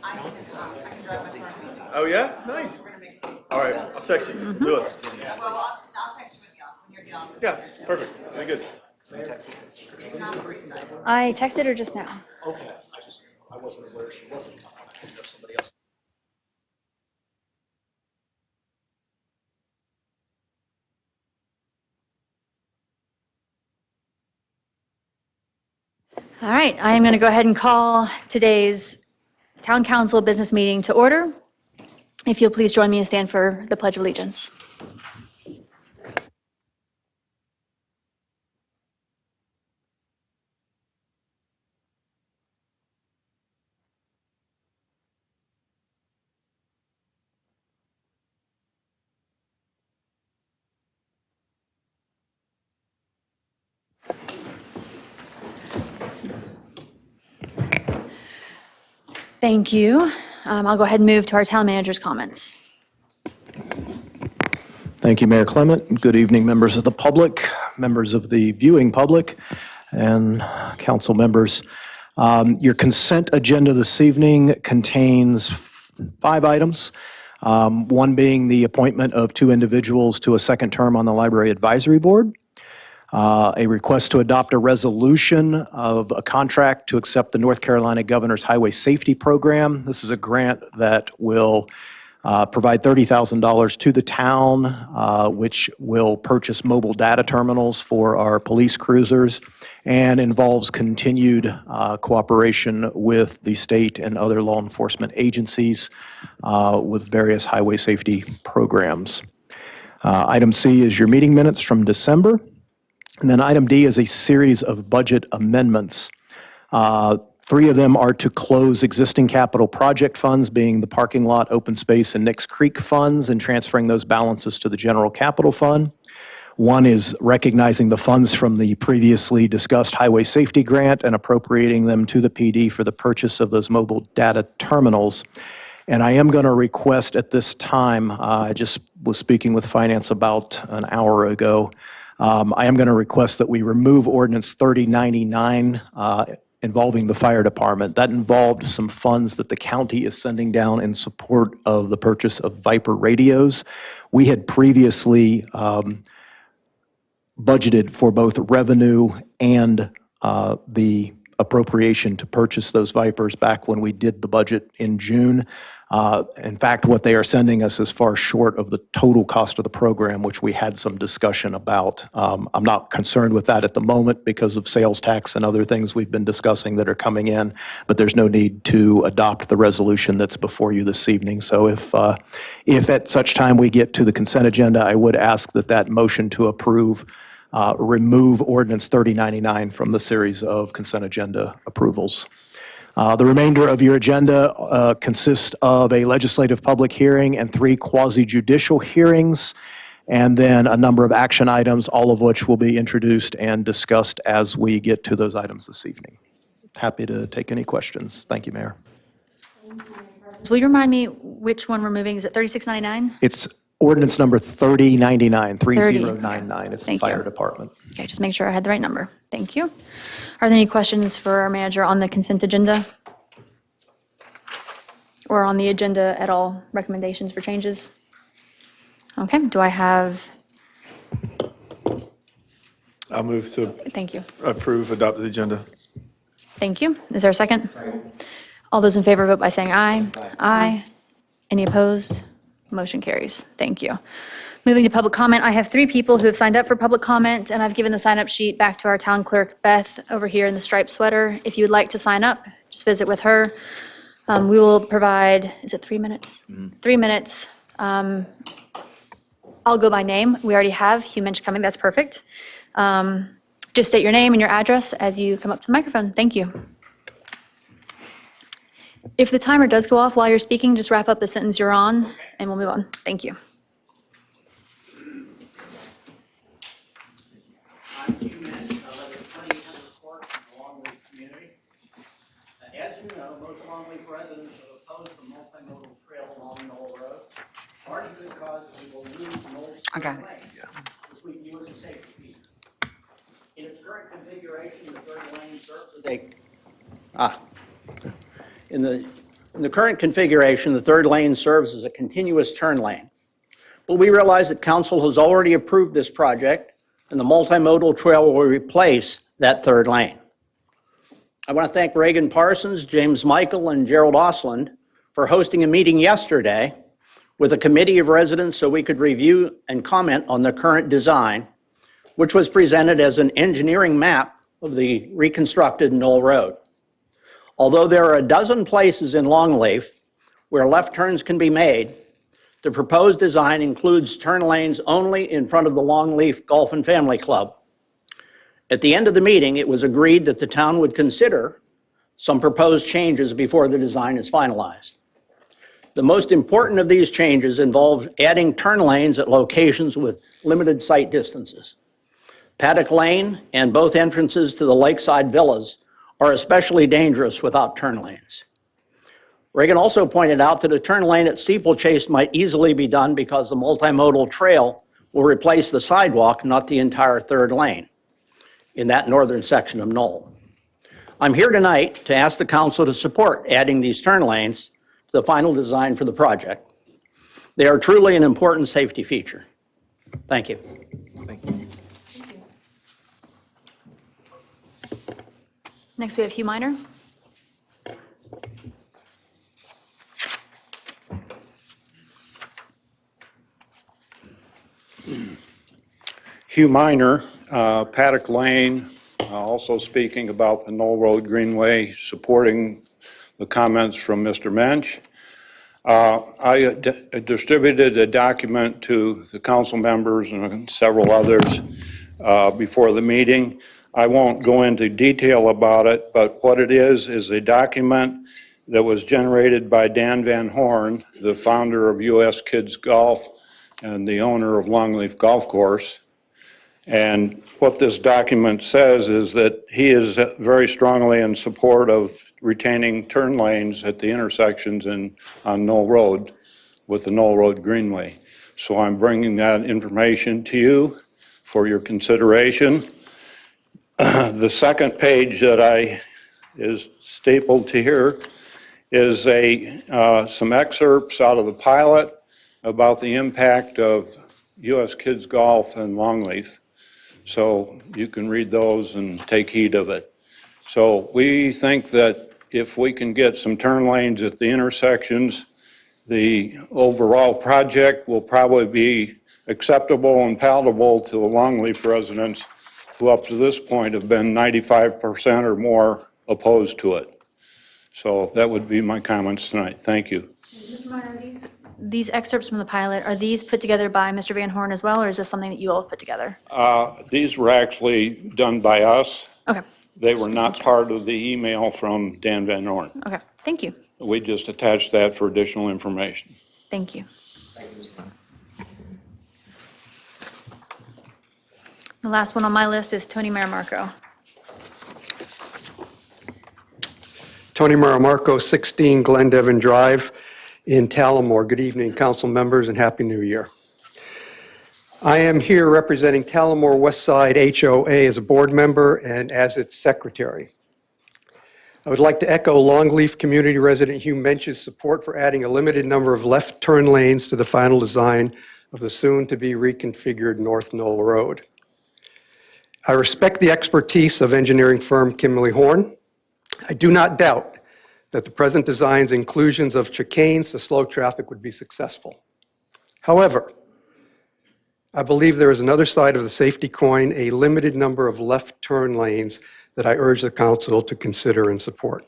I can drive my car. Oh, yeah? Nice. We're gonna make it. All right, I'll text you. Do it. Well, I'll text you when you're in the office. Yeah, perfect. Very good. It's not free side. I texted her just now. Okay, I wasn't aware she wasn't coming. I didn't know if somebody else. All right, I am going to go ahead and call today's Town Council business meeting to order. If you'll please join me and stand for the Pledge of Allegiance. Thank you. I'll go ahead and move to our town manager's comments. Thank you, Mayor Clement. Good evening, members of the public, members of the viewing public, and council members. Your consent agenda this evening contains 5 items, one being the appointment of 2 individuals to a second term on the Library Advisory Board, a request to adopt a resolution of a contract to accept the North Carolina Governor's Highway Safety Program. This is a grant that will provide $30,000 to the town, which will purchase mobile data terminals for our police cruisers and involves continued cooperation with the state and other law enforcement agencies with various highway safety programs. Item C is your meeting minutes from December. And then item D is a series of budget amendments. 3 of them are to close existing capital project funds, being the parking lot, open space, and Nicks Creek funds, and transferring those balances to the general capital fund. 1 is recognizing the funds from the previously discussed highway safety grant and appropriating them to the PD for the purchase of those mobile data terminals. And I am going to request at this time, I just was speaking with finance about an hour ago, I am going to request that we remove ordinance 3099 involving the fire department. That involved some funds that the county is sending down in support of the purchase of Viper radios. We had previously budgeted for both revenue and the appropriation to purchase those Vipers back when we did the budget in June. In fact, what they are sending us is far short of the total cost of the program, which we had some discussion about. I'm not concerned with that at the moment because of sales tax and other things we've been discussing that are coming in, but there's no need to adopt the resolution that's before you this evening. So if at such time we get to the consent agenda, I would ask that that motion to approve remove ordinance 3099 from the series of consent agenda approvals. The remainder of your agenda consists of a legislative public hearing and 3 quasi-judicial hearings, and then a number of action items, all of which will be introduced and discussed as we get to those items this evening. Happy to take any questions. Thank you, Mayor. Will you remind me which one we're moving? Is it 3699? It's ordinance number 3099, 3099. It's the Thank you. fire department. Okay, just make sure I had the right number. Thank you. Are there any questions for our manager on the consent agenda? Or on the agenda at all? Recommendations for changes? Okay, do I have, I'll move to thank you. approve, adopt the agenda. Thank you. Is there a second? All those in favor vote by saying aye. Aye. Any opposed? Motion carries. Thank you. Moving to public comment, I have 3 people who have signed up for public comment, and I've given the sign-up sheet back to our town clerk, Beth, over here in the striped sweater. If you would like to sign up, just visit with her. We will provide, is it 3 minutes? 3 minutes. I'll go by name. We already have Hugh Minch coming. That's perfect. Just state your name and your address as you come up to the microphone. Thank you. If the timer does go off while you're speaking, just wrap up the sentence you're on, and we'll move on. Thank you. I'm Hugh Minch. I live at 2010 Court in the Longleaf community. As you know, most Longleaf residents are opposed to multimodal trail along Knoll Road, largely because we will lose Knoll Lane, which we view as a safety feature. In its current configuration, the third lane serves as a In the current configuration, the third lane serves as a continuous turn lane. But we realize that council has already approved this project and the multimodal trail will replace that third lane. I want to thank Reagan Parsons, James Michael, and Gerald Osland for hosting a meeting yesterday with a committee of residents so we could review and comment on the current design, which was presented as an engineering map of the reconstructed Knoll Road. Although there are a dozen places in Longleaf where left turns can be made, the proposed design includes turn lanes only in front of the Longleaf Golf and Family Club. At the end of the meeting, it was agreed that the town would consider some proposed changes before the design is finalized. The most important of these changes involve adding turn lanes at locations with limited sight distances. Paddock Lane and both entrances to the Lakeside Villas are especially dangerous without turn lanes. Reagan also pointed out that a turn lane at Steeplechase might easily be done because the multimodal trail will replace the sidewalk, not the entire third lane in that northern section of Knoll. I'm here tonight to ask the council to support adding these turn lanes to the final design for the project. They are truly an important safety feature. Thank you. Next, we have Hugh Minor. Hugh Minor, Paddock Lane, also speaking about the Knoll Road Greenway, supporting the comments from Mr. Mensch. I distributed a document to the council members and several others before the meeting. I won't go into detail about it, but what it is a document that was generated by Dan Van Horn, the founder of US Kids Golf and the owner of Longleaf Golf Course. And what this document says is that he is very strongly in support of retaining turn lanes at the intersections on Knoll Road with the Knoll Road Greenway. So I'm bringing that information to you for your consideration. The second page that is stapled to here is some excerpts out of the pilot about the impact of US Kids Golf and Longleaf. So you can read those and take heed of it. So we think that if we can get some turn lanes at the intersections, the overall project will probably be acceptable and palatable to the Longleaf residents who up to this point have been 95% or more opposed to it. So that would be my comments tonight. Thank you. Mr. Minor, these excerpts from the pilot, are these put together by Mr. Van Horn as well, or is this something that you all have put together? These were actually done by us. Okay, They were not part of the email from Dan Van Horn. okay, thank you, We just attached that for additional information. thank you. The last one on my list is Tony Marimarco. Tony Marimarco, 16 Glendevan Drive in Tallamore. Good evening, council members, and Happy New Year. I am here representing Tallamore West Side HOA as a board member and as its secretary. I would like to echo Longleaf community resident Hugh Mensch's support for adding a limited number of left turn lanes to the final design of the soon-to-be reconfigured North Knoll Road. I respect the expertise of engineering firm Kimley Horn. I do not doubt that the present design's inclusions of chicanes to slow traffic would be successful. However, I believe there is another side of the safety coin, a limited number of left turn lanes that I urge the council to consider and support.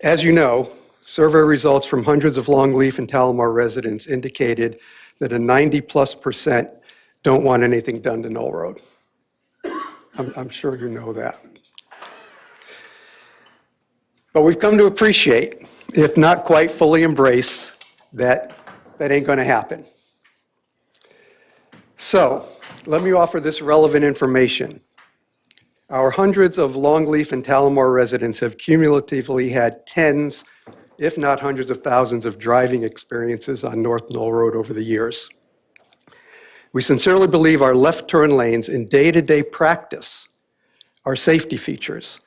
As you know, survey results from hundreds of Longleaf and Tallamore residents indicated that a 90+% don't want anything done to Knoll Road. I'm sure you know that. But we've come to appreciate, if not quite fully embrace, that ain't going to happen. So let me offer this relevant information. Our hundreds of Longleaf and Tallamore residents have cumulatively had tens, if not hundreds of thousands of driving experiences on North Knoll Road over the years. We sincerely believe our left turn lanes in day-to-day practice are safety features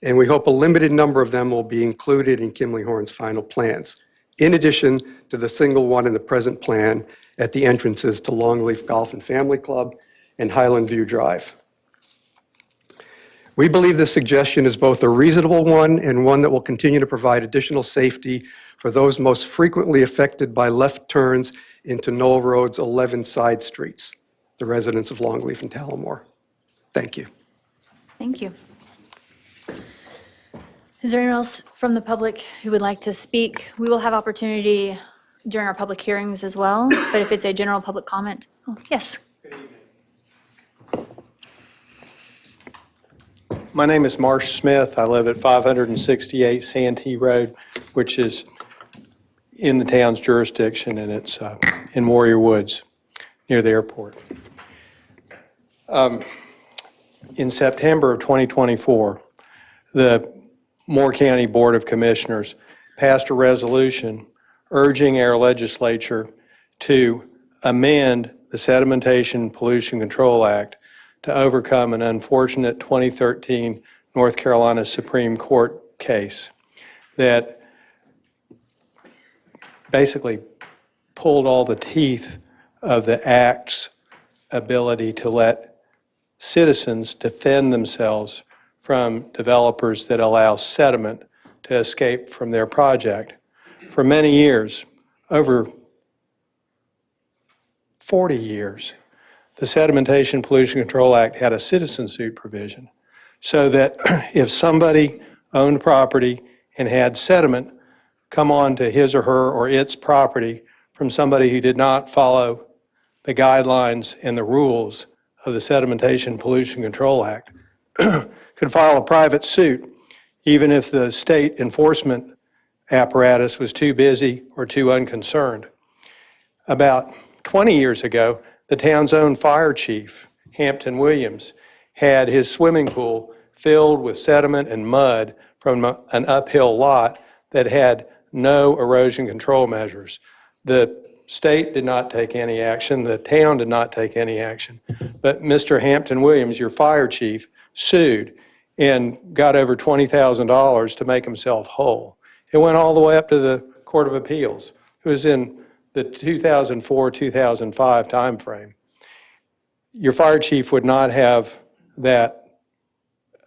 and we hope a limited number of them will be included in Kimley Horn's final plans, in addition to the single one in the present plan at the entrances to Longleaf Golf and Family Club and Highland View Drive. We believe this suggestion is both a reasonable one and one that will continue to provide additional safety for those most frequently affected by left turns into Knoll Road's 11 side streets, the residents of Longleaf and Tallamore. Thank you. Thank you. Is there anyone else from the public who would like to speak? We will have opportunity during our public hearings as well, but if it's a general public comment, oh, yes. My name is Marsh Smith. I live at 568 Santee Road, which is in the town's jurisdiction, and it's in Warrior Woods, near the airport. In September of 2024, the Moore County Board of Commissioners passed a resolution urging our legislature to amend the Sedimentation Pollution Control Act to overcome an unfortunate 2013 North Carolina Supreme Court case that basically pulled all the teeth of the Act's ability to let citizens defend themselves from developers that allow sediment to escape from their project. For many years, over 40 years, the Sedimentation Pollution Control Act had a citizen suit provision so that if somebody owned property and had sediment come on to his or her or its property from somebody who did not follow the guidelines and the rules of the Sedimentation Pollution Control Act, could file a private suit even if the state enforcement apparatus was too busy or too unconcerned. About 20 years ago, the town's own fire chief, Hampton Williams, had his swimming pool filled with sediment and mud from an uphill lot that had no erosion control measures. The state did not take any action. The town did not take any action. But Mr. Hampton Williams, your fire chief, sued and got over $20,000 to make himself whole. It went all the way up to the Court of Appeals. It was in the 2004-2005 timeframe. Your fire chief would not have that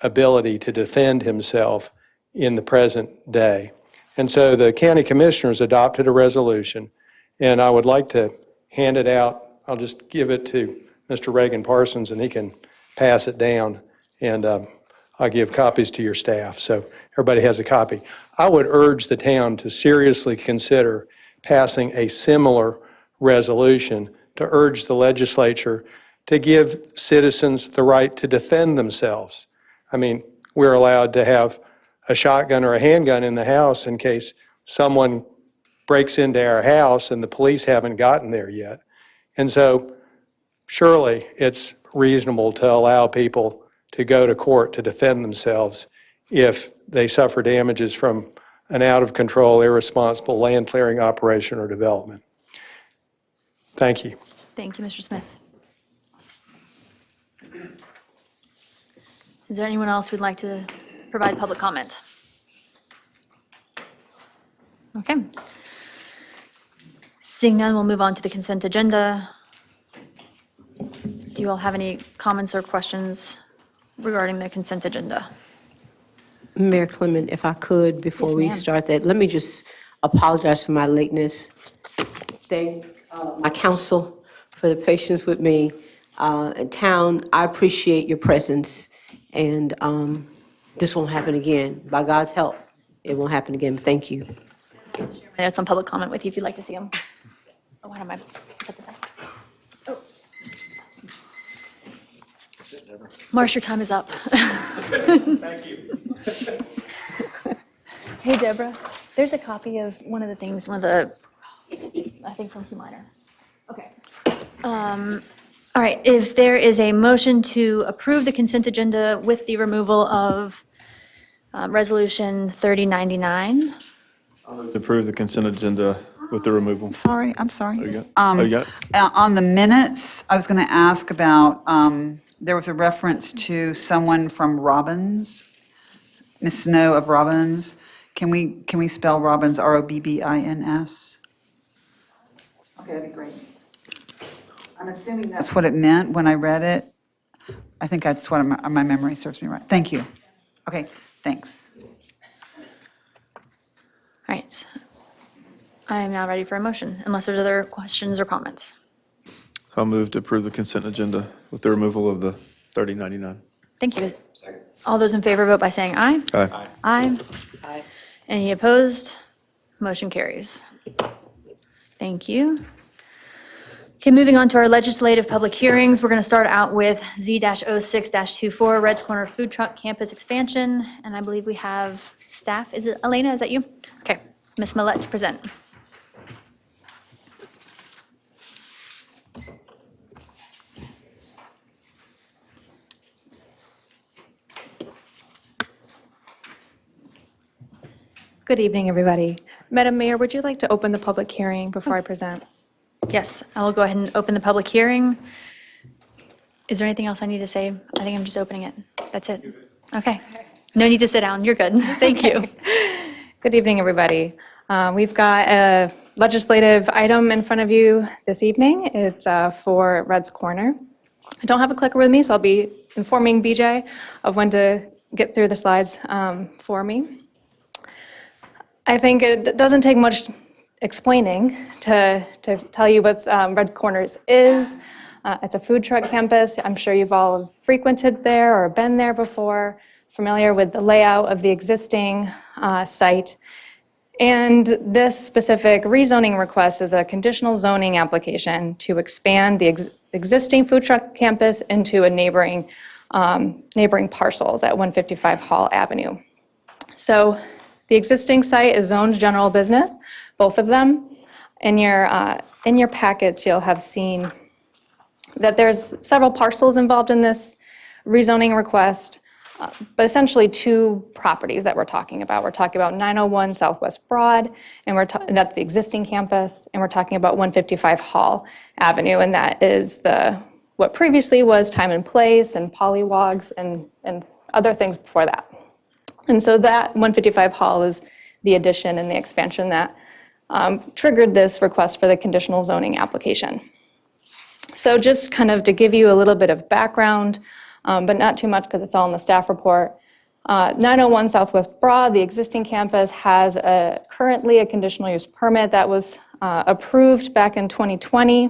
ability to defend himself in the present day. And so the county commissioners adopted a resolution, and I would like to hand it out. I'll just give it to Mr. Reagan Parsons, and he can pass it down, and I'll give copies to your staff, so everybody has a copy. I would urge the town to seriously consider passing a similar resolution to urge the legislature to give citizens the right to defend themselves. I mean, we're allowed to have a shotgun or a handgun in the house in case someone breaks into our house and the police haven't gotten there yet. And so surely it's reasonable to allow people to go to court to defend themselves if they suffer damages from an out-of-control, irresponsible land clearing operation or development. Thank you. Thank you, Mr. Smith. Is there anyone else who'd like to provide public comment? Okay. Seeing none, we'll move on to the consent agenda. Do you all have any comments or questions regarding the consent agenda? Mayor Clement, if I could, before Yes, we ma'am. start that, let me just apologize for my lateness. Thank my council for the patience with me. Town, I appreciate your presence, and this won't happen again. By God's help, it won't happen again. Thank you. My notes on public comment with you if you'd like to see them. Oh, why don't I put this down? Oh. Marsh, your time is up. Thank you. Hey, Deborah, there's a copy of one of the things, I think from Hugh Minor. Okay. All right, if there is a motion to approve the consent agenda with the removal of Resolution 3099. To approve the consent agenda with the removal. Sorry, I'm sorry. Oh, you got it? Oh, you got it? On the minutes, I was going to ask about, there was a reference to someone from Robbins Ms. Snow of Robbins. Can we spell Robbins, Robbins? Okay, that'd be great. I'm assuming that's what it meant when I read it. I think that's what my memory serves me right. Thank you. Okay, thanks. All right. I am now ready for a motion, unless there's other questions or comments. I'll move to approve the consent agenda with the removal of the 3099. Thank you. All those in favor vote by saying aye. Aye. Aye. Aye. Any opposed? Motion carries. Thank you. Okay, moving on to our legislative public hearings. We're going to start out with Z-06-24, Red's Corner Food Truck Campus Expansion. And I believe we have staff. Is it Elena? Is that you? Okay, Ms. Millette to present. Good evening, everybody. Madam Mayor, would you like to open the public hearing before I present? Yes, I will go ahead and open the public hearing. Is there anything else I need to say? I think I'm just opening it. That's it. Okay. No need to sit down. You're good. Thank you. Good evening, everybody. We've got a legislative item in front of you this evening. It's for Red's Corner. I don't have a clicker with me, so I'll be informing BJ of when to get through the slides for me. I think it doesn't take much explaining to tell you what Red Corners is. It's a food truck campus. I'm sure you've all frequented there or been there before, familiar with the layout of the existing site. And this specific rezoning request is a conditional zoning application to expand the existing food truck campus into a neighboring parcels at 155 Hall Avenue. So the existing site is zoned general business, both of them. In your packets, you'll have seen that there's several parcels involved in this rezoning request, but essentially two properties that we're talking about. We're talking about 901 Southwest Broad, and that's the existing campus, and we're talking about 155 Hall Avenue, and that is what previously was Time and Place and Pollywogs and other things before that. And so that 155 Hall is the addition and the expansion that triggered this request for the conditional zoning application. So just kind of to give you a little bit of background, but not too much because it's all in the staff report. 901 Southwest Broad, the existing campus, has currently a conditional use permit that was approved back in 2020.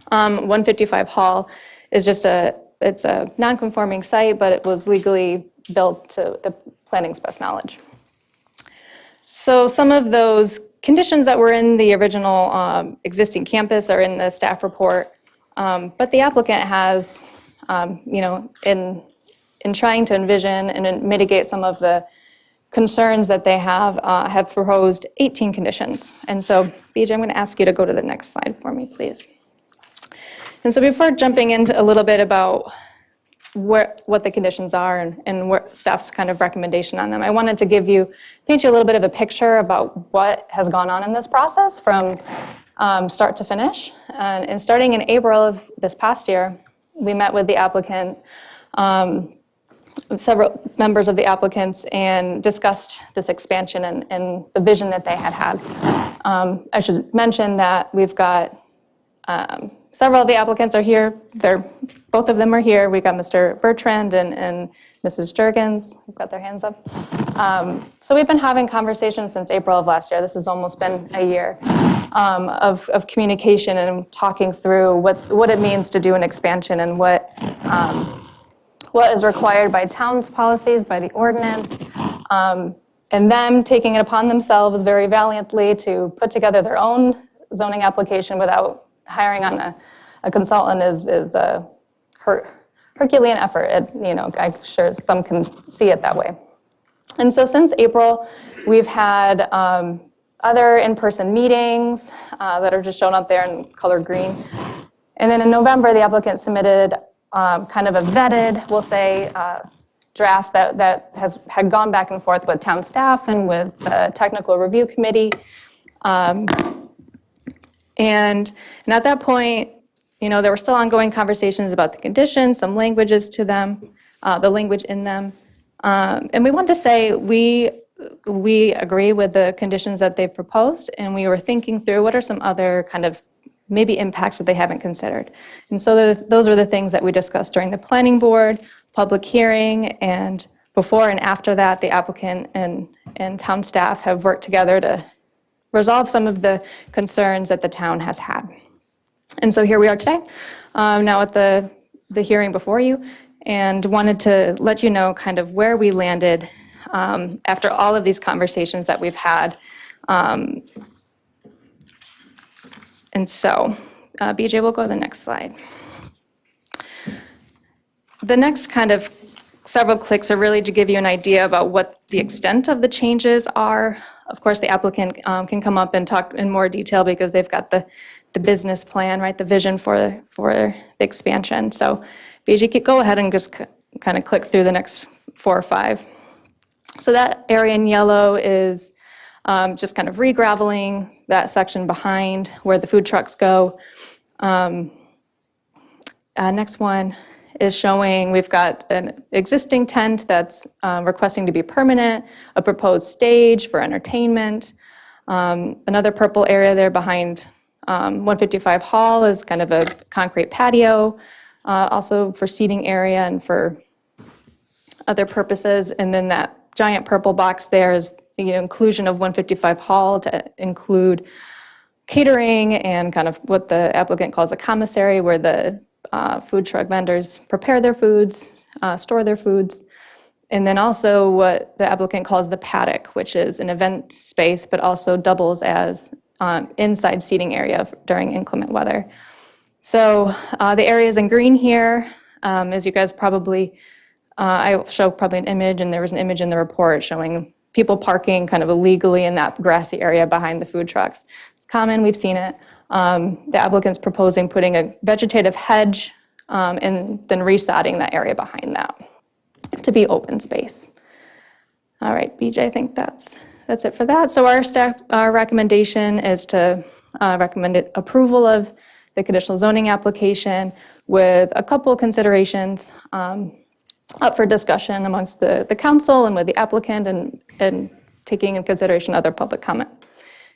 155 Hall is just it's a non-conforming site, but it was legally built to the planning's best knowledge. So some of those conditions that were in the original existing campus are in the staff report, but the applicant has, in trying to envision and mitigate some of the concerns that they have proposed 18 conditions. And so, BJ, I'm going to ask you to go to the next slide for me, please. And so before jumping into a little bit about what the conditions are and what staff's kind of recommendation on them, I wanted to paint you a little bit of a picture about what has gone on in this process from start to finish. And starting in April of this past year, we met with the applicant, several members of the applicants, and discussed this expansion and the vision that they had. I should mention that we've got several of the applicants are here. Both of them are here. We've got Mr. Bertrand and Mrs. Jurgens, who've got their hands up. So we've been having conversations since April of last year. This has almost been a year of communication and talking through what it means to do an expansion and what is required by town's policies, by the ordinance, and them taking it upon themselves very valiantly to put together their own zoning application without hiring on a consultant is a Herculean effort. I'm sure some can see it that way. And so since April, we've had other in-person meetings that are just shown up there in color green. And then in November, the applicant submitted kind of a vetted, we'll say, draft that had gone back and forth with town staff and with the technical review committee. And at that point, there were still ongoing conversations about the conditions, some languages to them, the language in them. And we wanted to say we agree with the conditions that they've proposed, and we were thinking through what are some other kind of maybe impacts that they haven't considered. And so those were the things that we discussed during the planning board, public hearing, and before and after that, the applicant and town staff have worked together to resolve some of the concerns that the town has had. And so here we are today, now at the hearing before you, and wanted to let you know kind of where we landed after all of these conversations that we've had. And so, BJ, we'll go to the next slide. The next kind of several clicks are really to give you an idea about what the extent of the changes are. Of course, the applicant can come up and talk in more detail because they've got the business plan, right, the vision for the expansion. So, BJ, go ahead and just kind of click through the next 4 or 5. So that area in yellow is just kind of re-graveling that section behind where the food trucks go. Next one is showing we've got an existing tent that's requesting to be permanent, a proposed stage for entertainment. Another purple area there behind 155 Hall is kind of a concrete patio, also for seating area and for other purposes. And then that giant purple box there is the inclusion of 155 Hall to include catering and kind of what the applicant calls a commissary, where the food truck vendors prepare their foods, store their foods. And then also what the applicant calls the paddock, which is an event space, but also doubles as inside seating area during inclement weather. So the areas in green here, as you guys probably, I show probably an image, and there was an image in the report showing people parking kind of illegally in that grassy area behind the food trucks. It's common, we've seen it. The applicant's proposing putting a vegetative hedge and then resodding that area behind that to be open space. All right, BJ, I think that's it for that. So our recommendation is to recommend approval of the conditional zoning application with a couple considerations up for discussion amongst the council and with the applicant and taking in consideration other public comment.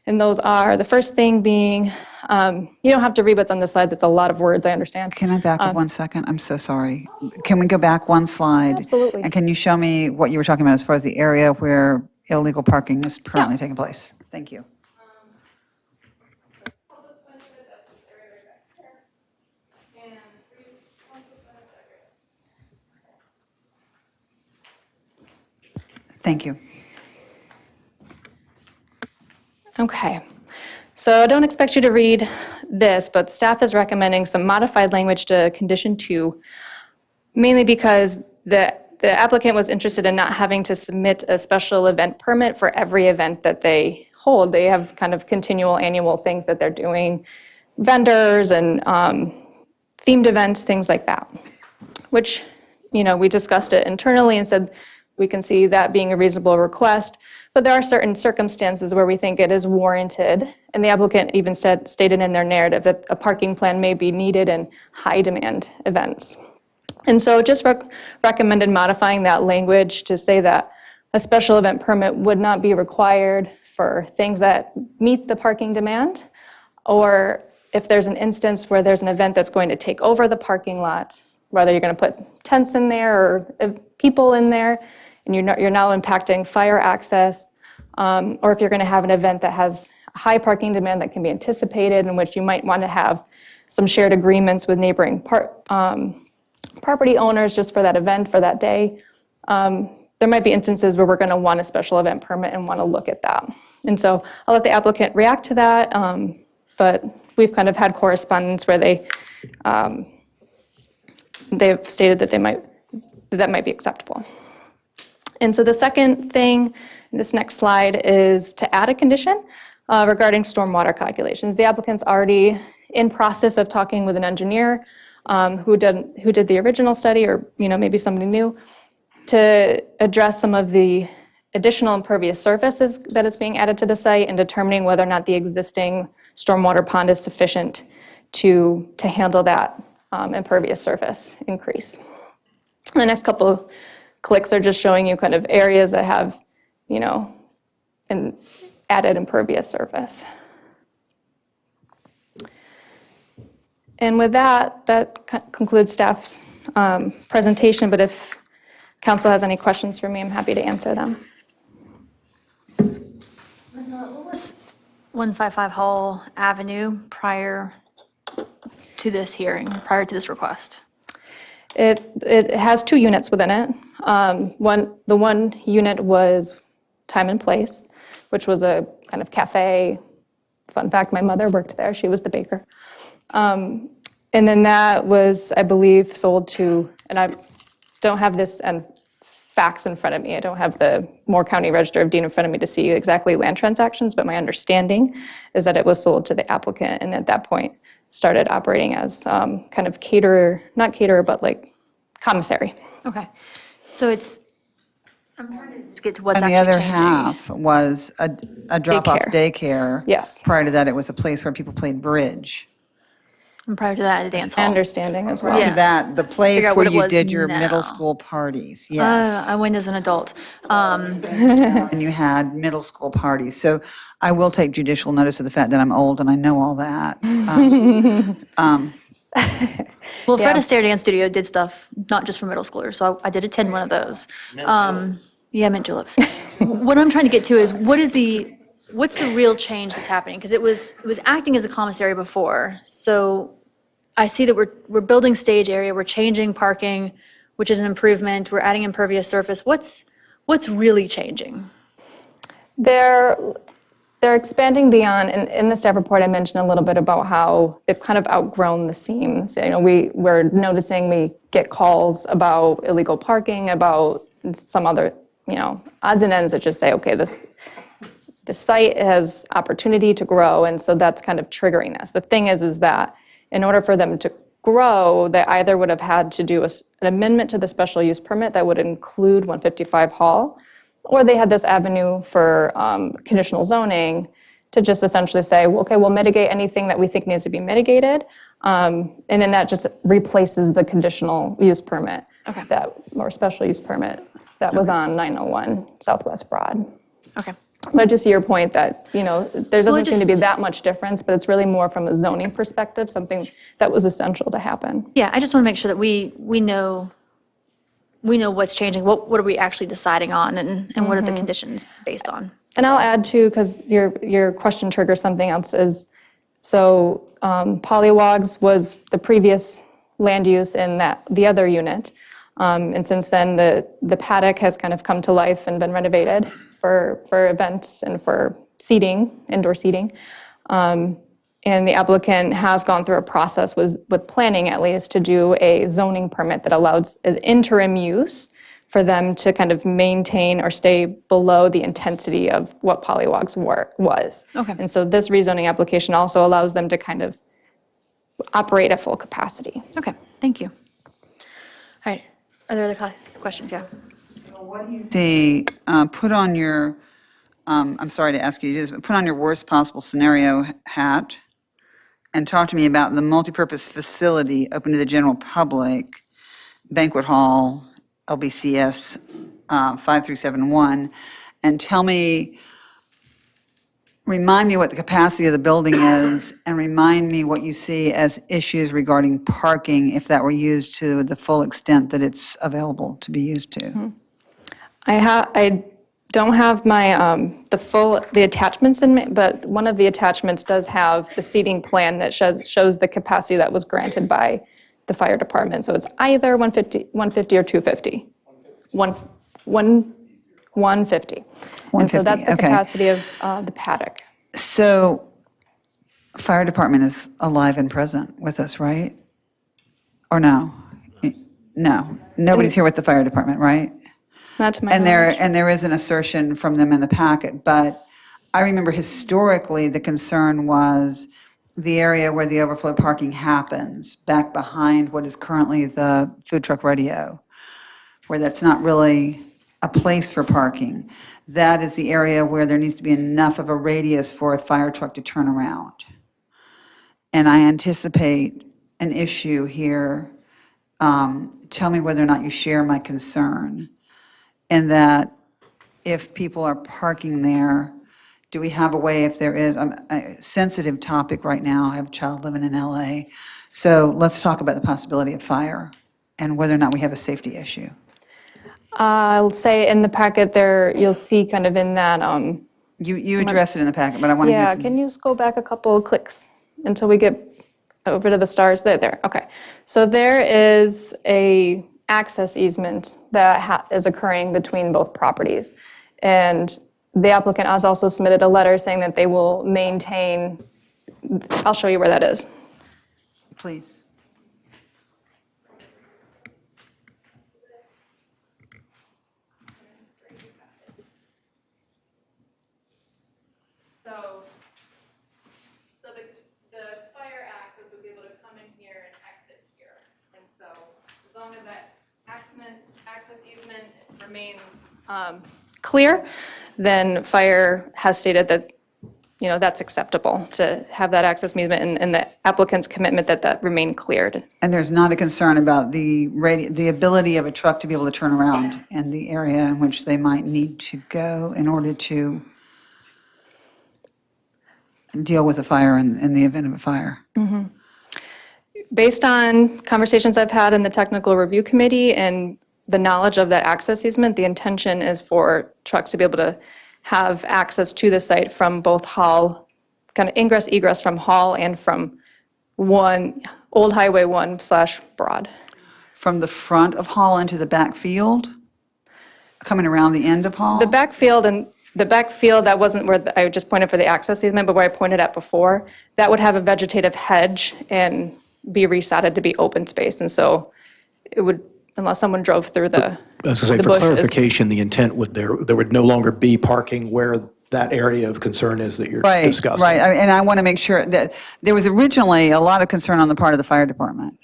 And those are, the first thing being, you don't have to read what's on the slide, that's a lot of words, I understand. Can I back up 1 second? I'm so sorry. Can we go back 1 slide? Absolutely. And can you show me what you were talking about as far as the area where illegal parking is currently taking place? Thank you. Thank you. Okay, so I don't expect you to read this, but staff is recommending some modified language to condition 2, mainly because the applicant was interested in not having to submit a special event permit for every event that they hold. They have kind of continual annual things that they're doing, vendors and themed events, things like that, which, we discussed it internally and said we can see that being a reasonable request. But there are certain circumstances where we think it is warranted, and the applicant even stated in their narrative that a parking plan may be needed in high-demand events. And so just recommended modifying that language to say that a special event permit would not be required for things that meet the parking demand, or if there's an instance where there's an event that's going to take over the parking lot, whether you're going to put tents in there or people in there, and you're now impacting fire access, or if you're going to have an event that has high parking demand that can be anticipated, in which you might want to have some shared agreements with neighboring property owners just for that event, for that day. There might be instances where we're going to want a special event permit and want to look at that. And so I'll let the applicant react to that, but we've kind of had correspondence where they've stated that that might be acceptable. And so the second thing, in this next slide, is to add a condition regarding stormwater calculations. The applicant's already in process of talking with an engineer who did the original study, or maybe somebody new, to address some of the additional impervious surfaces that is being added to the site and determining whether or not the existing stormwater pond is sufficient to handle that impervious surface increase. The next couple clicks are just showing you kind of areas that have, you know, an added impervious surface. And with that, concludes staff's presentation, but if council has any questions for me, I'm happy to answer them. What was 155 Hall Avenue prior to this hearing, prior to this request? It has 2 units within it. The one unit was Time and Place, which was a kind of cafe. Fun fact, my mother worked there. She was the baker. And then that was, I believe, sold to, and I don't have this and facts in front of me. I don't have the Moore County Register of Deed in front of me to see exactly land transactions, but my understanding is that it was sold to the applicant, and at that point started operating as kind of caterer, not caterer, but like commissary. Okay, so it's, I'm trying to just get to what's And actually the other changing. half was a drop-off daycare. Yes. Prior to that, it was a place where people played bridge. And prior to that, a dance My hall. understanding as well. Prior Yeah. to that, the place Figure out where what it you was did your now. middle school parties, yes. I went as an adult. And you had middle school parties. So I will take judicial notice of the fact that I'm old and I know all that. Well, Fred Yeah. Astaire Dance Studio did stuff not just for middle schoolers, so I did attend one of those. Yeah, mint juleps. What I'm trying to get to is what's the real change that's happening? Because it was acting as a commissary before. So I see that we're building stage area, we're changing parking, which is an improvement. We're adding impervious surface. What's really changing? They're expanding beyond, and in the staff report, I mentioned a little bit about how they've kind of outgrown the seams. You know, we're noticing we get calls about illegal parking, about some other, you know, odds and ends that just say, okay, the site has opportunity to grow, and so that's kind of triggering this. The thing is that in order for them to grow, they either would have had to do an amendment to the special use permit that would include 155 Hall, or they had this avenue for conditional zoning to just essentially say, well, okay, we'll mitigate anything that we think needs to be mitigated, and then that just replaces the conditional use permit, or special use permit that was on 901 Southwest Broad. Okay. But just to your point that, you know, there doesn't seem to be just- that much difference, but it's really more from a zoning perspective, something that was essential to happen. Yeah, I just want to make sure that we know what's changing. What are we actually deciding on, and what are the conditions based on? And I'll add too, because your question triggers something else, is so Pollywogs was the previous land use in the other unit. And since then, the paddock has kind of come to life and been renovated for events and for seating, indoor seating. And the applicant has gone through a process with planning at least to do a zoning permit that allows an interim use for them to kind of maintain or stay below the intensity of what Pollywogs was. Okay. And so this rezoning application also allows them to kind of operate at full capacity. Okay, thank you. All right, are there other questions? Yeah. What do you see, put on your, I'm sorry to ask you to do this, but put on your worst possible scenario hat and talk to me about the multipurpose facility open to the general public, banquet hall, LBCS 5371, and remind me what the capacity of the building is, and remind me what you see as issues regarding parking if that were used to the full extent that it's available to be used to. I don't have my, the attachments in me, but one of the attachments does have the seating plan that shows the capacity that was granted by the fire department. So it's either 150 or 250. 150. And so that's the 150, okay. capacity of the paddock. So, fire department is alive and present with us, right? Or no? No, nobody's here with the fire department, right? Not to my And knowledge. there is an assertion from them in the packet, but I remember historically, the concern was the area where the overflow parking happens, back behind what is currently the food truck rodeo, where that's not really a place for parking. That is the area where there needs to be enough of a radius for a fire truck to turn around. And I anticipate an issue here. Tell me whether or not you share my concern. in that if people are parking there, do we have a way, if there is, a sensitive topic right now, I have a child living in LA, so let's talk about the possibility of fire and whether or not we have a safety issue. I'll say in the packet there, you'll see kind of in that, You addressed it in the packet, but I want to hear yeah, from you. can you just go back a couple of clicks until we get over to the stars? There, okay. So there is a access easement that is occurring between both properties. And the applicant has also submitted a letter saying that they will maintain, I'll show you where that is. Please. So the fire access would be able to come in here and exit here. And so as long as that access easement remains clear, then fire has stated that, you know, that's acceptable to have that access easement and the applicant's commitment that that remain cleared. And there's not a concern about the ability of a truck to be able to turn around in the area in which they might need to go in order to deal with a fire in the event of a fire. Based on conversations I've had in the technical review committee and the knowledge of that access easement, the intention is for trucks to be able to have access to the site from both Hall, kind of ingress, egress from Hall and from Old Highway 1/Broad. From the front of Hall into the back field, coming around the end of Hall? The backfield, that wasn't where I just pointed for the access easement, but where I pointed at before, that would have a vegetative hedge and be resetted to be open space. And so it would, unless someone drove through the I was going to say, the for bushes. clarification, the intent would, there would no longer be parking where that area of concern is that you're Right, discussing. right. And I want to make sure that there was originally a lot of concern on the part of the fire department.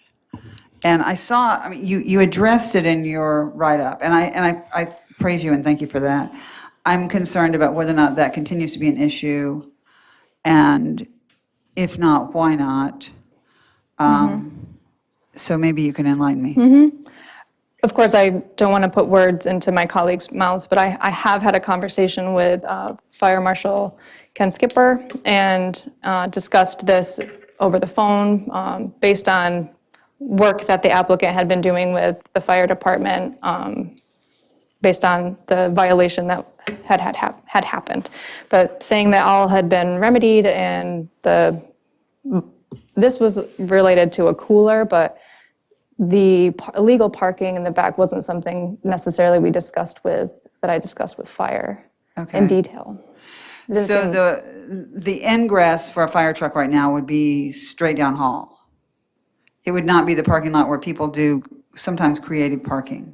And I saw, I mean, you addressed it in your write-up, and I praise you and thank you for that. I'm concerned about whether or not that continues to be an issue, and if not, why not? So maybe you can enlighten me. Of course, I don't want to put words into my colleagues' mouths, but I have had a conversation with Fire Marshal Ken Skipper and discussed this over the phone based on work that the applicant had been doing with the fire department based on the violation that had happened. But saying that all had been remedied and this was related to a cooler, but the illegal parking in the back wasn't something necessarily I discussed with fire Okay. in detail. It didn't So seem- the ingress for a fire truck right now would be straight down Hall. It would not be the parking lot where people do sometimes creative parking.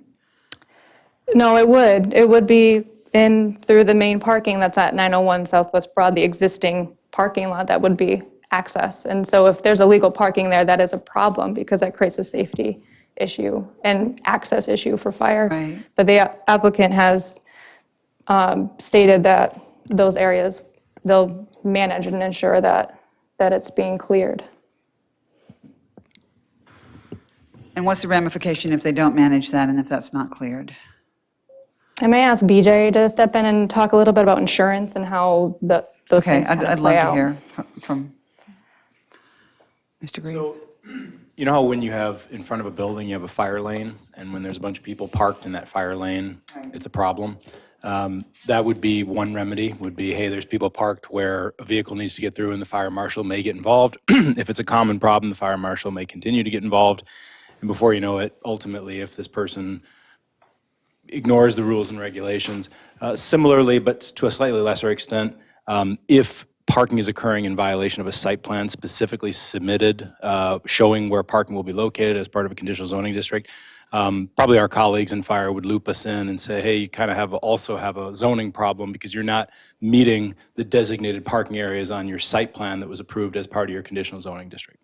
No, it would be in through the main parking that's at 901 Southwest Broad, the existing parking lot that would be access. And so if there's illegal parking there, that is a problem because that creates a safety issue and access issue for fire. Right. But the applicant has stated that those areas, they'll manage and ensure that it's being cleared. And what's the ramification if they don't manage that and if that's not cleared? I may ask BJ to step in and talk a little bit about insurance and how those Okay, things kind of I'd play love to out. hear from Mr. Green. So, you know how when you have in front of a building, you have a fire lane, and when there's a bunch of people parked in that fire lane, it's a problem? That would be one remedy, would be, hey, there's people parked where a vehicle needs to get through and the fire marshal may get involved. If it's a common problem, the fire marshal may continue to get involved. And before you know it, ultimately, if this person ignores the rules and regulations, similarly, but to a slightly lesser extent, if parking is occurring in violation of a site plan specifically submitted, showing where parking will be located as part of a conditional zoning district, probably our colleagues in fire would loop us in and say, hey, you kind of also have a zoning problem because you're not meeting the designated parking areas on your site plan that was approved as part of your conditional zoning district.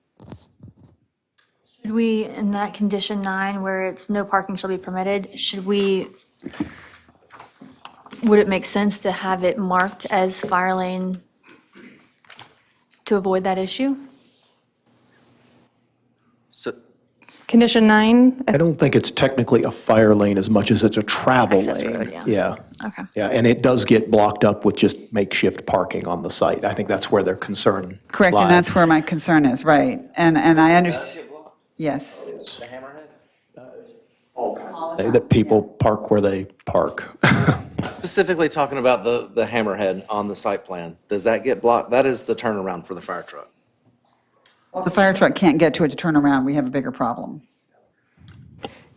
Should we, in that condition 9, where it's no parking shall be permitted, would it make sense to have it marked as fire lane to avoid that issue? So, Condition 9, I don't think it's technically a fire lane as much as it's a travel Access lane. road, yeah. Yeah. Okay. Yeah, and it does get blocked up with just makeshift parking on the site. I think that's where their concern Correct, and lies. that's where my concern is, right. And I understand, yes. That people park where they park. Specifically talking about the hammerhead on the site plan, does that get blocked? That is the turnaround for the fire truck. Well, the fire truck can't get to it to turn around, we have a bigger problem.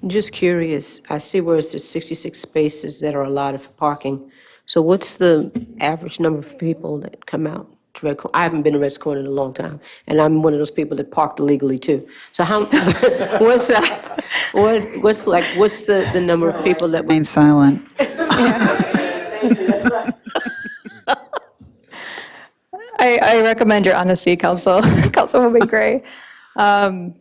Just curious, I see where it's the 66 spaces that are allotted for parking. So what's the average number of people that come out to Red Corner? I haven't been to Red's Corner in a long time, and I'm one of those people that parked illegally too. So how, what's the number of people that? Remain silent. I recommend your honesty, Councilwoman Gray. Can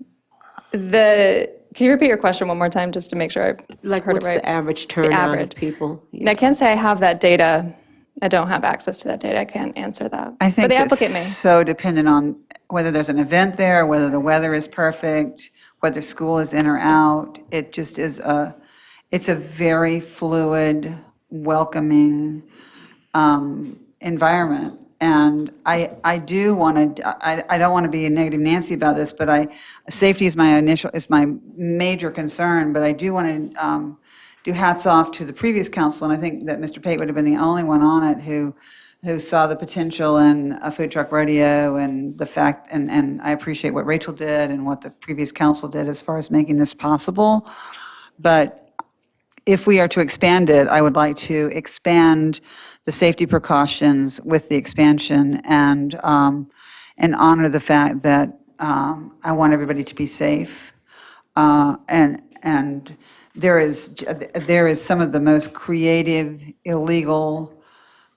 you repeat your question one more time, just to make sure I Like, heard it what's right? the average turnout of average. people? And I can't say I have that data. I don't have access to that data. I can't answer that. I think But the applicant it's may. so dependent on whether there's an event there, whether the weather is perfect, whether school is in or out. It just is it's a very fluid, welcoming environment. And I do want to, I don't want to be a negative Nancy about this, but safety is my major concern, but I do want to do hats off to the previous council, and I think that Mr. Pate would have been the only one on it who saw the potential in a food truck rodeo and the fact, and I appreciate what Rachel did and what the previous council did as far as making this possible. But if we are to expand it, I would like to expand the safety precautions with the expansion and honor the fact that I want everybody to be safe. And there is some of the most creative, illegal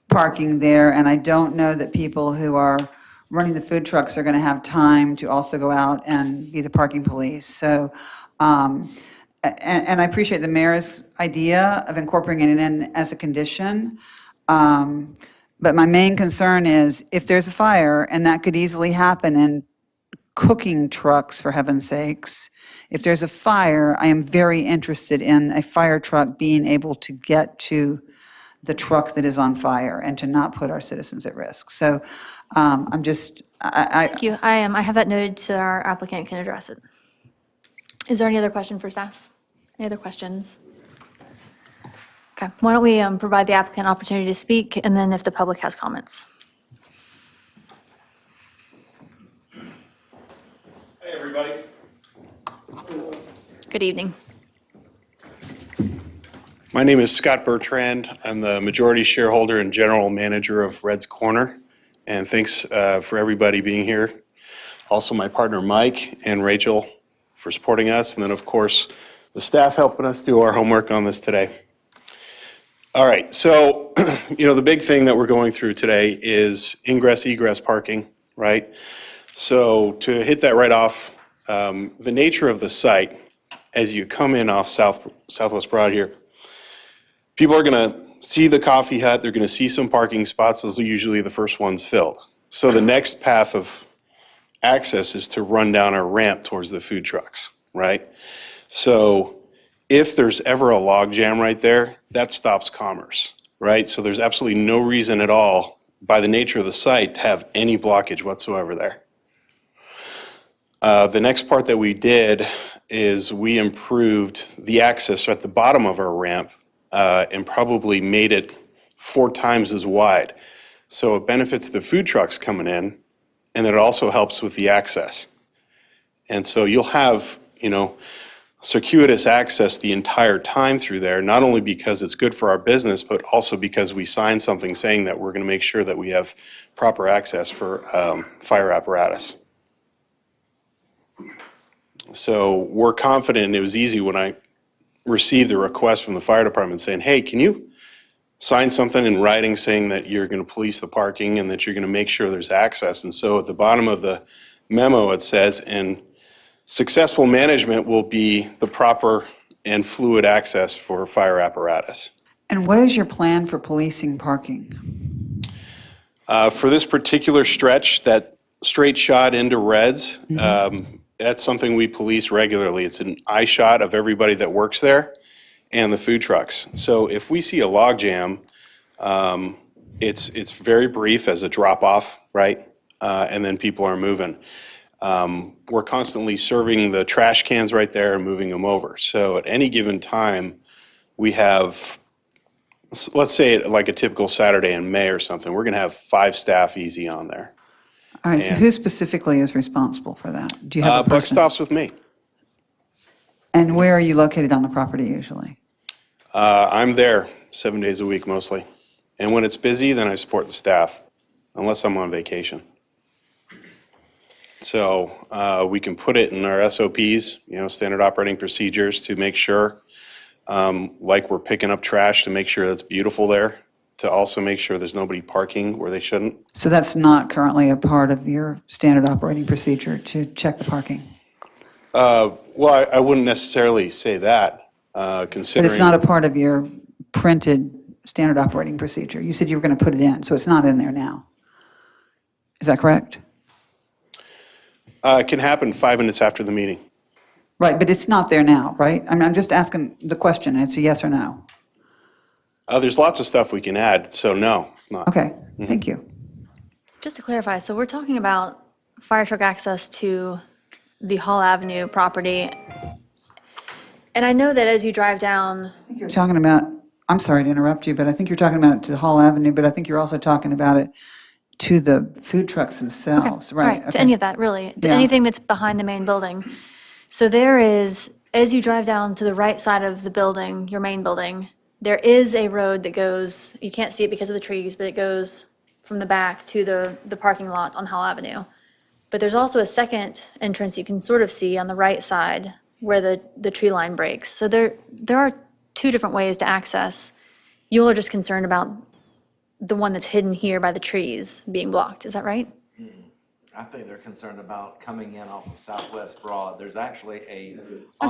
parking there, and I don't know that people who are running the food trucks are going to have time to also go out and be the parking police. So, and I appreciate the mayor's idea of incorporating it in as a condition. But my main concern is if there's a fire, and that could easily happen in cooking trucks, for heaven's sakes. If there's a fire, I am very interested in a fire truck being able to get to the truck that is on fire and to not put our citizens at risk. So I'm just, Thank you. I have that noted so our applicant can address it. Is there any other question for staff? Any other questions? Okay, why don't we provide the applicant opportunity to speak, and then if the public has comments. Hey, everybody. Good evening. My name is Scott Bertrand. I'm the majority shareholder and general manager of Red's Corner. And thanks for everybody being here. Also, my partner Mike and Rachel for supporting us. And then, of course, the staff helping us do our homework on this today. All right, so, the big thing that we're going through today is ingress, egress parking, right? So to hit that right off, the nature of the site, as you come in off Southwest Broad here, people are going to see the coffee hut, they're going to see some parking spots, those are usually the first ones filled. So the next path of access is to run down our ramp towards the food trucks, right? So if there's ever a log jam right there, that stops commerce, right? So there's absolutely no reason at all, by the nature of the site, to have any blockage whatsoever there. The next part that we did is we improved the access at the bottom of our ramp and probably made it 4 times as wide. So it benefits the food trucks coming in, and then it also helps with the access. And so you'll have, circuitous access the entire time through there, not only because it's good for our business, but also because we signed something saying that we're going to make sure that we have proper access for fire apparatus. So we're confident, it was easy when I received the request from the fire department saying, hey, can you sign something in writing saying that you're going to police the parking and that you're going to make sure there's access? And so at the bottom of the memo, it says, and successful management will be the proper and fluid access for fire apparatus. and what is your plan for policing parking? For this particular stretch, that straight shot into Reds, that's something we police regularly. It's an eye shot of everybody that works there and the food trucks. So if we see a log jam, it's very brief as a drop off, right? And then people are moving. We're constantly serving the trash cans right there and moving them over. So at any given time, we have, let's say like a typical Saturday in May or something, we're gonna have 5 staff easy on there. All right, so And- who specifically is responsible for that? Do you have a Buck person? stops with me. And where are you located on the property usually? I'm there 7 days a week mostly. And when it's busy, then I support the staff, unless I'm on vacation. So we can put it in our SOPs, standard operating procedures, to make sure, like we're picking up trash, to make sure that's beautiful there, to also make sure there's nobody parking where they shouldn't. So that's not currently a part of your standard operating procedure to check the parking? Well, I wouldn't necessarily say that, But considering. it's not a part of your printed standard operating procedure? You said you were going to put it in, so it's not in there now. Is that correct? It can happen 5 minutes after the meeting. Right, but it's not there now, right? I mean, I'm just asking the question, and it's a yes or no. There's lots of stuff we can add, so no, it's not. Okay, thank you. Just to clarify, so we're talking about fire truck access to the Hall Avenue property. And I know that as you drive down, I think you're talking about, I'm sorry to interrupt you, but I think you're talking about it to Hall Avenue, but I think you're also talking about it to the food trucks themselves, right? to any of that, really, to Yeah. anything that's behind the main building. So there is, as you drive down to the right side of the building, your main building, there is a road that goes, you can't see it because of the trees, but it goes from the back to the parking lot on Hall Avenue. But there's also a second entrance you can sort of see on the right side where the tree line breaks. So there are 2 different ways to access. You all are just concerned about the one that's hidden here by the trees being blocked, is that right? I think they're concerned about coming in off of Southwest Broad. There's actually Okay.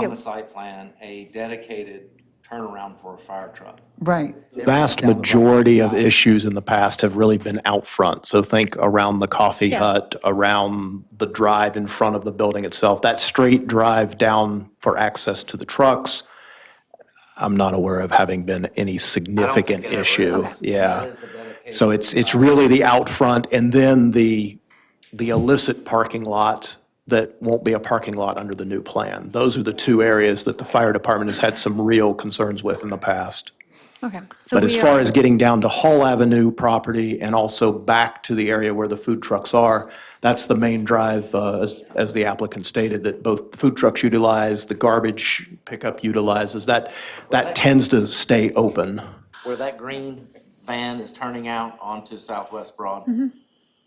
on the site plan, a dedicated turnaround for a fire truck. Right. The vast majority of issues in the past have really been out front. So think around the coffee Yeah. hut, around the drive in front of the building itself. That straight drive down for access to the trucks, I'm not aware of having been any significant it ever issue. is. Yeah. That is the dedicated So it's really the out front and then the illicit parking lot that won't be a parking lot under the new plan. Those are the 2 areas that the fire department has had some real concerns with in the past. Okay. So But as we far are- as getting down to Hall Avenue property and also back to the area where the food trucks are, that's the main drive, as the applicant stated, that both the food trucks utilize, the garbage pickup utilizes, that tends to stay open. Where that green van is turning out onto Southwest Broad,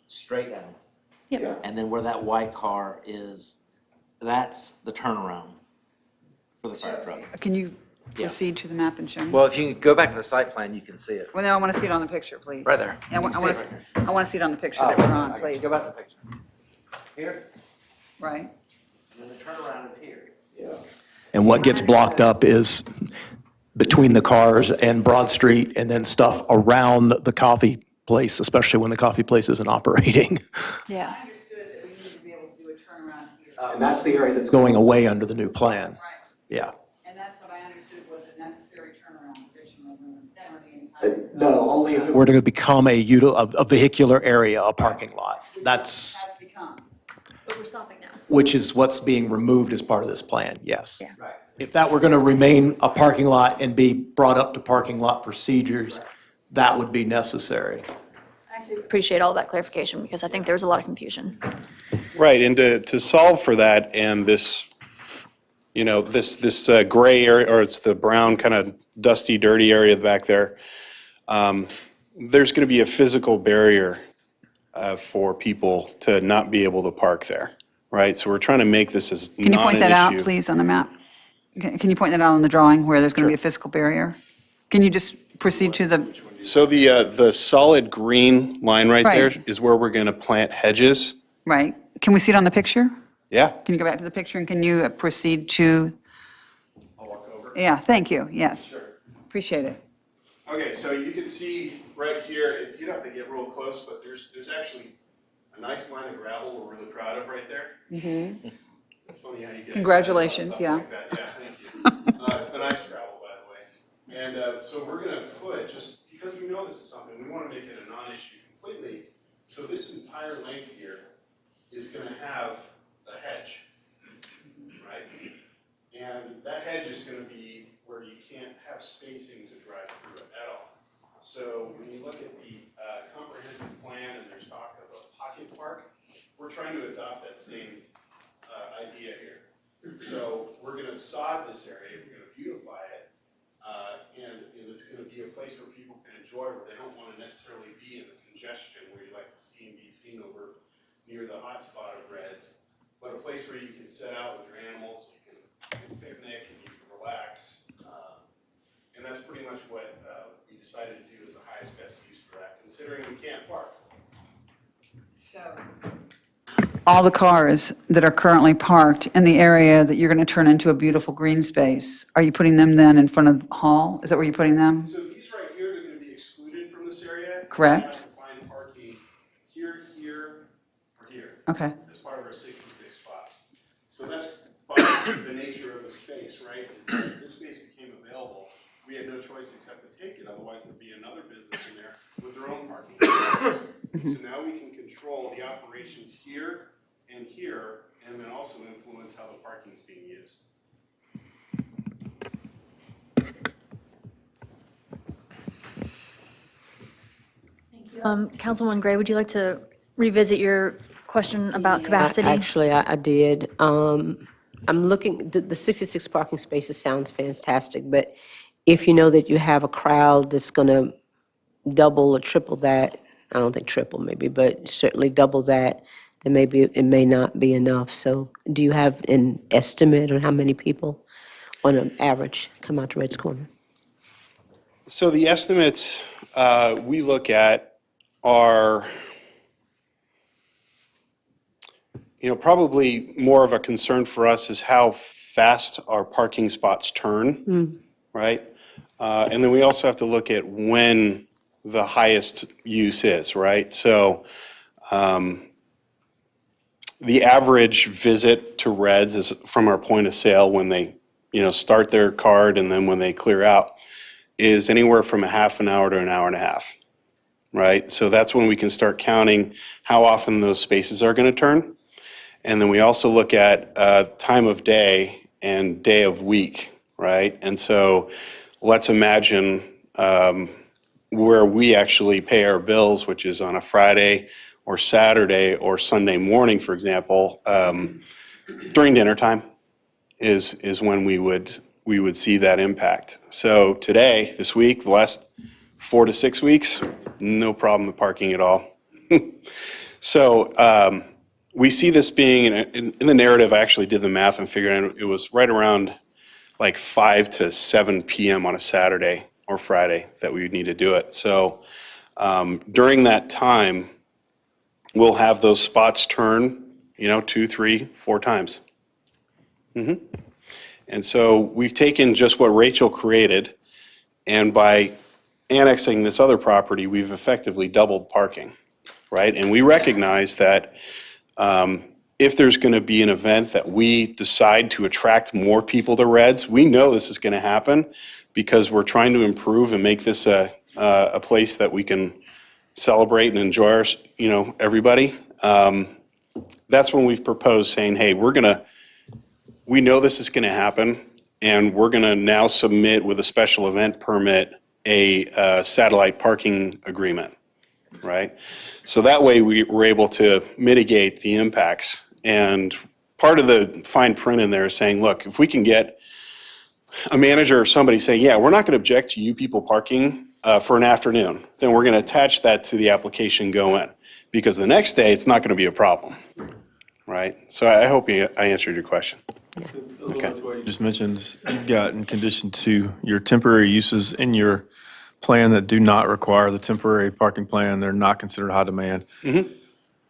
straight down. Yep. And then where that white car is, that's the turnaround for the fire truck. Can you proceed to the map and show me? Well, if you go back to the site plan, you can see it. Well, no, I want to see it on the picture, please. Right there. I want You can see it to, I want to see it on the picture that we're on, please. Go back to the picture. Here, Right? and then the turnaround is here. And what gets blocked up is between the cars and Broad Street and then stuff around the coffee place, especially when the coffee place isn't operating. Yeah. I understood that we needed to be able to do a turnaround here. And that's the area that's going away under the new plan. Right. Yeah. And that's what I understood was a necessary turnaround provision over the entire. No, only if it were to become a vehicular area, a parking lot. That's, Has become. But we're stopping now. which is what's being removed as part of this plan, yes. Yeah. If that were going to remain a parking lot and be brought up to parking lot procedures, that would be necessary. I actually appreciate all that clarification because I think there was a lot of confusion. Right, and to solve for that and this, this gray area, or it's the brown kind of dusty, dirty area back there, there's going to be a physical barrier for people to not be able to park there, right? So we're trying to make this as Can you not point an that out, issue. please, on the map? Can you point that out on the drawing where there's going to be a physical barrier? Can you just proceed to the, So the solid green line right there Right. is where we're going to plant hedges. right? Can we see it on the picture? Yeah, Can you go back to the picture and can you proceed to? I'll walk over. Yeah, thank you, yes. Sure. Appreciate it. okay, so you can see right here, you'd have to get real close, but there's actually a nice line of gravel we're really proud of right there. It's funny how you get. Congratulations, excited about yeah. stuff like that. Yeah, thank you. It's the nice gravel, by the way. And so we're gonna put, just because we know this is something, we wanna make it a non-issue completely. So this entire length here is gonna have a hedge, right? And that hedge is gonna be where you can't have spacing to drive through it at all. So when you look at the comprehensive plan and there's talk of a pocket park, we're trying to adopt that same idea here. So we're gonna sod this area, we're gonna beautify it, and it's gonna be a place where people can enjoy, where they don't wanna necessarily be in the congestion where you like to see and be seen over near the hot spot of Reds, but a place where you can set out with your animals, you can picnic and you can relax. And that's pretty much what we decided to do as the highest best use for that, considering we can't park. So all the cars that are currently parked in the area that you're going to turn into a beautiful green space, are you putting them then in front of Hall? Is that where you're putting them? So these right here, they're gonna be excluded from this area. Correct. You have to find parking here, here, or here. Okay. As part of our 66 spots. So that's by the nature of the space, right? Is that this space became available, we had no choice except to take it, otherwise there'd be another business in there with their own parking. So now we can control the operations here and here, and then also influence how the parking is being used. Councilwoman Gray, would you like to revisit your question about capacity? Actually, I did. I'm looking, the 66 parking spaces sounds fantastic, but if you know that you have a crowd that's going to double or triple that, I don't think triple maybe, but certainly double that, then maybe it may not be enough. So do you have an estimate on how many people on an average come out to Red's Corner? So the estimates we look at are, probably more of a concern for us is how fast our parking spots turn, right? And then we also have to look at when the highest use is, right? So the average visit to Reds is from our point of sale when they, start their card and then when they clear out is anywhere from a half an hour to an hour and a half, right? So that's when we can start counting how often those spaces are going to turn. And then we also look at time of day and day of week, right? And so let's imagine where we actually pay our bills, which is on a Friday or Saturday or Sunday morning, for example, during dinner time is when we would see that impact. So today, this week, the last 4 to 6 weeks, no problem with parking at all. So we see this being, in the narrative, I actually did the math and figured out it was right around like 5 to 7 p.m. on a Saturday or Friday that we would need to do it. So during that time, we'll have those spots turn, 2, 3, 4 times. And so we've taken just what Rachel created, and by annexing this other property, we've effectively doubled parking, right? And we recognize that if there's going to be an event that we decide to attract more people to Reds, we know this is going to happen because we're trying to improve and make this a place that we can celebrate and enjoy everybody. That's when we've proposed saying, hey, we know this is going to happen, and we're going to now submit with a special event permit a satellite parking agreement, right? So that way we're able to mitigate the impacts. And part of the fine print in there is saying, look, if we can get a manager or somebody saying, yeah, we're not going to object to you people parking for an afternoon, then we're going to attach that to the application going, because the next day it's not going to be a problem, right? So I hope I answered your question. Okay. What you just mentioned, you've got in condition 2, your temporary uses in your plan that do not require the temporary parking plan, they're not considered high demand.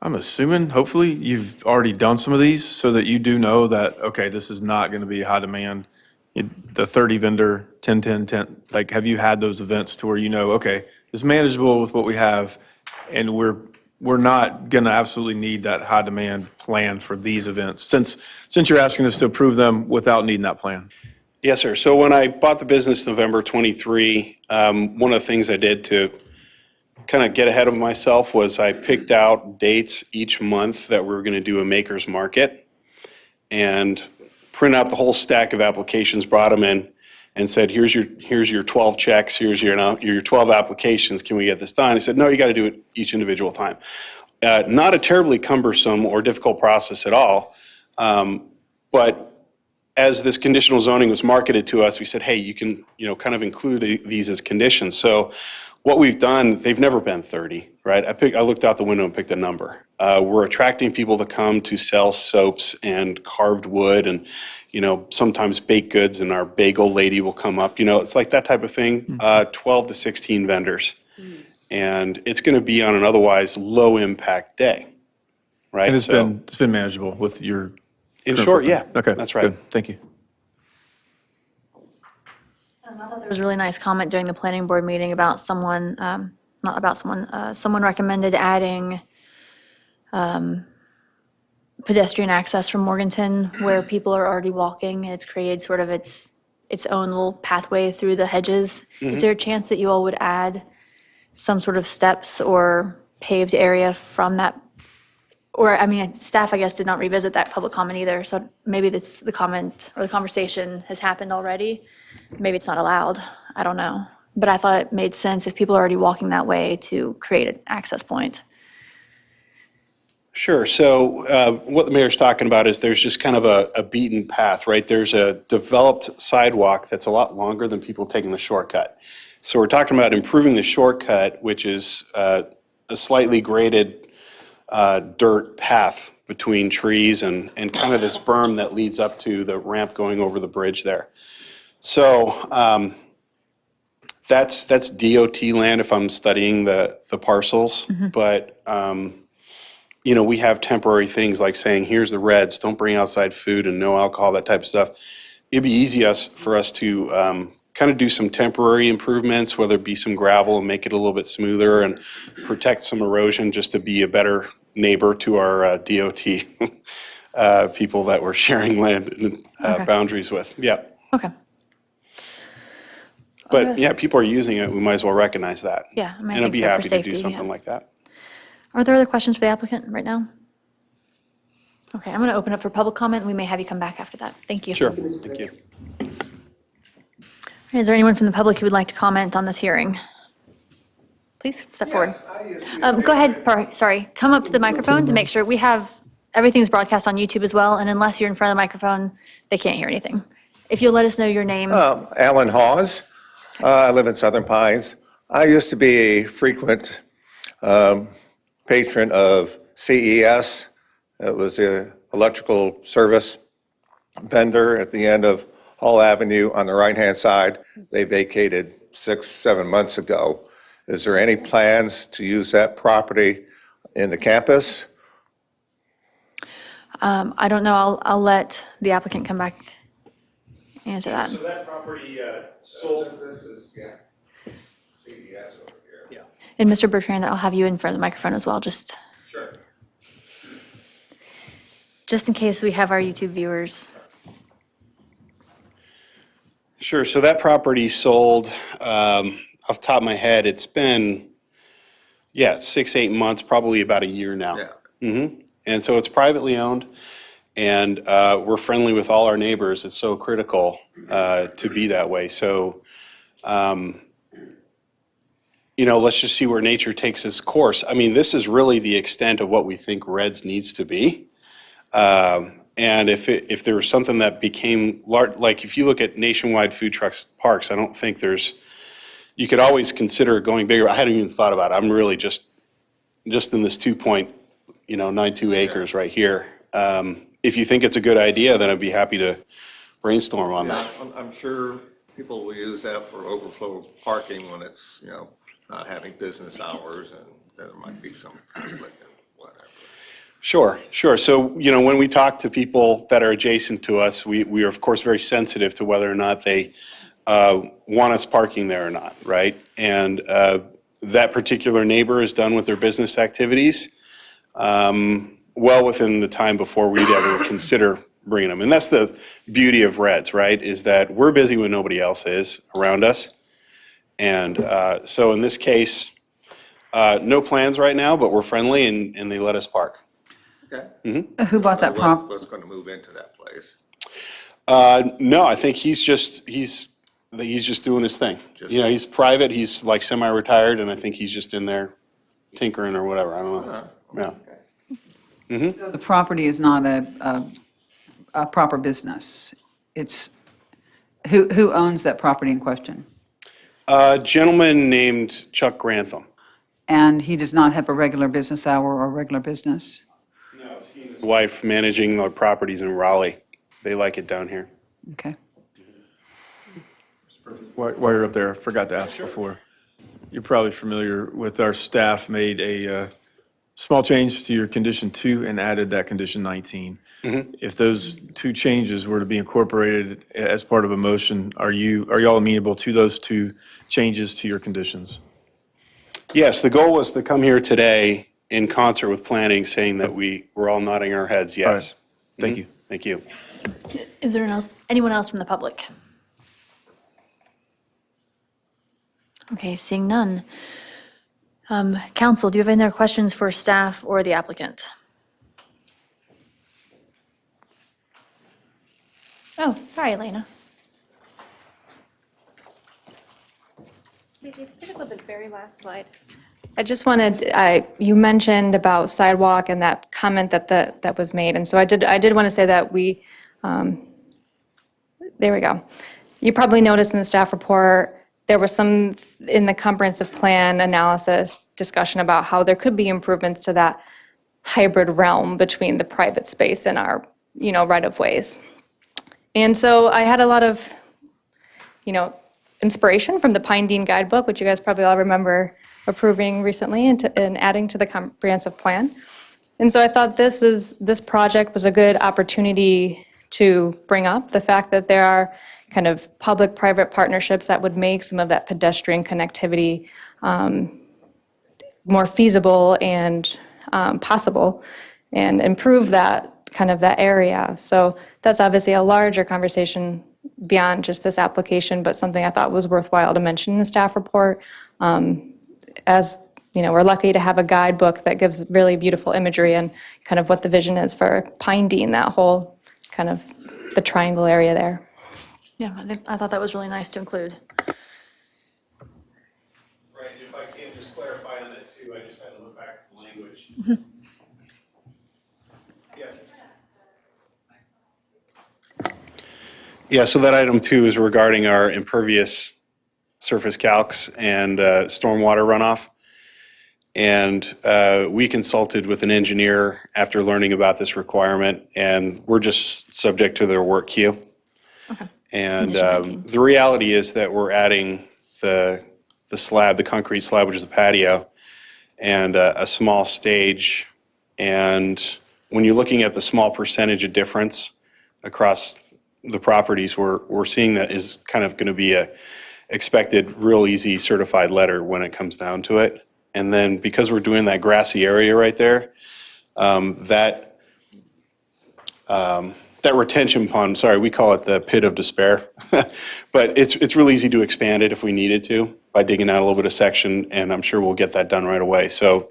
I'm assuming, hopefully, you've already done some of these so that you do know that, okay, this is not going to be high demand. The 30 vendor, 10, 10, 10, like, have you had those events to where okay, it's manageable with what we have, and we're we're not going to absolutely need that high demand plan for these events, since you're asking us to approve them without needing that plan. Yes, sir. So when I bought the business November 23, one of the things I did to kind of get ahead of myself was I picked out dates each month that we were going to do a maker's market and print out the whole stack of applications, brought them in and said, here's your 12 checks, here's your 12 applications, can we get this done? He said, no, you got to do it each individual time. Not a terribly cumbersome or difficult process at all, but as this conditional zoning was marketed to us, we said, hey, you can, kind of include these as conditions. So what we've done, they've never been 30, right? I looked out the window and picked a number. We're attracting people to come to sell soaps and carved wood and, sometimes baked goods, and our bagel lady will come up. It's like that type of thing. 12 to 16 vendors. And it's going to be on an otherwise low impact day, right? And it's been manageable with your. In short, yeah. Okay, that's right. good. Thank you. I thought there was a really nice comment during the planning board meeting about someone, not about someone, someone recommended adding pedestrian access from Morganton where people are already walking, and it's created sort of its own little pathway through the hedges. Is there a chance that you all would add some sort of steps or paved area from that? Or, staff, I guess, did not revisit that public comment either, so maybe that's the comment or the conversation has happened already. Maybe it's not allowed, I don't know. But I thought it made sense if people are already walking that way to create an access point. Sure. So what the mayor's talking about is there's just kind of a beaten path, right? There's a developed sidewalk that's a lot longer than people taking the shortcut. So we're talking about improving the shortcut, which is a slightly graded dirt path between trees and kind of this berm that leads up to the ramp going over the bridge there. So that's DOT land if I'm studying the parcels, but we have temporary things like saying, here's the reds, don't bring outside food and no alcohol, that type of stuff. It'd be easy for us to kind of do some temporary improvements, whether it be some gravel and make it a little bit smoother and protect some erosion just to be a better neighbor to our DOT people that we're sharing land boundaries with. Yeah. Okay. But yeah, people are using it. We might as well recognize that. Yeah, I mean, I And I'd think be so for happy to do safety, something yeah. like that. Are there other questions for the applicant right now? Okay, I'm going to open up for public comment. We may have you come back after that. Thank you. Sure. Thank you. Is there anyone from the public who would like to comment on this hearing? Please step forward. Go ahead, sorry, come up to the microphone to make sure everything's broadcast on YouTube as well, and unless you're in front of the microphone, they can't hear anything. If you'll let us know your name. Alan Hawes. I live in Southern Pines. I used to be a frequent patron of CES. It was the electrical service vendor at the end of Hall Avenue on the right-hand side. They vacated 6-7 months ago. Is there any plans to use that property in the campus? I don't know, I'll let the applicant come back and answer that. So that property sold. This is, CES over here. And Mr. Bertrand, I'll have you in front of the microphone as well, just in case we have our YouTube viewers. Sure. So that property sold, off the top of my head, it's been, 6-8 months, probably about a year now. And so it's privately owned, and we're friendly with all our neighbors. It's so critical to be that way. So, let's just see where nature takes its course. I mean, this is really the extent of what we think Reds needs to be. And if there was something that became large, like if you look at nationwide food trucks parks, I don't think you could always consider going bigger. I hadn't even thought about it. I'm really just in this 2.92 acres right here. If you think it's a good idea, then I'd be happy to brainstorm on that. I'm sure people will use that for overflow parking when it's, not having business hours, and there might be some conflict and whatever. Sure. So, when we talk to people that are adjacent to us, we are of course very sensitive to whether or not they want us parking there or not, right? And that particular neighbor is done with their business activities, well within the time before we'd ever consider bringing them. And that's the beauty of Reds, right, is that we're busy when nobody else is around us. And so in this case, no plans right now, but we're friendly and they let us park. Okay. Who bought that prop? What's going to move into that place? No, I think he's just doing his thing. You know, he's private, he's like semi-retired, and I think he's just in there tinkering or whatever, I don't know. Yeah. So the property is not a proper business. It's, who owns that property in question? A gentleman named Chuck Grantham. And he does not have a regular business hour or regular business? His wife managing the properties in Raleigh. They like it down here. Okay. While you're up there, I forgot to ask before. You're probably familiar with our staff made a small change to your condition 2 and added that condition 19. If those 2 changes were to be incorporated as part of a motion, are y'all amenable to those 2 changes to your conditions? Yes, the goal was to come here today in concert with planning, saying that we're all nodding our heads, yes. Thank you. Thank you. Is there anyone else from the public? Okay, seeing none. Council, do you have any other questions for staff or the applicant? Oh, sorry, Elena. Pick up with the very last slide. I just wanted, you mentioned about sidewalk and that comment that was made, and so I did want to say that we, there we go. You probably noticed in the staff report, there was some, in the comprehensive plan analysis, discussion about how there could be improvements to that hybrid realm between the private space and our, right-of-ways. And so I had a lot of, inspiration from the Pine Dean Guidebook, which you guys probably all remember approving recently and adding to the comprehensive plan. And so I thought this project was a good opportunity to bring up the fact that there are kind of public-private partnerships that would make some of that pedestrian connectivity more feasible and possible and improve that area. So that's obviously a larger conversation beyond just this application, but something I thought was worthwhile to mention in the staff report. As we're lucky to have a guidebook that gives really beautiful imagery and kind of what the vision is for Pine Dean, that whole kind of the triangle area there. Yeah, I thought that was really nice to include. Right, if I can just clarify on that too, I just had to look back at the language. Yes. Yeah, so that item 2 is regarding our impervious surface calcs and stormwater runoff. And we consulted with an engineer after learning about this requirement, and we're just subject to their work queue. And the reality is that we're adding the slab, the concrete slab, which is a patio, and a small stage. And when you're looking at the small percentage of difference across the properties, we're seeing that is kind of going to be a expected real easy certified letter when it comes down to it. And then because we're doing that grassy area right there, that retention pond, sorry, we call it the pit of despair, but it's really easy to expand it if we needed to by digging out a little bit of section, and I'm sure we'll get that done right away. So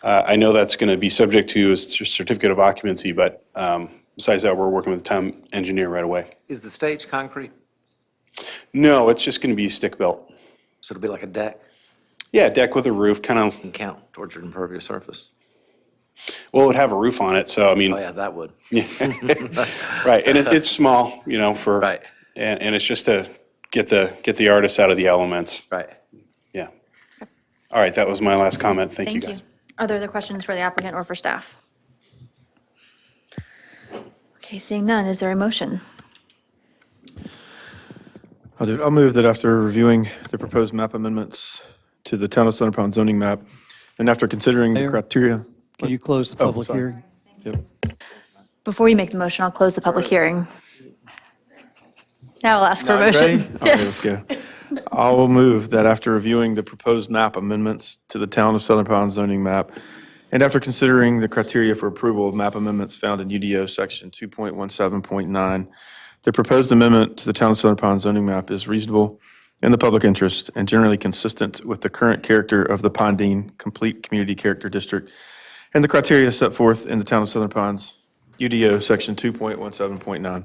I know that's going to be subject to a certificate of occupancy, but besides that, we're working with the town engineer right away. Is the stage concrete? No, it's just going to be stick built. So it'll be like a deck? Yeah, deck with a roof, kind of. And count towards your impervious surface. Well, it would have a roof on it, so I mean. Oh, yeah, that would. Yeah. Right, and it's small, for. Right. And it's just to get the artists out of the elements. Right. Yeah. All right, that was my last comment. Thank you, guys. Are there other questions for the applicant or for staff? Okay, seeing none, is there a motion? I'll move that after reviewing the proposed map amendments to the Town of Center Pond zoning map, and after considering the Mayor? criteria. Can you close the public sorry. hearing? Yep. Before you make the motion, I'll close the public hearing. Now I'll ask for a Now, you ready? motion. Okay, let's Yes. go. I will move that after reviewing the proposed map amendments to the Town of Southern Pines zoning map, and after considering the criteria for approval of map amendments found in UDO Section 2.17.9, the proposed amendment to the Town of Southern Pines zoning map is reasonable in the public interest and generally consistent with the current character of the Pondine Complete Community Character District and the criteria set forth in the Town of Southern Pines UDO Section 2.17.9.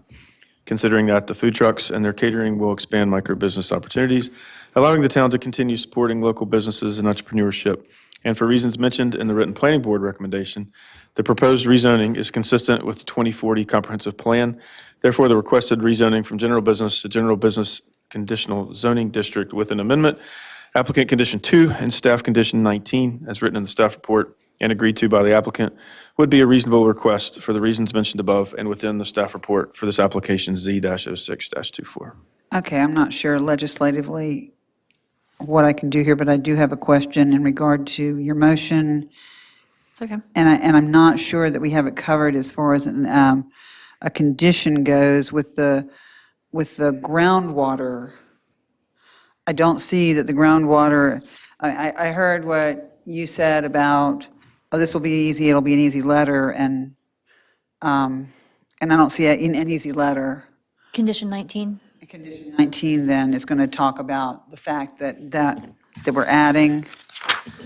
Considering that the food trucks and their catering will expand micro-business opportunities, allowing the town to continue supporting local businesses and entrepreneurship. And for reasons mentioned in the written planning board recommendation, the proposed rezoning is consistent with the 2040 comprehensive plan. Therefore, the requested rezoning from general business to general business conditional zoning district with an amendment, applicant condition 2 and staff condition 19, as written in the staff report and agreed to by the applicant, would be a reasonable request for the reasons mentioned above and within the staff report for this application Z-06-24. Okay, I'm not sure legislatively what I can do here, but I do have a question in regard to your motion, It's okay. and I'm not sure that we have it covered as far as a condition goes with the groundwater. I don't see that the groundwater, I heard what you said about, oh, this will be easy, it'll be an easy letter, and I don't see it in an easy letter. Condition 19. Condition 19 then is going to talk about the fact that we're adding.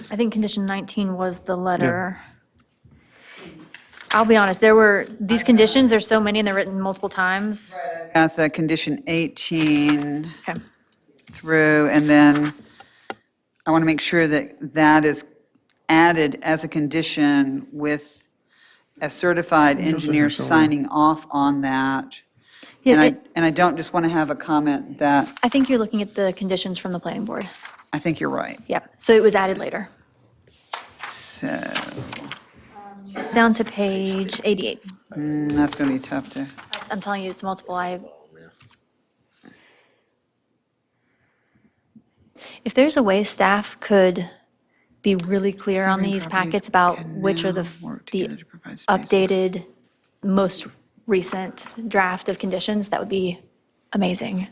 I think condition 19 was the letter. I'll be honest, there were, these conditions, there's so many and they're written multiple times. Got the condition 18 Okay. through, and then I want to make sure that that is added as a condition with a certified engineer signing off on that. Yeah, And I don't just want to have a comment that, I think you're looking at the conditions from the planning board. I think you're right. Yep, so it was added later. So Down to page 88. that's going to be tough to, I'm telling you, it's multiple. If there's a way staff could be really clear on these packets about which are the updated, most recent draft of conditions, that would be amazing.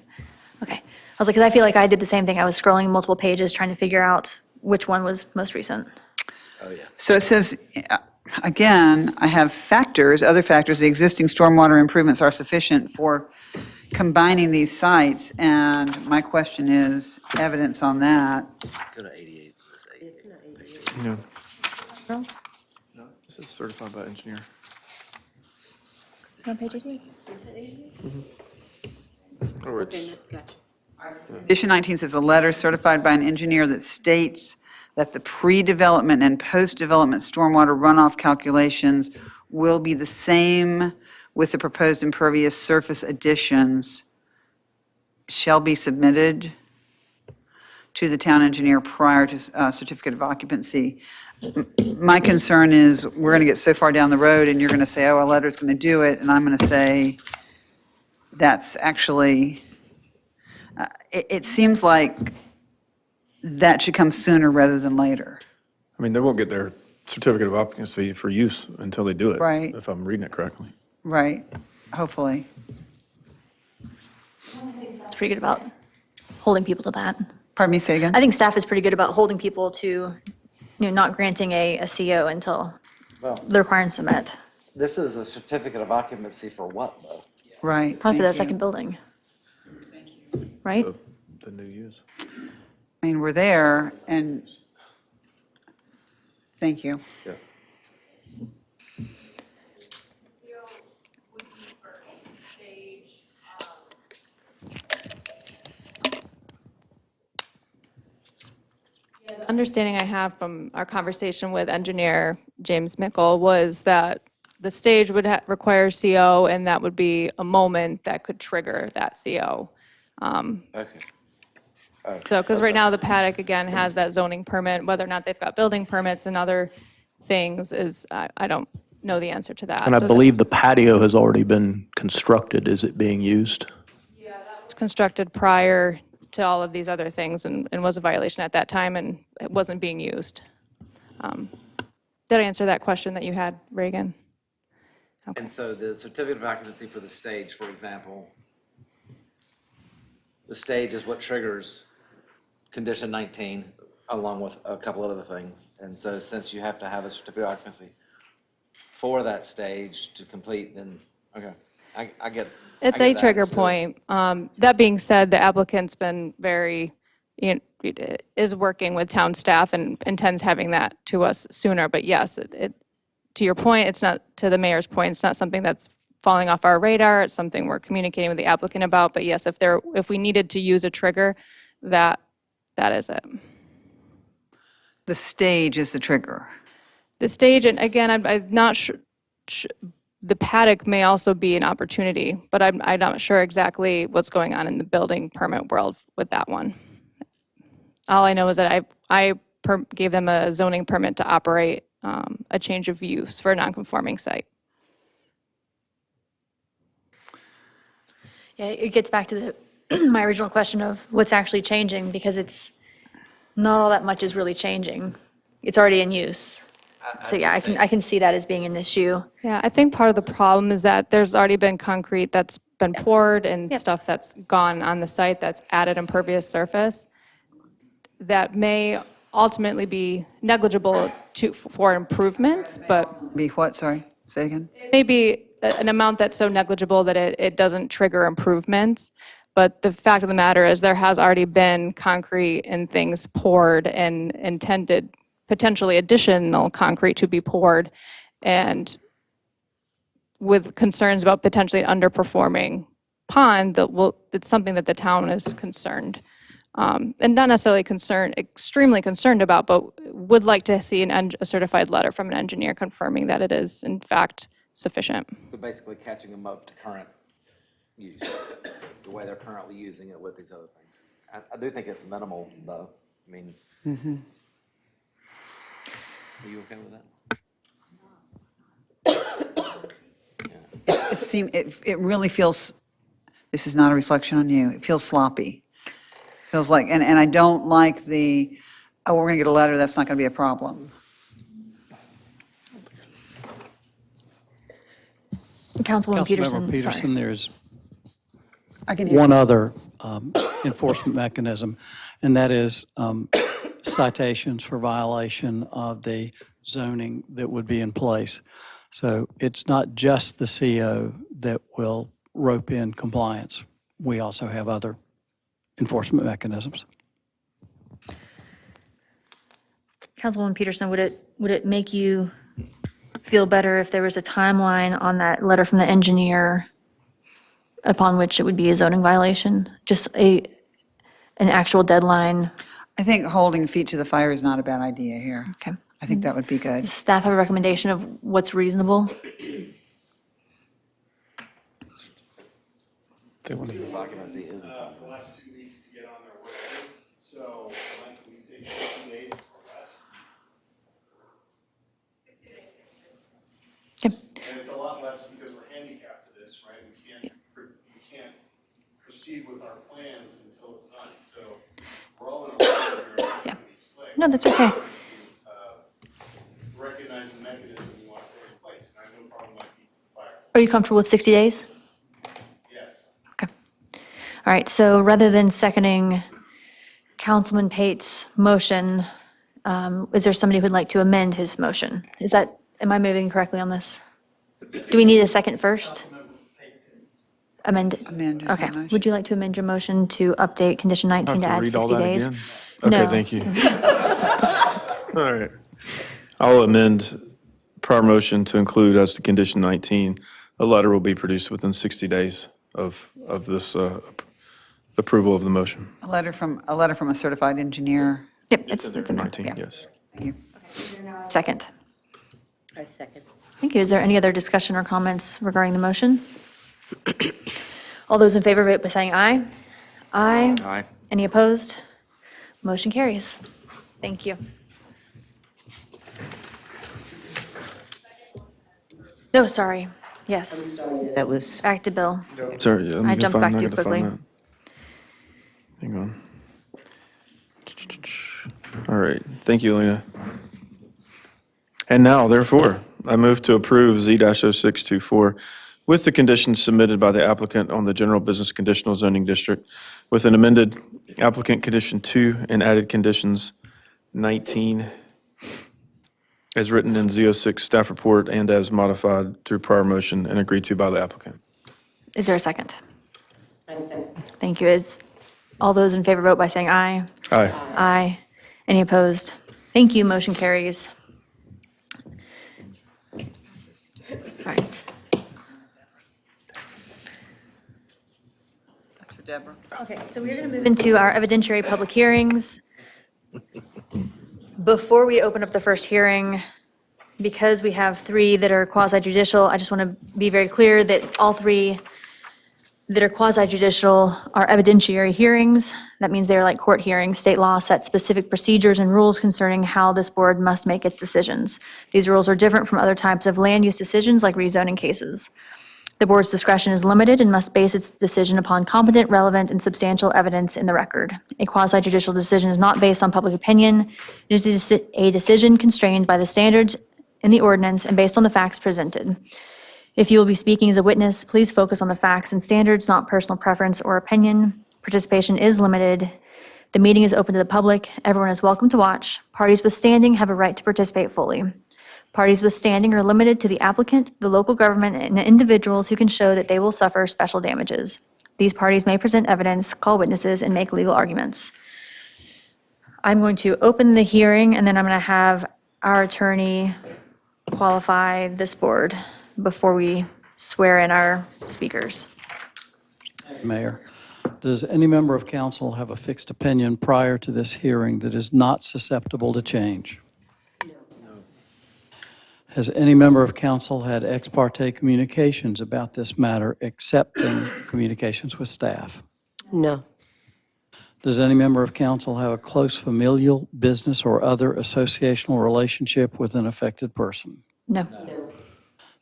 Okay. I was like, 'cause I feel like I did the same thing. I was scrolling multiple pages trying to figure out which one was most recent. so it says, again, I have factors, other factors, the existing stormwater improvements are sufficient for combining these sites, and my question is, evidence on that. Go to 88. No, Girls? this is certified by engineer. On page 88? Or it's- Condition 19 says a letter certified by an engineer that states that the pre-development and post-development stormwater runoff calculations will be the same with the proposed impervious surface additions shall be submitted to the town engineer prior to certificate of occupancy. My concern is, we're going to get so far down the road, and you're going to say, oh, a letter's going to do it, and I'm going to say, that's actually, it seems like that should come sooner rather than later. I mean, they won't get their certificate of occupancy for use until they do it. Right. If I'm reading it correctly. Right, hopefully. It's pretty good about holding people to that. Pardon me, say again? I think staff is pretty good about holding people to, not granting a CO until the requirements are met. This is the certificate of occupancy for what, though? Right. Probably for that thank you. second building. Right? The new use. I mean, we're there, and, thank you. Yeah. The understanding I have from our conversation with engineer James Mickle was that the stage would require CO, and that would be a moment that could trigger that CO. Okay. So, because right now the paddock, again, has that zoning permit, whether or not they've got building permits and other things is, I don't know the answer to that. And I So believe the patio has already been constructed. Is it being used? It's constructed prior to all of these other things and was a violation at that time, and it wasn't being used. Did I answer that question that you had, Reagan? And so the certificate of occupancy for the stage, for example, the stage is what triggers condition 19, along with a couple of other things. And so since you have to have a certificate of occupancy for that stage to complete, then, okay, I get. It's I a get that. trigger So- point. That being said, the applicant's been very, is working with town staff and intends having that to us sooner. But yes, to your point, it's not, to the mayor's point, it's not something that's falling off our radar. It's something we're communicating with the applicant about. But yes, if we needed to use a trigger, that is it. The stage is the trigger. The stage, and again, I'm not sure, the paddock may also be an opportunity, but I'm not sure exactly what's going on in the building permit world with that one. All I know is that I gave them a zoning permit to operate a change of use for a non-conforming site. Yeah, it gets back to my original question of what's actually changing, because it's not all that much is really changing. It's already in use. So yeah, I can see that as being an issue. Yeah, I think part of the problem is that there's already been concrete that's been poured and Yep. stuff that's gone on the site that's added impervious surface that may ultimately be negligible for improvements, but Be what, sorry? Say it again? it may be an amount that's so negligible that it doesn't trigger improvements. But the fact of the matter is there has already been concrete and things poured and intended, potentially additional concrete to be poured, and with concerns about potentially an underperforming pond, it's something that the town is concerned, and not necessarily extremely concerned about, but would like to see a certified letter from an engineer confirming that it is in fact sufficient. But basically catching them up to current use, the way they're currently using it with these other things. I do think it's minimal, though. I mean. Are you okay with that? It really feels, this is not a reflection on you, it feels sloppy. Feels like, and I don't like we're going to get a letter, that's not going to be a problem. Councilwoman Councilmember Peterson, Peterson, sorry. there's I can hear one you. other enforcement mechanism, and that is citations for violation of the zoning that would be in place. So it's not just the CO that will rope in compliance. We also have other enforcement mechanisms. Councilwoman Peterson, would it make you feel better if there was a timeline on that letter from the engineer upon which it would be a zoning violation? Just an actual deadline? I think holding feet to the fire is not a bad idea here. Okay. I think that would be good. Does staff have a recommendation of what's reasonable? Occupancy is a tough The one. last 2 weeks to get on their way, so like we say 60 days or less. Okay. And it's a lot less because we're handicapped to this, right? We can't proceed with our plans until it's done, so we're all in a row here, it's gonna be slick. No, that's okay. To, recognize the mechanism we want to put in place, and I have no problem with feet to the fire. Are you comfortable with 60 days? Yes. Okay. All right, so rather than seconding Councilman Pate's motion, is there somebody who'd like to amend his motion? Am I moving correctly on this? Do we need a second first? Amend it? Amend his Okay. motion. Would you like to amend your motion to update condition 19 to Have to add read all 60 that days? again? Okay, No. thank you. All right. I'll amend prior motion to include as to condition 19, a letter will be produced within 60 days of this approval of the motion. A letter from a certified engineer. Yep, it's in there. 19, Yeah. yes. Thank you. Second. I second. Thank you. Is there any other discussion or comments regarding the motion? All those in favor, vote by saying aye. Aye. Aye. Any opposed? Motion carries. Thank you. No, sorry. Yes, That was, back to Bill. Sorry, let me I jumped find- back I too gotta find quickly. that. Hang on. All right, thank you, Lena. And now, therefore, I move to approve Z-0624 with the conditions submitted by the applicant on the general business conditional zoning district, with an amended applicant condition 2 and added conditions 19 as written in Z06 staff report and as modified through prior motion and agreed to by the applicant. Is there a second? Thank you. Is all those in favor vote by saying aye? Aye. Aye. Any opposed? Thank you. Motion carries. All right. That's for Deborah. Okay, so we're going to move into our evidentiary public hearings. Before we open up the first hearing, because we have 3 that are quasi-judicial, I just want to be very clear that all 3 that are quasi-judicial are evidentiary hearings. That means they're like court hearings. State law sets specific procedures and rules concerning how this board must make its decisions. These rules are different from other types of land use decisions like rezoning cases. The board's discretion is limited and must base its decision upon competent, relevant, and substantial evidence in the record. A quasi-judicial decision is not based on public opinion. It is a decision constrained by the standards in the ordinance and based on the facts presented. If you will be speaking as a witness, please focus on the facts and standards, not personal preference or opinion. Participation is limited. The meeting is open to the public. Everyone is welcome to watch. Parties with standing have a right to participate fully. Parties with standing are limited to the applicant, the local government, and individuals who can show that they will suffer special damages. These parties may present evidence, call witnesses, and make legal arguments. I'm going to open the hearing, and then I'm going to have our attorney qualify this board before we swear in our speakers. Mayor, does any member of council have a fixed opinion prior to this hearing that is not susceptible to change? Has any member of council had ex parte communications about this matter, excepting communications with staff? No. Does any member of council have a close familial, business, or other associational relationship with an affected person? No.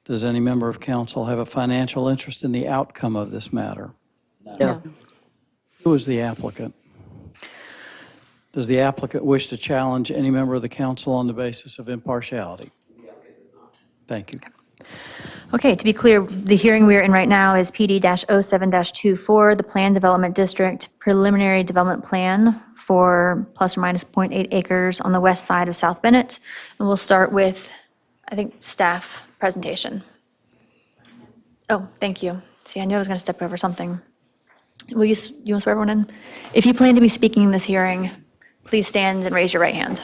Does any member of council have a financial interest in the outcome of this matter? No. Who is the applicant? Does the applicant wish to challenge any member of the council on the basis of impartiality? Thank you. Okay, to be clear, the hearing we are in right now is PD-07-24, the Plan Development District Preliminary Development Plan for plus or minus 0.8 acres on the west side of South Bennett. And we'll start with, I think, staff presentation. Oh, thank you. See, I knew I was going to step over something. You want to swear everyone in? If you plan to be speaking in this hearing, please stand and raise your right hand.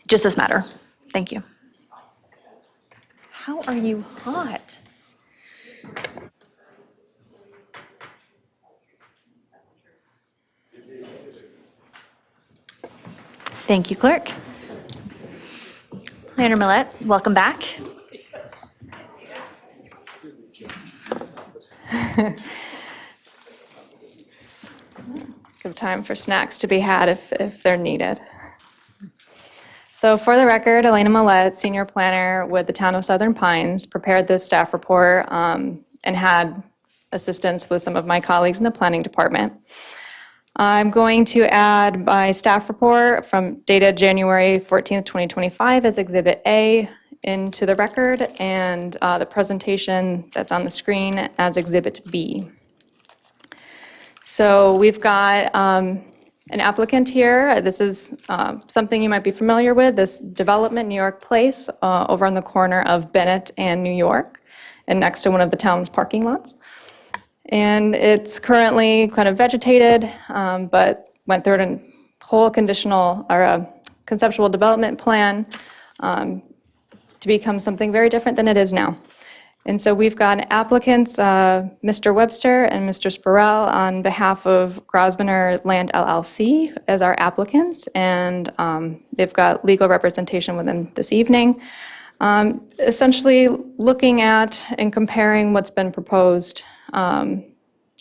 Just this matter. Thank you. How are you hot? Thank you, clerk. Leonard Millette, welcome back. Give time for snacks to be had if they're needed. So for the record, Elena Millette, senior planner with the town of Southern Pines, prepared this staff report and had assistance with some of my colleagues in the planning department. I'm going to add my staff report from dated January 14th, 2025 as Exhibit A into the record, and the presentation that's on the screen as Exhibit B. So we've got an applicant here. This is something you might be familiar with, this development, New York Place, over on the corner of Bennett and New York, and next to one of the town's parking lots. And it's currently kind of vegetated, but went through a whole conditional or a conceptual development plan to become something very different than it is now. And so we've got applicants, Mr. Webster and Mr. Spurrell, on behalf of Grosvenor Land LLC as our applicants, and they've got legal representation with them this evening. Essentially looking at and comparing what's been proposed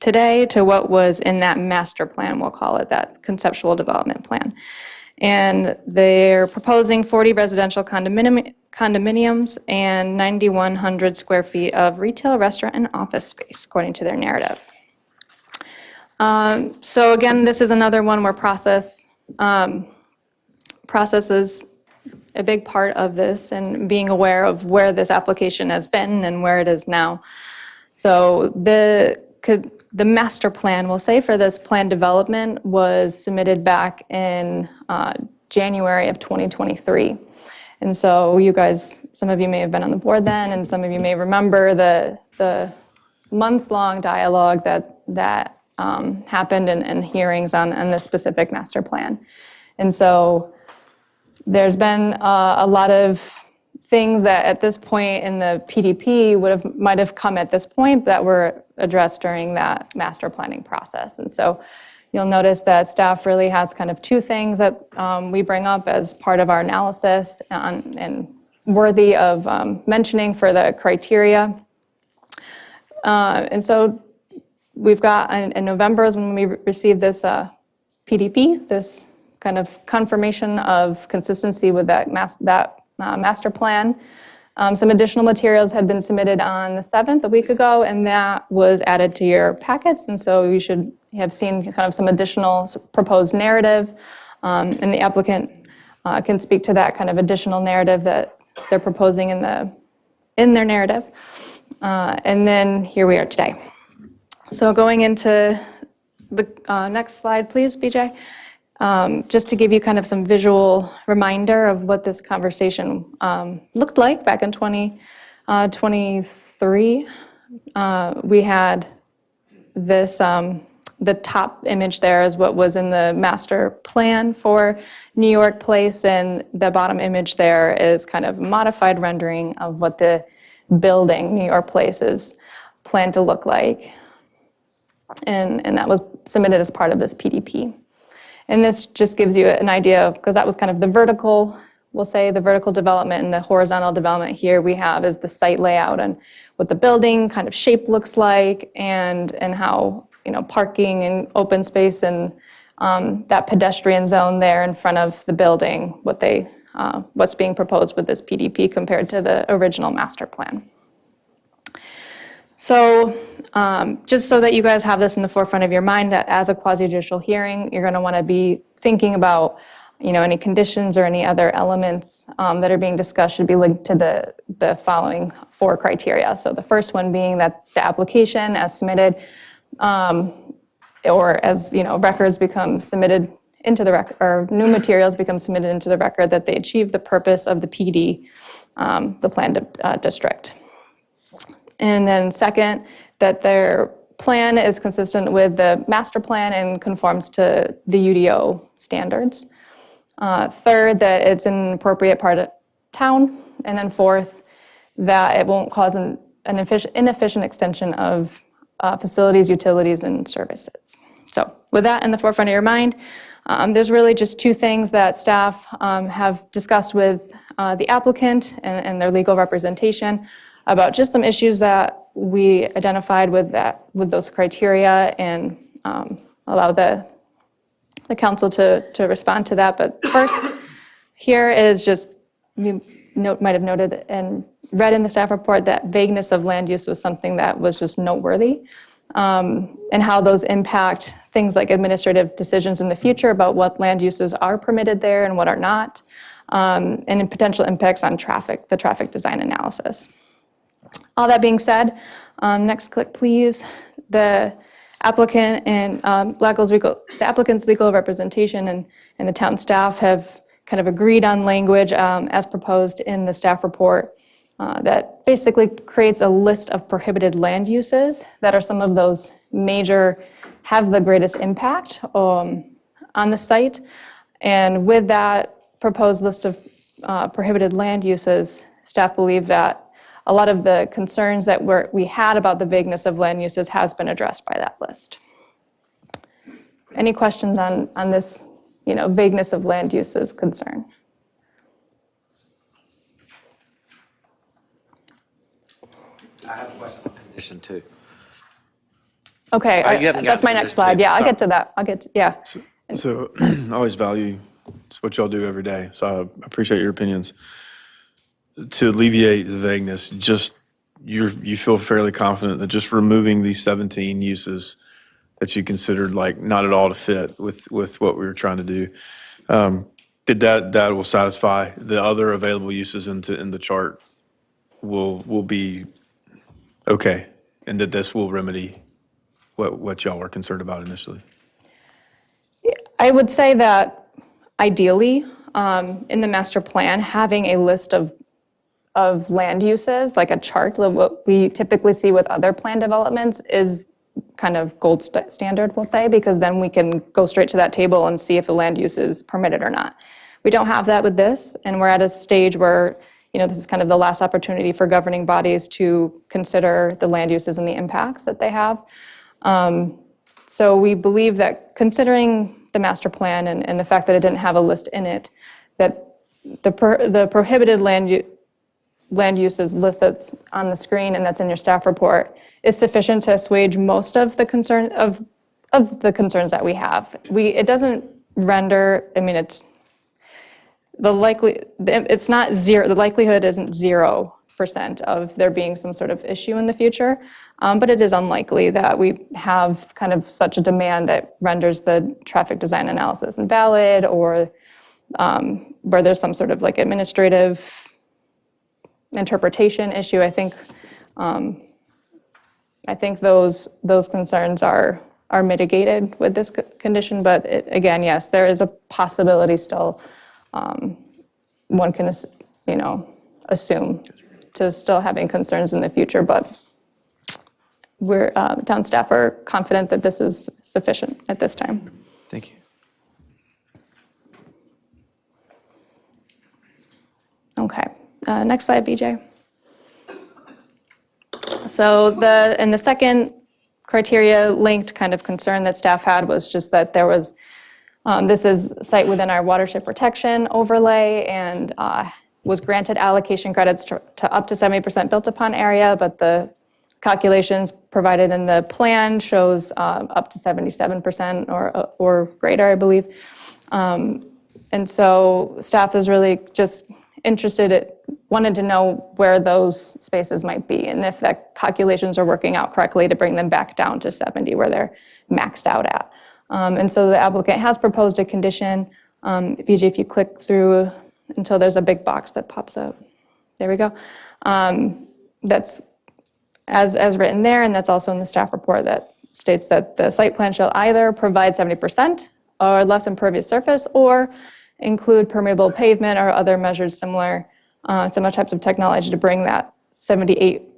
today to what was in that master plan, we'll call it, that conceptual development plan. And they're proposing 40 residential condominiums and 9,100 square feet of retail, restaurant, and office space, according to their narrative. So again, this is another one where process is a big part of this and being aware of where this application has been and where it is now. So the master plan, we'll say, for this plan development was submitted back in January of 2023. And so you guys, some of you may have been on the board then, and some of you may remember the months-long dialogue that happened and hearings on this specific master plan. And so there's been a lot of things that at this point in the PDP might have come at this point that were addressed during that master planning process. And so you'll notice that staff really has kind of two things that we bring up as part of our analysis and worthy of mentioning for the criteria. And so we've got in November is when we received this PDP, this kind of confirmation of consistency with that master plan. Some additional materials had been submitted on the 7th, a week ago, and that was added to your packets. And so you should have seen kind of some additional proposed narrative, and the applicant can speak to that kind of additional narrative that they're proposing in their narrative. And then here we are today. So going into the next slide, please, BJ. Just to give you kind of some visual reminder of what this conversation looked like back in 2023. We had this, the top image there is what was in the master plan for New York Place, and the bottom image there is kind of modified rendering of what the building, New York Place, is planned to look like. And that was submitted as part of this PDP. And this just gives you an idea, because that was kind of the vertical, we'll say the vertical development, and the horizontal development here we have is the site layout and what the building kind of shape looks like, and how, parking and open space and that pedestrian zone there in front of the building, what's being proposed with this PDP compared to the original master plan. So just so that you guys have this in the forefront of your mind, that as a quasi-judicial hearing, you're going to want to be thinking about, any conditions or any other elements that are being discussed should be linked to the following 4 criteria. So the first one being that the application as submitted, or as records become submitted into the record, or new materials become submitted into the record, that they achieve the purpose of the PD, the planned district. And then second, that their plan is consistent with the master plan and conforms to the UDO standards. Third, that it's an appropriate part of town. And then fourth, that it won't cause an inefficient extension of facilities, utilities, and services. So with that in the forefront of your mind, there's really just 2 things that staff have discussed with the applicant and their legal representation about just some issues that we identified with those criteria, and allow the council to respond to that. But first, here is just, you might have noted and read in the staff report that vagueness of land use was something that was just noteworthy, and how those impact things like administrative decisions in the future about what land uses are permitted there and what are not, and in potential impacts on traffic, the traffic design analysis. All that being said, next click, please. The applicant and the applicant's legal representation and the town staff have kind of agreed on language as proposed in the staff report that basically creates a list of prohibited land uses that are some of those have the greatest impact on the site. And with that proposed list of prohibited land uses, staff believe that a lot of the concerns that we had about the vagueness of land uses has been addressed by that list. Any questions on this, vagueness of land uses concern? I have a question on condition 2. Okay, You haven't that's gotten my to next this slide. yet. Yeah, I'll get to that. Yeah. So I always value, it's what y'all do every day, so I appreciate your opinions. To alleviate the vagueness, you feel fairly confident that just removing these 17 uses that you considered like not at all to fit with what we were trying to do, that will satisfy the other available uses in the chart will be okay, and that this will remedy what y'all were concerned about initially. I would say that ideally, in the master plan, having a list of land uses, like a chart, like what we typically see with other plan developments, is kind of gold standard, we'll say, because then we can go straight to that table and see if the land use is permitted or not. We don't have that with this, and we're at a stage where, this is kind of the last opportunity for governing bodies to consider the land uses and the impacts that they have. So we believe that considering the master plan and the fact that it didn't have a list in it, that the prohibited land uses list that's on the screen and that's in your staff report is sufficient to assuage most of the concern of the concerns that we have. It doesn't render, it's not zero, the likelihood isn't 0% of there being some sort of issue in the future, but it is unlikely that we have kind of such a demand that renders the traffic design analysis invalid, or where there's some sort of like administrative interpretation issue. I think those concerns are mitigated with this condition, but again, yes, there is a possibility still. One can, assume to still having concerns in the future, but we're, town staff are confident that this is sufficient at this time. Thank you. Okay, next slide, BJ. So the second criteria linked kind of concern that staff had was just that there was, this is site within our watershed protection overlay, and was granted allocation credits to up to 70% built upon area, but the calculations provided in the plan shows up to 77% or greater, I believe. And so staff is really just wanted to know where those spaces might be, and if the calculations are working out correctly to bring them back down to 70 where they're maxed out at. And so the applicant has proposed a condition. VJ, if you click through until there's a big box that pops up. There we go. That's as written there, and that's also in the staff report that states that the site plan shall either provide 70% or less impervious surface, or include permeable pavement or other measures similar types of technology to bring that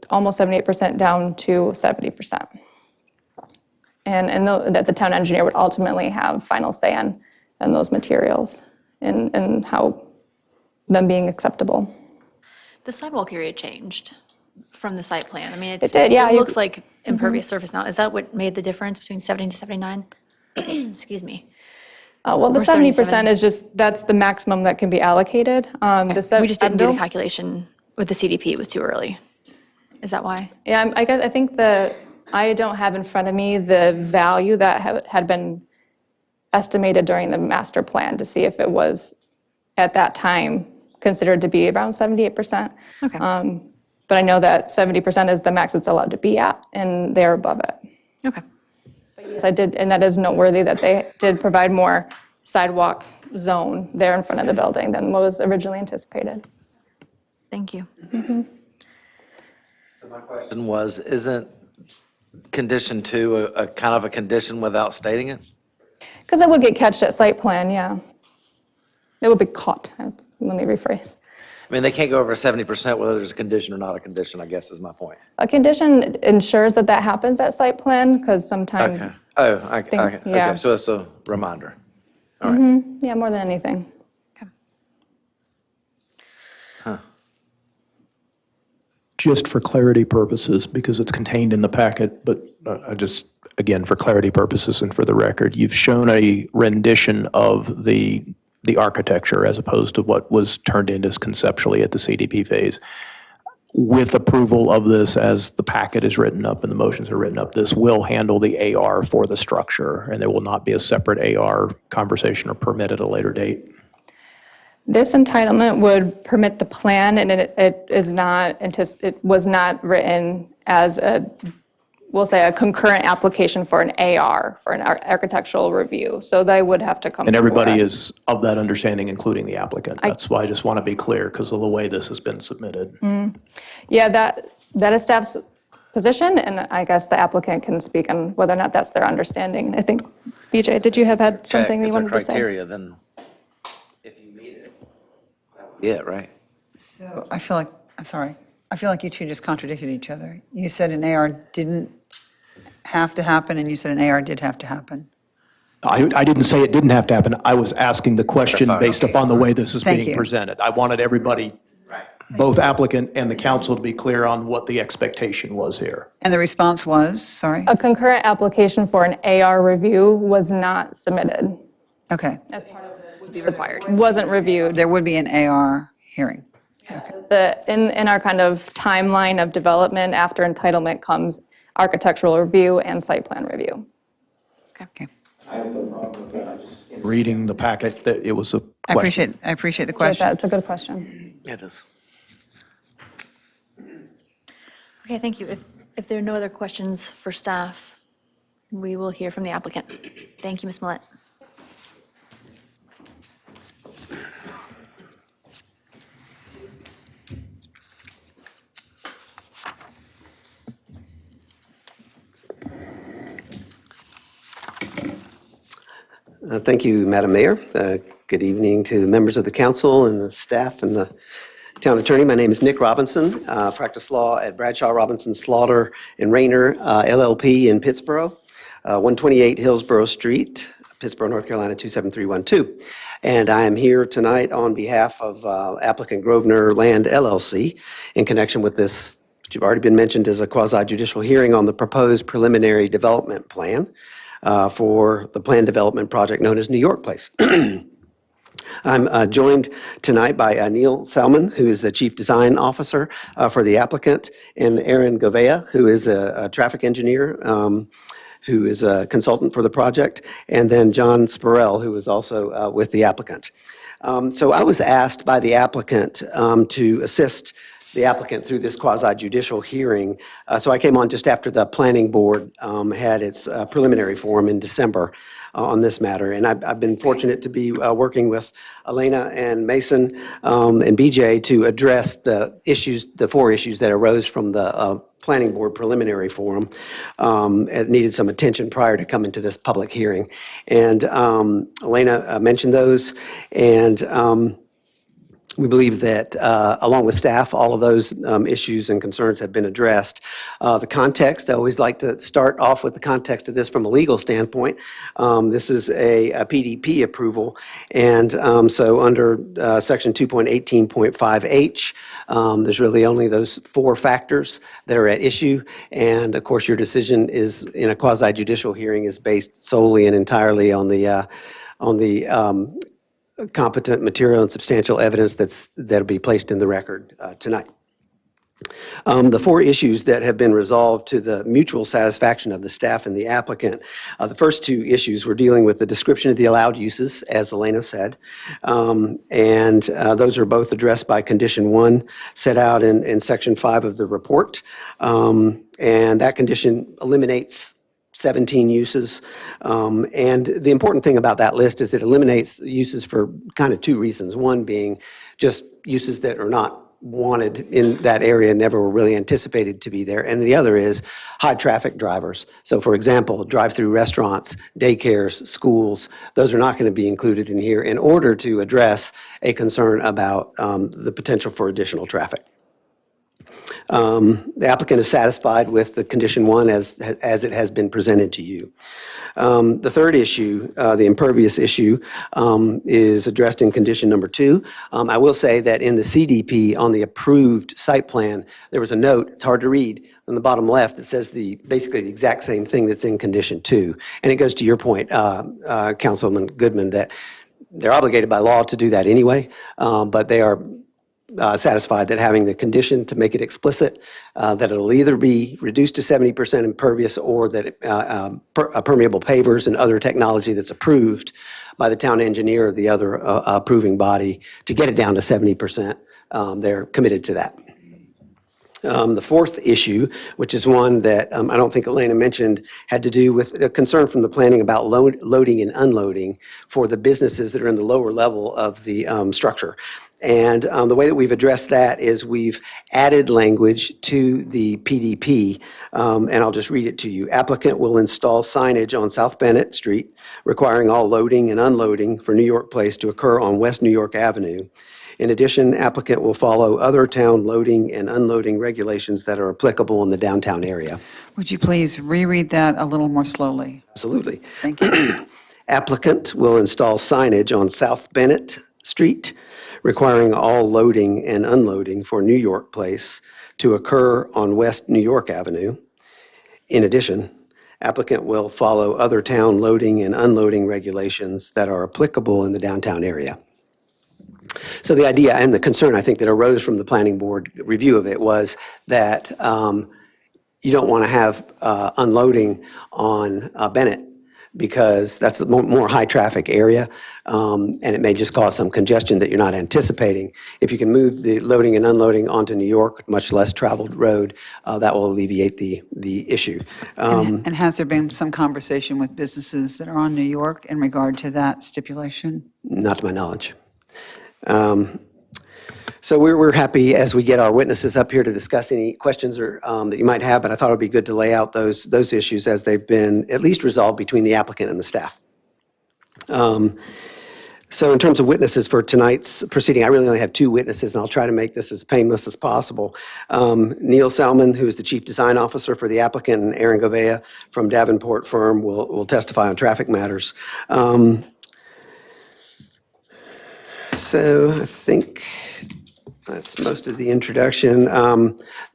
almost 78% down to 70%. And that the town engineer would ultimately have final say on those materials and how them being acceptable. The sidewalk area changed from the site plan. It did, yeah. It looks like impervious surface now. Is that what made the difference between 70 to 79? Excuse me. Well, the Or 77. 70% is that's the maximum that can be allocated. We just didn't do the calculation with the CDP. It was too early. Is that why? Yeah, I think I don't have in front of me the value that had been estimated during the master plan to see if it was at that time considered to be around 78%. Okay. But I know that 70% is the max it's allowed to be at, and they're above it. Okay. Yes, I did, and that is noteworthy that they did provide more sidewalk zone there in front of the building than what was originally anticipated. Thank you. So my question was, isn't condition 2 a kind of a condition without stating it? Because it would get catched at site plan, yeah. It would be caught. Let me rephrase. They can't go over 70% whether there's a condition or not a condition, I guess is my point. A condition ensures that happens at site plan, because sometimes. Okay. Oh, okay. yeah. So it's a reminder. All right. Yeah, more than anything. Just for clarity purposes, because it's contained in the packet, but again, for clarity purposes and for the record, you've shown a rendition of the architecture as opposed to what was turned in as conceptually at the CDP phase. With approval of this, as the packet is written up and the motions are written up, this will handle the AR for the structure, and there will not be a separate AR conversation or permit at a later date. This entitlement would permit the plan, and it was not written as we'll say, a concurrent application for an AR, for an architectural review. So they would have to come And before everybody us. is of that understanding, including the applicant. That's why I just want to be clear because of the way this has been submitted. Yeah, that is staff's position, and I guess the applicant can speak on whether or not that's their understanding. I think, BJ, did you have had something that you wanted to say? Criteria, then if you meet it, that would be it, right? So I feel like, I'm sorry, I feel like you two just contradicted each other. You said an AR didn't have to happen, and you said an AR did have to happen. I didn't say it didn't have to happen. I was asking the question Fine. based upon the way this is Thank being you. presented. I wanted everybody, both applicant and the council, to be clear on what the expectation was here. And the response was, sorry? A concurrent application for an AR review was not submitted. Okay. Required. Wasn't reviewed. There would be an AR hearing. In our kind of timeline of development, after entitlement comes architectural review and site plan review. Okay. Reading the packet, that it was a I question. appreciate the So question. that's a good question. It is. Okay, thank you. If there are no other questions for staff, we will hear from the applicant. Thank you, Ms. Millett. Thank you, Madam Mayor. Good evening to the members of the council and the staff and the town attorney. My name is Nick Robinson, practice law at Bradshaw Robinson Slaughter and Rayner LLP in Pittsboro, 128 Hillsborough Street, Pittsboro, North Carolina 27312. And I am here tonight on behalf of applicant Grosvenor Land LLC in connection with this, which you've already been mentioned as a quasi-judicial hearing on the proposed preliminary development plan for the planned development project known as New York Place. I'm joined tonight by Neil Salmon, who is the Chief Design Officer for the applicant, and Aaron Govea, who is a traffic engineer, who is a consultant for the project, and then John Spurrell, who is also with the applicant. So I was asked by the applicant to assist the applicant through this quasi-judicial hearing. So I came on just after the planning board had its preliminary forum in December on this matter. And I've been fortunate to be working with Elena and Mason and BJ to address the issues, the four issues that arose from the planning board preliminary forum. It needed some attention prior to coming to this public hearing. And Elena mentioned those, and we believe that, along with staff, all of those issues and concerns have been addressed. The context, I always like to start off with the context of this from a legal standpoint. This is a PDP approval, and so under Section 2.18.5H, there's really only those four factors that are at issue, and of course, your decision is, in a quasi-judicial hearing, is based solely and entirely on the competent material and substantial evidence that'll be placed in the record tonight. The four issues that have been resolved to the mutual satisfaction of the staff and the applicant, the first two issues were dealing with the description of the allowed uses, as Elena said, and those are both addressed by Condition 1 set out in Section 5 of the report, and that condition eliminates 17 uses. And the important thing about that list is it eliminates uses for kind of two reasons. One being just uses that are not wanted in that area, never were really anticipated to be there. And the other is high traffic drivers. So for example, drive-through restaurants, daycares, schools, those are not going to be included in here in order to address a concern about the potential for additional traffic. The applicant is satisfied with the Condition 1 as it has been presented to you. The third issue, the impervious issue, is addressed in Condition Number 2. I will say that in the CDP on the approved site plan, there was a note, it's hard to read, on the bottom left that says basically the exact same thing that's in Condition 2. And it goes to your point, Councilman Goodman, that they're obligated by law to do that anyway, but they are satisfied that having the condition to make it explicit that it'll either be reduced to 70% impervious or that permeable pavers and other technology that's approved by the town engineer or the other approving body to get it down to 70%, they're committed to that. The fourth issue, which is one that I don't think Elena mentioned, had to do with a concern from the planning about loading and unloading for the businesses that are in the lower level of the structure. And the way that we've addressed that is we've added language to the PDP, and I'll just read it to you. Applicant will install signage on South Bennett Street requiring all loading and unloading for New York Place to occur on West New York Avenue. In addition, applicant will follow other town loading and unloading regulations that are applicable in the downtown area. Would you please reread that a little more slowly? Absolutely. Thank you. Applicant will install signage on South Bennett Street requiring all loading and unloading for New York Place to occur on West New York Avenue. In addition, applicant will follow other town loading and unloading regulations that are applicable in the downtown area. So the idea and the concern, I think, that arose from the planning board review of it was that you don't want to have unloading on Bennett because that's a more high-traffic area, and it may just cause some congestion that you're not anticipating. If you can move the loading and unloading onto New York, much less traveled road, that will alleviate the issue. And has there been some conversation with businesses that are on New York in regard to that stipulation? Not to my knowledge. So we're happy as we get our witnesses up here to discuss any questions or that you might have, but I thought it would be good to lay out those issues as they've been at least resolved between the applicant and the staff. So in terms of witnesses for tonight's proceeding, I really only have two witnesses, and I'll try to make this as painless as possible. Neil Salmon, who is the Chief Design Officer for the applicant, and Aaron Govea from Davenport Firm will testify on traffic matters. So I think that's most of the introduction.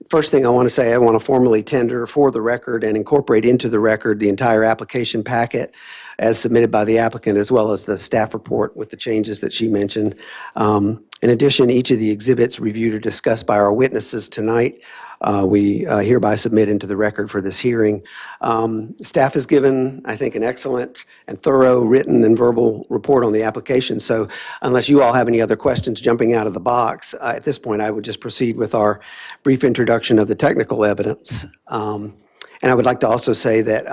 First thing I want to say, I want to formally tender for the record and incorporate into the record the entire application packet as submitted by the applicant, as well as the staff report with the changes that she mentioned. In addition, each of the exhibits reviewed or discussed by our witnesses tonight, we hereby submit into the record for this hearing. Staff has given, I think, an excellent and thorough written and verbal report on the application. So unless you all have any other questions jumping out of the box, at this point, I would just proceed with our brief introduction of the technical evidence. And I would like to also say that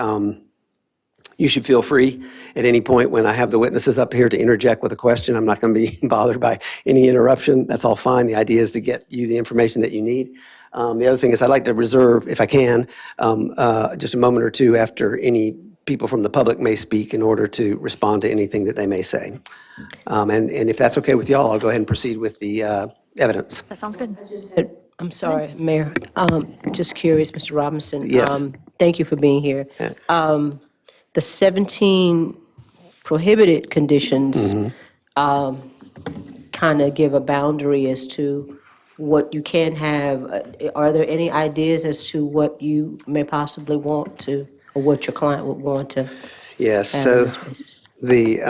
you should feel free at any point when I have the witnesses up here to interject with a question. I'm not going to be bothered by any interruption. That's all fine. The idea is to get you the information that you need. The other thing is I'd like to reserve, if I can, just a moment or two after any people from the public may speak in order to respond to anything that they may say. And if that's okay with y'all, I'll go ahead and proceed with the evidence. That sounds good. I'm sorry, Mayor. Just curious, Mr. Robinson. Yes. Thank you for being here. Yeah. The 17 prohibited conditions kind of give a boundary as to what you can have. Are there any ideas as to what you may possibly want to, or what your client would want to? Yes, so the,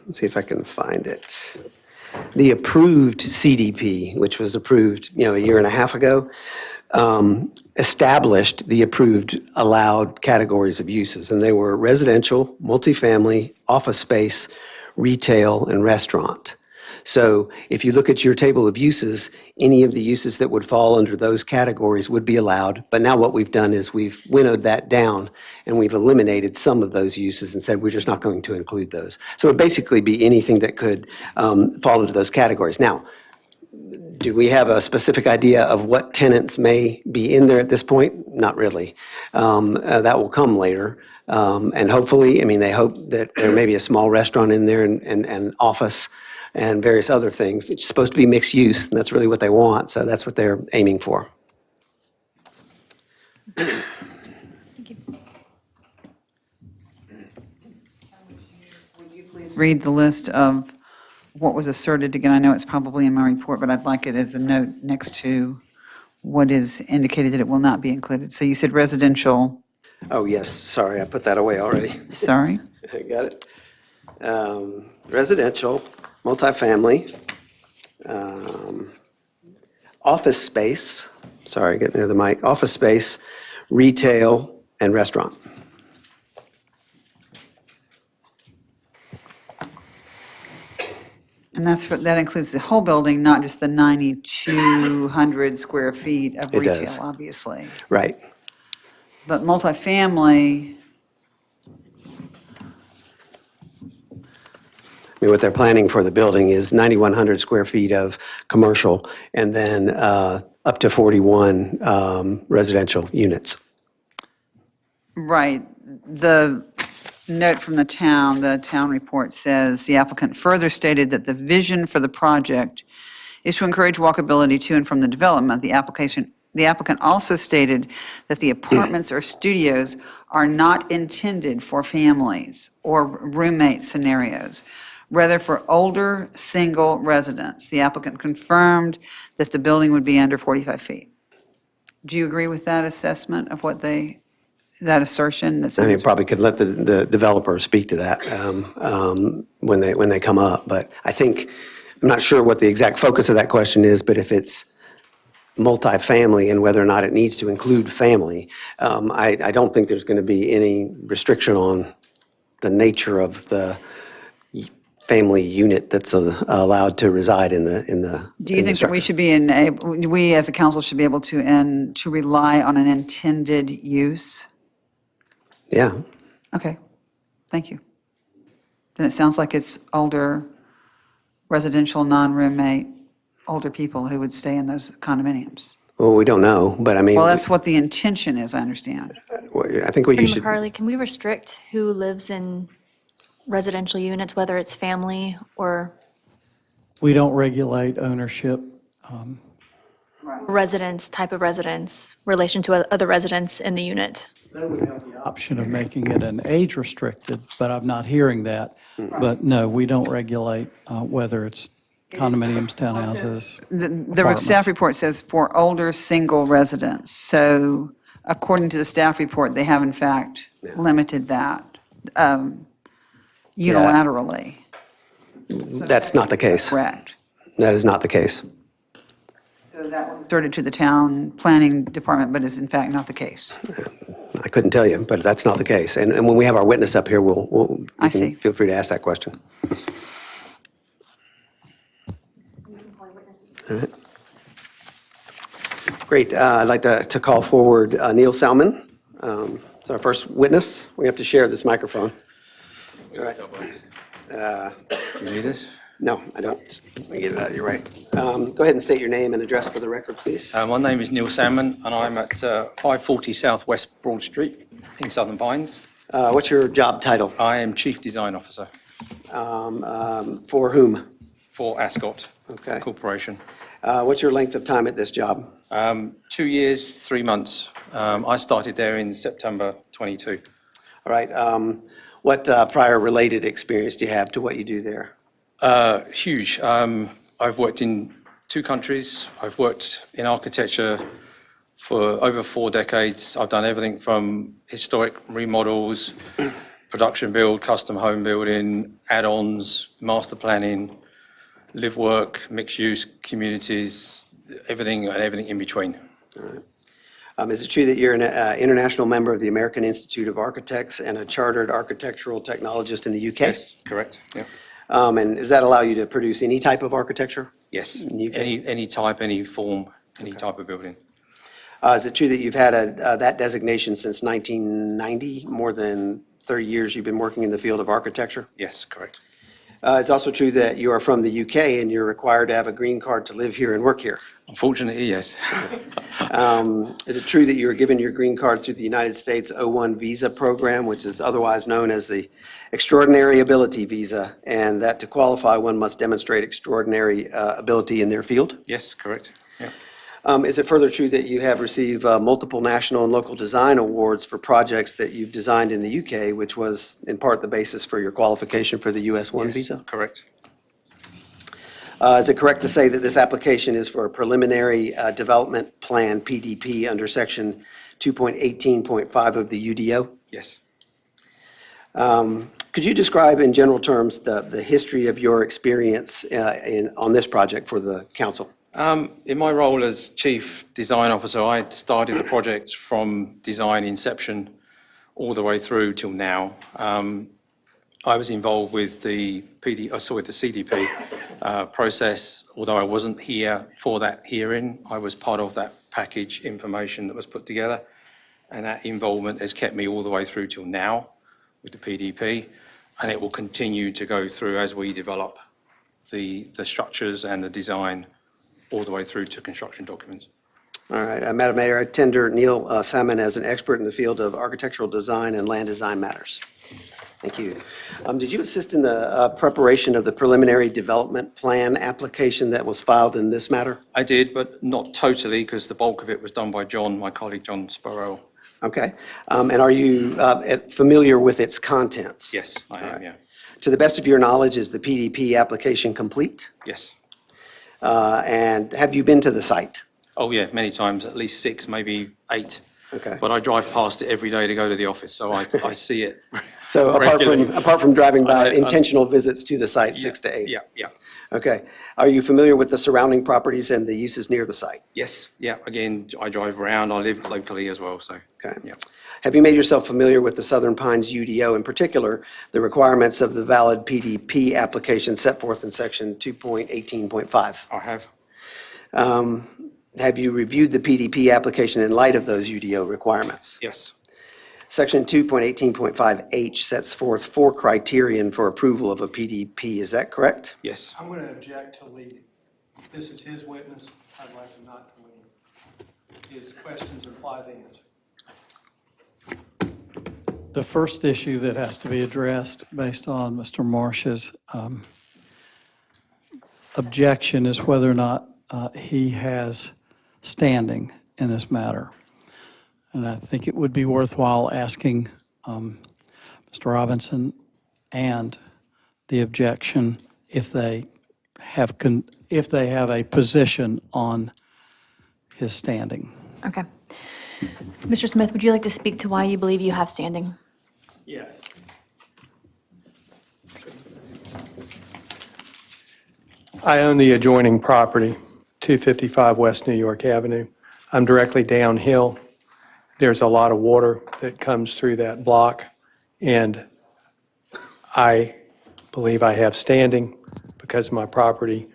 let's see if I can find it. The approved CDP, which was approved, a year and a half ago, established the approved allowed categories of uses, and they were residential, multifamily, office space, retail, and restaurant. So if you look at your table of uses, any of the uses that would fall under those categories would be allowed. But now what we've done is we've winnowed that down and we've eliminated some of those uses and said we're just not going to include those. So it would basically be anything that could fall into those categories. Now, do we have a specific idea of what tenants may be in there at this point? Not really. That will come later. And hopefully, they hope that there may be a small restaurant in there and office and various other things. It's supposed to be mixed use, and that's really what they want, so that's what they're aiming for. Read the list of what was asserted again. I know it's probably in my report, but I'd like it as a note next to what is indicated that it will not be included. So you said residential. Oh, yes, sorry, I put that away already. Sorry? I got it. Residential, multifamily, office space, sorry, get near the mic, office space, retail, and restaurant. And that includes the whole building, not just the 9,200 square feet of It retail, does. obviously. Right. But multifamily, I mean, what they're planning for the building is 9,100 square feet of commercial and then up to 41 residential units. right, the note from the town report says, the applicant further stated that the vision for the project is to encourage walkability to and from the development. The applicant also stated that the apartments or studios are not intended for families or roommate scenarios, rather for older, single residents. The applicant confirmed that the building would be under 45 feet. Do you agree with that assessment of that assertion? I mean, probably could let the developer speak to that when they come up. But I think, I'm not sure what the exact focus of that question is, but if it's multifamily and whether or not it needs to include family, I don't think there's going to be any restriction on the nature of the family unit that's allowed to reside in the. Do you think that we should we as a council should be able to rely on an intended use? Yeah. Okay, thank you. Then it sounds like it's older, residential, non-roommate, older people who would stay in those condominiums. Well, we don't know, but I mean. Well, that's what the intention is, I understand. I think what you Attorney should. McCarley, can we restrict who lives in residential units, whether it's family or We don't regulate ownership. residence, type of residence, relation to other residents in the unit? They would have the option of making it an age restricted, but I'm not hearing that. But no, we don't regulate whether it's condominiums, townhouses, The apartments. staff report says for older, single residents. So according to the staff report, they have in fact limited that unilaterally. That's not the case. Correct. That is not the case. So that was asserted to the town planning department, but is in fact not the case. I couldn't tell you, but that's not the case. And when we have our witness up here, you I can see. feel free to ask that question. All right. Great. I'd like to call forward Neil Salmon. It's our first witness. We have to share this microphone. All right. You need this? No, I don't. Let me get it out of your right. Go ahead and state your name and address for the record, please. My name is Neil Salmon, and I'm at 540 South West Broad Street in Southern Pines. What's your job title? I am Chief Design Officer For whom? for Ascot Okay. Corporation. What's your length of time at this job? 2 years, 3 months. I started there in September 22. All right. What prior related experience do you have to what you do there? Huge. I've worked in 2 countries. I've worked in architecture for over 4 decades. I've done everything from historic remodels, production build, custom home building, add-ons, master planning, live work, mixed use communities, everything in between. Is it true that you're an international member of the American Institute of Architects and a chartered architectural technologist in the UK? Yes, correct. Yeah. And does that allow you to produce any type of architecture? Yes. In the UK? Any type, any form, any type of building. Is it true that you've had that designation since 1990? More than 30 years you've been working in the field of architecture? Yes, correct. It's also true that you are from the UK and you're required to have a green card to live here and work here. Unfortunately, yes. Is it true that you were given your green card through the United States O1 visa program, which is otherwise known as the Extraordinary Ability Visa, and that to qualify, one must demonstrate extraordinary ability in their field? Yes, correct. Yeah. Is it further true that you have received multiple national and local design awards for projects that you've designed in the UK, which was in part the basis for your qualification for the US-1 Yes, visa? correct. Is it correct to say that this application is for a preliminary development plan, PDP, under section 2.18.5 of the UDO? Yes. Could you describe in general terms the history of your experience on this project for the council? In my role as Chief Design Officer, I started the project from design inception all the way through till now. I was involved with the CDP process. Although I wasn't here for that hearing, I was part of that package information that was put together. And that involvement has kept me all the way through till now with the PDP. And it will continue to go through as we develop the structures and the design all the way through to construction documents. All right, Madam Mayor, I tender Neil Salmon as an expert in the field of architectural design and land design matters. Thank you. Did you assist in the preparation of the preliminary development plan application that was filed in this matter? I did, but not totally, because the bulk of it was done by John, my colleague John Sparrow. Okay. And are you familiar with its contents? Yes, I am, yeah. To the best of your knowledge, is the PDP application complete? Yes. And have you been to the site? Oh, yeah, many times, at least 6, maybe 8. Okay. But I drive past it every day to go to the office, so I see it. So regularly. apart from driving by, I- intentional visits to the site, 6 to 8? Yeah, yeah. Okay. Are you familiar with the surrounding properties and the uses near the site? Yes, yeah, again, I drive around, I live locally as well, so. Okay. Yeah. Have you made yourself familiar with the Southern Pines UDO, in particular, the requirements of the valid PDP application set forth in section 2.18.5? I have. Have you reviewed the PDP application in light of those UDO requirements? Yes. Section 2.18.5H sets forth 4 criterion for approval of a PDP. Is that correct? Yes. I'm going to object to leading. This is his witness. I'd like him not to lead. His questions imply the answer. The first issue that has to be addressed based on Mr. Marsh's objection is whether or not he has standing in this matter. And I think it would be worthwhile asking Mr. Robinson and the objection if they have a position on his standing. Okay. Mr. Smith, would you like to speak to why you believe you have standing? Yes. I own the adjoining property, 255 West New York Avenue. I'm directly downhill. There's a lot of water that comes through that block, and I believe I have standing because my property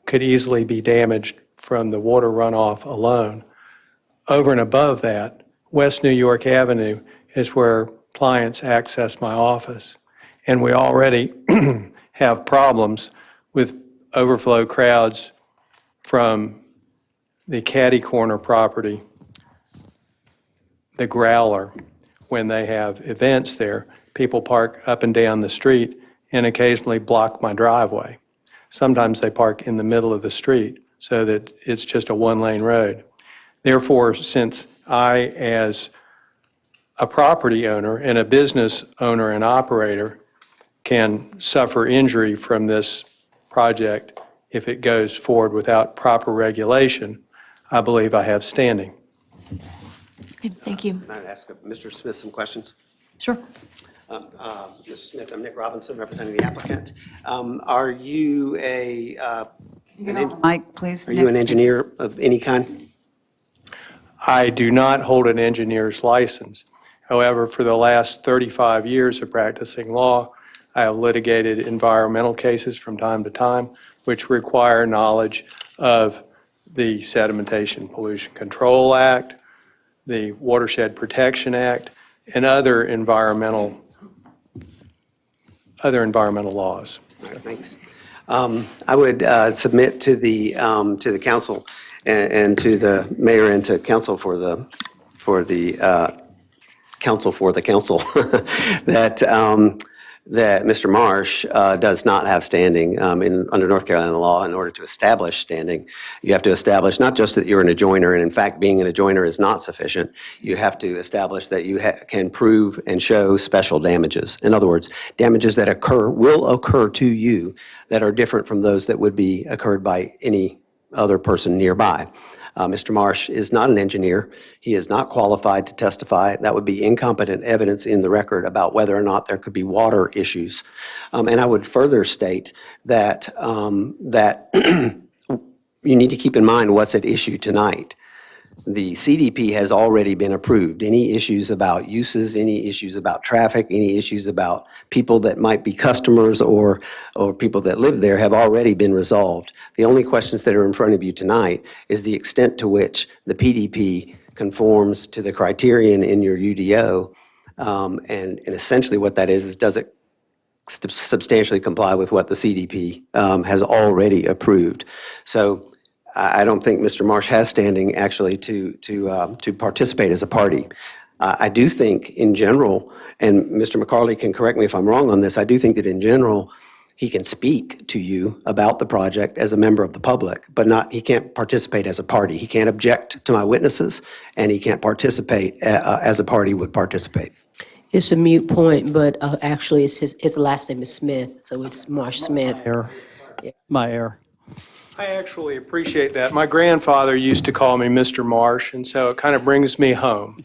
could easily be damaged from the water runoff alone. Over and above that, West New York Avenue is where clients access my office, and we already have problems with overflow crowds from the Caddy Corner property, the Growler. When they have events there, people park up and down the street and occasionally block my driveway. Sometimes they park in the middle of the street so that it's just a one-lane road. Therefore, since I, as a property owner and a business owner and operator, can suffer injury from this project if it goes forward without proper regulation, I believe I have standing. Okay, thank you. Can I ask Mr. Smith some questions? Sure. Mr. Smith, I'm Nick Robinson, representing the applicant. Are you Mike, please. Are you an engineer of any kind? I do not hold an engineer's license. However, for the last 35 years of practicing law, I have litigated environmental cases from time to time, which require knowledge of the Sedimentation Pollution Control Act, the Watershed Protection Act, and other environmental laws. All right, thanks. I would submit to the council and to the mayor and to council for the council that Mr. Marsh does not have standing under North Carolina law. In order to establish standing, you have to establish not just that you're an adjoiner, and in fact, being an adjoiner is not sufficient. You have to establish that you can prove and show special damages. In other words, damages that will occur to you that are different from those that would be occurred by any other person nearby. Mr. Marsh is not an engineer. He is not qualified to testify. That would be incompetent evidence in the record about whether or not there could be water issues. And I would further state that you need to keep in mind what's at issue tonight. The CDP has already been approved. Any issues about uses, any issues about traffic, any issues about people that might be customers or people that live there have already been resolved. The only questions that are in front of you tonight is the extent to which the PDP conforms to the criterion in your UDO. And essentially what that is does it substantially comply with what the CDP has already approved? So I don't think Mr. Marsh has standing actually to participate as a party. I do think in general, and Mr. McCarley can correct me if I'm wrong on this, I do think that in general, he can speak to you about the project as a member of the public, but he can't participate as a party. He can't object to my witnesses, and he can't participate as a party would participate. It's a mute point, but actually it's his last name is Smith, so it's Marsh Smith. Error. My error. I actually appreciate that. My grandfather used to call me Mr. Marsh, and so it kind of brings me home.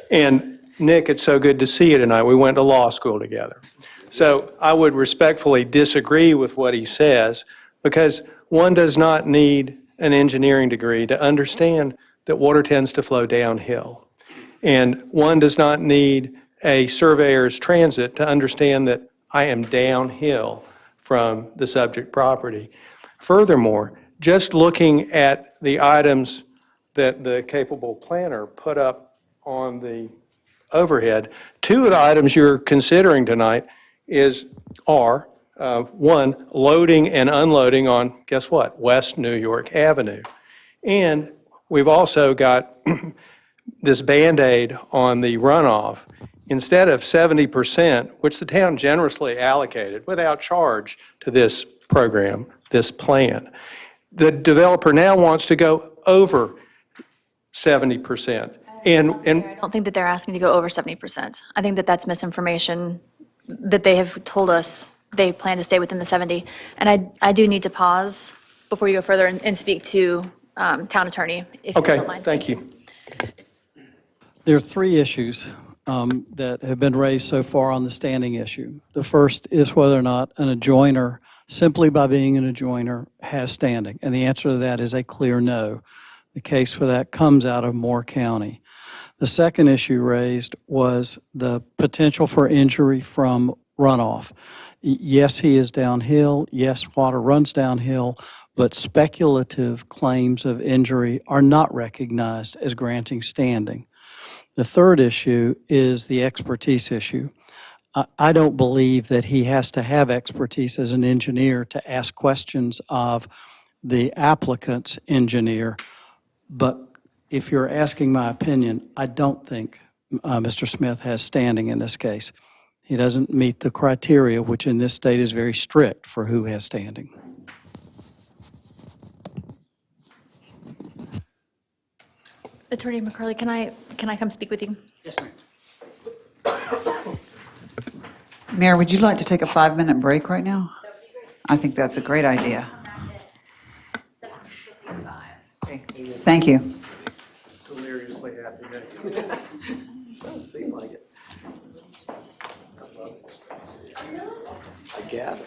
And Nick, it's so good to see you tonight. We went to law school together. So I would respectfully disagree with what he says, because one does not need an engineering degree to understand that water tends to flow downhill. And one does not need a surveyor's transit to understand that I am downhill from the subject property. Furthermore, just looking at the items that the capable planner put up on the overhead, two of the items you're considering tonight are one, loading and unloading on, guess what, West New York Avenue. And we've also got this Band-Aid on the runoff. Instead of 70%, which the town generously allocated without charge to this program, this plan, the developer now wants to go over 70%. And I don't think that they're asking to go over 70%. I think that that's misinformation, that they have told us they plan to stay within the 70. And I do need to pause before you go further and speak to town attorney, if you okay, don't mind. thank you. There are three issues that have been raised so far on the standing issue. The first is whether or not an adjoiner, simply by being an adjoiner, has standing. And the answer to that is a clear no. The case for that comes out of Moore County. The second issue raised was the potential for injury from runoff. Yes, he is downhill. Yes, water runs downhill, but speculative claims of injury are not recognized as granting standing. The third issue is the expertise issue. I don't believe that he has to have expertise as an engineer to ask questions of the applicant's engineer, but if you're asking my opinion, I don't think Mr. Smith has standing in this case. He doesn't meet the criteria, which in this state is very strict for who has standing. Attorney McCarley, can I come speak with you? Yes, ma'am. Mayor, would you like to take a 5-minute break right now? I think that's a great idea. Okay, thank you. Deliriously happy. Doesn't seem like it. I gather.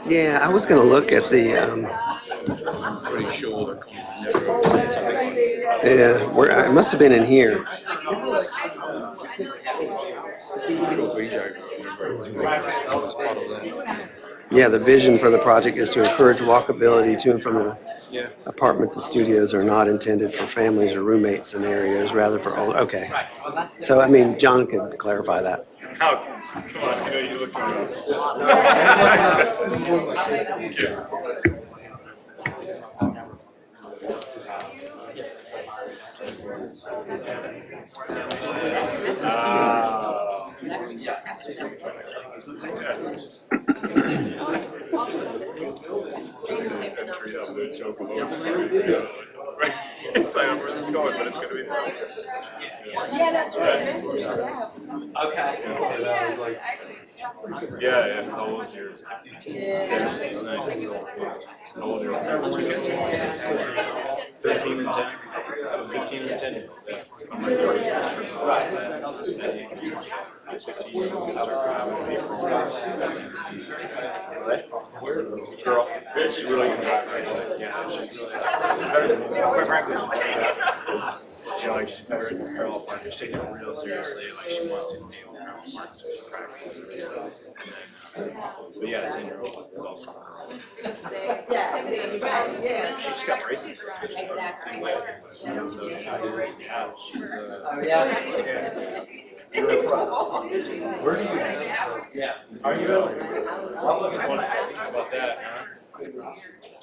Yeah, I was going to look at the, Pretty sure they're something like yeah, it must have been in here. sure BJ was part of that. Yeah, the vision for the project is to encourage walkability to and from the Yeah. apartments and studios are not intended for families or roommate scenarios, rather for old, okay. So, I mean, John could clarify that. It's like, where's this going, but it's gonna be there. Okay. Yeah, how old is yours? How old are you? 13 and 10, 15 and 10. Girl, she really can drive, right? Yeah, she's really, quite frankly, you know, like she's better in the parallel parking. She's taking it real seriously, like she wants to nail parallel parking practice. But yeah, 10-year-old is also. She just got braces today. So, yeah, she's Where do you? Yeah. Are you? I'm looking forward to talking about that, huh?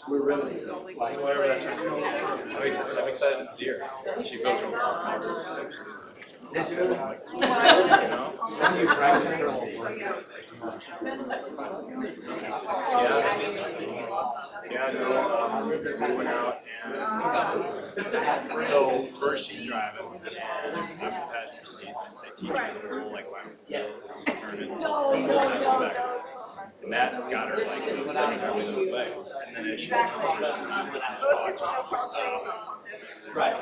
We're really whatever that turns out. I'm excited to see her. She feels real solid. Did you? Yeah, no, we went out and so first she's driving and I'm in the passenger seat and I say, teach her the rule, like why was this? Turn it, and that got her like sending her the way. And then as she went on the right.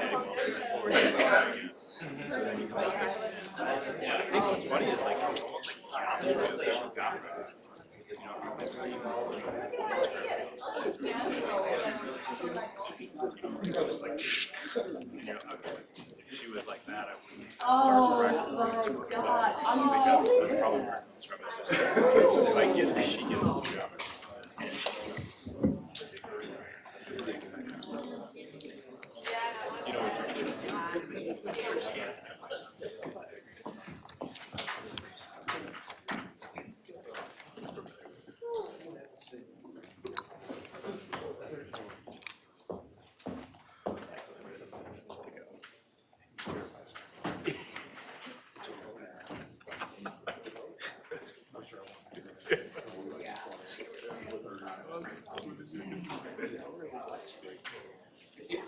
So then you come back. Yeah, I think what's funny is like it's almost like the realization got her. You know, I've seen all the if she was like that, I wouldn't start to practice. I think that's probably where it's from. If I get this, she gets the job. You know what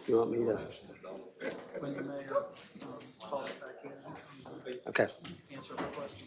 You want me to? Okay. Answer the question.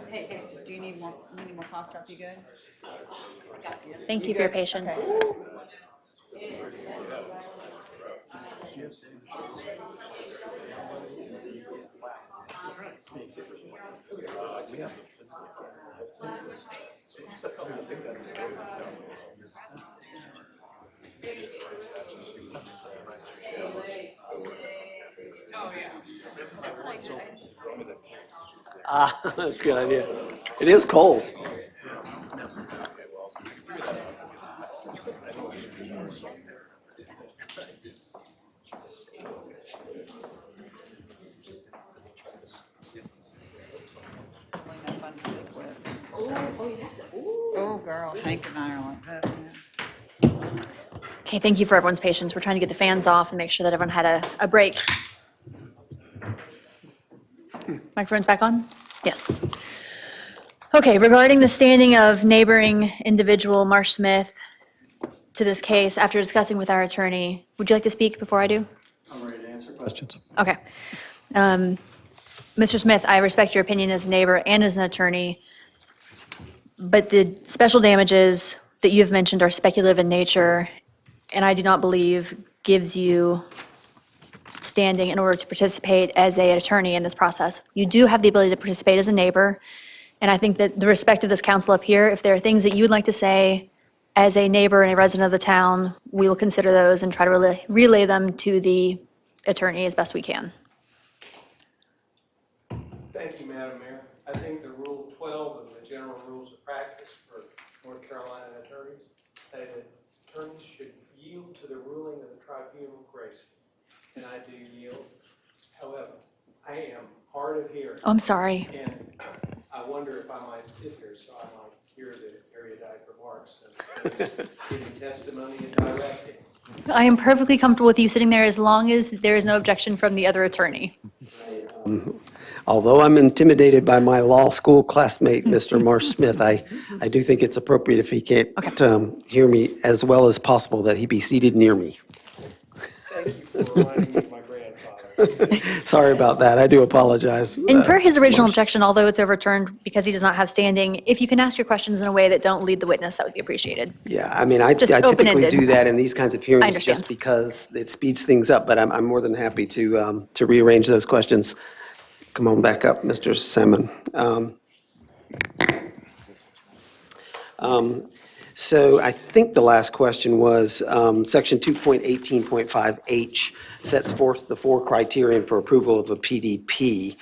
Hey, do you need more cough drop? You good? Thank you for your patience. Ah, that's a good idea. It is cold. Oh, girl, Hank and I are like this, yeah. Okay, thank you for everyone's patience. We're trying to get the fans off and make sure that everyone had a break. Microphone's back on? Yes. Okay, regarding the standing of neighboring individual Marsh Smith to this case, after discussing with our attorney, would you like to speak before I do? I'm ready to answer questions. Okay. Mr. Smith, I respect your opinion as a neighbor and as an attorney, but the special damages that you have mentioned are speculative in nature, and I do not believe gives you standing in order to participate as an attorney in this process. You do have the ability to participate as a neighbor, and I think that the respect of this council up here, if there are things that you would like to say as a neighbor and a resident of the town, we will consider those and try to relay them to the attorney as best we can. Thank you, Madam Mayor. I think the Rule 12 of the General Rules of Practice for North Carolina attorneys say that attorneys should yield to the ruling of the tribunal gracefully, and I do yield. However, I am hard of hearing. Oh, I'm sorry. And I wonder if I might sit here so I might hear the erudite remarks and giving testimony and directing. I am perfectly comfortable with you sitting there as long as there is no objection from the other attorney. Although I'm intimidated by my law school classmate, Mr. Marsh Smith, I do think it's appropriate if he can't hear me as well as possible, that he be seated near me. Thank you for reminding me of my grandfather. Sorry about that. I do apologize. And per his original objection, although it's overturned because he does not have standing, if you can ask your questions in a way that don't lead the witness, that would be appreciated. Yeah, I mean, I Just typically open-ended. do that in these kinds of hearings understand. just because it speeds things up, but I'm more than happy to rearrange those questions. Come on back up, Mr. Salmon. So I think the last question was, Section 2.18.5H sets forth the 4 criterion for approval of a PDP.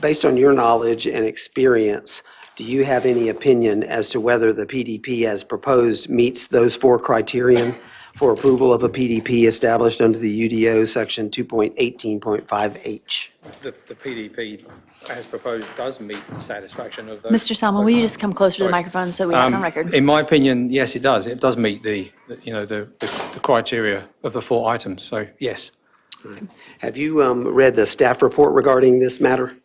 Based on your knowledge and experience, do you have any opinion as to whether the PDP as proposed meets those 4 criterion for approval of a PDP established under the UDO Section 2.18.5H? The PDP, as proposed, does meet the satisfaction of those. Mr. Salmon, will you just come closer to the Sorry. microphone so we have it on record? In my opinion, yes, it does. It does meet the criteria of the 4 items, so yes. Have you read the staff report regarding this matter?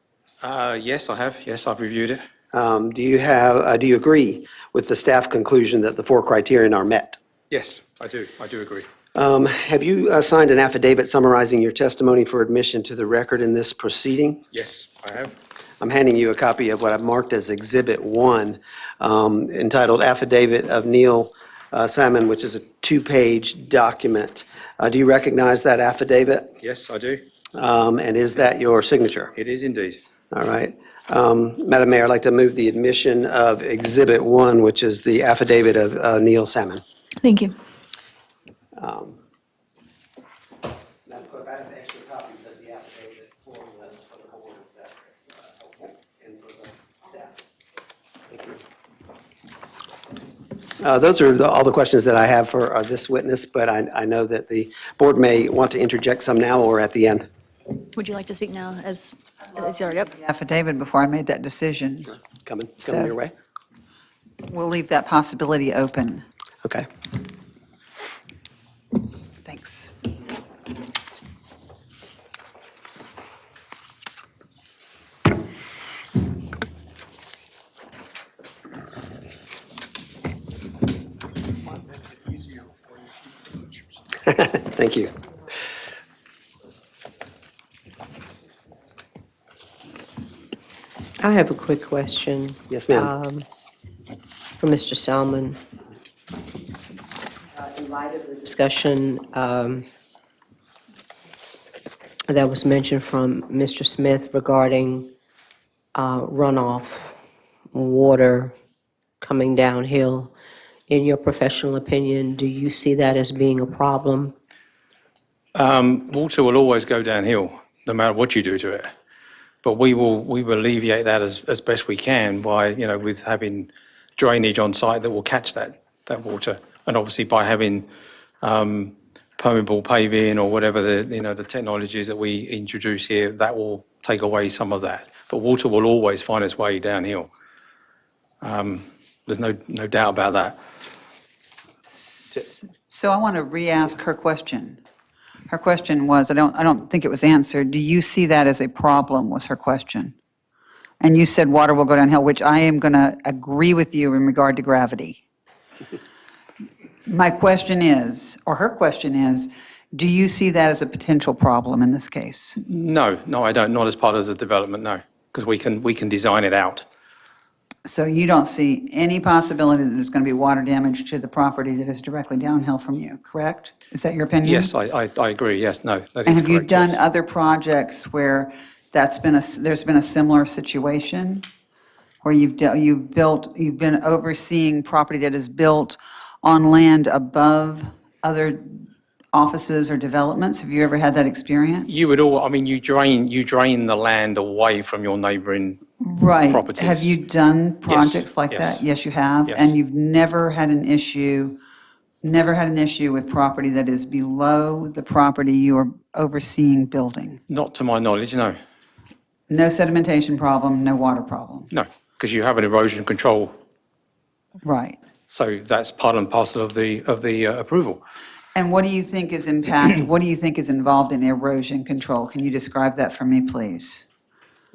Yes, I have. Yes, I've reviewed it. Do you agree with the staff conclusion that the 4 criterion are met? Yes, I do. I do agree. Have you signed an affidavit summarizing your testimony for admission to the record in this proceeding? Yes, I have. I'm handing you a copy of what I've marked as Exhibit 1, entitled Affidavit of Neil Salmon, which is a 2-page document. Do you recognize that affidavit? Yes, I do. And is that your signature? It is indeed. All right. Madam Mayor, I'd like to move the admission of Exhibit 1, which is the affidavit of Neil Salmon. Thank you. Madam Clerk, I have extra copies of the affidavit for the board, if that's helpful, and for the staff. Thank you. Those are all the questions that I have for this witness, but I know that the board may want to interject some now or at the end. Would you like to speak now as already up? The affidavit before I made that decision. Coming So- your way. We'll leave that possibility open. Okay. Thanks. Thank you. I have a quick question. Yes, ma'am. For Mr. Salmon. In light of the discussion that was mentioned from Mr. Smith regarding runoff water coming downhill, in your professional opinion, do you see that as being a problem? Water will always go downhill, no matter what you do to it. But we will alleviate that as best we can by, with having drainage on site that will catch that water. And obviously by having permeable paving or whatever the technologies that we introduce here, that will take away some of that. But water will always find its way downhill. There's no doubt about that. So I want to re-ask her question. Her question was, I don't think it was answered. Do you see that as a problem, was her question? And you said water will go downhill, which I am going to agree with you in regard to gravity. My question is, or her question is, do you see that as a potential problem in this case? No, I don't, not as part of the development, no, because we can design it out. So you don't see any possibility that there's going to be water damage to the property that is directly downhill from you, correct? Is that your opinion? Yes, I agree, yes, no, that is correct. And have you yes. done other projects where there's been a similar situation? Where you've been overseeing property that is built on land above other offices or developments? Have you ever had that experience? You drain the land away from your neighboring Right. properties. Have you done projects like yes. that? Yes, you have? Yes. And you've never had an issue with property that is below the property you are overseeing building? Not to my knowledge, no, No sedimentation problem, no water problem? no, because you have an erosion control, Right. so that's part and parcel of the approval. And what do you think is involved in erosion control? Can you describe that for me, please?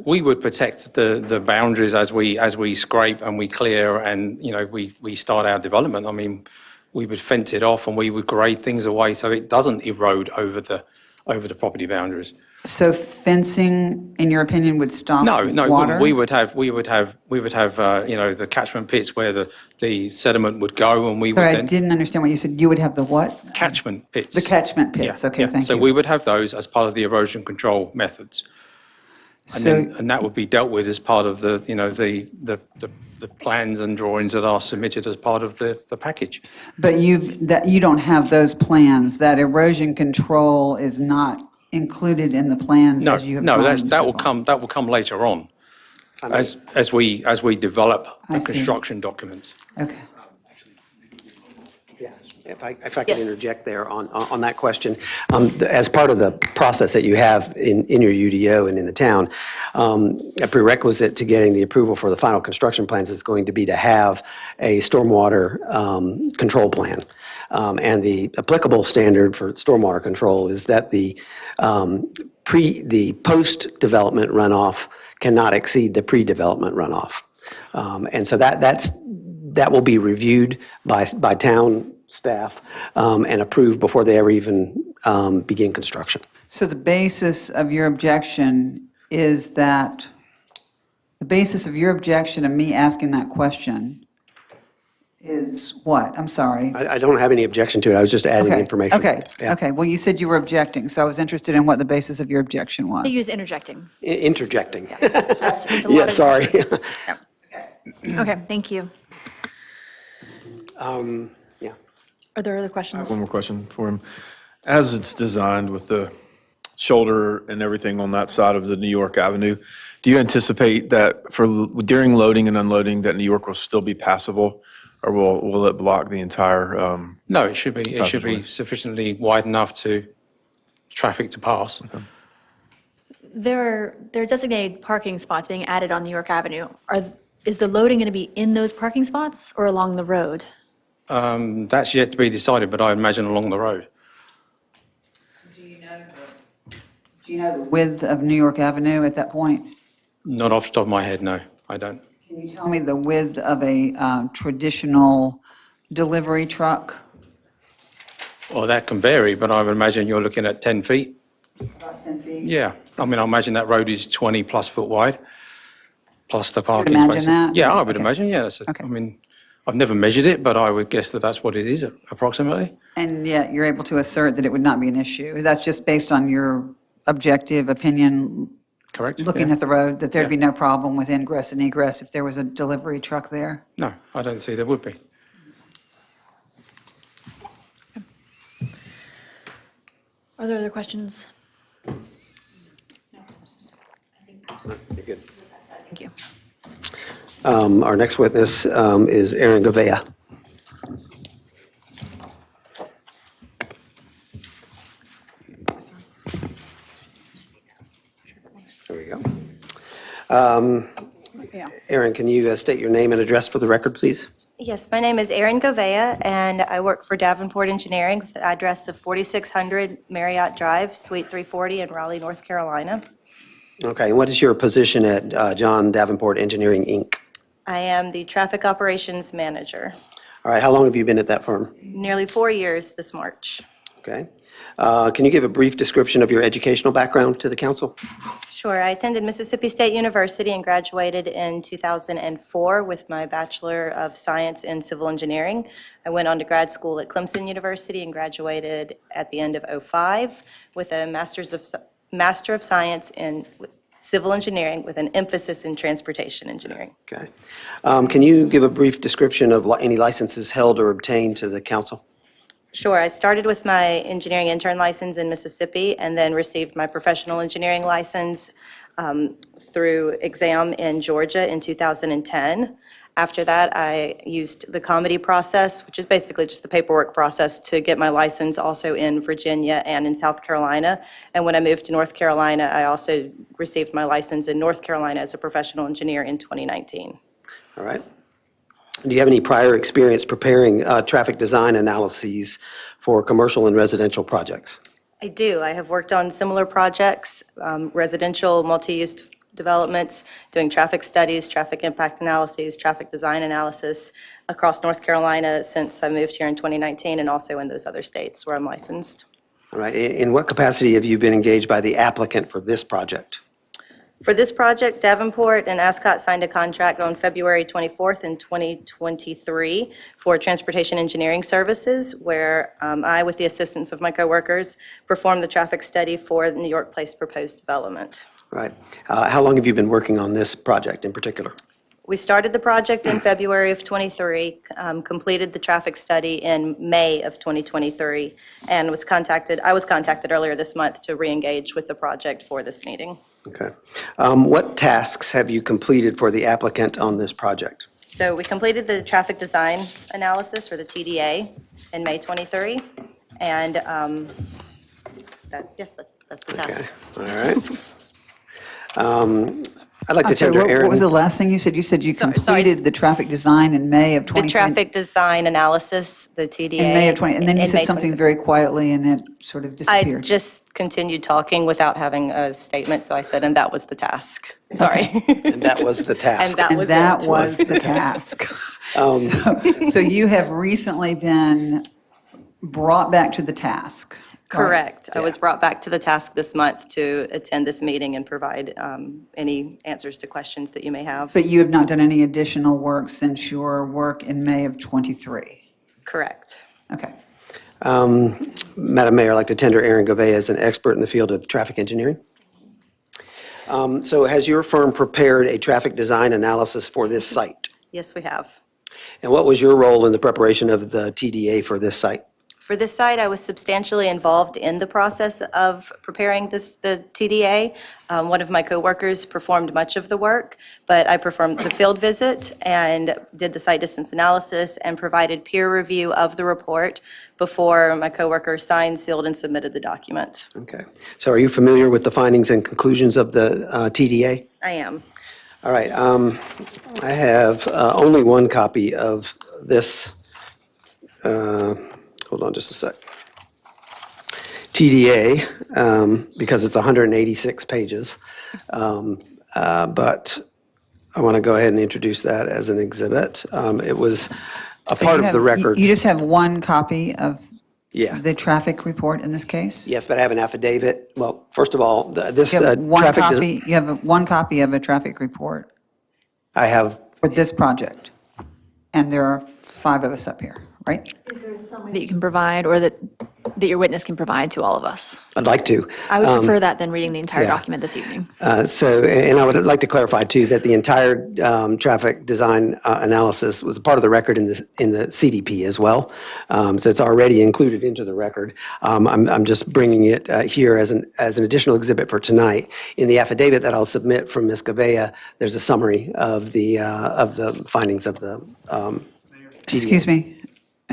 We would protect the boundaries as we scrape and we clear and, we start our development. I mean, we would fence it off and we would grade things away so it doesn't erode over the property boundaries. So fencing, in your opinion, would stop No, water? we would have the catchment pits where the sediment would go and we would Sorry, I then. didn't understand what you said. You would have the what? Catchment pits. The catchment pits. Yeah, Okay, yeah. thank So you. we would have those as part of the erosion control methods. And that would be dealt with as part of the plans and drawings that are submitted as part of the package. But you don't have those plans. That erosion control is not included in the plans No, as you have no, drawn that them will so come, that will come later on, as we develop I the see. construction documents. far. Okay. Yeah, if I could Yes. interject there on that question. As part of the process that you have in your UDO and in the town, a prerequisite to getting the approval for the final construction plans is going to be to have a stormwater control plan. And the applicable standard for stormwater control is that the post-development runoff cannot exceed the pre-development runoff. And so that will be reviewed by town staff and approved before they ever even begin construction. So the basis of your objection is that, the basis of your objection of me asking that question is what? I'm sorry. I don't have any objection to it. I was just adding Okay, information. Okay, Yeah. okay. Well, you said you were objecting, so I was interested in what the basis of your objection was. I use interjecting. Interjecting. It's a lot Yeah, of sorry. words. Okay, thank you. Yeah. Are there other I questions? have one more question for him. As it's designed with the shoulder and everything on that side of the New York Avenue, do you anticipate that during loading and unloading that New York will still be passable? Or will it block the entire? No, it should be Passageway. sufficiently wide enough to traffic to pass. There are designated parking spots being added on New York Avenue. Is the loading going to be in those parking spots or along the road? That's yet to be decided, but I imagine along the road. Do you know the width of New York Avenue at that point? Not off the top of my head, no, I don't. Can you tell me the width of a traditional delivery truck? Well, that can vary, but I would imagine you're looking at 10 feet. About 10 feet? Yeah, I mean, I imagine that road is 20+ foot wide, plus the parking imagine spaces. that? Yeah, I would Okay. imagine, yeah. Okay. I mean, I've never measured it, but I would guess that that's what it is approximately. And yet you're able to assert that it would not be an issue? That's just based on your objective opinion, Correct? looking Yeah. at the road, that there'd Yeah. be no problem with ingress and egress if there was a delivery truck there? No, I don't see there would be. Are there other questions? You're good. Thank you. Our next witness is Aaron Govea. There we go. Aaron, can you state your name and address for the record, please? Yes, my name is Erin Govea, and I work for Davenport Engineering with the address of 4600 Marriott Drive, Suite 340 in Raleigh, North Carolina. Okay, and what is your position at John Davenport Engineering, Inc.? I am the Traffic Operations Manager. All right, how long have you been at that firm? Nearly 4 years this March. Okay. Can you give a brief description of your educational background to the council? Sure. I attended Mississippi State University and graduated in 2004 with my Bachelor of Science in Civil Engineering. I went on to grad school at Clemson University and graduated at the end of '05 with a Master of Science in Civil Engineering with an emphasis in Transportation Engineering. Okay. Can you give a brief description of any licenses held or obtained to the council? Sure. I started with my engineering intern license in Mississippi and then received my professional engineering license through exam in Georgia in 2010. After that, I used the comedy process, which is basically just the paperwork process, to get my license also in Virginia and in South Carolina. And when I moved to North Carolina, I also received my license in North Carolina as a professional engineer in 2019. All right. Do you have any prior experience preparing traffic design analyses for commercial and residential projects? I do. I have worked on similar projects, residential multi-use developments, doing traffic studies, traffic impact analyses, traffic design analysis across North Carolina since I moved here in 2019 and also in those other states where I'm licensed. All right. In what capacity have you been engaged by the applicant for this project? For this project, Davenport and Ascot signed a contract on February 24th in 2023 for transportation engineering services, where I, with the assistance of my coworkers, performed the traffic study for the New York Place proposed development. Right. How long have you been working on this project in particular? We started the project in February of '23, completed the traffic study in May of 2023, and I was contacted earlier this month to re-engage with the project for this meeting. Okay. What tasks have you completed for the applicant on this project? So we completed the traffic design analysis, or the TDA, in May '23, and that's the task. All right. I'd like to I'm sorry, tender Aaron. what was the last thing you said? You said you completed the traffic design in May of 2020? The traffic design analysis, the TDA. In May of 20, and then you in said May something 23. very quietly and it sort of I disappeared. just continued talking without having a statement, so I said, and that was the task. Sorry. And that was the task. And that was it. was the task. So you have recently been brought back to the task. right? Correct. I was brought back to the task this month to attend this meeting and provide any answers to questions that you may have. But you have not done any additional work since your work in May of '23? Correct. Okay. Madam Mayor, I'd like to tender Aaron Govea as an expert in the field of traffic engineering. So has your firm prepared a traffic design analysis for this site? Yes, we have. And what was your role in the preparation of the TDA for this site? For this site, I was substantially involved in the process of preparing the TDA. One of my coworkers performed much of the work, but I performed the field visit and did the site distance analysis and provided peer review of the report before my coworker signed, sealed, and submitted the document. Okay. So are you familiar with the findings and conclusions of the TDA? I am. All right. I have only one copy of this. Hold on just a sec. TDA, because it's 186 pages. But I want to go ahead and introduce that as an exhibit. It was a So part you of the have- record. You just have one copy of Yeah. the traffic report in this case? Yes, but I have an affidavit. Well, first of all, this You have one traffic. copy, you have one copy of a traffic report I have, for this project, and there are 5 of us up here, right? That you can provide, or that your witness can provide to all of us. I'd like to. I would prefer that than reading the entire yeah. document this evening. And I would like to clarify too, that the entire traffic design analysis was a part of the record in the CDP as well. So it's already included into the record. I'm just bringing it here as an additional exhibit for tonight. In the affidavit that I'll submit from Ms. Govea, there's a summary of the findings of the TDA. Excuse me,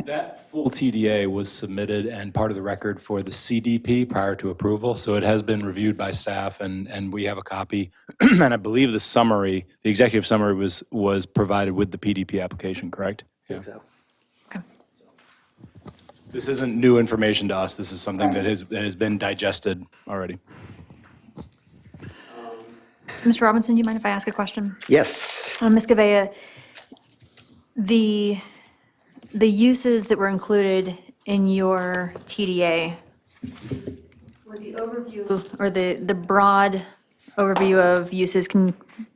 That full TDA was submitted and part of the record for the CDP prior to approval, so it has been reviewed by staff, and we have a copy. And I believe the summary, the executive summary was provided with the PDP application, correct? Yeah. This isn't new information to us. This is something that has been digested already. Mr. Robinson, do you mind if I ask a question? Yes. Ms. Gavea, the uses that were included in your TDA, was the overview, or the broad overview of uses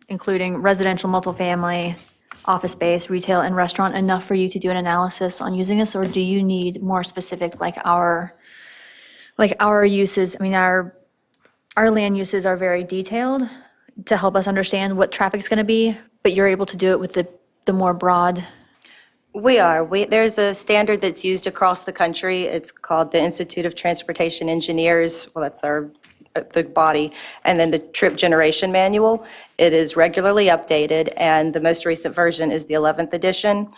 including residential, multifamily, office space, retail, and restaurant enough for you to do an analysis on using this? Or do you need more specific, like our uses? I mean, our land uses are very detailed to help us understand what traffic's going to be, but you're able to do it with the more broad. We are. There's a standard that's used across the country. It's called the Institute of Transportation Engineers. Well, that's the body. And then the Trip Generation Manual. It is regularly updated, and the most recent version is the 11th edition.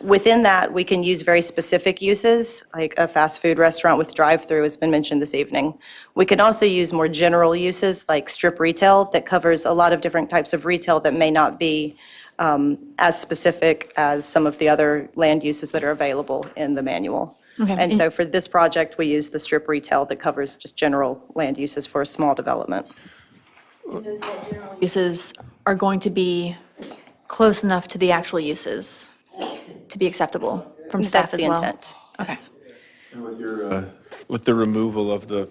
Within that, we can use very specific uses, like a fast food restaurant with drive-through has been mentioned this evening. We can also use more general uses, like strip retail, that covers a lot of different types of retail that may not be as specific as some of the other land uses that are available in the manual. Okay. And so for this project, we use the strip retail that covers just general land uses for a small development. Uses are going to be close enough to the actual uses to be acceptable from staff as well? That's the intent. Yes. And with the removal of the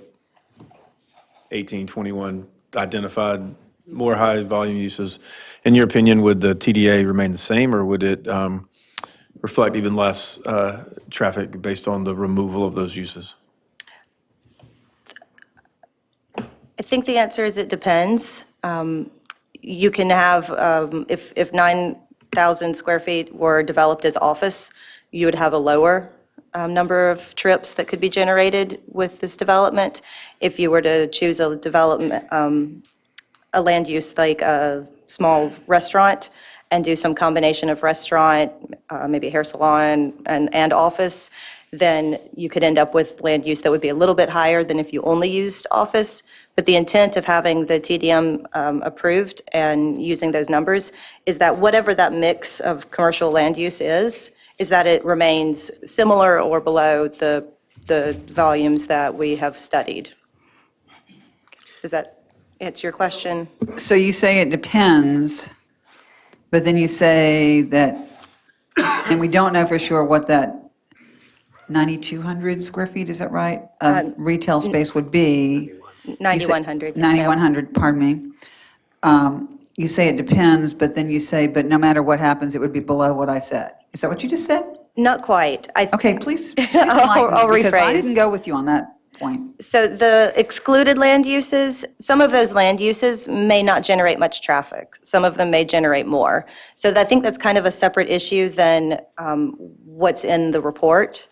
1821 identified more high volume uses, in your opinion, would the TDA remain the same, or would it reflect even less traffic based on the removal of those uses? I think the answer is it depends. You can have, if 9,000 square feet were developed as office, you would have a lower number of trips that could be generated with this development. If you were to choose a development, a land use like a small restaurant and do some combination of restaurant, maybe hair salon and office, then you could end up with land use that would be a little bit higher than if you only used office. But the intent of having the TDM approved and using those numbers is that whatever that mix of commercial land use is that it remains similar or below the volumes that we have studied. Does that answer your question? So you say it depends, but then you say that, and we don't know for sure what that 9,200 square feet, is that right? Of retail space would be. 9,100. 9,100, pardon me. You say it depends, but then you say, but no matter what happens, it would be below what I said. Is that what you just said? Not quite. Okay, please I'll enlighten me, because I rephrase. didn't go with you on that point. So the excluded land uses, some of those land uses may not generate much traffic. Some of them may generate more. So I think that's kind of a separate issue than what's in the report.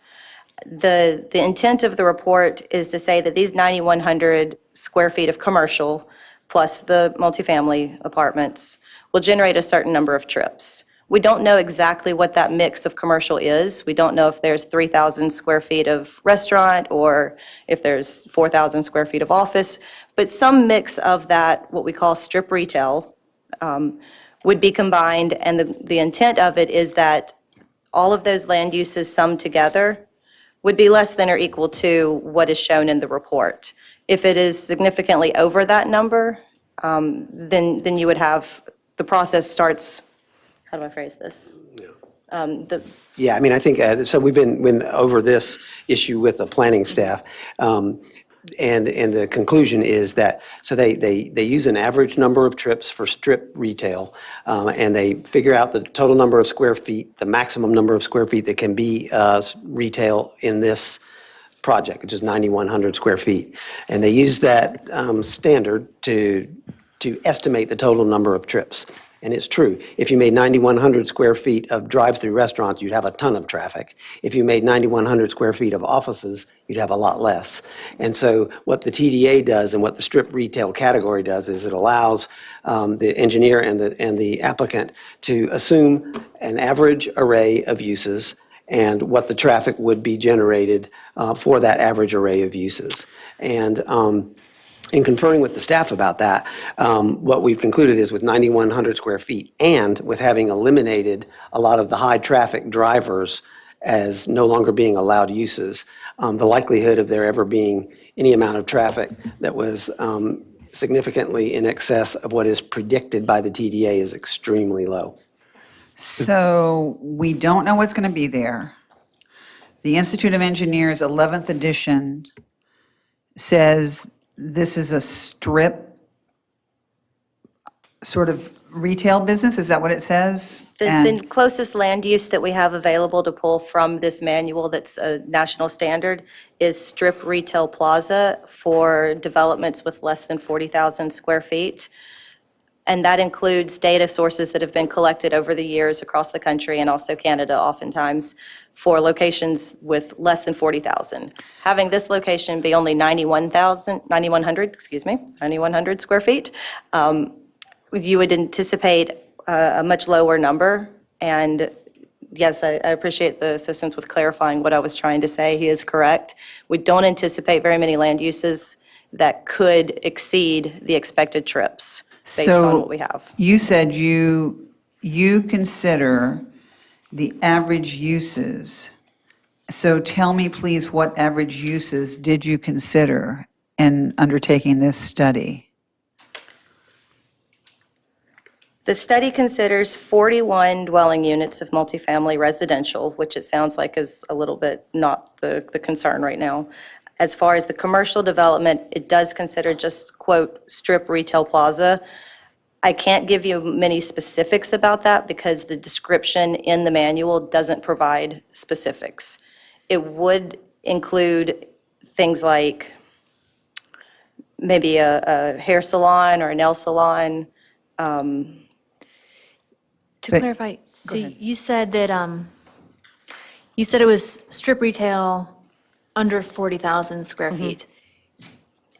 The intent of the report is to say that these 9,100 square feet of commercial plus the multifamily apartments will generate a certain number of trips. We don't know exactly what that mix of commercial is. We don't know if there's 3,000 square feet of restaurant or if there's 4,000 square feet of office, but some mix of that, what we call strip retail, would be combined, and the intent of it is that all of those land uses summed together would be less than or equal to what is shown in the report. If it is significantly over that number, then you would have, the process starts, how do I phrase this? Yeah, I mean, I think, so we've been over this issue with the planning staff, and the conclusion is that, so they use an average number of trips for strip retail, and they figure out the total number of square feet, the maximum number of square feet that can be retail in this project, which is 9,100 square feet. And they use that standard to estimate the total number of trips. And it's true, if you made 9,100 square feet of drive-through restaurants, you'd have a ton of traffic. If you made 9,100 square feet of offices, you'd have a lot less. And so what the TDA does and what the strip retail category does is it allows the engineer and the applicant to assume an average array of uses and what the traffic would be generated for that average array of uses. And in conferring with the staff about that, what we've concluded is with 9,100 square feet and with having eliminated a lot of the high traffic drivers as no longer being allowed uses, the likelihood of there ever being any amount of traffic that was significantly in excess of what is predicted by the TDA is extremely low. So we don't know what's going to be there. The Institute of Engineers 11th edition says this is a strip sort of retail business. Is that what it says? The closest land use that we have available to pull from this manual that's a national standard is strip retail plaza for developments with less than 40,000 square feet. And that includes data sources that have been collected over the years across the country and also Canada oftentimes for locations with less than 40,000. Having this location be only 9,100 square feet, you would anticipate a much lower number. And yes, I appreciate the assistance with clarifying what I was trying to say. He is correct. We don't anticipate very many land uses that could exceed the expected trips based on what we have. You said you consider the average uses. So tell me, please, what average uses did you consider in undertaking this study? The study considers 41 dwelling units of multifamily residential, which it sounds like is a little bit not the concern right now. As far as the commercial development, it does consider just, quote, strip retail plaza. I can't give you many specifics about that because the description in the manual doesn't provide specifics. It would include things like maybe a hair salon or a nail salon. To clarify, so you said that, you said it was strip retail under 40,000 square feet.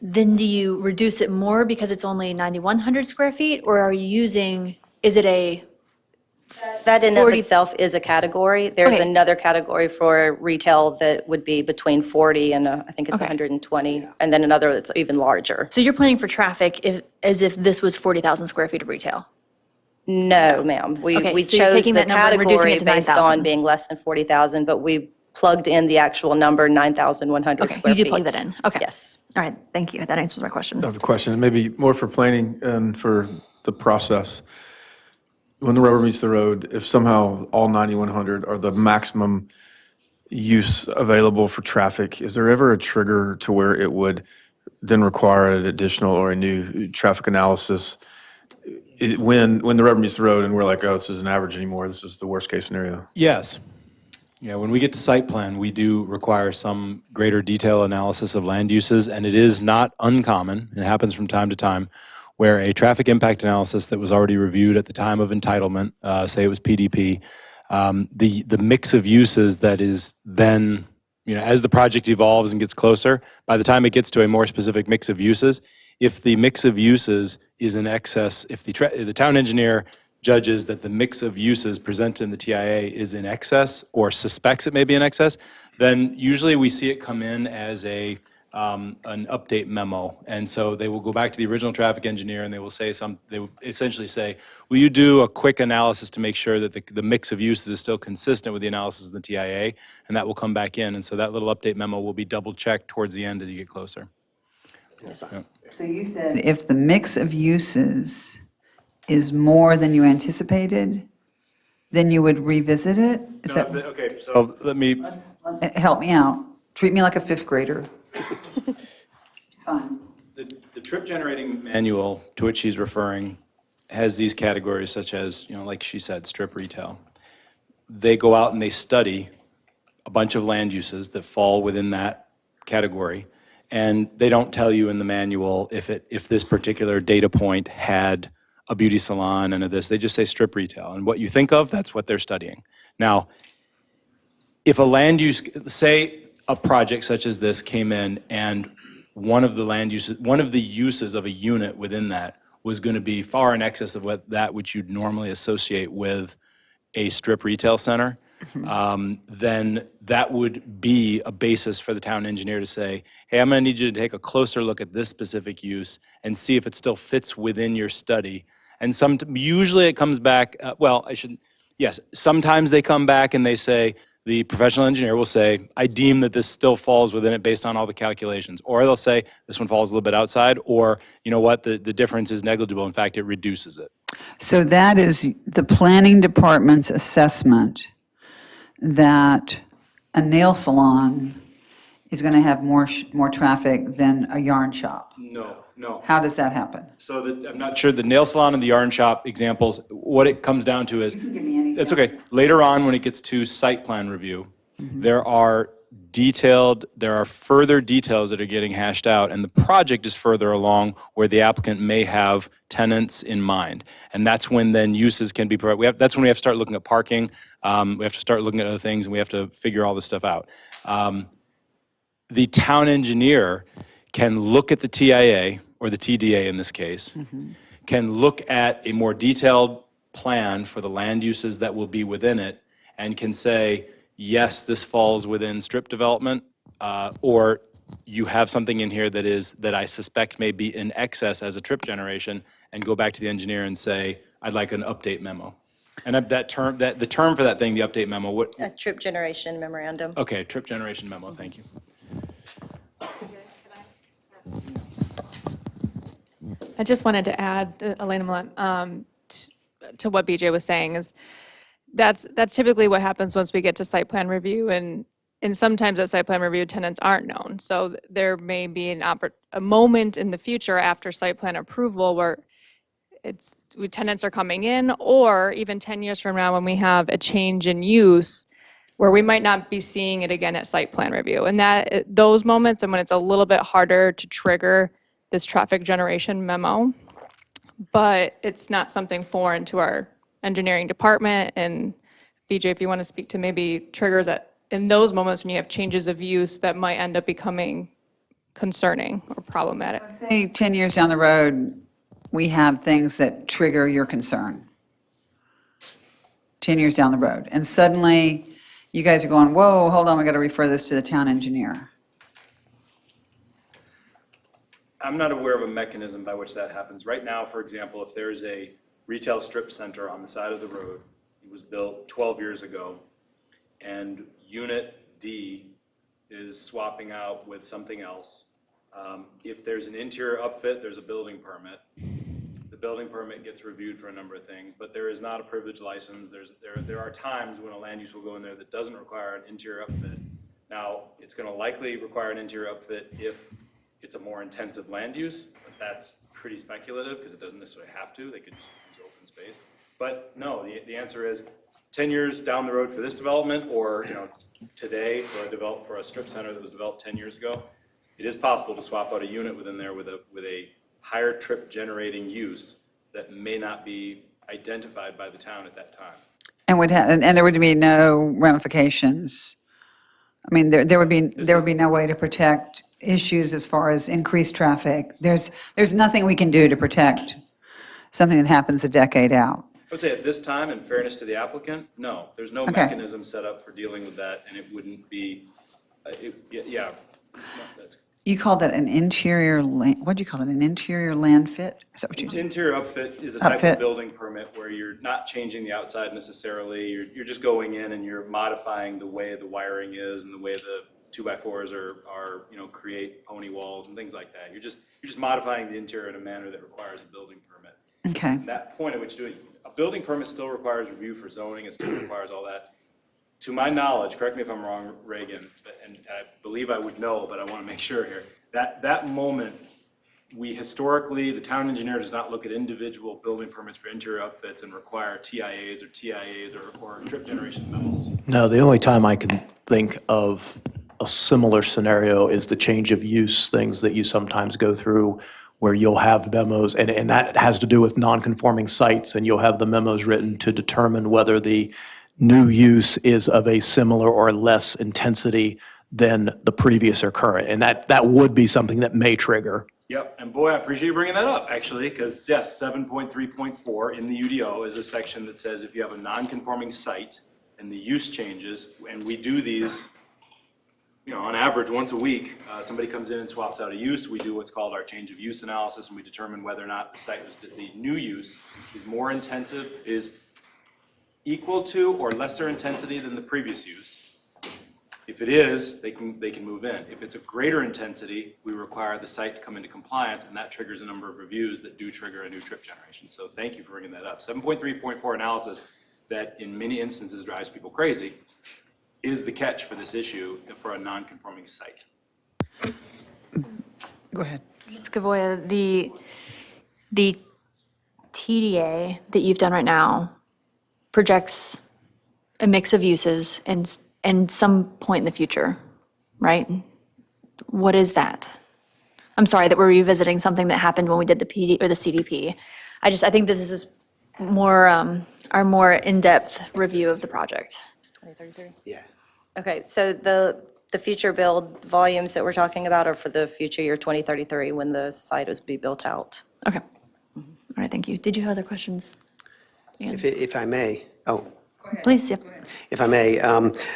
Then do you reduce it more because it's only 9,100 square feet, or are you using, is it a? That in and of 40 itself is a category. There's Okay. another category for retail that would be between 40 and I think it's Okay. 120, and then another that's even larger. So you're planning for traffic as if this was 40,000 square feet of retail? No, ma'am. Okay, We so you're chose taking the that number and reducing category it to based 9,000. on being less than 40,000, but we plugged in the actual number, 9,100 Okay, square you feet. did plug that in. Okay. Yes. All right, thank you. That answers my question. I have a question, maybe more for planning and for the process. When the rubber meets the road, if somehow all 9,100 are the maximum use available for traffic, is there ever a trigger to where it would then require an additional or a new traffic analysis? When the rubber meets the road and we're like, oh, this isn't average anymore, this is the worst case scenario? Yes. Yeah, when we get to site plan, we do require some greater detail analysis of land uses, and it is not uncommon, it happens from time to time, where a traffic impact analysis that was already reviewed at the time of entitlement, say it was PDP, the mix of uses that is then, as the project evolves and gets closer, by the time it gets to a more specific mix of uses, if the mix of uses is in excess, if the town engineer judges that the mix of uses presented in the TIA is in excess or suspects it may be in excess, then usually we see it come in as an update memo. And so they will go back to the original traffic engineer and they will essentially say, will you do a quick analysis to make sure that the mix of uses is still consistent with the analysis of the TIA? And that will come back in. And so that little update memo will be double checked towards the end as you get closer. Yes. So you said if the mix of uses is more than you anticipated, then you would revisit it? Is that? Okay, so let me. Help me out. Treat me like a fifth grader. It's fine. The trip generating manual to which she's referring has these categories such as, like she said, strip retail. They go out and they study a bunch of land uses that fall within that category. And they don't tell you in the manual if this particular data point had a beauty salon and this. They just say strip retail. And what you think of, that's what they're studying. Now, if a land use, say a project such as this came in and one of the uses of a unit within that was going to be far in excess of that which you'd normally associate with a strip retail center, then that would be a basis for the town engineer to say, hey, I'm going to need you to take a closer look at this specific use and see if it still fits within your study. And usually it comes back, sometimes they come back and they say, the professional engineer will say, I deem that this still falls within it based on all the calculations. Or they'll say, this one falls a little bit outside, or you know what, the difference is negligible. In fact, it reduces it. So that is the planning department's assessment that a nail salon is going to have more traffic than a yarn shop. No. How does that happen? So I'm not sure the nail salon and the yarn shop examples, what it comes down to is, Give me any. it's okay. Later on, when it gets to site plan review, there are further details that are getting hashed out, and the project is further along where the applicant may have tenants in mind. And that's when then uses can be provided. That's when we have to start looking at parking. We have to start looking at other things, and we have to figure all this stuff out. The town engineer can look at the TIA, or the TDA in this case, can look at a more detailed plan for the land uses that will be within it, and can say, yes, this falls within strip development, or you have something in here that I suspect may be in excess as a trip generation, and go back to the engineer and say, I'd like an update memo. And the term for that thing, the update memo, A trip generation memorandum. okay, trip generation memo, thank you. I just wanted to add, Elena Millet, to what BJ was saying, is that's typically what happens once we get to site plan review, and sometimes at site plan review, tenants aren't known. So there may be a moment in the future after site plan approval where tenants are coming in, or even 10 years from now when we have a change in use where we might not be seeing it again at site plan review. And those moments, and when it's a little bit harder to trigger this traffic generation memo, but it's not something foreign to our engineering department. And BJ, if you want to speak to maybe triggers in those moments when you have changes of use that might end up becoming concerning or problematic. Say 10 years down the road, we have things that trigger your concern. 10 years down the road, and suddenly you guys are going, whoa, hold on, we got to refer this to the town engineer. I'm not aware of a mechanism by which that happens. Right now, for example, if there's a retail strip center on the side of the road, it was built 12 years ago, and Unit D is swapping out with something else. If there's an interior upfit, there's a building permit. The building permit gets reviewed for a number of things, but there is not a privilege license. There are times when a land use will go in there that doesn't require an interior upfit. Now, it's going to likely require an interior upfit if it's a more intensive land use, but that's pretty speculative because it doesn't necessarily have to. They could just use open space. But no, the answer is 10 years down the road for this development, or today for a strip center that was developed 10 years ago, it is possible to swap out a unit within there with a higher trip generating use that may not be identified by the town at that time. And there would be no ramifications. I mean, there would be no way to protect issues as far as increased traffic. There's nothing we can do to protect something that happens a decade out. I would say at this time, in fairness to the applicant, no, there's no mechanism set up for dealing with that, and it wouldn't be, yeah. No, that's You called that an interior, what'd you call it, an interior land fit? Is that what you did? Interior upfit is a type Upfit. of building permit where you're not changing the outside necessarily. You're just going in and you're modifying the way the wiring is and the way the 2x4s are create pony walls and things like that. You're just modifying the interior in a manner that requires a building permit. Okay. At that point at which a building permit still requires review for zoning. It still requires all that. To my knowledge, correct me if I'm wrong, Reagan, and I believe I would know, but I want to make sure here, that moment, the town engineer does not look at individual building permits for interior upfits and require TIAs or trip generation memos. No, the only time I can think of a similar scenario is the change of use things that you sometimes go through where you'll have memos, and that has to do with non-conforming sites, and you'll have the memos written to determine whether the new use is of a similar or less intensity than the previous or current. And that would be something that may trigger. Yep, and boy, I appreciate you bringing that up, actually, because yes, 7.3.4 in the UDO is a section that says if you have a non-conforming site and the use changes, and we do these, on average, once a week, somebody comes in and swaps out a use, we do what's called our change of use analysis, and we determine whether or not the new use is more intensive, is equal to or lesser intensity than the previous use. If it is, they can move in. If it's a greater intensity, we require the site to come into compliance, and that triggers a number of reviews that do trigger a new trip generation. So thank you for bringing that up. 7.3.4 analysis that in many instances drives people crazy is the catch for this issue for a non-conforming site. Go ahead. Ms. Gavoya, the TDA that you've done right now projects a mix of uses and some point in the future, right? What is that? I'm sorry that we're revisiting something that happened when we did the PD or the CDP. I think that this is more, our more in-depth review of the project. It's 2033? Yeah. Okay, so the future build volumes that we're talking about are for the future year 2033, when the site is be built out. Okay. All right, thank you. Did you have other questions? If I may, Please, yeah. if I may,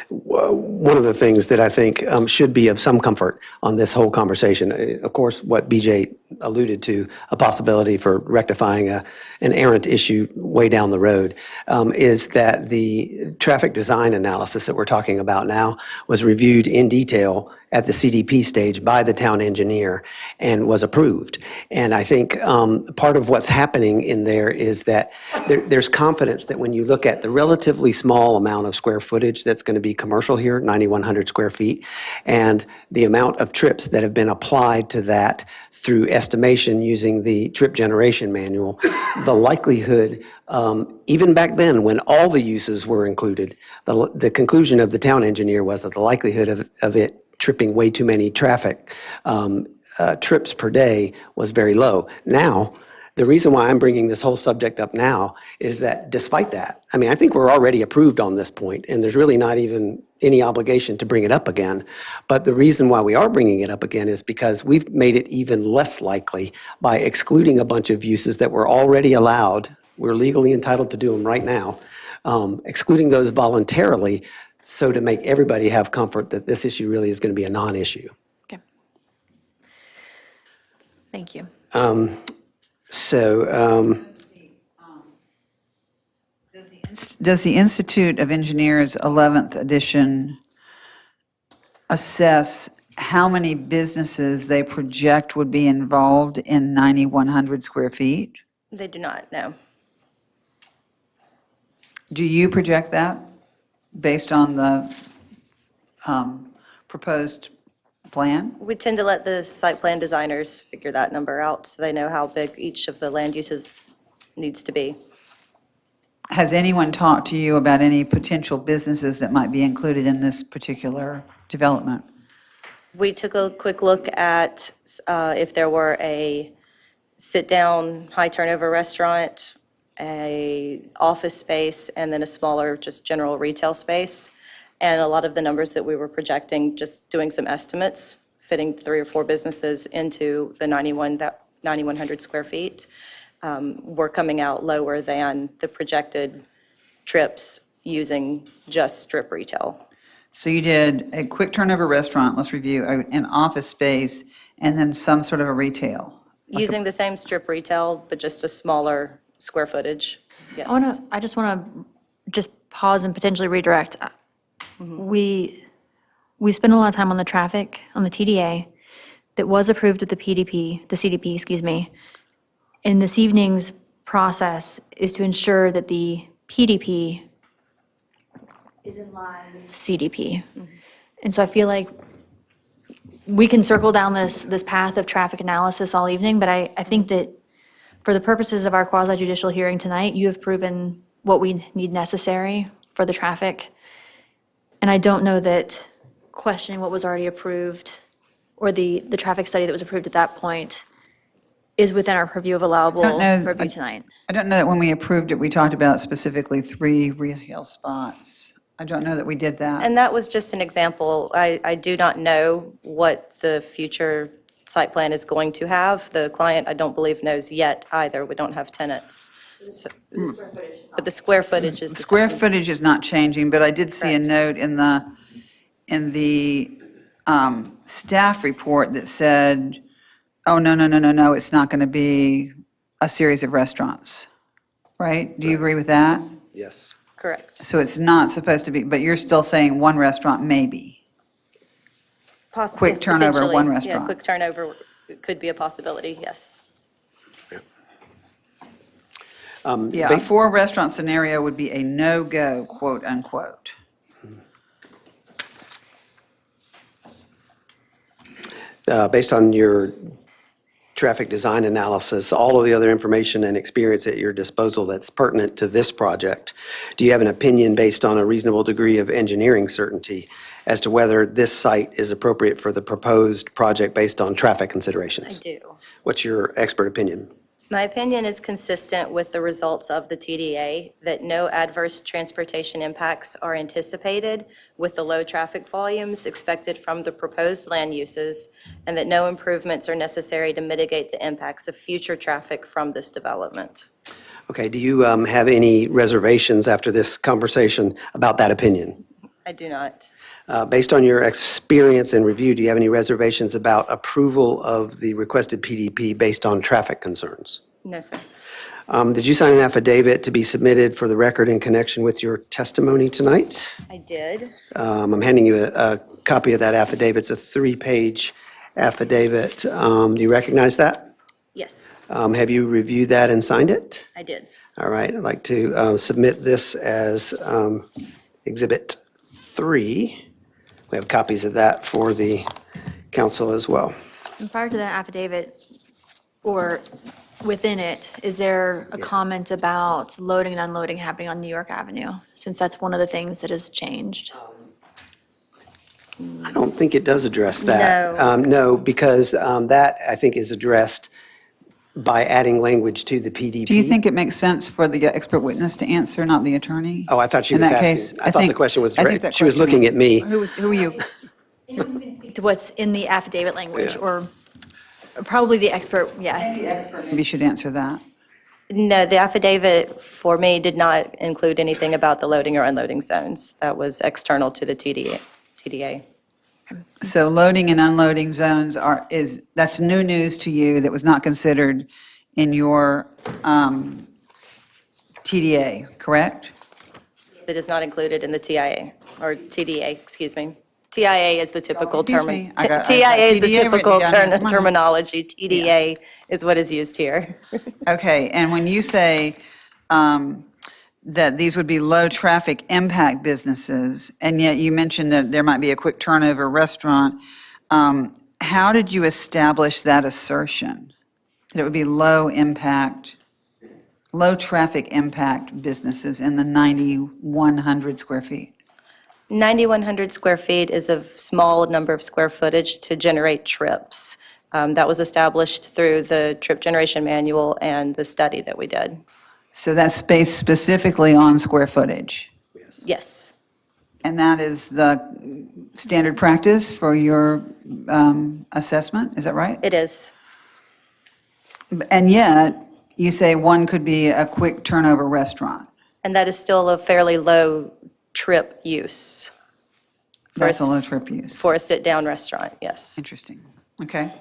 one of the things that I think should be of some comfort on this whole conversation, of course, what BJ alluded to, a possibility for rectifying an errant issue way down the road, is that the traffic design analysis that we're talking about now was reviewed in detail at the CDP stage by the town engineer and was approved. And I think part of what's happening in there is that there's confidence that when you look at the relatively small amount of square footage that's going to be commercial here, 9,100 square feet, and the amount of trips that have been applied to that through estimation using the trip generation manual, the likelihood, even back then when all the uses were included, the conclusion of the town engineer was that the likelihood of it tripping way too many traffic trips per day was very low. Now, the reason why I'm bringing this whole subject up now is that despite that, I mean, I think we're already approved on this point, and there's really not even any obligation to bring it up again. But the reason why we are bringing it up again is because we've made it even less likely by excluding a bunch of uses that were already allowed. We're legally entitled to do them right now, excluding those voluntarily, so to make everybody have comfort that this issue really is going to be a non-issue. Okay. Thank you. Does the Institute of Engineers 11th edition assess how many businesses they project would be involved in 9,100 square feet? They do not, no. Do you project that based on the proposed plan? We tend to let the site plan designers figure that number out, so they know how big each of the land uses needs to be. Has anyone talked to you about any potential businesses that might be included in this particular development? We took a quick look at if there were a sit-down, high-turnover restaurant, a office space, and then a smaller, just general retail space. And a lot of the numbers that we were projecting, just doing some estimates, fitting 3 or 4 businesses into the 9,100 square feet, were coming out lower than the projected trips using just strip retail. So you did a quick turnover restaurant, let's review, an office space, and then some sort of a retail. Using the same strip retail, but just a smaller square footage, yes. I just want to just pause and potentially redirect. We spend a lot of time on the traffic, on the TDA, that was approved with the CDP, excuse me. And this evening's process is to ensure that the PDP is in line with CDP. And so I feel like we can circle down this path of traffic analysis all evening, but I think that for the purposes of our quasi-judicial hearing tonight, you have proven what we need necessary for the traffic. And I don't know that questioning what was already approved or the traffic study that was approved at that point is within our purview of allowable review tonight. I don't know that when we approved it, we talked about specifically 3 retail spots. I don't know that we did that. And that was just an example. I do not know what the future site plan is going to have. The client, I don't believe, knows yet either. We don't have tenants. But the square footage is the Square same. footage is not changing, but I did see a note in the staff report that said, oh, no, it's not going to be a series of restaurants, right? Do you agree with that? Yes. Correct. So it's not supposed to be, but you're still saying one restaurant maybe. Quick yes, turnover, one potentially. restaurant. Yeah, quick turnover could be a possibility, yes. Yeah, a 4-restaurant scenario would be a no-go, quote unquote. Based on your traffic design analysis, all of the other information and experience at your disposal that's pertinent to this project, do you have an opinion based on a reasonable degree of engineering certainty as to whether this site is appropriate for the proposed project based on traffic I considerations? do. What's your expert opinion? My opinion is consistent with the results of the TDA, that no adverse transportation impacts are anticipated with the low traffic volumes expected from the proposed land uses, and that no improvements are necessary to mitigate the impacts of future traffic from this development. Okay, do you have any reservations after this conversation about that opinion? I do not. Based on your experience and review, do you have any reservations about approval of the requested PDP based on traffic concerns? No, sir. Did you sign an affidavit to be submitted for the record in connection with your testimony tonight? I did. I'm handing you a copy of that affidavit. It's a 3-page affidavit. Do you recognize that? Yes, Have you reviewed that and signed it? I did. All right, I'd like to submit this as Exhibit 3. We have copies of that for the council as well. And prior to that affidavit, or within it, is there a comment about loading and unloading happening on New York Avenue? Since that's one of the things that has changed. I don't think it does address that. No, because that, I think, is addressed by adding language to the PDP. Do you think it makes sense for the expert witness to answer, not the attorney? Oh, I thought she In was that asking. case, I thought the question was I think direct. that She was question- looking at me. Who are you? To what's in the affidavit language, Yeah. or probably the expert, yeah. Maybe should answer that. No, the affidavit for me did not include anything about the loading or unloading zones. That was external to the TDA. So loading and unloading zones that's new news to you that was not considered in your TDA, correct? That is not included in the TIA, or TDA, excuse me. TIA is the typical Excuse term. me, I got TIA is the TDA written typical down here. Come on. terminology. TDA is what is used here. Okay, and when you say that these would be low-traffic impact businesses, and yet you mentioned that there might be a quick turnover restaurant, how did you establish that assertion? That it would be low-traffic impact businesses in the 9,100 square feet? 9,100 square feet is a small number of square footage to generate trips. That was established through the trip generation manual and the study that we did. So that's based specifically on square footage? Yes. And that is the standard practice for your assessment, is that right? It is. And yet, you say one could be a quick turnover restaurant. And that is still a fairly low trip use. That's a low trip use. For a sit-down restaurant, yes. Interesting. Okay.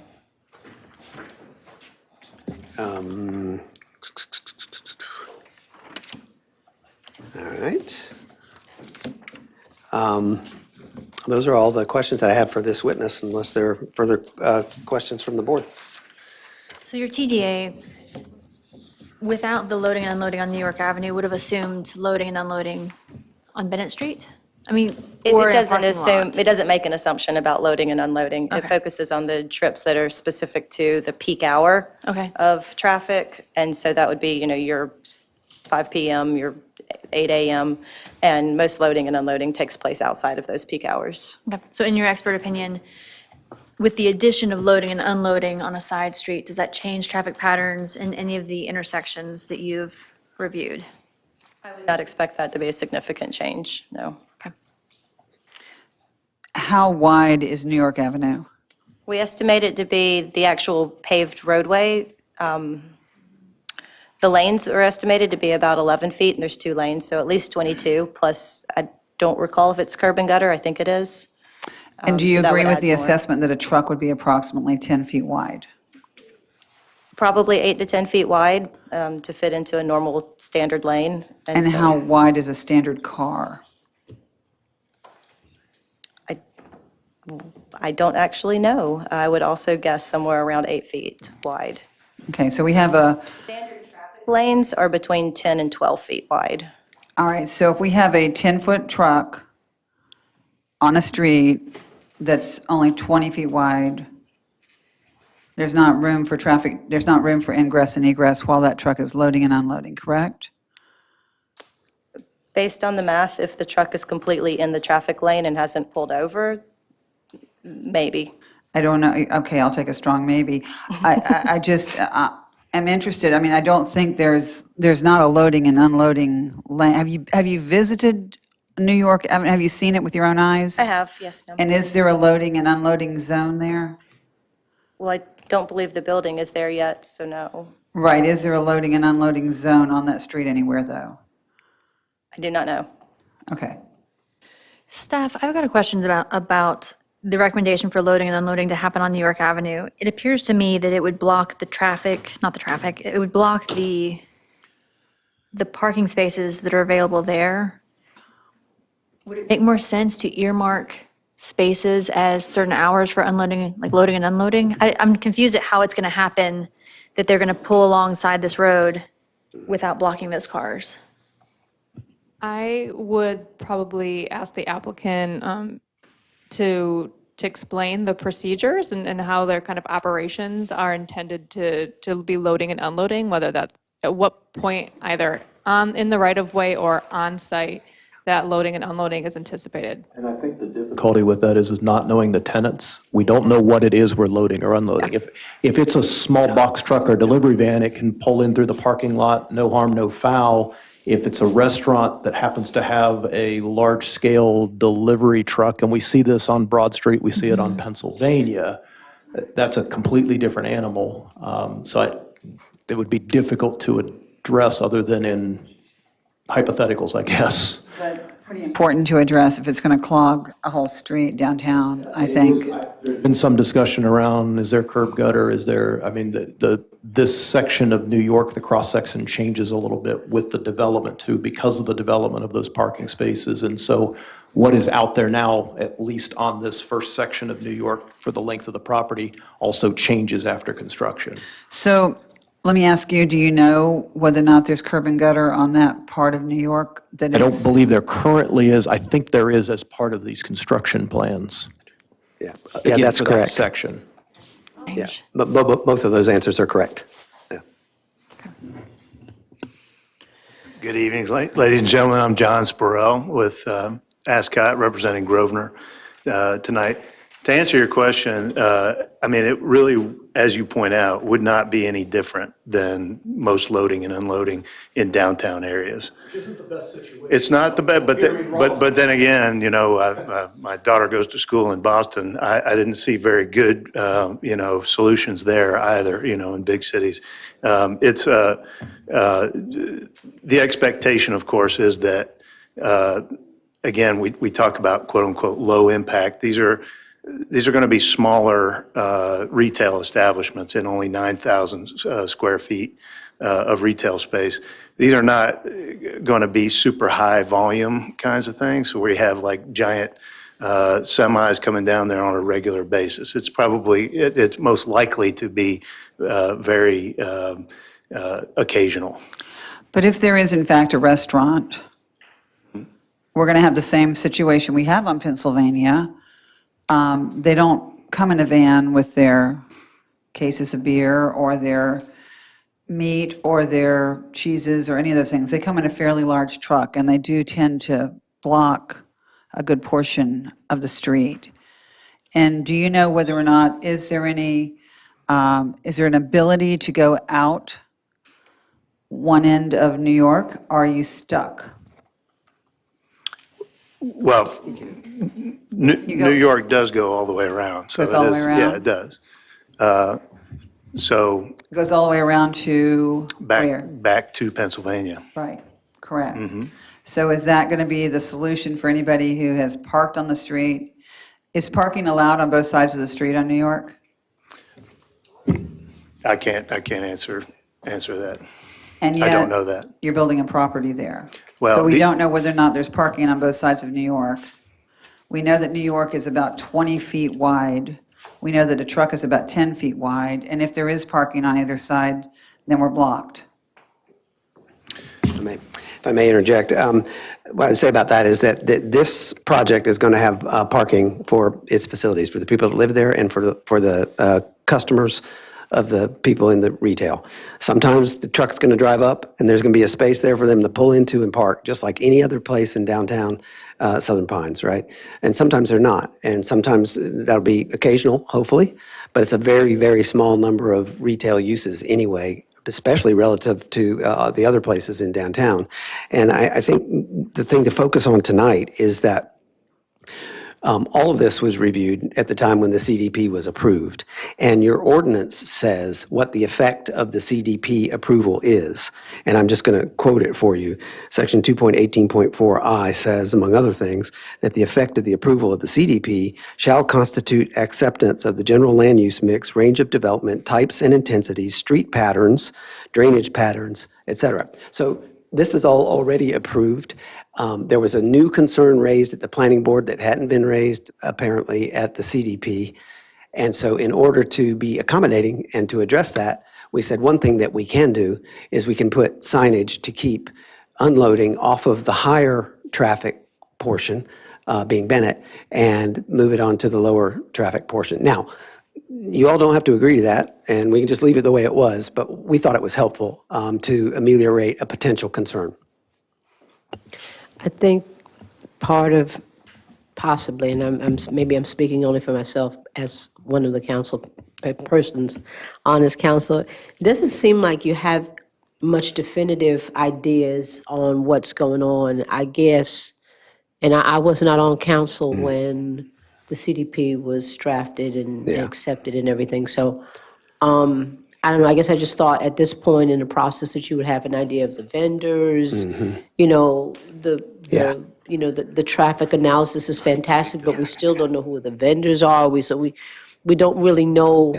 All right. Those are all the questions that I have for this witness, unless there are further questions from the board. So your TDA, without the loading and unloading on New York Avenue, would have assumed loading and unloading on Bennett Street? I mean, It or in a doesn't parking assume, lot? it doesn't make an assumption about loading and unloading. It Okay. focuses on the trips that are specific to the peak hour Okay. of traffic. And so that would be, your 5 PM, your 8 AM, and most loading and unloading takes place outside of those peak hours. Okay. So in your expert opinion, with the addition of loading and unloading on a side street, does that change traffic patterns in any of the intersections that you've reviewed? I would not expect that to be a significant change, no. Okay. How wide is New York Avenue? We estimate it to be the actual paved roadway. The lanes are estimated to be about 11 feet, and there's 2 lanes, so at least 22, plus I don't recall if it's curb and gutter, I think it is. And do you So that agree would with add the more. assessment that a truck would be approximately 10 feet wide? Probably 8 to 10 feet wide to fit into a normal standard lane. And so how wide is a standard car? I don't actually know. I would also guess somewhere around 8 feet wide. Okay, so we have a, Lanes are between 10 and 12 feet wide. all right, so if we have a 10-foot truck on a street that's only 20 feet wide, there's not room for traffic, there's not room for ingress and egress while that truck is loading and unloading, correct? Based on the math, if the truck is completely in the traffic lane and hasn't pulled over, maybe. I don't know, okay, I'll take a strong maybe. I just am interested, I mean, I don't think there's not a loading and unloading lane. Have you visited New York? I mean, have you seen it with your own eyes? I have, yes, ma'am. And is there a loading and unloading zone there? Well, I don't believe the building is there yet, so no. Right, is there a loading and unloading zone on that street anywhere, though? I do not know. Okay. Staff, I've got a questions about the recommendation for loading and unloading to happen on New York Avenue. It appears to me that it would block the traffic, not the traffic, it would block the parking spaces that are available there. Would it make more sense to earmark spaces as certain hours for unloading, like loading and unloading? I'm confused at how it's going to happen that they're going to pull alongside this road without blocking those cars. I would probably ask the applicant to explain the procedures and how their kind of operations are intended to be loading and unloading, whether that's at what point either in the right-of-way or on-site that loading and unloading is anticipated. And I think the difficulty with that is not knowing the tenants. We don't know what it is we're loading or unloading. If it's a small box truck or delivery van, it can pull in through the parking lot, no harm, no foul. If it's a restaurant that happens to have a large-scale delivery truck, and we see this on Broad Street, we see it on Pennsylvania, that's a completely different animal. It would be difficult to address other than in hypotheticals, I guess. But pretty important to address if it's going to clog a whole street downtown, I think. There's been some discussion around, is there curb gutter, is there, I mean, this section of New York, the cross-section changes a little bit with the development too, because of the development of those parking spaces. And so what is out there now, at least on this first section of New York for the length of the property, also changes after construction. So let me ask you, do you know whether or not there's curb and gutter on that part of New York? I don't believe there currently is. I think there is as part of these construction plans. Yeah, Again, that's for that correct. section. Yeah, but both of those answers are correct. Yeah. Good evening, ladies and gentlemen. I'm John Sporrell with Ascot, representing Grosvenor tonight. To answer your question, I mean, it really, as you point out, would not be any different than most loading and unloading in downtown areas. Which isn't the best situation. It's not the best, but then again, you know, my daughter goes to school in Boston. I didn't see very good, you know, solutions there either, you know, in big cities. It's the expectation, of course, is that, again, we talk about quote unquote low impact. These are going to be smaller retail establishments in only 9,000 square feet of retail space. These are not going to be super high volume kinds of things, so we have like giant semis coming down there on a regular basis. It's probably, it's most likely to be very occasional. But if there is in fact a restaurant, we're going to have the same situation we have on Pennsylvania. They don't come in a van with their cases of beer or their meat or their cheeses or any of those things. They come in a fairly large truck, and they do tend to block a good portion of the street. And do you know whether or not, is there an ability to go out one end of New York, or are you stuck? Well, New York does go all the way around. So Goes all the way around? Yeah, it does. So It goes all the way around to where? back to Pennsylvania. Right, correct. Mm-hmm. So is that going to be the solution for anybody who has parked on the street? Is parking allowed on both sides of the street on New York? I can't answer that. And I yet, don't know that. you're building a property there. Well, So we the- don't know whether or not there's parking on both sides of New York We know that New York is about 20 feet wide. We know that a truck is about 10 feet wide, and if there is parking on either side, then we're blocked. If I may interject, what I would say about that is that this project is going to have parking for its facilities, for the people that live there and for the customers of the people in the retail. Sometimes the truck's going to drive up and there's going to be a space there for them to pull into and park, just like any other place in downtown Southern Pines, right? And sometimes they're not. And sometimes that'll be occasional, hopefully, but it's a very, very small number of retail uses anyway, especially relative to the other places in downtown. And I think the thing to focus on tonight is that all of this was reviewed at the time when the CDP was approved. And your ordinance says what the effect of the CDP approval is. And I'm just going to quote it for you. Section 2.18.4I says, among other things, that the effect of the approval of the CDP shall constitute acceptance of the general land use mix, range of development, types and intensities, street patterns, drainage patterns, et cetera. So this is all already approved. There was a new concern raised at the planning board that hadn't been raised apparently at the CDP. And so in order to be accommodating and to address that, we said one thing that we can do is we can put signage to keep unloading off of the higher traffic portion, being Bennett, and move it on to the lower traffic portion. Now, you all don't have to agree to that, and we can just leave it the way it was, but we thought it was helpful to ameliorate a potential concern. I think part of possibly, and maybe I'm speaking only for myself as one of the council persons on this council, it doesn't seem like you have much definitive ideas on what's going on, I guess. And I was not on council when the CDP was drafted and accepted and everything. So I don't know, I guess I just thought at this point in the process that you would have an idea of the vendors, you know, the traffic analysis is fantastic, but we still don't know who the vendors are. We don't really know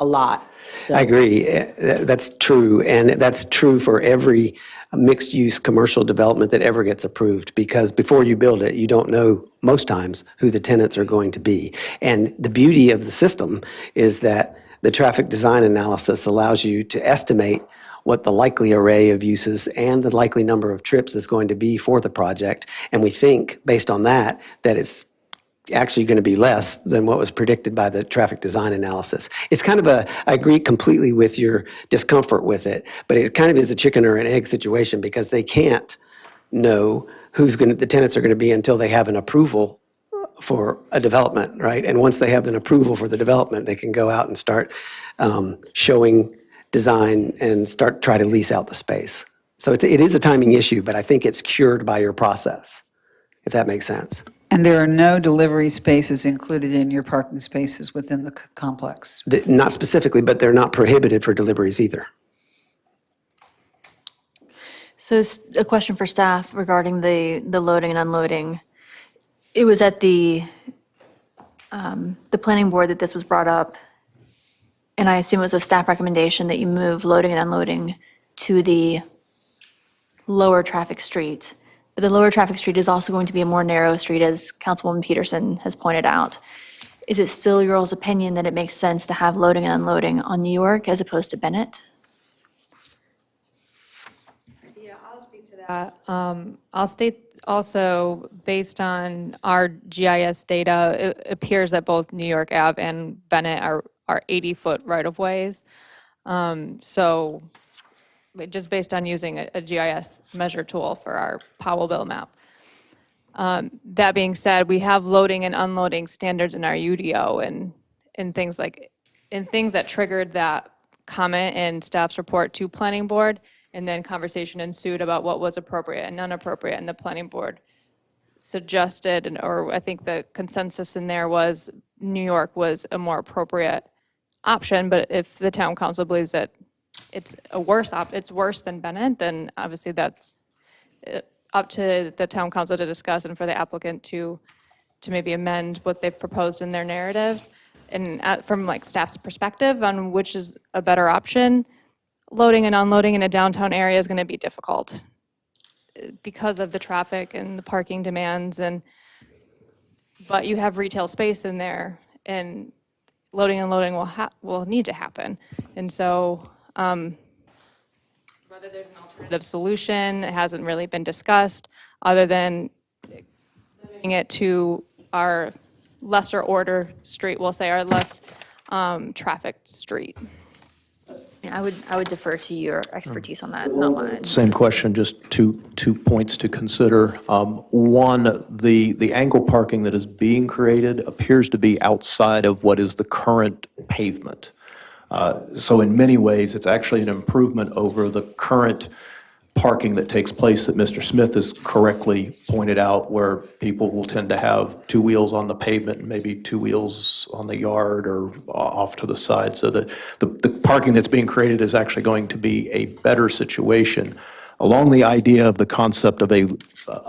a lot. So. I agree. That's true. And that's true for every mixed-use commercial development that ever gets approved, because before you build it, you don't know most times who the tenants are going to be. And the beauty of the system is that the traffic design analysis allows you to estimate what the likely array of uses and the likely number of trips is going to be for the project. And we think, based on that, that it's actually going to be less than what was predicted by the traffic design analysis. It's kind of I agree completely with your discomfort with it, but it kind of is a chicken or an egg situation, because they can't know the tenants are going to be until they have an approval for a development, right? And once they have an approval for the development, they can go out and start showing design and try to lease out the space. So it is a timing issue, but I think it's cured by your process, if that makes sense. And there are no delivery spaces included in your parking spaces within the complex? Not specifically, but they're not prohibited for deliveries either. So a question for staff regarding the loading and unloading. It was at the planning board that this was brought up, and I assume it was a staff recommendation that you move loading and unloading to the lower traffic street. But the lower traffic street is also going to be a more narrow street, as Councilwoman Peterson has pointed out. Is it still your all's opinion that it makes sense to have loading and unloading on New York as opposed to Bennett? Yeah, I'll speak to that. I'll state also, based on our GIS data, it appears that both New York Ave and Bennett are 80-foot right-of-ways. So just based on using a GIS measure tool for our Powellville map. That being said, we have loading and unloading standards in our UDO and things that triggered that comment in staff's report to planning board, and then conversation ensued about what was appropriate and non-appropriate, and the planning board suggested, or I think the consensus in there was New York was a more appropriate option, but if the town council believes that it's worse than Bennett, then obviously that's up to the town council to discuss and for the applicant to maybe amend what they've proposed in their narrative. And from like staff's perspective on which is a better option, loading and unloading in a downtown area is going to be difficult because of the traffic and the parking demands. And but you have retail space in there, and loading and unloading will need to happen. And so whether there's an alternative solution, it hasn't really been discussed, other than limiting it to our lesser order street, we'll say our less trafficked street. I would defer to your expertise on that, not mine. Same question, just two points to consider. One, the angle parking that is being created appears to be outside of what is the current pavement. So in many ways, it's actually an improvement over the current parking that takes place that Mr. Smith has correctly pointed out, where people will tend to have two wheels on the pavement and maybe two wheels on the yard or off to the side. So the parking that's being created is actually going to be a better situation. Along the idea of the concept of a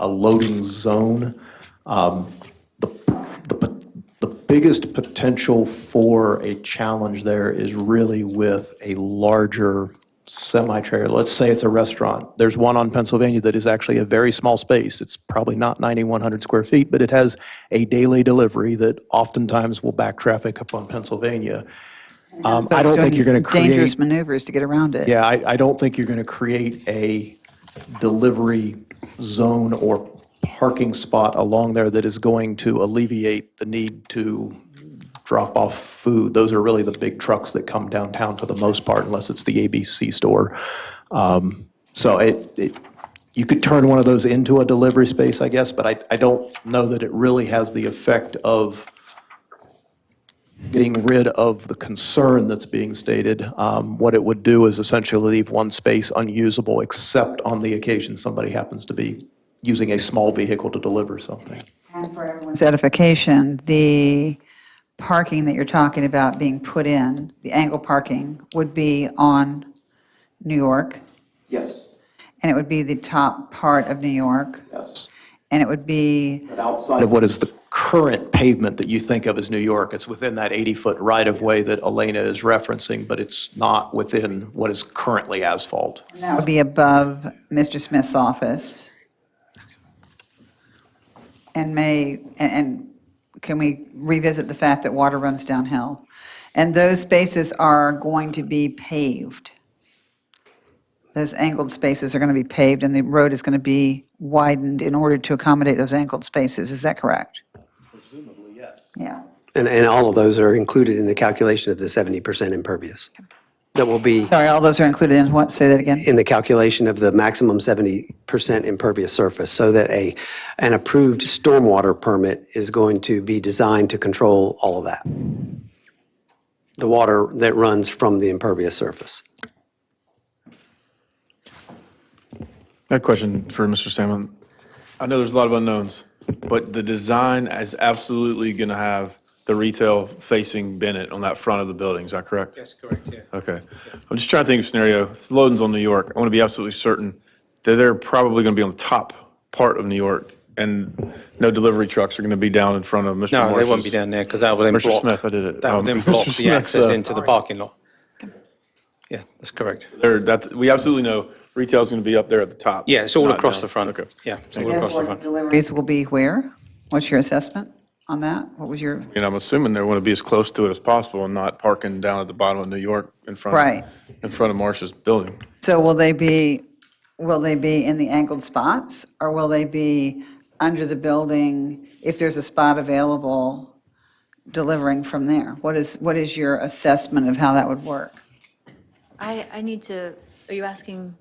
loading zone, the biggest potential for a challenge there is really with a larger semi-trailer. Let's say it's a restaurant. There's one on Pennsylvania that is actually a very small space. It's probably not 9,100 square feet, but it has a daily delivery that oftentimes will back traffic up on Pennsylvania. I don't think you're going to create dangerous maneuvers to get around it. Yeah, I don't think you're going to create a delivery zone or parking spot along there that is going to alleviate the need to drop off food. Those are really the big trucks that come downtown for the most part, unless it's the ABC store. So you could turn one of those into a delivery space, I guess, but I don't know that it really has the effect of getting rid of the concern that's being stated. What it would do is essentially leave one space unusable, except on the occasion somebody happens to be using a small vehicle to deliver something. And for everyone's edification, the parking that you're talking about being put in, the angle parking, would be on New York, Yes. and it would be the top part of New York, Yes. and it would be, Outside of what is the current pavement that you think of as New York, it's within that 80-foot right-of-way that Elena is referencing, but it's not within what is currently asphalt. that would be above Mr. Smith's office. And can we revisit the fact that water runs downhill? And those spaces are going to be paved. Those angled spaces are going to be paved, and the road is going to be widened in order to accommodate those angled spaces. Is that correct? Presumably, yes. Yeah. And all of those are included in the calculation of the 70% impervious. That will be Sorry, all those are included in what? Say that again. in the calculation of the maximum 70% impervious surface, so that an approved stormwater permit is going to be designed to control all of that. The water that runs from the impervious surface. I have a question for Mr. Salmon. I know there's a lot of unknowns, but the design is absolutely going to have the retail facing Bennett on that front of the building. Is that correct? Yes, correct, yeah. Okay. I'm just trying to think of a scenario. If the loading's on New York, I want to be absolutely certain that they're probably going to be on the top part of New York, and no delivery trucks are going to be down in front of Mr. No, Marsh's. they won't be down there because that will then Mr. block. Smith, I did it. That will then Mr. block the Smith's, access into the parking lot. Yeah, that's correct. We absolutely know retail's going to be up there at the top. Yeah, it's all not across down. the front. Okay. Yeah, it's all across the front. Deliveries will be where? What's your assessment on that? What was your? And I'm assuming they want to be as close to it as possible and not parking down at the bottom of New York in front Right. in front of Marsh's building. So will they be in the angled spots, or will they be under the building if there's a spot available delivering from there? What is your assessment of how that would work? I need to, are you asking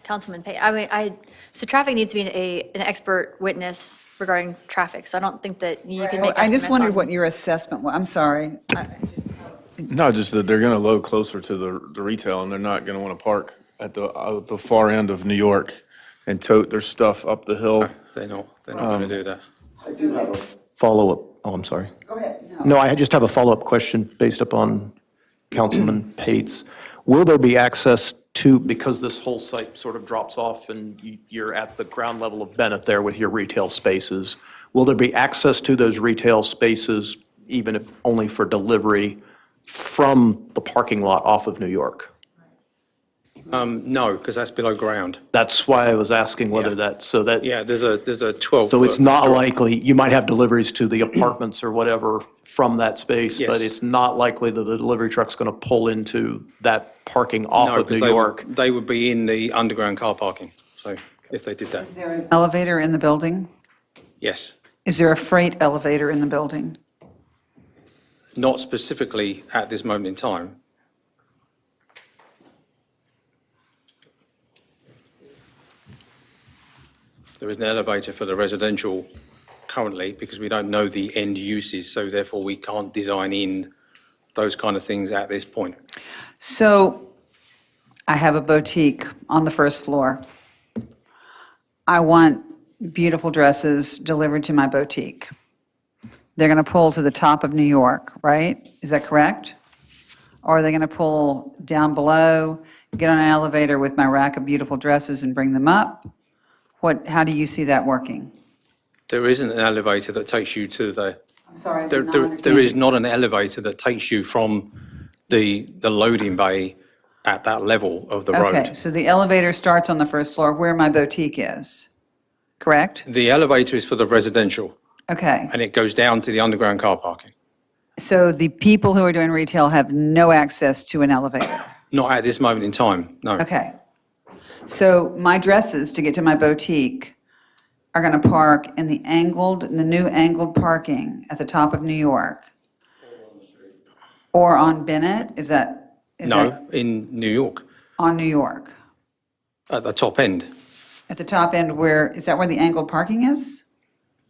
Councilman Pate? I mean, so traffic needs to be an expert witness regarding traffic, so I don't think that you can make I just estimates wondered on- what your assessment was. I'm sorry. No, just that they're going to load closer to the retail, and they're not going to want to park at the far end of New York and tote their stuff up the hill. They're not going to do that. Follow-up, oh, I'm sorry. Go ahead. No, I just have a follow-up question based upon Councilman Pate's. Will there be access to, because this whole site sort of drops off and you're at the ground level of Bennett there with your retail spaces, will there be access to those retail spaces, even if only for delivery, from the parking lot off of New York? No, because that's below ground. That's why I was asking whether that, so that, Yeah, there's a 12. so it's not likely, you might have deliveries to the apartments or whatever from that space, but Yes. it's not likely that the delivery truck's going to pull into that parking off No, of New because York. they would be in the underground car parking, so if they did that, Is there an elevator in the building? yes. Is there a freight elevator in the building? Not specifically at this moment in time. There is an elevator for the residential currently because we don't know the end uses, so therefore we can't design in those kind of things at this point. So I have a boutique on the first floor. I want beautiful dresses delivered to my boutique. They're going to pull to the top of New York, right? Is that correct? Or are they going to pull down below, get on an elevator with my rack of beautiful dresses and bring them up? How do you see that working? There isn't an elevator that takes you to the, I'm sorry, I there, did not there understand. is not an elevator that takes you from the loading bay at that level of the road. Okay, so the elevator starts on the first floor where my boutique is, correct? The elevator is for the residential, Okay, and it goes down to the underground car parking. so the people who are doing retail have no access to an elevator? Not at this moment in time, no. Okay. So my dresses to get to my boutique are going to park in the new angled parking at the top of New York? Or on Bennett? Is that No, in New York, on New York? at the top end. At the top end is that where the angled parking is?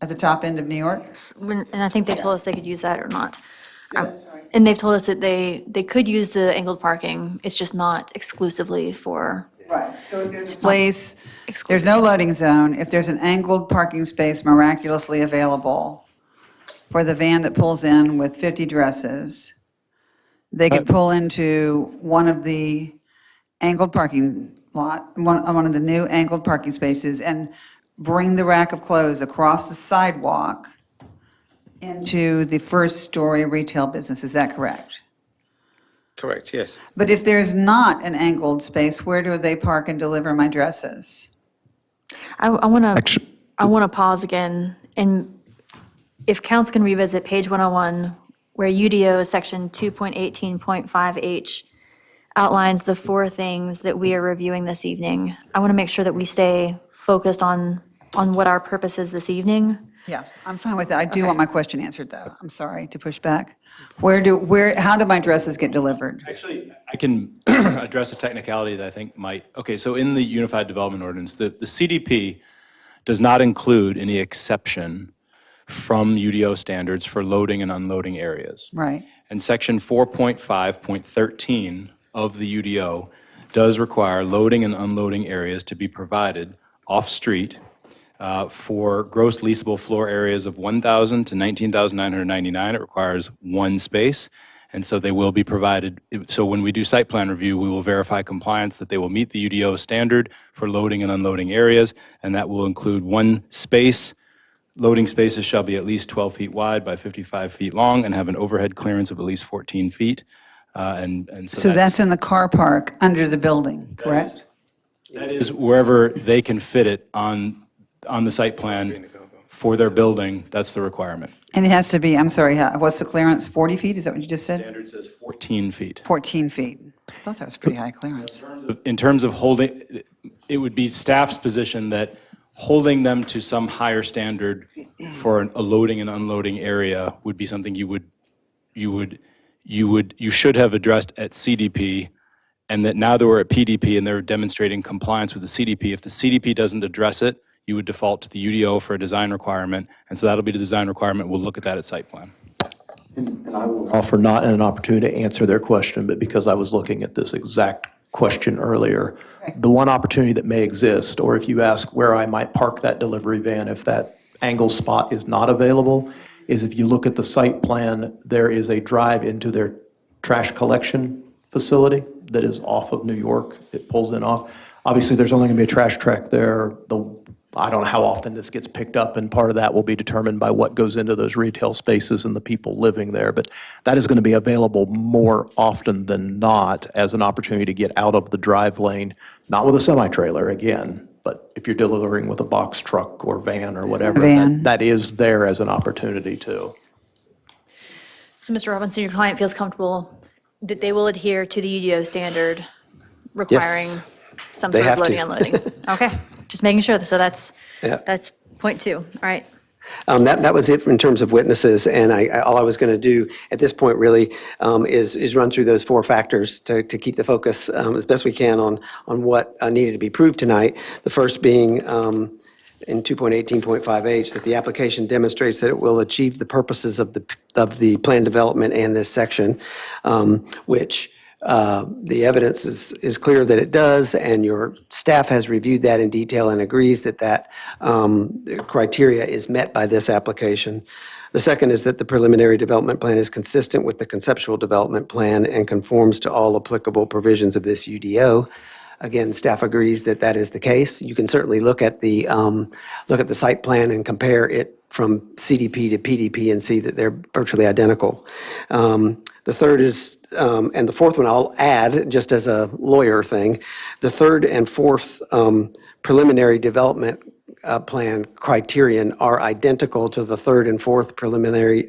At the top end of New York? And I think they told us they could use that or not. And they've told us that they could use the angled parking, it's just not exclusively for. Right, so if there's a place, there's no loading zone, if there's an angled parking space miraculously available for the van that pulls in with 50 dresses, they could pull into one of the angled parking one of the new angled parking spaces and bring the rack of clothes across the sidewalk into the first-story retail business, is that correct? Correct, yes. But if there's not an angled space, where do they park and deliver my dresses? I want to pause again, and if council can revisit page 101, where UDO section 2.18.5H outlines the 4 things that we are reviewing this evening. I want to make sure that we stay focused on what our purpose is this evening. Yeah, I'm fine with that. I do want my question answered, though. I'm sorry to push back. How do my dresses get delivered? Actually, I can address a technicality that I think might, okay, so in the Unified Development Ordinance, the CDP does not include any exception from UDO standards for loading and unloading areas. Right. And section 4.5.13 of the UDO does require loading and unloading areas to be provided off-street for gross leasable floor areas of 1,000 to 19,999. It requires 1 space, and so they will be provided. So when we do site plan review, we will verify compliance that they will meet the UDO standard for loading and unloading areas, and that will include 1 space. Loading spaces shall be at least 12 feet wide by 55 feet long and have an overhead clearance of at least 14 feet. And So that's in the car park under the building, correct? That is wherever they can fit it on the site plan for their building, that's the requirement. And it has to be, I'm sorry, what's the clearance, 40 feet? Is that what you just said? Standard says 14 feet. 14 feet. I thought that was pretty high clearance. In terms of holding, it would be staff's position that holding them to some higher standard for a loading and unloading area would be something you should have addressed at CDP, and that now that we're at PDP and they're demonstrating compliance with the CDP, if the CDP doesn't address it, you would default to the UDO for a design requirement, and so that'll be the design requirement. We'll look at that at site plan. And I will offer not an opportunity to answer their question, but because I was looking at this exact question earlier, the one opportunity that may exist, or if you ask where I might park that delivery van if that angle spot is not available, is if you look at the site plan, there is a drive into their trash collection facility that is off of New York. It pulls in off. Obviously, there's only going to be a trash track there. The I don't know how often this gets picked up, and part of that will be determined by what goes into those retail spaces and the people living there. But that is going to be available more often than not as an opportunity to get out of the drive lane, not with a semi-trailer again, but if you're delivering with a box truck or van or whatever, Van. that is there as an opportunity too. So, Mr. Robinson, your client feels comfortable that they will adhere to the UDO standard requiring some They sort of have to. loading and unloading? Okay, just making sure. So that's point 2. All right. That was it in terms of witnesses, and all I was going to do at this point really is run through those 4 factors to keep the focus as best we can on what needed to be proved tonight. The first being in 2.18.5H, that the application demonstrates that it will achieve the purposes of the plan development and this section, which the evidence is clear that it does, and your staff has reviewed that in detail and agrees that criteria is met by this application. The second is that the preliminary development plan is consistent with the conceptual development plan and conforms to all applicable provisions of this UDO. Again, staff agrees that that is the case. You can certainly look at the site plan and compare it from CDP to PDP and see that they're virtually identical. The third is, and the fourth one I'll add just as a lawyer thing, the third and fourth preliminary development plan criterion are identical to the third and fourth preliminary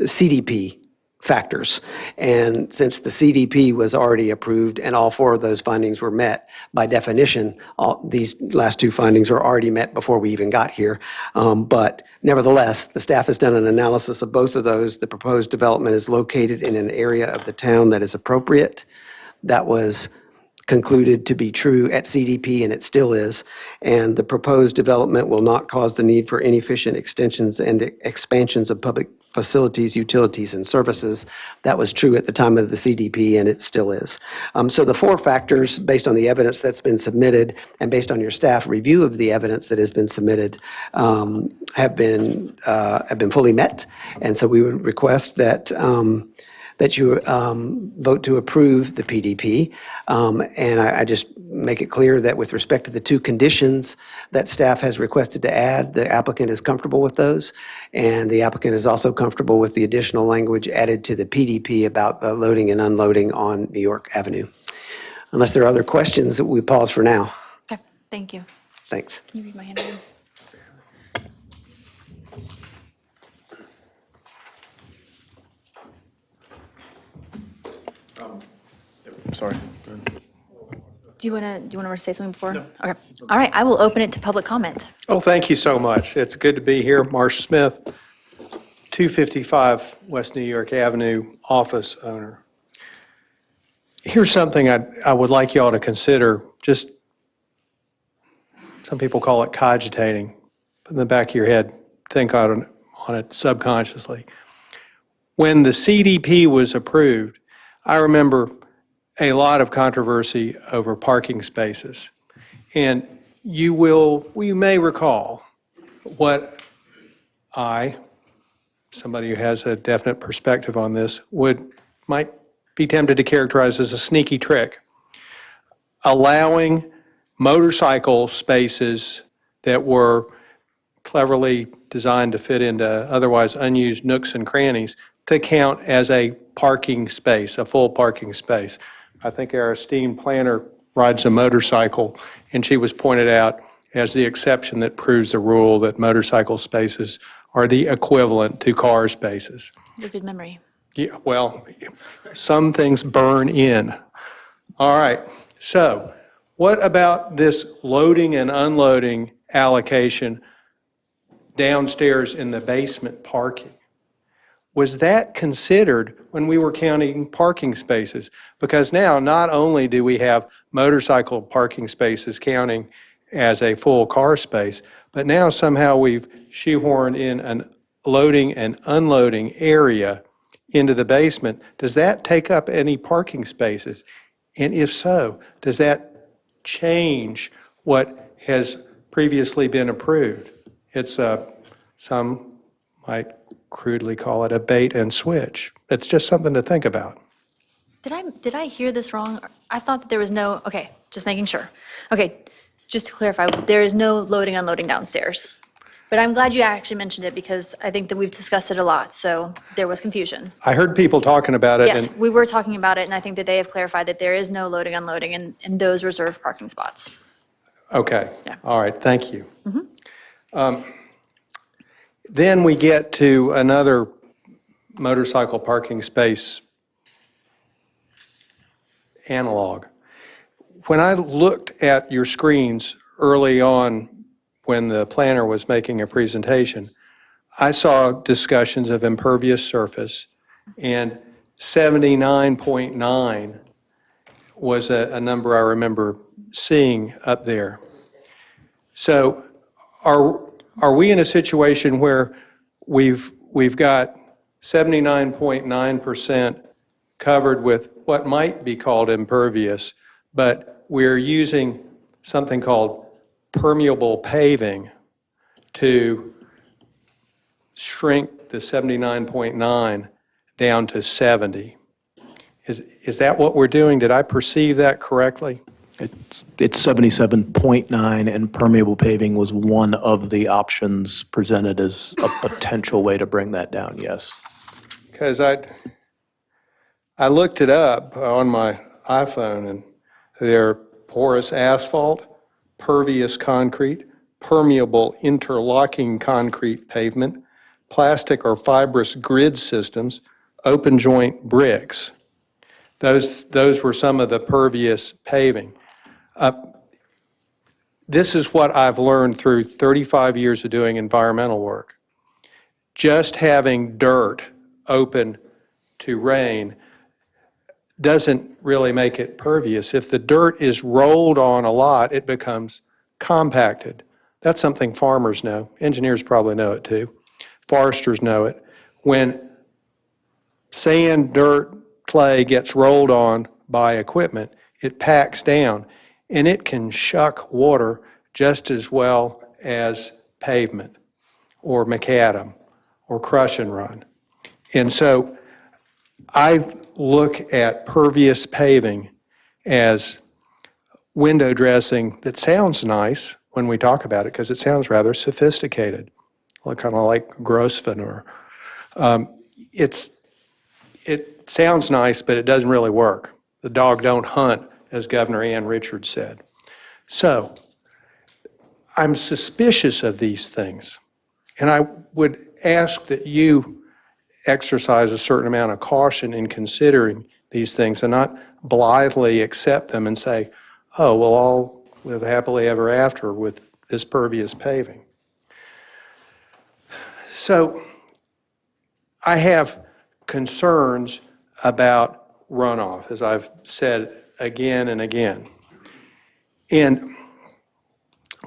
CDP factors. And since the CDP was already approved and all 4 of those findings were met, by definition, these last 2 findings are already met before we even got here. But nevertheless, the staff has done an analysis of both of those. The proposed development is located in an area of the town that is appropriate. That was concluded to be true at CDP, and it still is. And the proposed development will not cause the need for inefficient extensions and expansions of public facilities, utilities, and services. That was true at the time of the CDP, and it still is. So the 4 factors, based on the evidence that's been submitted and based on your staff review of the evidence that has been submitted, have been fully met. And so we would request that you vote to approve the PDP. And I just make it clear that with respect to the 2 conditions that staff has requested to add, the applicant is comfortable with those. And the applicant is also comfortable with the additional language added to the PDP about the loading and unloading on New York Avenue. Unless there are other questions, we pause for now. Okay, thank you. Thanks. Can you read my handwriting? Sorry. Do you want to say something before? No. Okay. All right, I will open it to public comment. Oh, thank you so much. It's good to be here. Marsh Smith, 255 West New York Avenue, office owner. Here's something I would like y'all to consider, just, some people call it cogitating. Put in the back of your head, think on it subconsciously. When the CDP was approved, I remember a lot of controversy over parking spaces. And you may recall what somebody who has a definite perspective on this, might be tempted to characterize as a sneaky trick. Allowing motorcycle spaces that were cleverly designed to fit into otherwise unused nooks and crannies to count as a parking space, a full parking space. I think our esteemed planner rides a motorcycle, and she was pointed out as the exception that proves the rule that motorcycle spaces are the equivalent to car spaces. Your good memory. Yeah, well, some things burn in. All right, so what about this loading and unloading allocation downstairs in the basement parking? Was that considered when we were counting parking spaces? Because now not only do we have motorcycle parking spaces counting as a full car space, but now somehow we've shoehorned in an loading and unloading area into the basement. Does that take up any parking spaces? And if so, does that change what has previously been approved? It's some might crudely call it a bait and switch. It's just something to think about. Did I hear this wrong? I thought that there was no, okay, just making sure. Okay, just to clarify, there is no loading, unloading downstairs. But I'm glad you actually mentioned it because I think that we've discussed it a lot, so there was confusion. I heard people talking about it, Yes, and we were talking about it, and I think that they have clarified that there is no loading, unloading in those reserved parking spots. okay, Yeah. all right, thank you. Then we get to another motorcycle parking space analog. When I looked at your screens early on when the planner was making a presentation, I saw discussions of impervious surface, and 79.9 was a number I remember seeing up there. So are we in a situation where we've got 79.9% covered with what might be called impervious, but we're using something called permeable paving to shrink the 79.9 down to 70? Is that what we're doing? Did I perceive that correctly? It's 77.9, and permeable paving was one of the options presented as a potential way to bring that down, yes. Because I looked it up on my iPhone, and they're porous asphalt, pervious concrete, permeable interlocking concrete pavement, plastic or fibrous grid systems, open joint bricks. Those were some of the pervious paving. This is what I've learned through 35 years of doing environmental work. Just having dirt open to rain doesn't really make it pervious. If the dirt is rolled on a lot, it becomes compacted. That's something farmers know. Engineers probably know it too. Foresters know it. When sand, dirt, clay gets rolled on by equipment, it packs down, and it can shuck water just as well as pavement or macadam or crush and run. And so I look at pervious paving as window dressing that sounds nice when we talk about it because it sounds rather sophisticated, kind of like Grosvenor. It sounds nice, but it doesn't really work. The dog don't hunt, as Governor Ann Richards said. So I'm suspicious of these things, and I would ask that you exercise a certain amount of caution in considering these things and not blithely accept them and say, oh, we'll all live happily ever after with this pervious paving. So I have concerns about runoff, as I've said again and again. And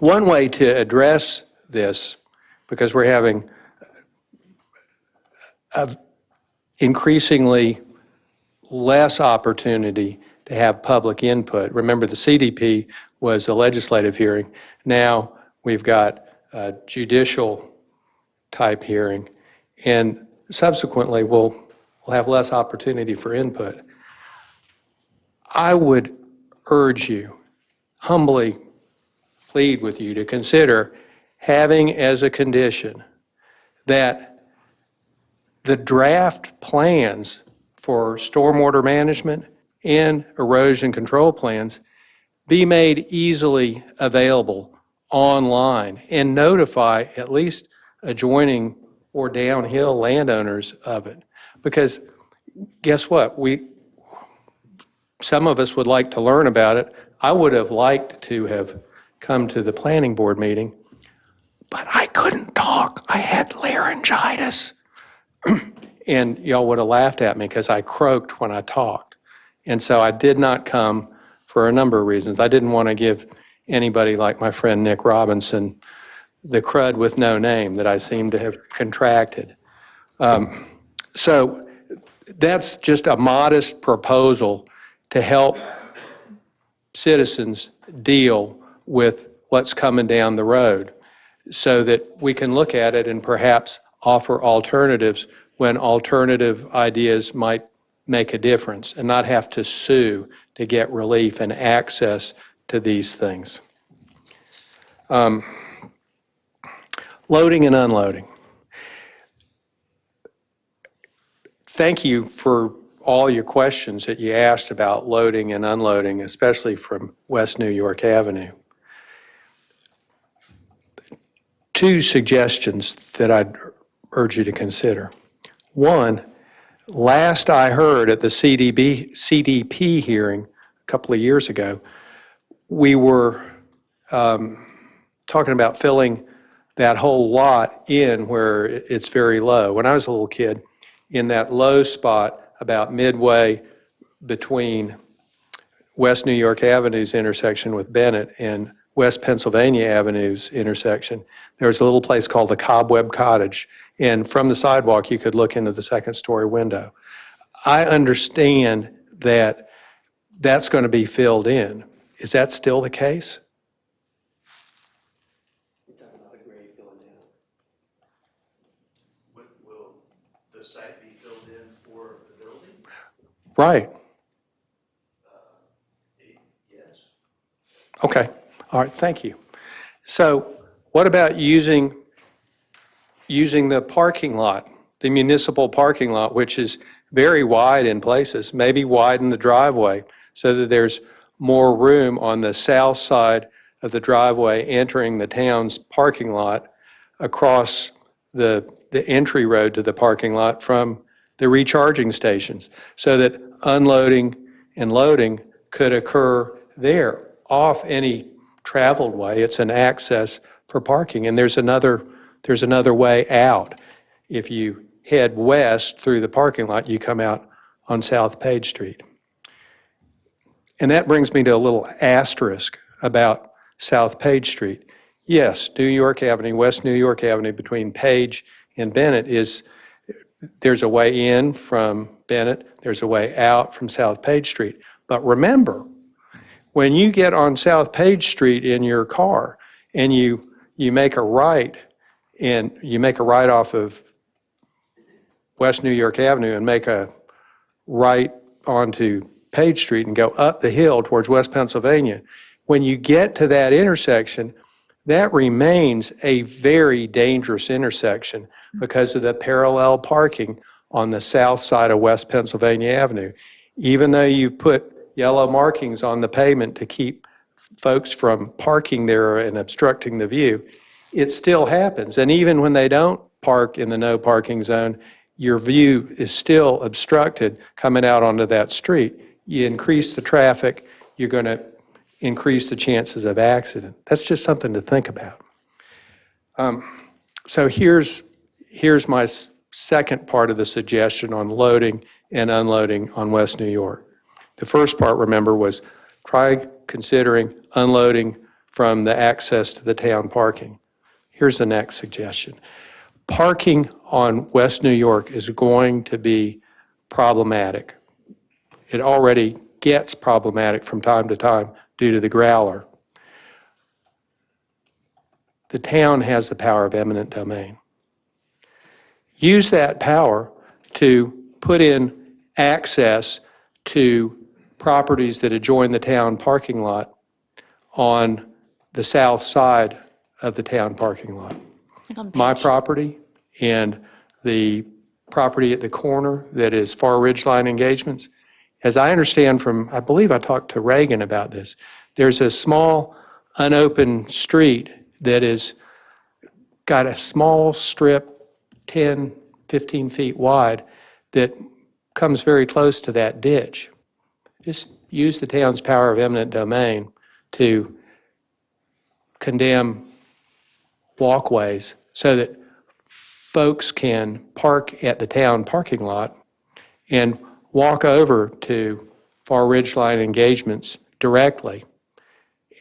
one way to address this, because we're having increasingly less opportunity to have public input. Remember, the CDP was a legislative hearing. Now we've got a judicial type hearing, and subsequently we'll have less opportunity for input. I would urge you, humbly plead with you to consider having as a condition that the draft plans for stormwater management and erosion control plans be made easily available online and notify at least adjoining or downhill landowners of it. Because guess what? Some of us would like to learn about it. I would have liked to have come to the planning board meeting, but I couldn't talk. I had laryngitis. And y'all would have laughed at me because I croaked when I talked. And so I did not come for a number of reasons. I didn't want to give anybody like my friend Nick Robinson the crud with no name that I seem to have contracted. So that's just a modest proposal to help citizens deal with what's coming down the road so that we can look at it and perhaps offer alternatives when alternative ideas might make a difference and not have to sue to get relief and access to these things. Loading and unloading. Thank you for all your questions that you asked about loading and unloading, especially from West New York Avenue. Two suggestions that I'd urge you to consider. One, last I heard at the CDP hearing a couple of years ago, we were talking about filling that whole lot in where it's very low. When I was a little kid, in that low spot about midway between West New York Avenue's intersection with Bennett and West Pennsylvania Avenue's intersection, there was a little place called the Cobweb Cottage. And from the sidewalk, you could look into the second-story window. I understand that that's going to be filled in. Is that still the case? Will the site be filled in for the building? Right. Yes. Okay. All right. Thank you. So what about using the parking lot, the municipal parking lot, which is very wide in places, maybe widen the driveway so that there's more room on the south side of the driveway entering the town's parking lot across the entry road to the parking lot from the recharging stations, so that unloading and loading could occur there off any traveled way. It's an access for parking, and there's another way out. If you head west through the parking lot, you come out on South Page Street. And that brings me to a little asterisk about South Page Street. Yes, New York Avenue, West New York Avenue between Page and Bennett there's a way in from Bennett, there's a way out from South Page Street. But remember, when you get on South Page Street in your car and you make a right, and you make a right off of West New York Avenue and make a right onto Page Street and go up the hill towards West Pennsylvania, when you get to that intersection, that remains a very dangerous intersection because of the parallel parking on the south side of West Pennsylvania Avenue. Even though you've put yellow markings on the pavement to keep folks from parking there and obstructing the view, it still happens. And even when they don't park in the no parking zone, your view is still obstructed coming out onto that street. You increase the traffic, you're going to increase the chances of accident. That's just something to think about. So here's my second part of the suggestion on loading and unloading on West New York. The first part, remember, was try considering unloading from the access to the town parking. Here's the next suggestion. Parking on West New York is going to be problematic. It already gets problematic from time to time due to the growler. The town has the power of eminent domain. Use that power to put in access to properties that adjoin the town parking lot on the south side of the town parking lot. My property and the property at the corner that is Far Ridgeline Engagements. As I understand from, I believe I talked to Reagan about this, there's a small unopened street that is got a small strip 10, 15 feet wide that comes very close to that ditch. Just use the town's power of eminent domain to condemn walkways so that folks can park at the town parking lot and walk over to Far Ridgeline Engagements directly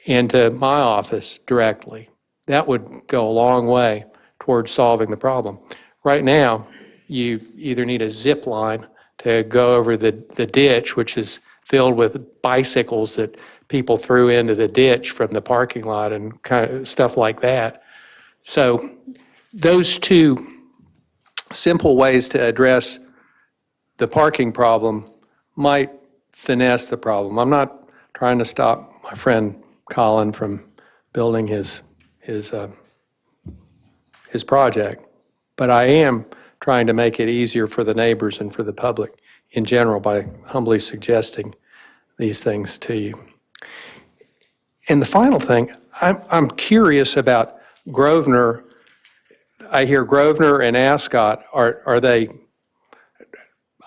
and to my office directly. That would go a long way towards solving the problem. Right now, you either need a zip line to go over the ditch, which is filled with bicycles that people threw into the ditch from the parking lot and kind of stuff like that. So those two simple ways to address the parking problem might finesse the problem. I'm not trying to stop my friend Colin from building his his project. But I am trying to make it easier for the neighbors and for the public in general by humbly suggesting these things to you. And the final thing, I'm curious about Grosvenor. I hear Grosvenor and Ascot, are they,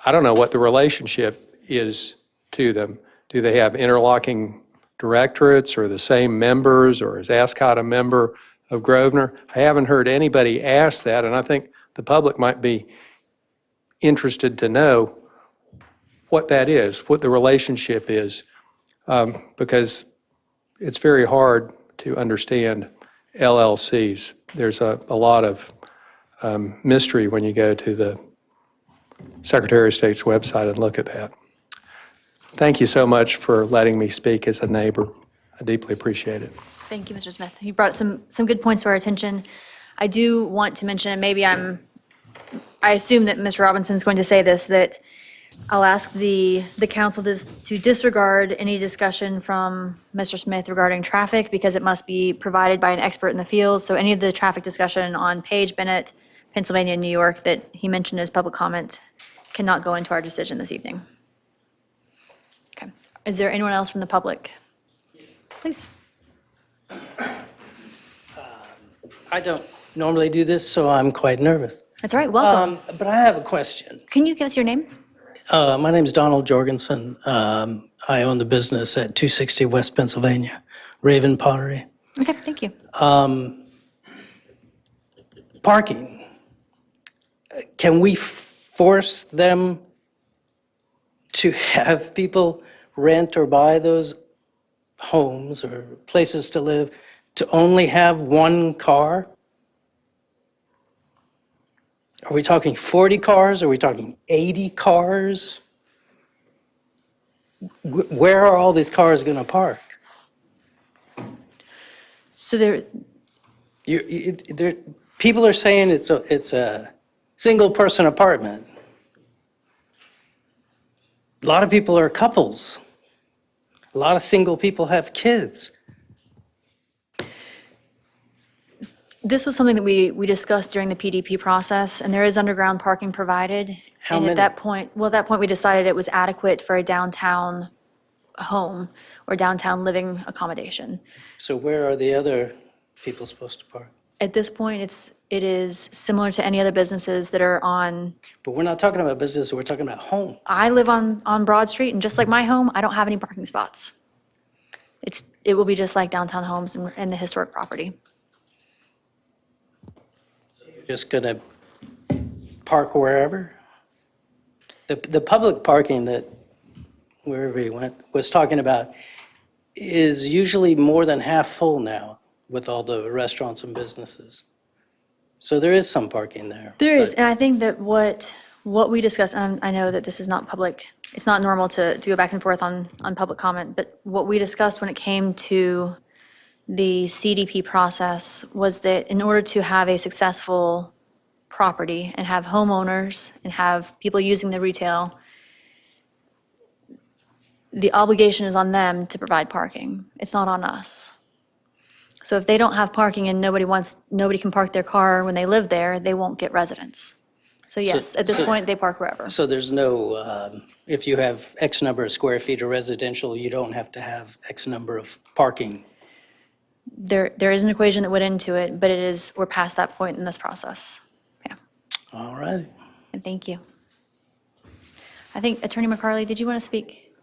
I don't know what the relationship is to them. Do they have interlocking directorates or the same members, or is Ascot a member of Grosvenor? I haven't heard anybody ask that, and I think the public might be interested to know what that is, what the relationship is, because it's very hard to understand LLCs. There's a lot of mystery when you go to the Secretary of State's website and look at that. Thank you so much for letting me speak as a neighbor. I deeply appreciate it. Thank you, Mr. Smith. You brought some good points to our attention. I do want to mention, and maybe I assume that Mr. Robinson's going to say this, that I'll ask the council to disregard any discussion from Mr. Smith regarding traffic, because it must be provided by an expert in the field. So any of the traffic discussion on Page, Bennett, Pennsylvania, and New York that he mentioned as public comment cannot go into our decision this evening. Okay. Is there anyone else from the public? Please. I don't normally do this, so I'm quite nervous. That's all right. Welcome. But I have a question. Can you give us your name? My name's Donald Jorgensen. I own the business at 260 West Pennsylvania, Raven Pottery. Okay, thank you. Parking. Can we force them to have people rent or buy those homes or places to live to only have one car? Are we talking 40 cars? Are we talking 80 cars? Where are all these cars going to park? So people are saying it's a single-person apartment. A lot of people are couples. A lot of single people have kids. this was something that we discussed during the PDP process, and there is underground parking provided. How And many? at that point, we decided it was adequate for a downtown home or downtown living accommodation. So where are the other people supposed to park? At this point, it is similar to any other businesses that are on, But we're not talking about business, we're talking about home. I live on Broad Street, and just like my home, I don't have any parking spots. It will be just like downtown homes and the historic property. You're just going to park wherever? The public parking that, wherever you went, was talking about is usually more than half full now with all the restaurants and businesses. So there is some parking there. There is, and I think that what we discussed, and I know that this is not public, it's not normal to go back and forth on public comment, but what we discussed when it came to the CDP process was that in order to have a successful property and have homeowners and have people using the retail, the obligation is on them to provide parking. It's not on us. So if they don't have parking and nobody can park their car when they live there, they won't get residence. So yes, at this point, they park wherever. So there's no, if you have X number of square feet of residential, you don't have to have X number of parking. There is an equation that went into it, but we're past that point in this process. Yeah, All right. and thank you. I think Attorney McCarley, did you want to speak?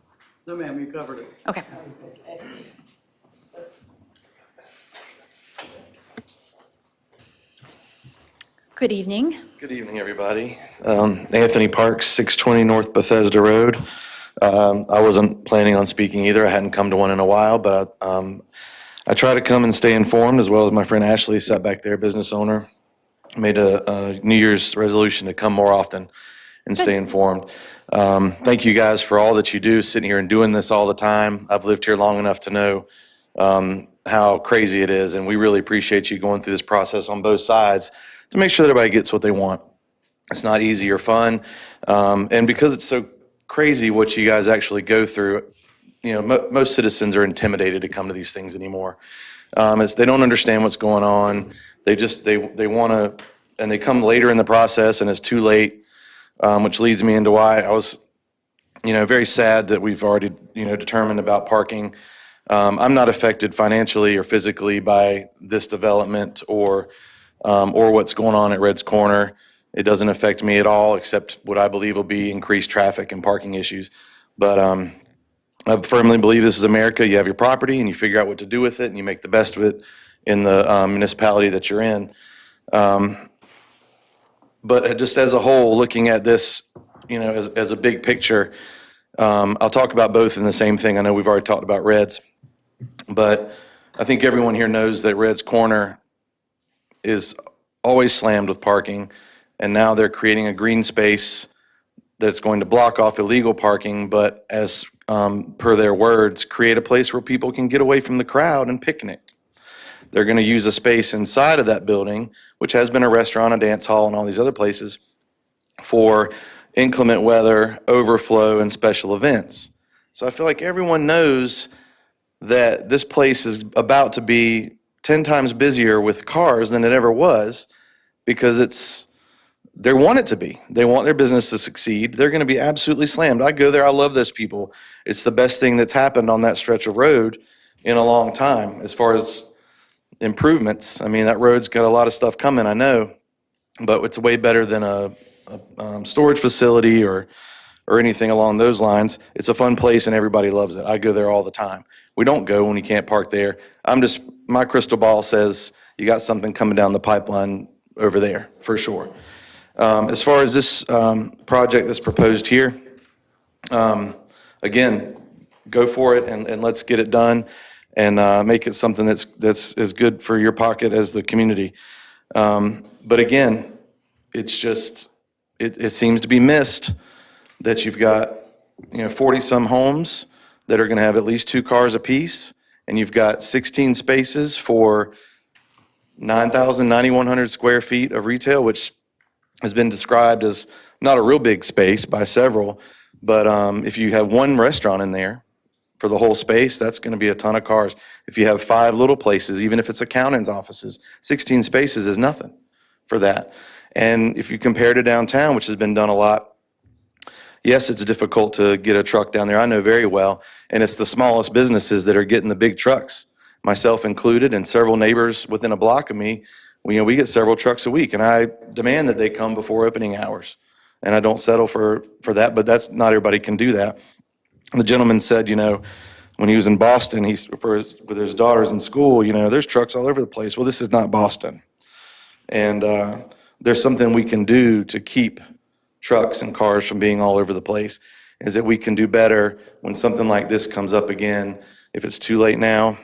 No, ma'am, you covered it. Okay. Good evening. Good evening, everybody. Anthony Parks, 620 North Bethesda Road. I wasn't planning on speaking either. I hadn't come to one in a while, but I try to come and stay informed, as well as my friend Ashley sat back there, business owner. Made a New Year's resolution to come more often and stay informed. Thank you guys for all that you do, sitting here and doing this all the time. I've lived here long enough to know how crazy it is, and we really appreciate you going through this process on both sides to make sure that everybody gets what they want. It's not easy or fun, and because it's so crazy what you guys actually go through, you know, most citizens are intimidated to come to these things anymore. is they don't understand what's going on. They just, they want to, and they come later in the process and it's too late, which leads me into why I was, very sad that we've already, determined about parking. I'm not affected financially or physically by this development or what's going on at Red's Corner. It doesn't affect me at all, except what I believe will be increased traffic and parking issues. But I firmly believe this is America. You have your property and you figure out what to do with it and you make the best of it in the municipality that you're in. But just as a whole, looking at this, as a big picture, I'll talk about both in the same thing. I know we've already talked about Red's, but I think everyone here knows that Red's Corner is always slammed with parking, and now they're creating a green space that's going to block off illegal parking, but as per their words, create a place where people can get away from the crowd and picnic. They're going to use a space inside of that building, which has been a restaurant, a dance hall, and all these other places, for inclement weather, overflow, and special events. So I feel like everyone knows that this place is about to be 10 times busier with cars than it ever was, because they want it to be. They want their business to succeed. They're going to be absolutely slammed. I go there. I love those people. It's the best thing that's happened on that stretch of road in a long time as far as improvements. I mean, that road's got a lot of stuff coming, I know, but it's way better than a storage facility or anything along those lines. It's a fun place and everybody loves it. I go there all the time. We don't go when you can't park there. My crystal ball says you got something coming down the pipeline over there for sure. As far as this project that's proposed here, again, go for it and let's get it done and make it something that's as good for your pocket as the community. But again, it's just, it seems to be missed that you've got 40 some homes that are going to have at least 2 cars apiece, and you've got 16 spaces for 9,100 square feet of retail, which has been described as not a real big space by several, but if you have one restaurant in there for the whole space, that's going to be a ton of cars. If you have 5 little places, even if it's accountant's offices, 16 spaces is nothing for that. And if you compare to downtown, which has been done a lot, yes, it's difficult to get a truck down there. I know very well. And it's the smallest businesses that are getting the big trucks, myself included, and several neighbors within a block of me. We get several trucks a week, and I demand that they come before opening hours. And I don't settle for that, but that's not everybody can do that. The gentleman said, when he was in Boston, with his daughters in school, there's trucks all over the place. Well, this is not Boston. And there's something we can do to keep trucks and cars from being all over the place, is that we can do better when something like this comes up again. If it's too late now,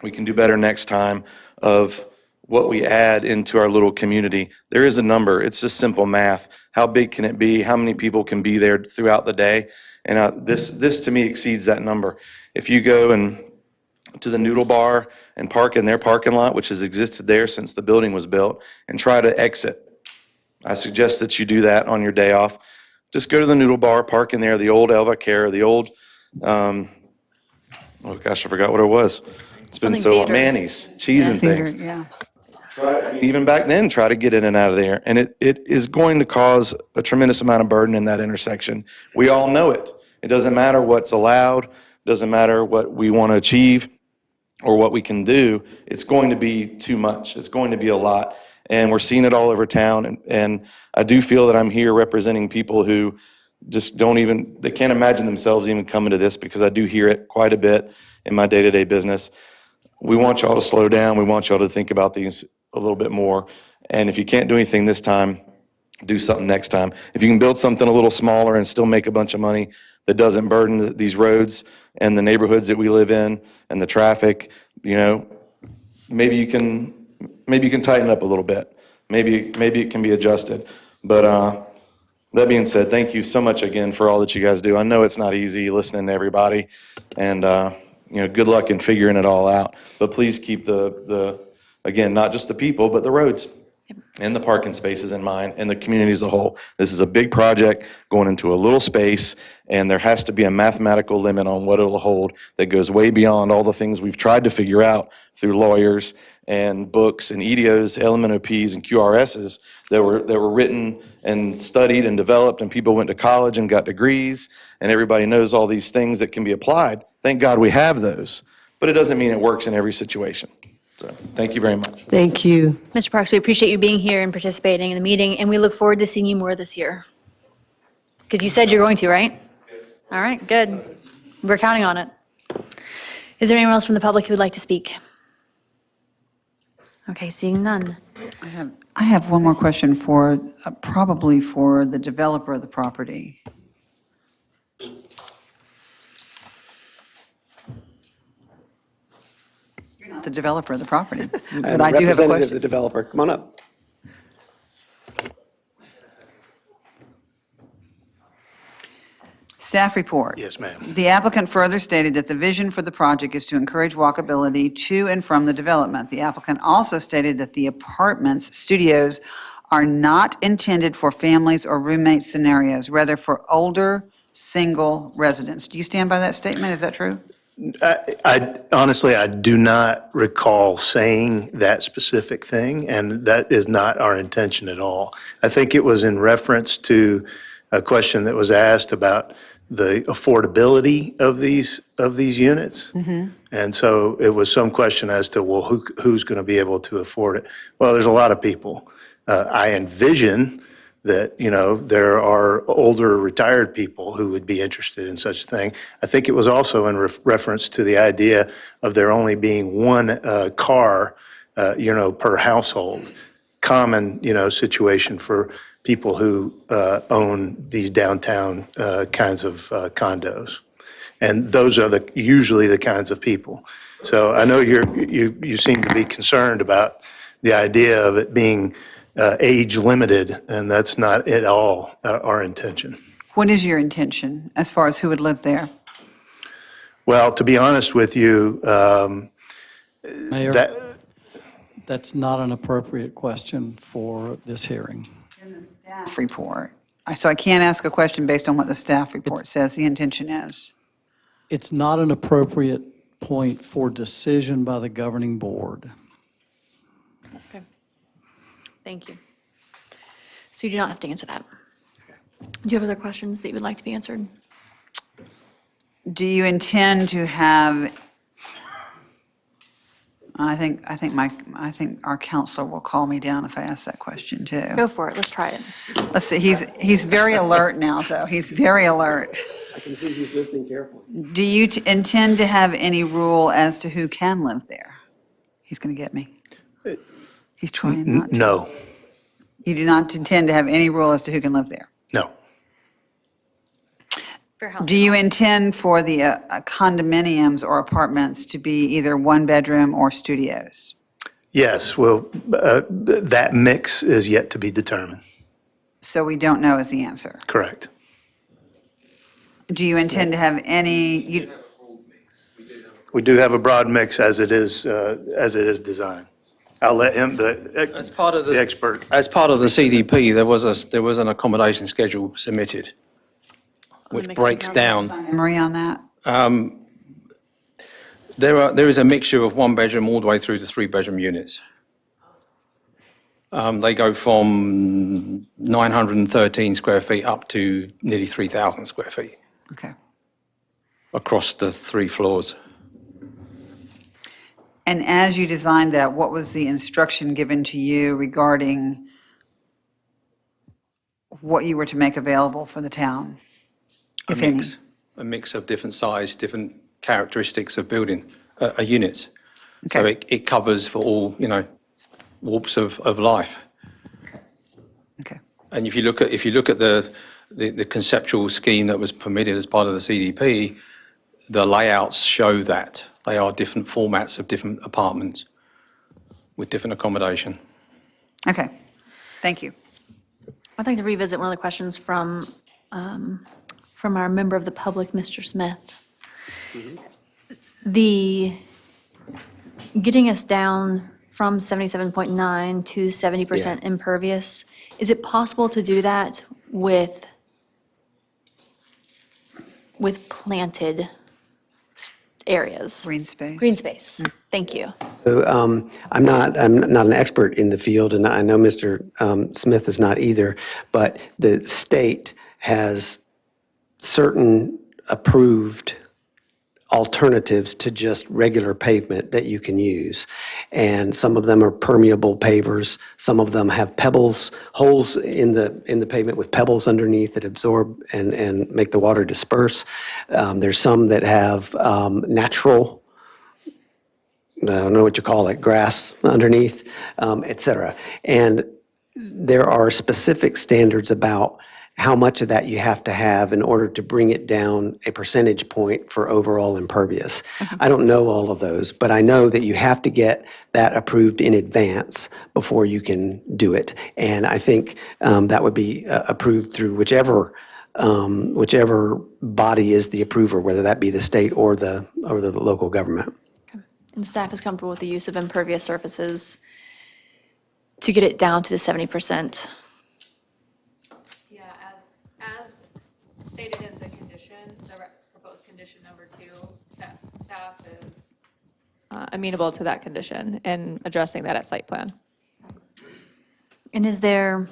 we can do better next time of what we add into our little community. There is a number. It's just simple math. How big can it be? How many people can be there throughout the day? And this to me exceeds that number. If you go to the Noodle Bar and park in their parking lot, which has existed there since the building was built, and try to exit, I suggest that you do that on your day off. Just go to the Noodle Bar, park in there, the old El Vaquero, the old, oh gosh, I forgot what it was. It's been so long. Manny's, cheese and things. Yeah. Even back then, try to get in and out of there. And it is going to cause a tremendous amount of burden in that intersection. We all know it. It doesn't matter what's allowed, it doesn't matter what we want to achieve or what we can do. It's going to be too much. It's going to be a lot. And we're seeing it all over town. And I do feel that I'm here representing people who just they can't imagine themselves even coming to this, because I do hear it quite a bit in my day-to-day business. We want y'all to slow down. We want y'all to think about these a little bit more. And if you can't do anything this time, do something next time. If you can build something a little smaller and still make a bunch of money that doesn't burden these roads and the neighborhoods that we live in and the traffic, maybe you can tighten up a little bit. Maybe it can be adjusted. But that being said, thank you so much again for all that you guys do. I know it's not easy listening to everybody, and good luck in figuring it all out. But please keep the again, not just the people, but the roads. and the parking spaces in mind, and the community as a whole. This is a big project going into a little space, and there has to be a mathematical limit on what it'll hold that goes way beyond all the things we've tried to figure out through lawyers and books and EDOs, LMNOPs, and QRSs that were written and studied and developed, and people went to college and got degrees, and everybody knows all these things that can be applied. Thank God we have those, but it doesn't mean it works in every situation. So, thank you very much. Thank you. Mr. Parks, we appreciate you being here and participating in the meeting, and we look forward to seeing you more this year. Because you said you're going to, right? Yes. All right, good. We're counting on it. Is there anyone else from the public who would like to speak? Okay, seeing none. I have one more question for, probably for the developer of the property. You're not the developer of the property, but I do have a Representative of question. the developer, come on up. Staff report. Yes, ma'am. The applicant further stated that the vision for the project is to encourage walkability to and from the development. The applicant also stated that the apartments, studios, are not intended for families or roommate scenarios, rather for older, single residents. Do you stand by that statement? Is that true? I honestly, I do not recall saying that specific thing, and that is not our intention at all. I think it was in reference to a question that was asked about the affordability of these units. And so it was some question as to, well, who's going to be able to afford it? Well, there's a lot of people. I envision that, there are older retired people who would be interested in such a thing. I think it was also in reference to the idea of there only being one car, per household. Common, situation for people who own these downtown kinds of condos. And those are usually the kinds of people. So I know you seem to be concerned about the idea of it being age limited, and that's not at all our intention. What is your intention as far as who would live there? Well, to be honest with you, Mayor, that's not an appropriate question for this hearing. Staff report. So I can't ask a question based on what the staff report says the intention is. It's not an appropriate point for decision by the governing board. Okay. Thank you. So you do not have to answer that. Do you have other questions that you would like to be answered? Do you intend to have, I think our counselor will call me down if I ask that question too. Go for it. Let's try it. Let's see, he's very alert now, though. He's very alert. I can see he's listening carefully. Do you intend to have any rule as to who can live there? He's going to get me. He's trying not to. No, You do not intend to have any rule as to who can live there? no. Fair housing. Do you intend for the condominiums or apartments to be either one bedroom or studios? Yes, well, that mix is yet to be determined. So we don't know is the answer. Correct. Do you intend to have any, We do have a broad mix as it is designed. I'll let him, As part of the expert. As part of the CDP, there was an accommodation schedule submitted, which breaks down. memory on that? There is a mixture of one bedroom all the way through to three bedroom units. They go from 913 square feet up to nearly 3,000 square feet Okay. across the 3 floors. And as you designed that, what was the instruction given to you regarding what you were to make available for the town, if any? A mix of different size, different characteristics of building, units. So Okay. it covers for all, walks of life. Okay. And if you look at the conceptual scheme that was permitted as part of the CDP, the layouts show that they are different formats of different apartments with different accommodation. Okay. Thank you. I'd like to revisit one of the questions from our member of the public, Mr. Smith. The getting us down from 77.9 to 70% impervious. Is it possible to do that with planted areas? Green space. Green space. Thank you. So I'm not an expert in the field, and I know Mr. Smith is not either, but the state has certain approved alternatives to just regular pavement that you can use. And some of them are permeable pavers. Some of them have pebbles, holes in the pavement with pebbles underneath that absorb and make the water disperse. There's some that have natural, I don't know what you call it, grass underneath, et cetera. And there are specific standards about how much of that you have to have in order to bring it down a percentage point for overall impervious. I don't know all of those, but I know that you have to get that approved in advance before you can do it. And I think that would be approved through whichever body is the approver, whether that be the state or the local government. And staff is comfortable with the use of impervious surfaces to get it down to the 70%. Yeah, as stated in the condition, the proposed condition number 2, staff is amenable to that condition and addressing that at site plan. And is there,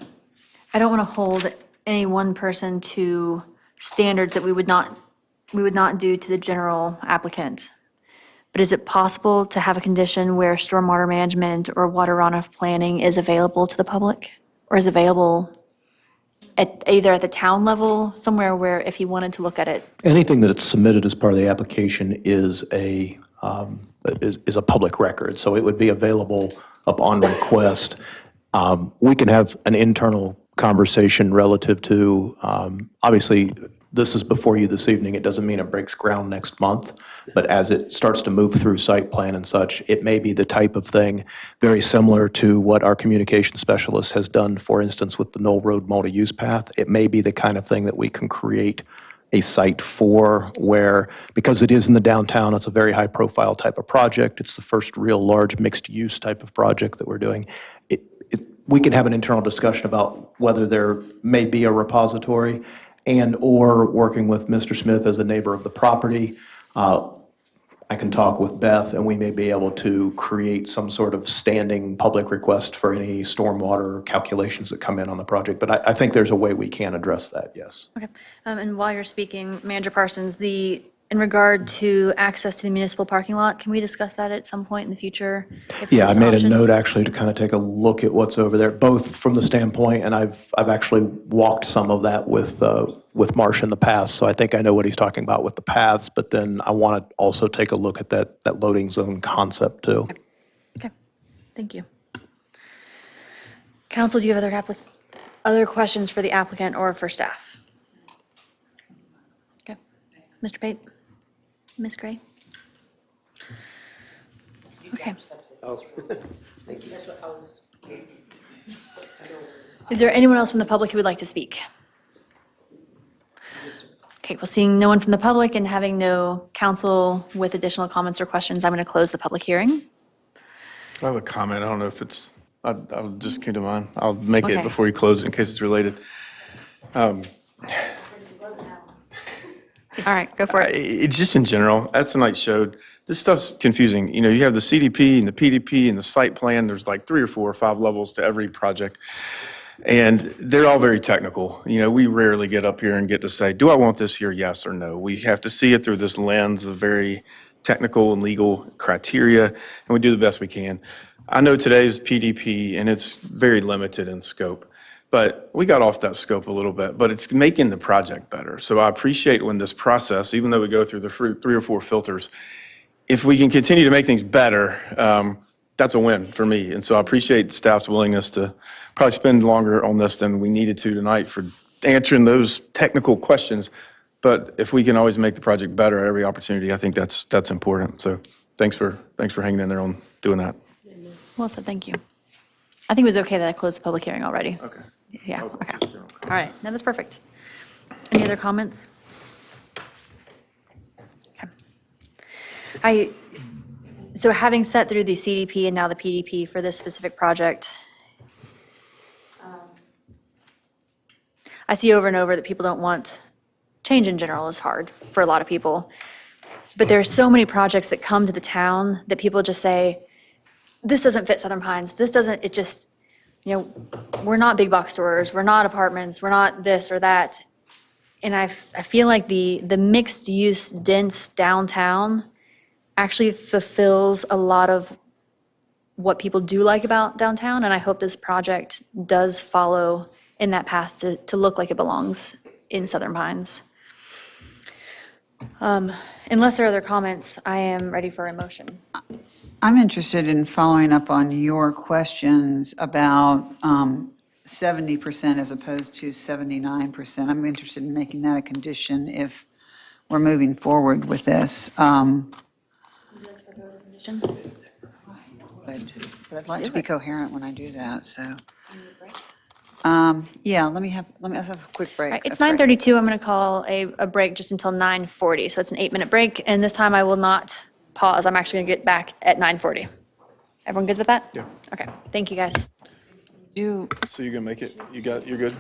I don't want to hold any one person to standards that we would not do to the general applicant. But is it possible to have a condition where stormwater management or water runoff planning is available to the public? Or is available either at the town level, somewhere where if he wanted to look at it? Anything that is submitted as part of the application is a public record, so it would be available upon request. We can have an internal conversation relative to, obviously, this is before you this evening. It doesn't mean it breaks ground next month, but as it starts to move through site plan and such, it may be the type of thing very similar to what our communication specialist has done, for instance, with the Knoll Road multi-use path. It may be the kind of thing that we can create a site for where, because it is in the downtown, it's a very high-profile type of project. It's the first real large mixed-use type of project that we're doing. We can have an internal discussion about whether there may be a repository and/or working with Mr. Smith as a neighbor of the property. I can talk with Beth, and we may be able to create some sort of standing public request for any stormwater calculations that come in on the project. But I think there's a way we can address that, yes. Okay. And while you're speaking, Manager Parsons, in regard to access to the municipal parking lot, can we discuss that at some point in the future? if Yeah, I there's made options? a note actually to kind of take a look at what's over there, both from the standpoint, and I've actually walked some of that with Marsh in the past, so I think I know what he's talking about with the paths, but then I want to also take a look at that loading zone concept too. Okay, thank you. Council, do you have other questions for the applicant or for staff? Okay, Mr. Pate? Ms. Gray? Okay. Oh, thank you. Is there anyone else from the public who would like to speak? Okay, well, seeing no one from the public and having no council with additional comments or questions, I'm going to close the public hearing. I have a comment. I don't know if it's, I'll just came to mind. I'll make Okay. it before you close in case it's related. All right, go for it. It's just in general, as tonight showed, this stuff's confusing. You know, you have the CDP and the PDP and the site plan. There's like 3 or 4 or 5 levels to every project. And they're all very technical. You know, we rarely get up here and get to say, do I want this here, yes or no? We have to see it through this lens of very technical and legal criteria, and we do the best we can. I know today's PDP, and it's very limited in scope. But we got off that scope a little bit, but it's making the project better. So I appreciate when this process, even though we go through the 3 or 4 filters, if we can continue to make things better, that's a win for me. And so I appreciate staff's willingness to probably spend longer on this than we needed to tonight for answering those technical questions. But if we can always make the project better at every opportunity, I think that's important. So thanks for hanging in there on doing that. Well said, thank you. I think it was okay that I closed the public hearing already. Okay. Yeah, okay. All right, no, that's perfect. Any other comments? Okay. So having sat through the CDP and now the PDP for this specific project, I see over and over that people don't want, change in general is hard for a lot of people. But there are so many projects that come to the town that people just say, this doesn't fit Southern Pines, this doesn't, it just, we're not big box stores, we're not apartments, we're not this or that. And I feel like the mixed use dense downtown actually fulfills a lot of what people do like about downtown. And I hope this project does follow in that path to look like it belongs in Southern Pines. Unless there are other comments, I am ready for a motion. I'm interested in following up on your questions about 70% as opposed to 79%. I'm interested in making that a condition if we're moving forward with this. But I'd like to be coherent when I do that, so. Yeah, let's have a quick break. All right, it's That's great. 9:32. I'm going to call a break just until 9:40. So it's an 8-minute break. And this time I will not pause. I'm actually going to get back at 9:40. Everyone good with that? Yeah. Okay, thank you, guys. So you gonna make it? You're good?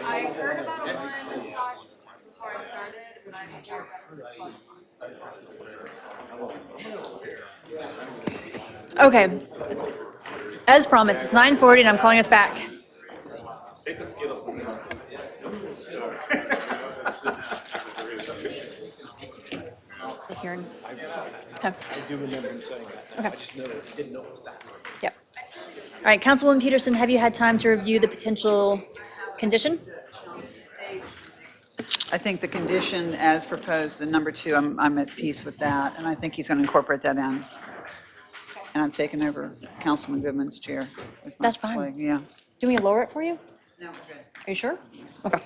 I heard about one talk before I started, but I didn't hear about it. Okay. As promised, it's 9:40 and I'm calling us back. The hearing. Okay. I do remember him saying that. Okay. I just didn't know it was that. Yep. All right, Councilwoman Peterson, have you had time to review the potential condition? I think the condition as proposed, the number 2, I'm at peace with that, and I think he's going to incorporate that in. And I'm taking over Councilman Goodman's chair. with my That's fine. colleague, Yeah. Do we lower it for you? No, we're good. Are you sure? Okay.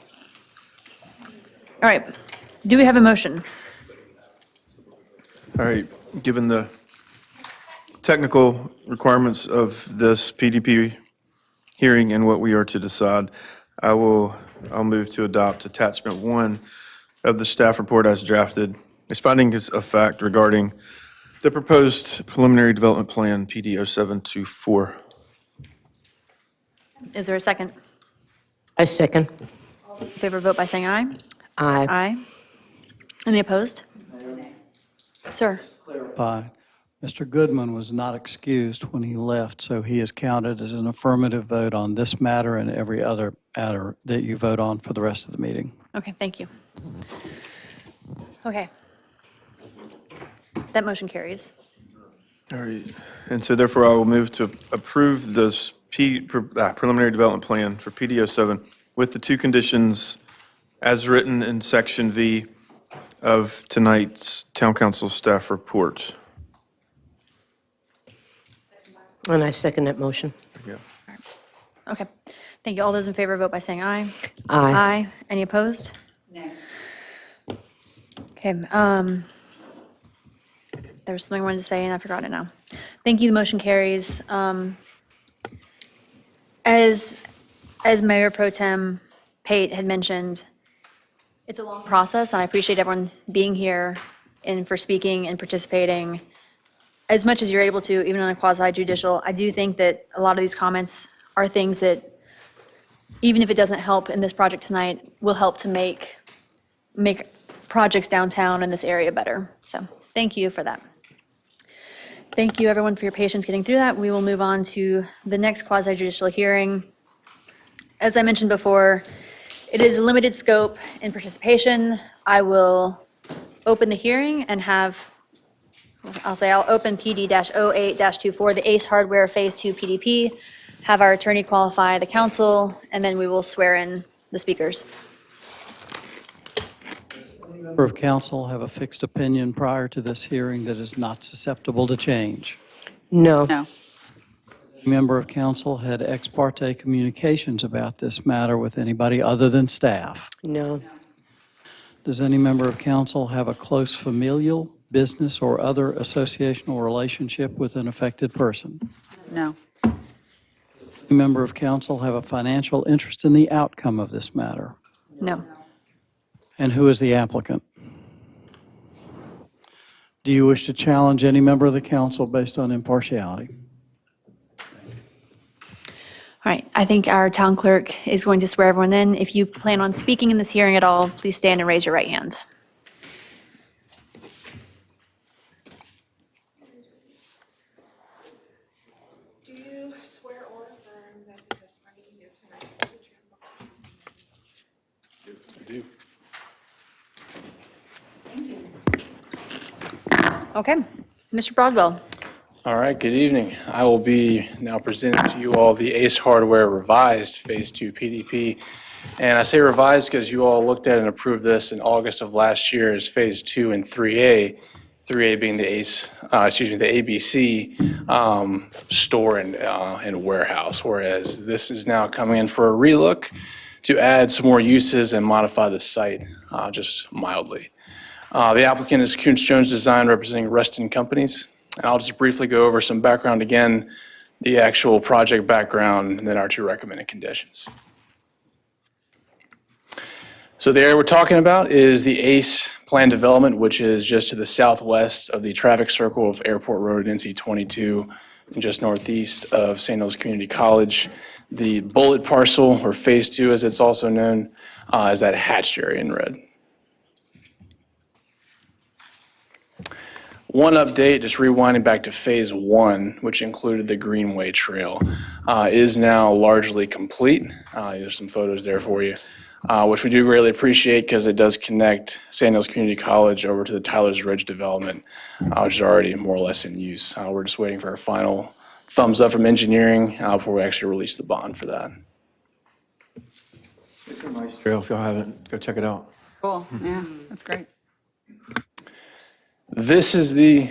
All right. Do we have a motion? All right, given the technical requirements of this PDP hearing and what we are to decide, I'll move to adopt attachment 1 of the staff report as drafted. Its findings of fact regarding the proposed preliminary development plan, PD 0724. Is there a second? I second. In favor, vote by saying aye. Aye. Aye. Any opposed? Sir? Clarify, Mr. Goodman was not excused when he left, so he is counted as an affirmative vote on this matter and every other matter that you vote on for the rest of the meeting. Okay, thank you. Okay. That motion carries. All right, and so therefore I will move to approve this preliminary development plan for PD 07 with the 2 conditions as written in section V of tonight's town council staff report. And I second that motion. Yeah. Okay. Thank you. All those in favor, vote by saying aye. Aye. Aye. Any opposed? No. Okay, there was something I wanted to say and I forgot it now. Thank you, the motion carries. As Mayor Pro Tem Pate had mentioned, it's a long process, and I appreciate everyone being here and for speaking and participating as much as you're able to, even on a quasi judicial. I do think that a lot of these comments are things that, even if it doesn't help in this project tonight, will help to make projects downtown in this area better. So thank you for that. Thank you, everyone, for your patience getting through that. We will move on to the next quasi judicial hearing. As I mentioned before, it is a limited scope and participation. I will open the hearing and I'll open PD-08-24, the ACE Hardware Phase 2 PDP, have our attorney qualify the council, and then we will swear in the speakers. Member of council have a fixed opinion prior to this hearing that is not susceptible to change. No. No. Member of council had ex parte communications about this matter with anybody other than staff. No. Does any member of council have a close familial, business, or other associational relationship with an affected person? No. Any member of council have a financial interest in the outcome of this matter? No. And who is the applicant? Do you wish to challenge any member of the council based on impartiality? All right, I think our town clerk is going to swear everyone in. If you plan on speaking in this hearing at all, please stand and raise your right hand. Do you swear or affirm that the testimony you give tonight is the truth? I do. Okay, Mr. Broadwell. All right, good evening. I will be now presenting to you all the ACE Hardware Revised Phase 2 PDP. And I say revised because you all looked at and approved this in August of last year as Phase 2 and 3A. 3A being the the ABC store and warehouse, whereas this is now coming in for a relook to add some more uses and modify the site just mildly. The applicant is Kuntz Jones Design, representing Reston Companies. And I'll just briefly go over some background again, the actual project background, and then our two recommended conditions. So the area we're talking about is the ACE planned development, which is just to the southwest of the traffic circle of Airport Road, NC 22, and just northeast of St. Louis Community College. The bullet parcel, or Phase 2 as it's also known, is that hatched area in red. One update, just rewinding back to Phase 1, which included the Greenway Trail, is now largely complete. There's some photos there for you, which we do greatly appreciate because it does connect St. Louis Community College over to the Tyler's Ridge development, which is already more or less in use. We're just waiting for our final thumbs up from engineering before we actually release the bond for that. It's a nice trail. If y'all haven't, go check it out. Cool, yeah, that's great. This is the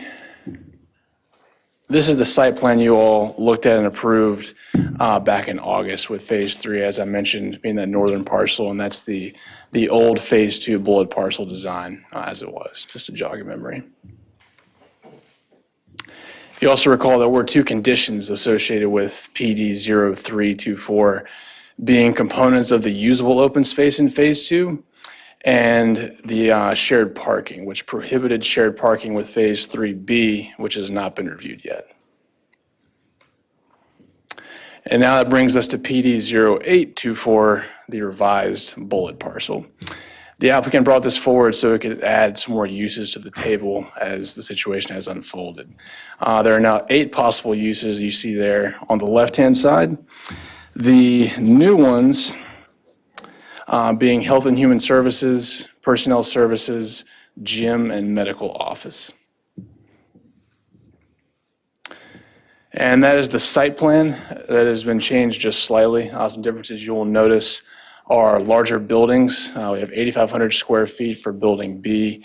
site plan you all looked at and approved back in August with Phase 3, as I mentioned, being that northern parcel, and that's the old Phase 2 bullet parcel design as it was, just to jog your memory. If you also recall, there were two conditions associated with PD 0324, being components of the usable open space in Phase 2 and the shared parking, which prohibited shared parking with Phase 3B, which has not been reviewed yet. And now that brings us to PD 0824, the revised bullet parcel. The applicant brought this forward so it could add some more uses to the table as the situation has unfolded. There are now 8 possible uses you see there on the left-hand side. The new ones being Health and Human Services, Personnel Services, Gym, and Medical Office. And that is the site plan that has been changed just slightly. Some differences you will notice are larger buildings. We have 8,500 square feet for Building B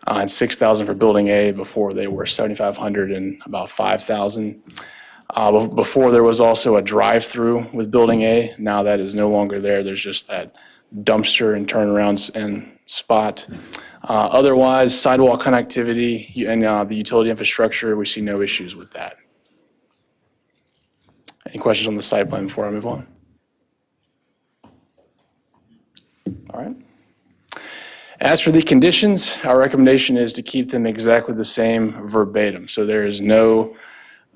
and 6,000 for Building A. Before they were 7,500 and about 5,000. Before there was also a drive-through with Building A. Now that is no longer there. There's just that dumpster and turnarounds and spot. Otherwise, sidewalk connectivity and the utility infrastructure, we see no issues with that. Any questions on the site plan before I move on? All right. As for the conditions, our recommendation is to keep them exactly the same verbatim. So there is no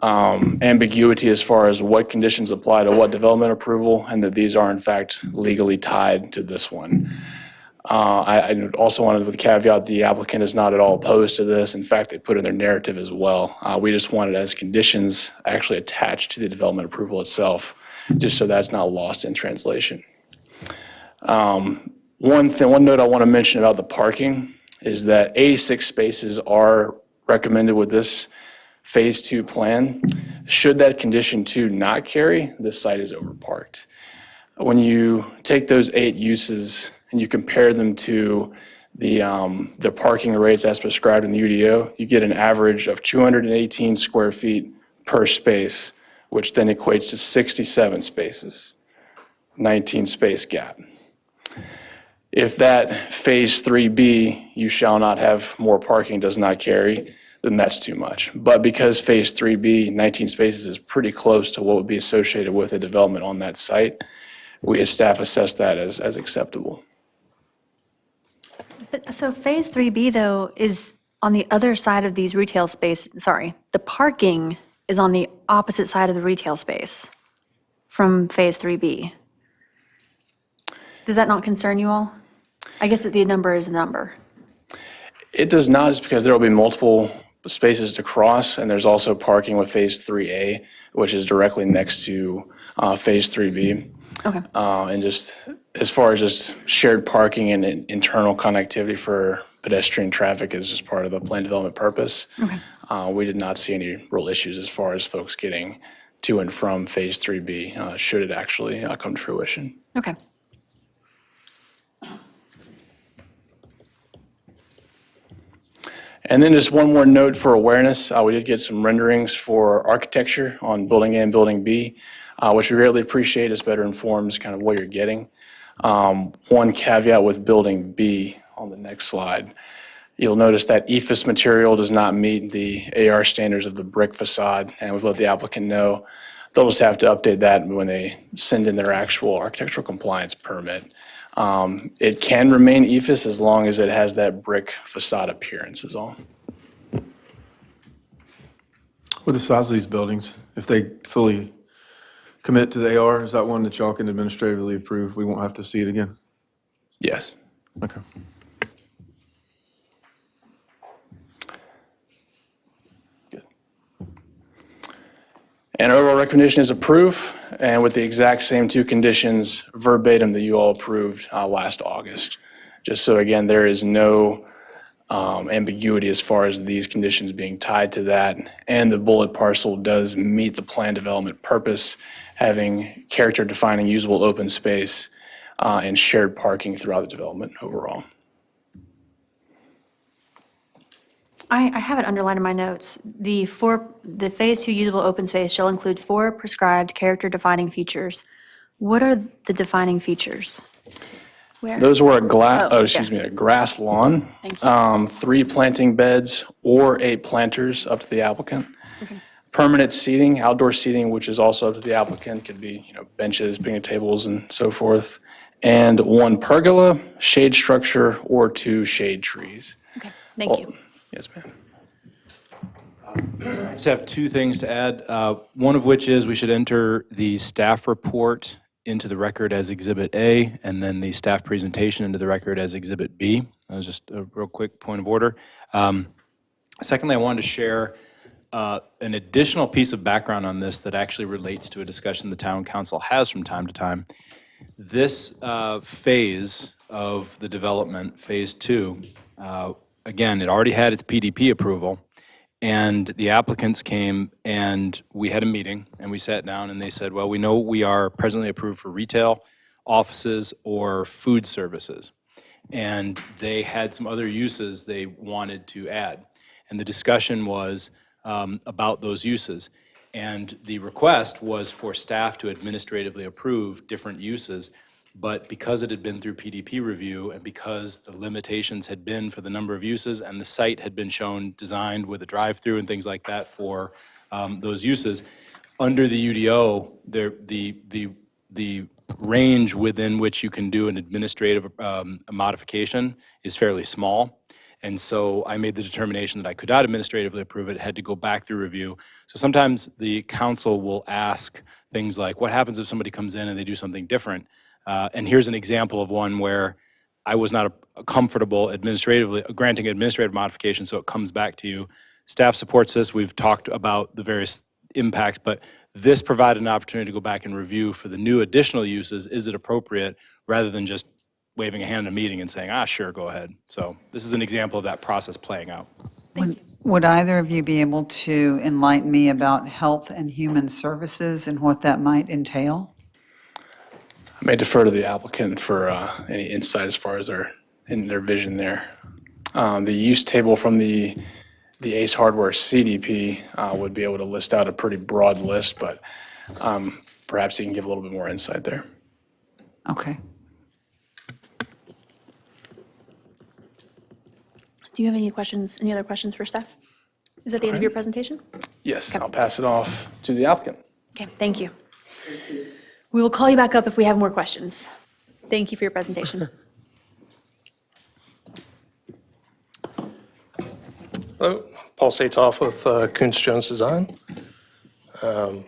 ambiguity as far as what conditions apply to what development approval, and that these are in fact legally tied to this one. I also wanted to caveat the applicant is not at all opposed to this. In fact, they put in their narrative as well. We just wanted as conditions actually attached to the development approval itself, just so that's not lost in translation. One note I want to mention about the parking is that 86 spaces are recommended with this Phase 2 plan. Should that condition 2 not carry, this site is overparked. When you take those 8 uses and you compare them to the parking rates as prescribed in the UDO, you get an average of 218 square feet per space, which then equates to 67 spaces, 19 space gap. If that Phase 3B, you shall not have more parking, does not carry, then that's too much. But because Phase 3B, 19 spaces, is pretty close to what would be associated with a development on that site, we as staff assess that as acceptable. But so Phase 3B, though, is on the other side of these retail space, sorry, the parking is on the opposite side of the retail space from Phase 3B. Does that not concern you all? I guess that the number is a number. It does not, just because there will be multiple spaces to cross, and there's also parking with Phase 3A, which is directly next to Phase 3B. Okay. And just as far as just shared parking and internal connectivity for pedestrian traffic is just part of the planned development purpose. Okay. We did not see any real issues as far as folks getting to and from Phase 3B, should it actually come to fruition. Okay. And then just one more note for awareness, we did get some renderings for architecture on Building A and Building B, which we greatly appreciate. This better informs kind of what you're getting. One caveat with Building B on the next slide. You'll notice that EFIS material does not meet the AR standards of the brick facade, and we've let the applicant know they'll just have to update that when they send in their actual architectural compliance permit. It can remain EFIS as long as it has that brick facade appearance is all. What are the size of these buildings? If they fully commit to the AR, is that one that y'all can administratively approve? We won't have to see it again? Yes. Okay. And overall recommendation is approve, and with the exact same two conditions verbatim that you all approved last August. Just so, again, there is no ambiguity as far as these conditions being tied to that. And the bullet parcel does meet the plan development purpose, having character-defining usable open space and shared parking throughout the development overall. I have it underlined in my notes. The Phase 2 usable open space shall include 4 prescribed character-defining features. What are the defining features? Where? Those were a yeah. a grass lawn, Thank you. 3 planting beds or 8 planters up to the applicant. Okay. Permanent seating, outdoor seating, which is also up to the applicant, could be, benches, picnic tables, and so forth. And 1 pergola, shade structure, or 2 shade trees. Okay, thank you. Yes, ma'am. I just have 2 things to add. One of which is we should enter the staff report into the record as Exhibit A, and then the staff presentation into the record as Exhibit B. That was just a real quick point of order. Secondly, I wanted to share an additional piece of background on this that actually relates to a discussion the town council has from time to time. This phase of the development, Phase 2, again, it already had its PDP approval, and the applicants came and we had a meeting and we sat down and they said, well, we know we are presently approved for retail, offices, or food services. And they had some other uses they wanted to add. And the discussion was about those uses. And the request was for staff to administratively approve different uses. But because it had been through PDP review and because the limitations had been for the number of uses and the site had been shown designed with a drive-through and things like that for those uses, under the UDO, the range within which you can do an administrative modification is fairly small. And so I made the determination that I could not administratively approve it, had to go back through review. So sometimes the council will ask things like, what happens if somebody comes in and they do something different? And here's an example of one where I was not comfortable administratively granting administrative modification, so it comes back to you. Staff supports this. We've talked about the various impacts, but this provided an opportunity to go back and review for the new additional uses. Is it appropriate, rather than just waving a hand in a meeting and saying, sure, go ahead. So this is an example of that process playing out. Would either of you be able to enlighten me about health and human services and what that might entail? I may defer to the applicant for any insight as far as their vision there. The use table from the Ace Hardware CDP would be able to list out a pretty broad list, but perhaps you can give a little bit more insight there. Okay. Do you have any questions, any other questions for staff? Is that the end of your presentation? Yes, I'll pass it off to the applicant. Okay, thank you. We will call you back up if we have more questions. Thank you for your presentation. Hello, Paul Satoff with Coons Jones Design. The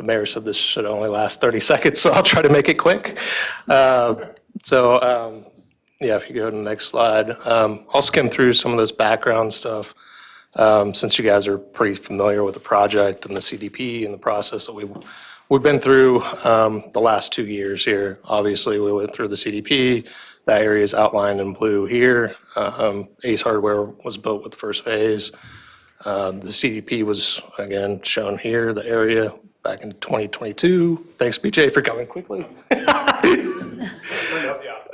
mayor said this should only last 30 seconds, so I'll try to make it quick. Yeah, if you go to the next slide. I'll skim through some of this background stuff since you guys are pretty familiar with the project and the CDP and the process that we've been through the last 2 years here. Obviously, we went through the CDP. That area is outlined in blue here. Ace Hardware was built with the first phase. The CDP was, again, shown here, the area back in 2022. Thanks, BJ, for coming quickly.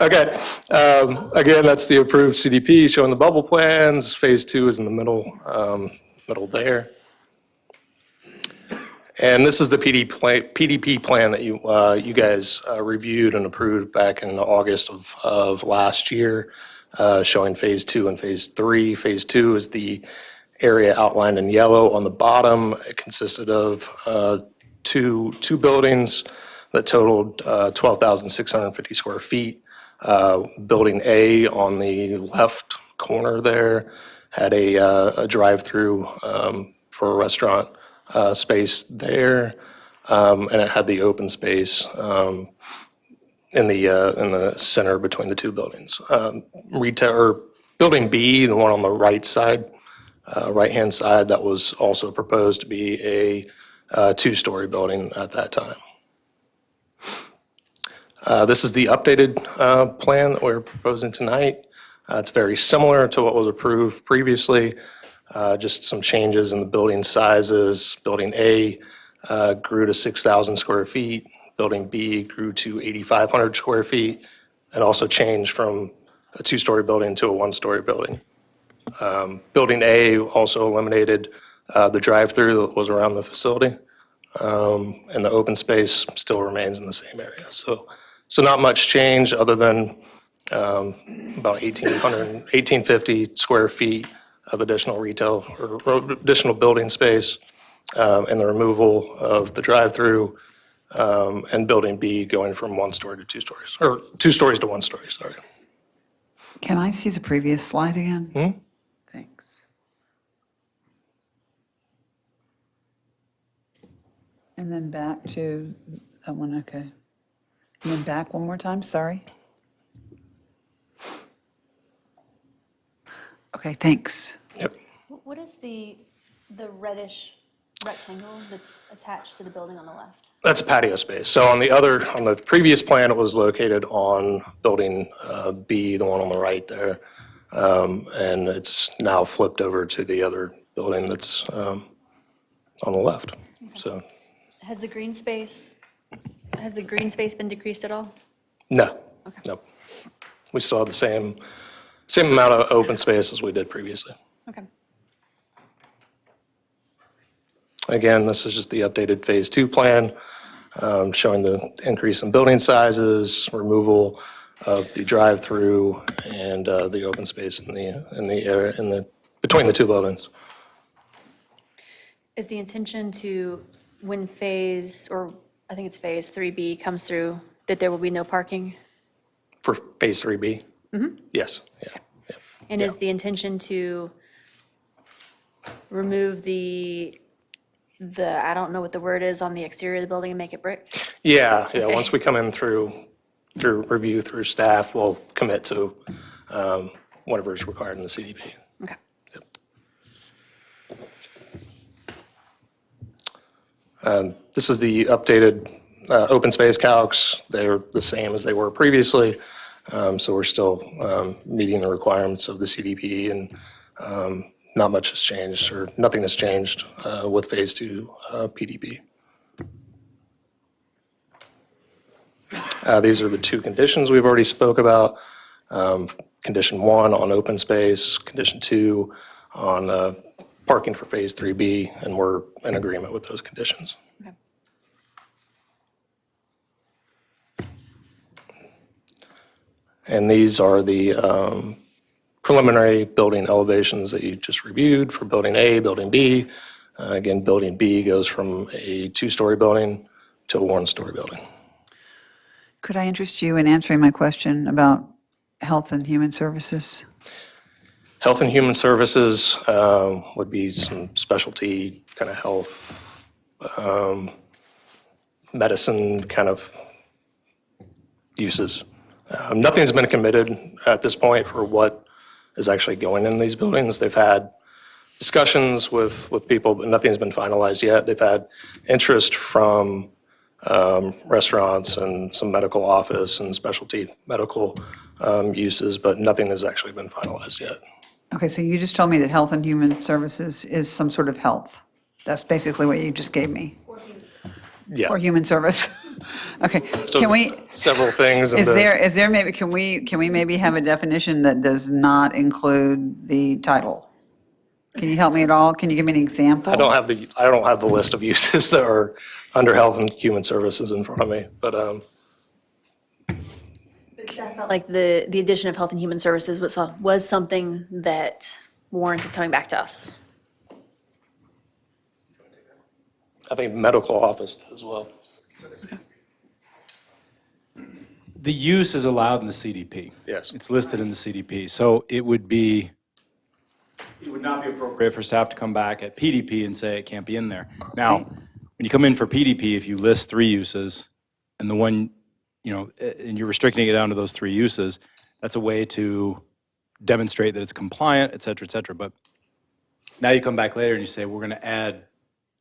Okay. Again, that's the approved CDP showing the bubble plans. Phase 2 is in the middle there. And this is the PDP plan that you guys reviewed and approved back in August of last year, showing Phase 2 and Phase 3. Phase 2 is the area outlined in yellow on the bottom. It consisted of two buildings that totaled 12,650 square feet. Building A on the left corner there had a drive-through for a restaurant space there, and it had the open space in the center between the two buildings. Building B, the one on the right side, right-hand side, that was also proposed to be a two-story building at that time. This is the updated plan that we're proposing tonight. It's very similar to what was approved previously, just some changes in the building sizes. Building A grew to 6,000 square feet. Building B grew to 8,500 square feet, and also changed from a two-story building to a one-story building. Building A also eliminated the drive-through that was around the facility, and the open space still remains in the same area. So not much change other than about 1,850 square feet of additional retail or additional building space, and the removal of the drive-through, and Building B going from one story to two stories, or 2 stories to 1 story, sorry. Can I see the previous slide again? Thanks. And then back to that one, okay. And then back one more time, sorry. Okay, thanks. Yep. What is the reddish rectangle that's attached to the building on the left? That's a patio space. So on the previous plan, it was located on Building B, the one on the right there. And it's now flipped over to the other building that's on the left. So, Has the green space been decreased at all? no, no. We still have the same amount of open space as we did previously. Okay. Again, this is just the updated Phase 2 plan, showing the increase in building sizes, removal of the drive-through, and the open space in the area between the two buildings. Is the intention to, when Phase 3B comes through, that there will be no parking? For Phase 3B? Yes, yeah. And is the intention to remove the, I don't know what the word is, on the exterior of the building and make it brick? Yeah, Okay. once we come in through review through staff, we'll commit to whatever is required in the CDP. Okay. This is the updated open space calcs. They're the same as they were previously, so we're still meeting the requirements of the CDP, and not much has changed, or nothing has changed with Phase 2 PDP. These are the two conditions we've already spoke about. Condition 1 on open space, Condition 2 on parking for Phase 3B, and we're in agreement with those conditions. Okay. And these are the preliminary building elevations that you just reviewed for Building A, Building B. Again, Building B goes from a 2-story building to a 1-story building. Could I interest you in answering my question about Health and Human Services? Health and Human Services would be some specialty kind of health, medicine kind of uses. Nothing's been committed at this point for what is actually going in these buildings. They've had discussions with people, but nothing's been finalized yet. They've had interest from restaurants and some medical office and specialty medical uses, but nothing has actually been finalized yet. Okay, so you just told me that Health and Human Services is some sort of health. That's basically what you just gave me. Yeah. Or human service. Okay, can we, Several things. and is the- there maybe, can we maybe have a definition that does not include the title? Can you help me at all? Can you give me an example? I don't have the list of uses that are under Health and Human Services in front of me, but Staff felt like the addition of Health and Human Services was something that warranted coming back to us. I think medical office as well. The use is allowed in the CDP. Yes. It's listed in the CDP. So it would not be appropriate for staff to come back at PDP and say it can't be in there. Now, when you come in for PDP, if you list 3 uses and the one, and you're restricting it down to those 3 uses, that's a way to demonstrate that it's compliant, et cetera, et cetera. But now you come back later and you say, we're going to add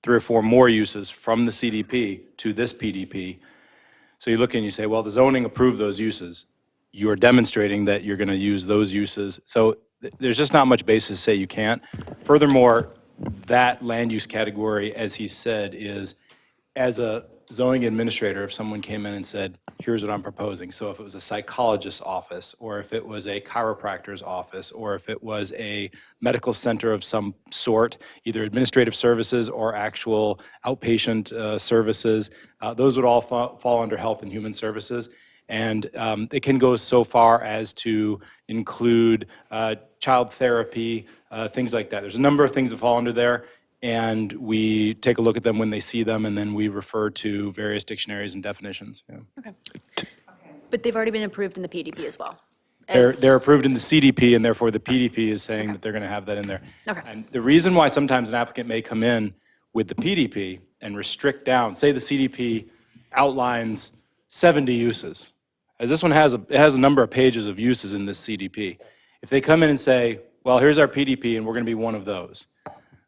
3 or 4 more uses from the CDP to this PDP. So you look and you say, well, the zoning approved those uses. You're demonstrating that you're going to use those uses. So there's just not much basis to say you can't. Furthermore, that land use category, as he said, is as a zoning administrator, if someone came in and said, here's what I'm proposing. So if it was a psychologist's office, or if it was a chiropractor's office, or if it was a medical center of some sort, either administrative services or actual outpatient services, those would all fall under Health and Human Services. And it can go so far as to include child therapy, things like that. There's a number of things that fall under there. And we take a look at them when they see them, and then we refer to various dictionaries and definitions. Yeah. Okay. But they've already been approved in the PDP as well. They're approved in the CDP, and therefore the PDP is saying that they're going to have that in there. Okay. And the reason why sometimes an applicant may come in with the PDP and restrict down, say the CDP outlines 70 uses, as this one has a number of pages of uses in this CDP. If they come in and say, well, here's our PDP, and we're going to be one of those.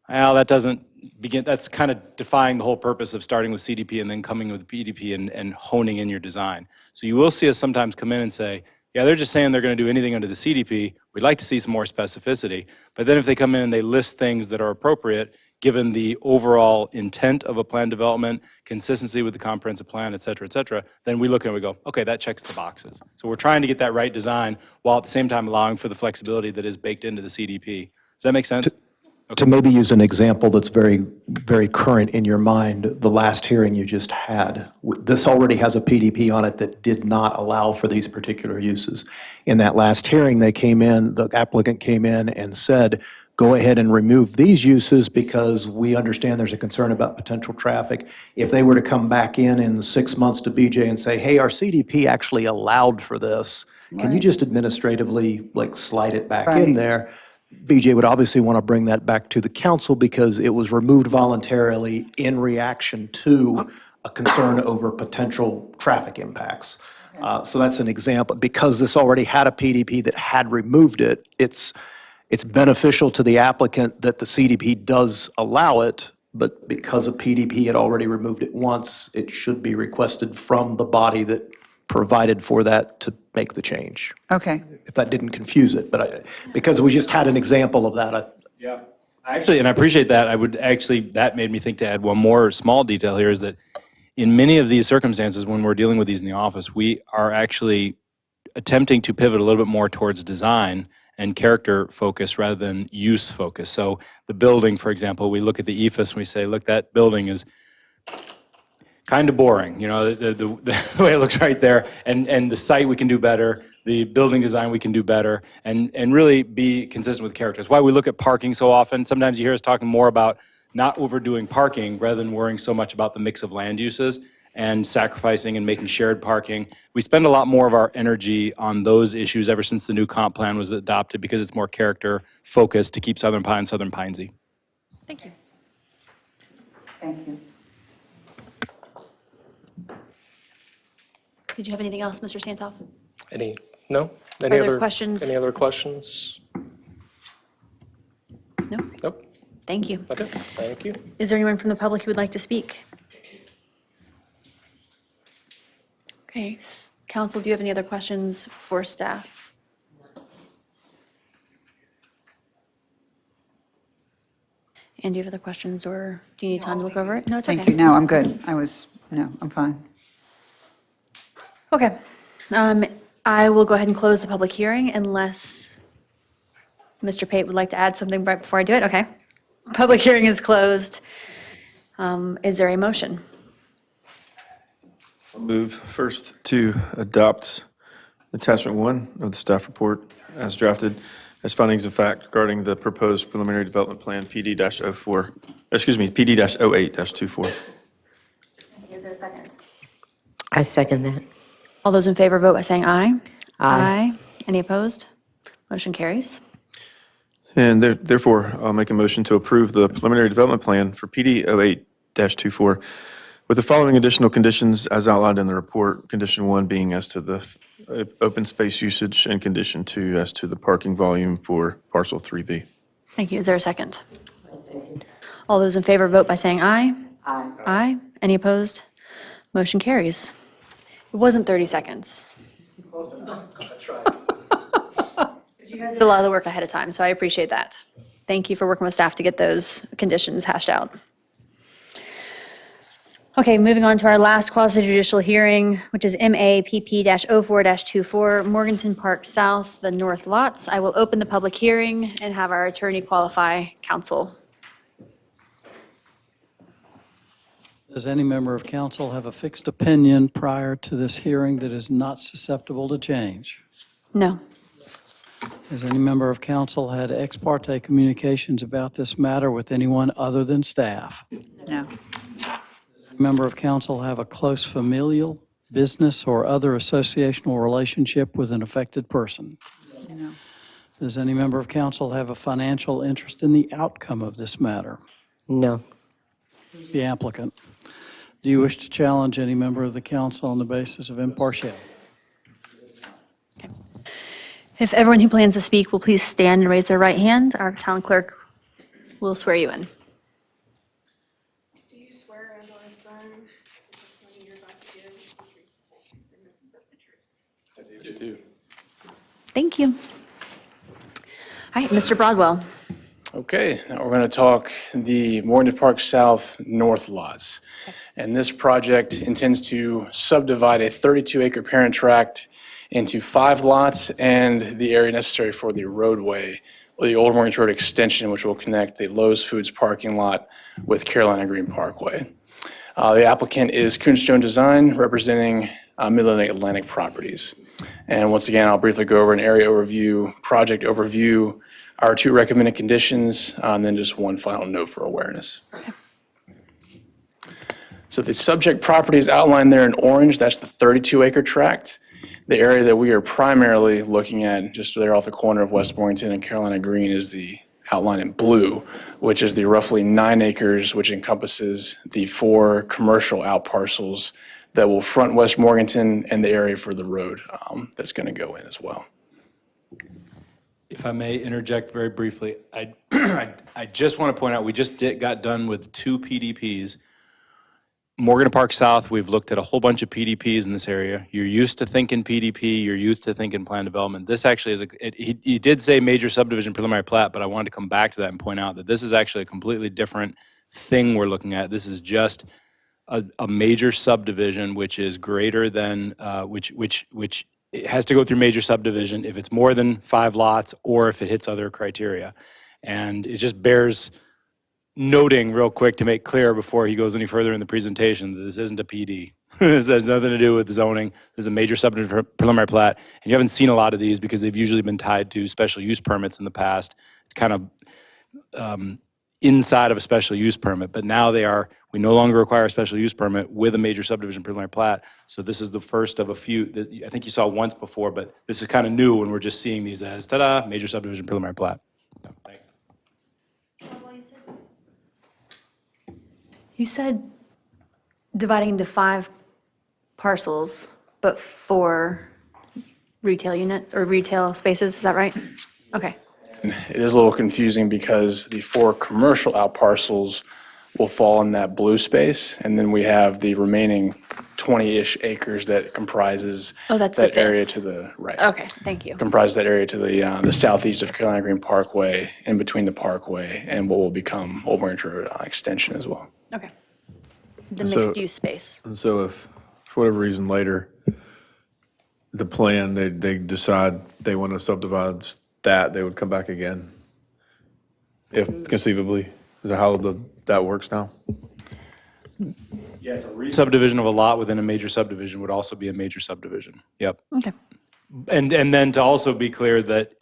Well, that doesn't begin, that's kind of defying the whole purpose of starting with CDP and then coming with PDP and honing in your design. So you will see us sometimes come in and say, yeah, they're just saying they're going to do anything under the CDP. We'd like to see some more specificity. But then if they come in and they list things that are appropriate, given the overall intent of a plan development, consistency with the comprehensive plan, et cetera, then we look and we go, okay, that checks the boxes. So we're trying to get that right design while at the same time allowing for the flexibility that is baked into the CDP. Does that make sense? To maybe use an example that's very, very current in your mind, the last hearing you just had, this already has a PDP on it that did not allow for these particular uses. In that last hearing, the applicant came in and said, go ahead and remove these uses because we understand there's a concern about potential traffic. If they were to come back in 6 months to BJ and say, hey, our CDP actually allowed for this, can you just administratively slide it back in there? BJ would obviously want to bring that back to the council because it was removed voluntarily in reaction to a concern over potential traffic impacts. So that's an example. Because this already had a PDP that had removed it, it's beneficial to the applicant that the CDP does allow it, but because a PDP had already removed it once, it should be requested from the body that provided for that to make the change. Okay. If that didn't confuse it, but because we just had an example of that. Yeah. Actually, and I appreciate that. That made me think to add one more small detail here is that in many of these circumstances, when we're dealing with these in the office, we are actually attempting to pivot a little bit more towards design and character focus rather than use focus. So the building, for example, we look at the EFS and we say, look, that building is kind of boring, the way it looks right there, and the site we can do better, the building design we can do better, and really be consistent with character. That's why we look at parking so often. Sometimes you hear us talking more about not overdoing parking rather than worrying so much about the mix of land uses and sacrificing and making shared parking. We spend a lot more of our energy on those issues ever since the new comp plan was adopted because it's more character focused to keep Southern Pines Pinesy. Thank you. Thank you. Did you have anything else, Mr. Santoff? No? Further questions? Any other questions? No? Nope. Thank you. Okay, thank you. Is there anyone from the public who would like to speak? Okay, council, do you have any other questions for staff? And do you have other questions, or do you need time to look over it? No, it's okay. Thank you. No, I'm good. I'm fine. Okay. I will go ahead and close the public hearing unless Mr. Pate would like to add something right before I do it. Okay. Public hearing is closed. Is there a motion? I'll move first to adopt attachment 1 of the staff report as drafted as findings of fact regarding the proposed preliminary development plan PD-04, PD-08-24. Is there a second? I second that. All those in favor vote by saying aye. Aye. Any opposed? Motion carries. And therefore, I'll make a motion to approve the preliminary development plan for PD 08-24 with the following additional conditions as outlined in the report. Condition 1 being as to the open space usage, and condition 2 as to the parking volume for parcel 3B. Thank you. Is there a second? All those in favor vote by saying aye. Aye. Aye. Any opposed? Motion carries. It wasn't 30 seconds. You guys did a lot of the work ahead of time, so I appreciate that. Thank you for working with staff to get those conditions hashed out. Okay, moving on to our last quasi-judicial hearing, which is MAPP-04-24, Morganton Park South, the north lots. I will open the public hearing and have our attorney qualify counsel. Does any member of council have a fixed opinion prior to this hearing that is not susceptible to change? No. Has any member of council had ex parte communications about this matter with anyone other than staff? No. Member of council have a close familial, business, or other associational relationship with an affected person? No. Does any member of council have a financial interest in the outcome of this matter? No. The applicant. Do you wish to challenge any member of the council on the basis of impartiality? If everyone who plans to speak will please stand and raise their right hand, our town clerk will swear you in. Do you swear and or affirm the testimony you're about to give is the truth? I do. Thank you. All right, Mr. Broadwell. Okay, now we're going to talk the Morganton Park South North lots. And this project intends to subdivide a 32-acre parent tract into 5 lots and the area necessary for the roadway, or the Old Morganton Road extension, which will connect the Lowe's Foods parking lot with Carolina Green Parkway. The applicant is Coons Jones Design, representing Midland Atlantic Properties. And once again, I'll briefly go over an area overview, project overview, our 2 recommended conditions, and then just one final note for awareness. So the subject property is outlined there in orange. That's the 32-acre tract. The area that we are primarily looking at, just there off the corner of West Morganton and Carolina Green, is the outline in blue, which is the roughly 9 acres, which encompasses the 4 commercial outparcels that will front West Morganton and the area for the road that's going to go in as well. If I may interject very briefly, I just want to point out, we just got done with 2 PDPs. Morganton Park South, we've looked at a whole bunch of PDPs in this area. You're used to thinking PDP, you're used to thinking plan development. This actually is he did say major subdivision preliminary plat, but I wanted to come back to that and point out that this is actually a completely different thing we're looking at. This is just a major subdivision, which is greater than, which it has to go through major subdivision if it's more than 5 lots or if it hits other criteria. And it just bears noting real quick to make clear before he goes any further in the presentation that this isn't a PD. This has nothing to do with the zoning. This is a major subdivision preliminary plat. And you haven't seen a lot of these because they've usually been tied to special use permits in the past, kind of inside of a special use permit. But now we no longer require a special use permit with a major subdivision preliminary plat. So this is the first of a few that I think you saw once before, but this is kind of new when we're just seeing these as ta-da, major subdivision preliminary plat. Thanks. You said dividing into 5 parcels, but 4 retail units or retail spaces, is that right? Okay. It is a little confusing because the 4 commercial outparcels will fall in that blue space, and then we have the remaining 20-ish acres that comprises that's that the area fifth. to the right. Okay, thank you. Comprises that area to the southeast of Carolina Green Parkway, in between the Parkway and what will become Old Morganton Road extension as well. Okay. The So- mixed-use space. And so if, for whatever reason later, the plan, they decide they want to subdivide that, they would come back again? If conceivably, is that how that works now? Yes, a re-subdivision of a lot within a major subdivision would also be a major subdivision. Yep. Okay. And then to also be clear that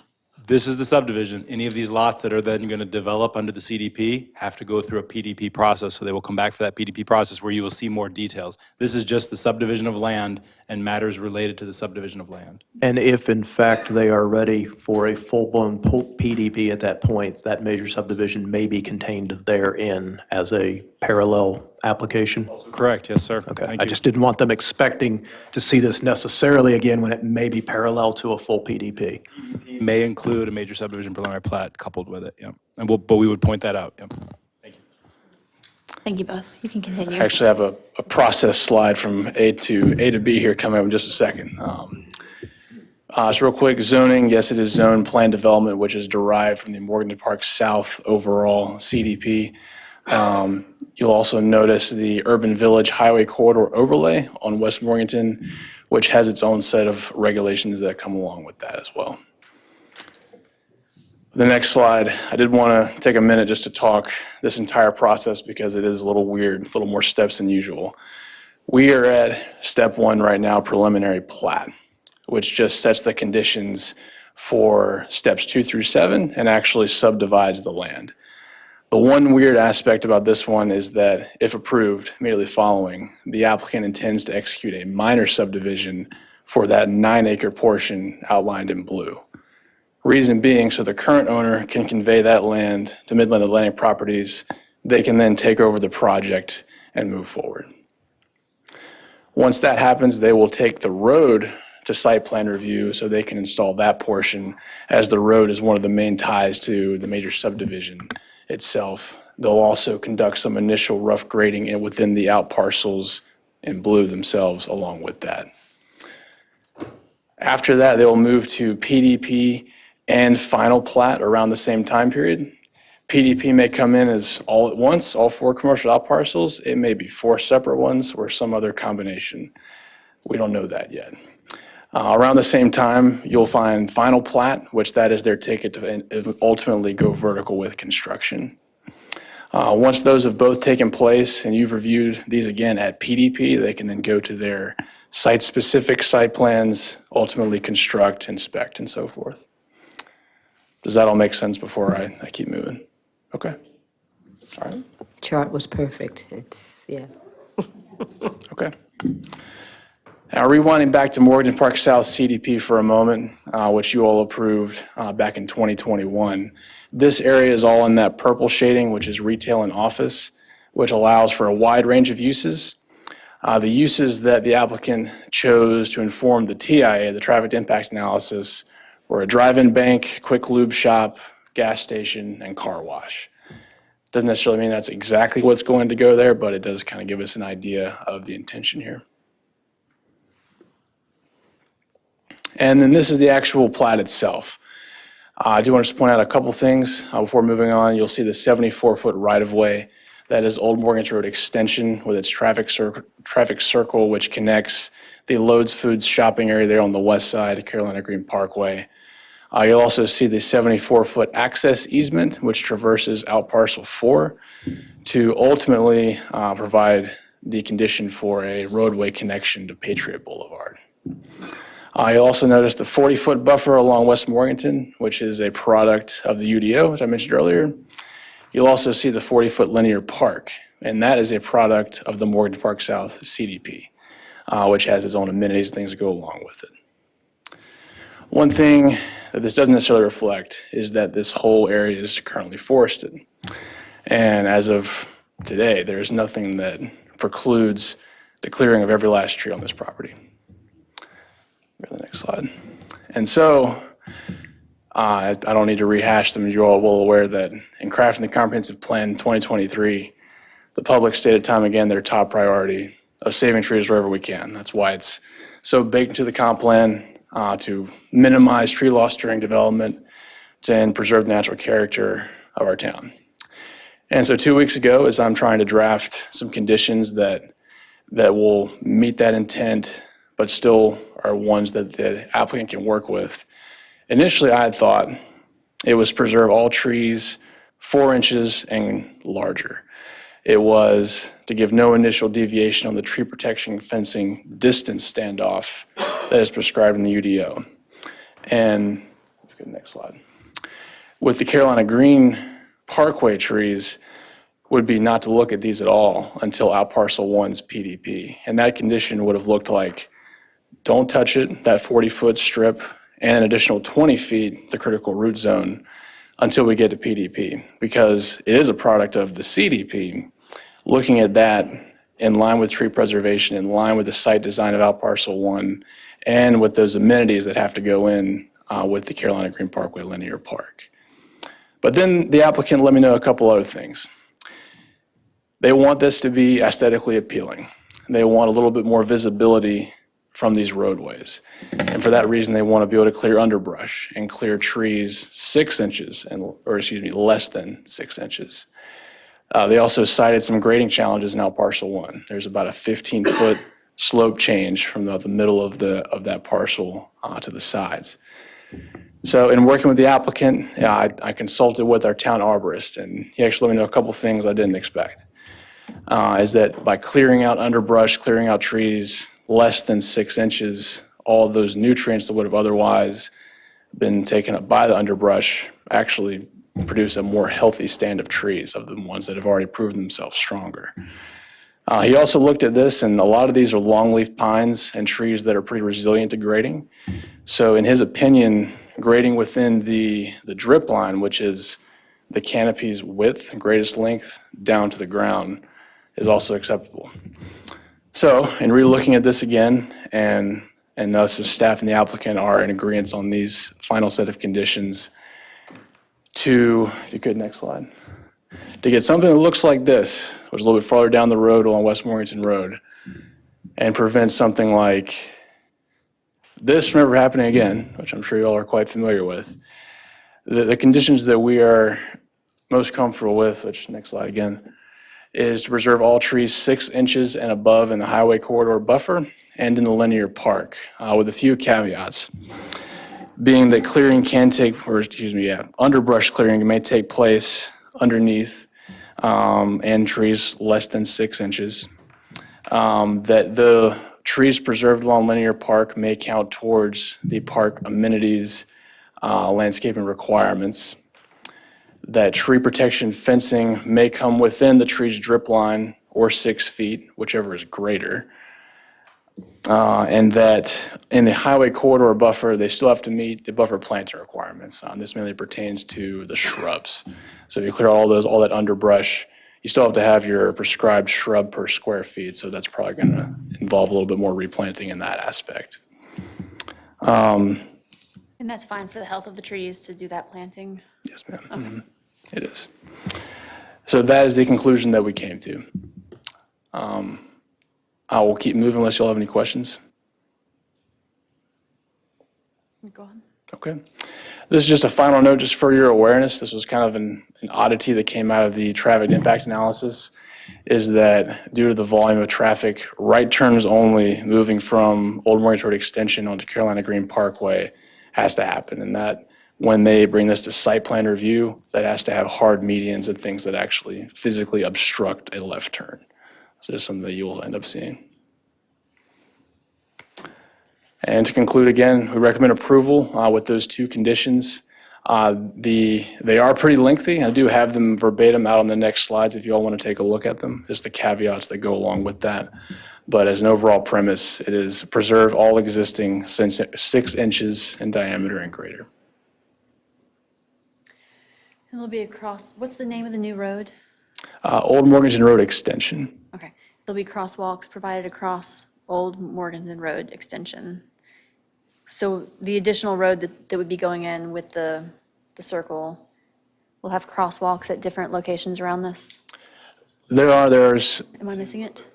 this is the subdivision. Any of these lots that are then going to develop under the CDP have to go through a PDP process. So they will come back for that PDP process where you will see more details. This is just the subdivision of land and matters related to the subdivision of land. And if in fact they are ready for a full-blown PDP at that point, that major subdivision may be contained therein as a parallel application? Correct, yes, sir. Okay, Thank I you. just didn't want them expecting to see this necessarily again when it may be parallel to a full PDP. May include a major subdivision preliminary plat coupled with it, yeah. But we would point that out, yeah. Thank you both. You can continue. I actually have a process slide from A to B here coming up in just a second. So real quick, zoning, yes, it is zone plan development, which is derived from the Morganton Park South overall CDP. You'll also notice the Urban Village Highway Corridor overlay on West Morganton, which has its own set of regulations that come along with that as well. The next slide, I did want to take a minute just to talk this entire process because it is a little weird, a little more steps than usual. We are at step 1 right now, preliminary plat, which just sets the conditions for steps 2 through 7 and actually subdivides the land. The one weird aspect about this one is that if approved immediately following, the applicant intends to execute a minor subdivision for that 9-acre portion outlined in blue. Reason being, so the current owner can convey that land to Midland Atlantic Properties. They can then take over the project and move forward. Once that happens, they will take the road to site plan review so they can install that portion, as the road is one of the main ties to the major subdivision itself. They'll also conduct some initial rough grading within the out parcels in blue themselves along with that. After that, they will move to PDP and final plat around the same time period. PDP may come in as all at once, all 4 commercial out parcels. It may be 4 separate ones or some other combination. We don't know that yet. Around the same time, you'll find final plat, which that is their ticket to ultimately go vertical with construction. Once those have both taken place and you've reviewed these again at PDP, they can then go to their site-specific site plans, ultimately construct, inspect, and so forth. Does that all make sense before I keep moving? Okay. All right. Chart was perfect. It's, yeah. Okay. Now, rewinding back to Morganton Park South CDP for a moment, which you all approved back in 2021. This area is all in that purple shading, which is retail and office, which allows for a wide range of uses. The uses that the applicant chose to inform the TIA, the traffic impact analysis, were a drive-in bank, quick lube shop, gas station, and car wash. Doesn't necessarily mean that's exactly what's going to go there, but it does kind of give us an idea of the intention here. And then this is the actual plat itself. I do want to just point out a couple things before moving on. You'll see the 74-foot right-of-way. That is Old Morganton Road Extension with its traffic circle, which connects the Loads Foods shopping area there on the west side of Carolina Green Parkway. You'll also see the 74-foot access easement, which traverses out parcel 4 to ultimately provide the condition for a roadway connection to Patriot Boulevard. You'll also notice the 40-foot buffer along West Morganton, which is a product of the UDO, as I mentioned earlier. You'll also see the 40-foot linear park, and that is a product of the Morganton Park South CDP, which has its own amenities and things that go along with it. One thing that this doesn't necessarily reflect is that this whole area is currently forested. And as of today, there is nothing that precludes the clearing of every last tree on this property. Go to the next slide. And so, I don't need to rehash them. You're all well aware that in crafting the comprehensive plan in 2023, the public stated time again their top priority of saving trees wherever we can. That's why it's so baked into the comp plan to minimize tree loss during development and preserve the natural character of our town. And so 2 weeks ago, as I'm trying to draft some conditions that will meet that intent, but still are ones that the applicant can work with. Initially, I had thought it was preserve all trees 4 inches and larger. It was to give no initial deviation on the tree protection fencing distance standoff that is prescribed in the UDO. And, let's go to the next slide. With the Carolina Green Parkway trees, would be not to look at these at all until out parcel 1's PDP. And that condition would have looked like, don't touch it, that 40-foot strip, and an additional 20 feet, the critical root zone, until we get to PDP. Because it is a product of the CDP, looking at that in line with tree preservation, in line with the site design of out parcel 1, and with those amenities that have to go in with the Carolina Green Parkway Linear Park. But then the applicant let me know a couple other things. They want this to be aesthetically appealing. They want a little bit more visibility from these roadways. And for that reason, they want to be able to clear underbrush and clear trees 6 inches, less than 6 inches. They also cited some grading challenges in out parcel 1. There's about a 15-foot slope change from the middle of that parcel to the sides. So in working with the applicant, I consulted with our town arborist, and he actually let me know a couple things I didn't expect. Is that by clearing out underbrush, clearing out trees less than 6 inches, all of those nutrients that would have otherwise been taken up by the underbrush actually produce a more healthy stand of trees, of the ones that have already proven themselves stronger. He also looked at this, and a lot of these are longleaf pines and trees that are pretty resilient to grading. So in his opinion, grading within the drip line, which is the canopy's width, greatest length, down to the ground, is also acceptable. So in re-looking at this again, and us as staff and the applicant are in agreement on these final set of conditions to, if you could, next slide, to get something that looks like this, which is a little bit farther down the road along West Morganton Road, and prevent something like this from ever happening again, which I'm sure you all are quite familiar with. The conditions that we are most comfortable with, which next slide again, is to preserve all trees 6 inches and above in the highway corridor buffer and in the linear park, with a few caveats, being that clearing can take, underbrush clearing may take place underneath and trees less than 6 inches, that the trees preserved along linear park may count towards the park amenities landscaping requirements, that tree protection fencing may come within the tree's drip line or 6 feet, whichever is greater, and that in the highway corridor buffer, they still have to meet the buffer planting requirements. This mainly pertains to the shrubs. So if you clear all that underbrush, you still have to have your prescribed shrub per square feet, so that's probably going to involve a little bit more replanting in that aspect. And that's fine for the health of the trees to do that planting? Yes, ma'am. Okay. Mhm. It is. So that is the conclusion that we came to. I will keep moving unless y'all have any questions. Go on. Okay. This is just a final note, just for your awareness. This was kind of an oddity that came out of the traffic impact analysis, is that due to the volume of traffic, right turns only moving from Old Morganton Road Extension onto Carolina Green Parkway has to happen. And that when they bring this to site plan review, that has to have hard medians and things that actually physically obstruct a left turn. So this is something that you will end up seeing. And to conclude again, we recommend approval with those 2 conditions. They are pretty lengthy. I do have them verbatim out on the next slides if you all want to take a look at them, just the caveats that go along with that. But as an overall premise, it is preserve all existing 6 inches in diameter and greater. And it'll be across, what's the name of the new road? Old Morganton Road Extension. Okay. There'll be crosswalks provided across Old Morganton Road Extension. So the additional road that would be going in with the circle will have crosswalks at different locations around this? There's. Am I missing it?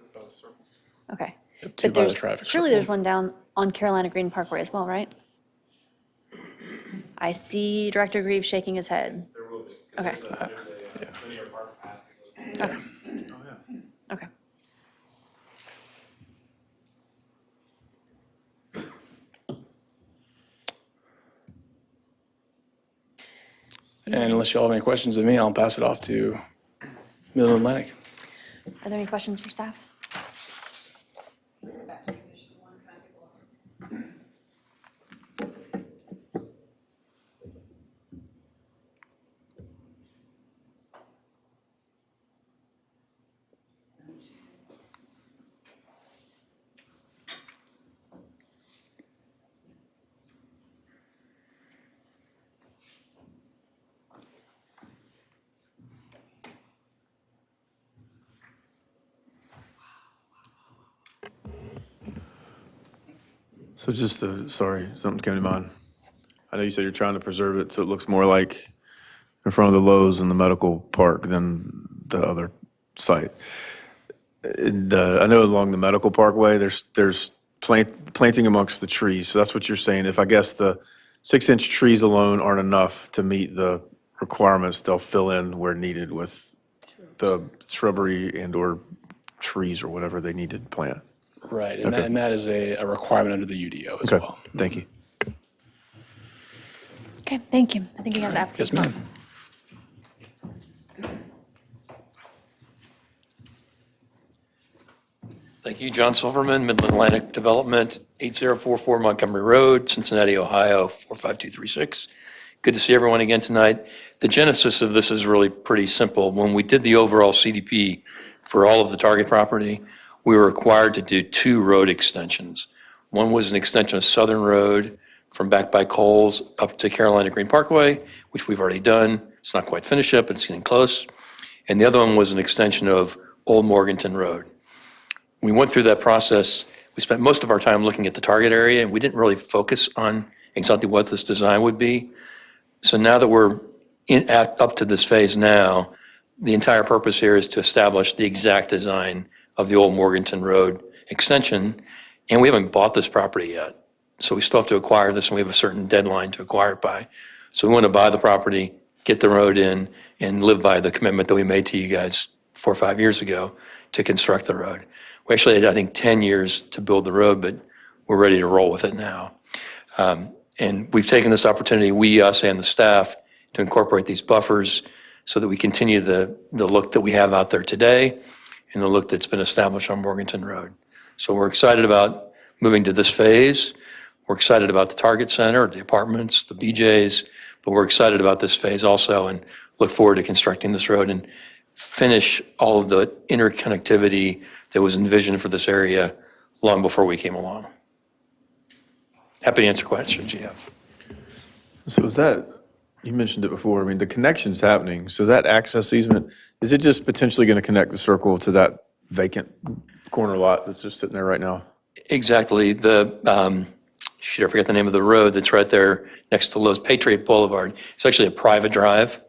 Okay. Two But by the there's, traffic surely circle. there's one down on Carolina Green Parkway as well, right? I see Director Greaves shaking his head. There will be. Okay. Okay. Okay. And unless you all have any questions of me, I'll pass it off to Midland Atlantic. Are there any questions for staff? So just, sorry, something came to mind. I know you said you're trying to preserve it so it looks more like in front of the Lowe's and the medical park than the other site. I know along the medical parkway, there's planting amongst the trees. So that's what you're saying. If I guess the 6-inch trees alone aren't enough to meet the requirements, they'll fill in where needed with the shrubbery and/or trees or whatever they need to plant. Right, and, Okay. that, and that is a requirement under the UDO as Okay, well. thank you. Okay, thank you. I think you have the Yes, application. ma'am. Thank you. John Silverman, Midland Atlantic Development, 8044 Montgomery Road, Cincinnati, Ohio, 45236. Good to see everyone again tonight. The genesis of this is really pretty simple. When we did the overall CDP for all of the target property, we were required to do 2 road extensions. One was an extension of Southern Road from back by Coles up to Carolina Green Parkway, which we've already done. It's not quite finished yet, but it's getting close. And the other one was an extension of Old Morganton Road. We went through that process. We spent most of our time looking at the target area, and we didn't really focus on exactly what this design would be. So now that we're up to this phase now, the entire purpose here is to establish the exact design of the Old Morganton Road extension, and we haven't bought this property yet. So we still have to acquire this, and we have a certain deadline to acquire it by. So we want to buy the property, get the road in, and live by the commitment that we made to you guys 4 or 5 years ago to construct the road. We actually had, I think, 10 years to build the road, but we're ready to roll with it now. And we've taken this opportunity, we, us, and the staff, to incorporate these buffers so that we continue the look that we have out there today and the look that's been established on Morganton Road. So we're excited about moving to this phase. We're excited about the Target Center, the apartments, the BJ's, but we're excited about this phase also and look forward to constructing this road and finish all of the interconnectivity that was envisioned for this area long before we came along. Happy to answer questions you have. So is that, you mentioned it before, I mean, the connection's happening, so that access easement, is it just potentially going to connect the circle to that vacant corner lot that's just sitting there right now? Exactly. I forget the name of the road that's right there next to Lowe's, Patriot Boulevard. It's actually a private drive.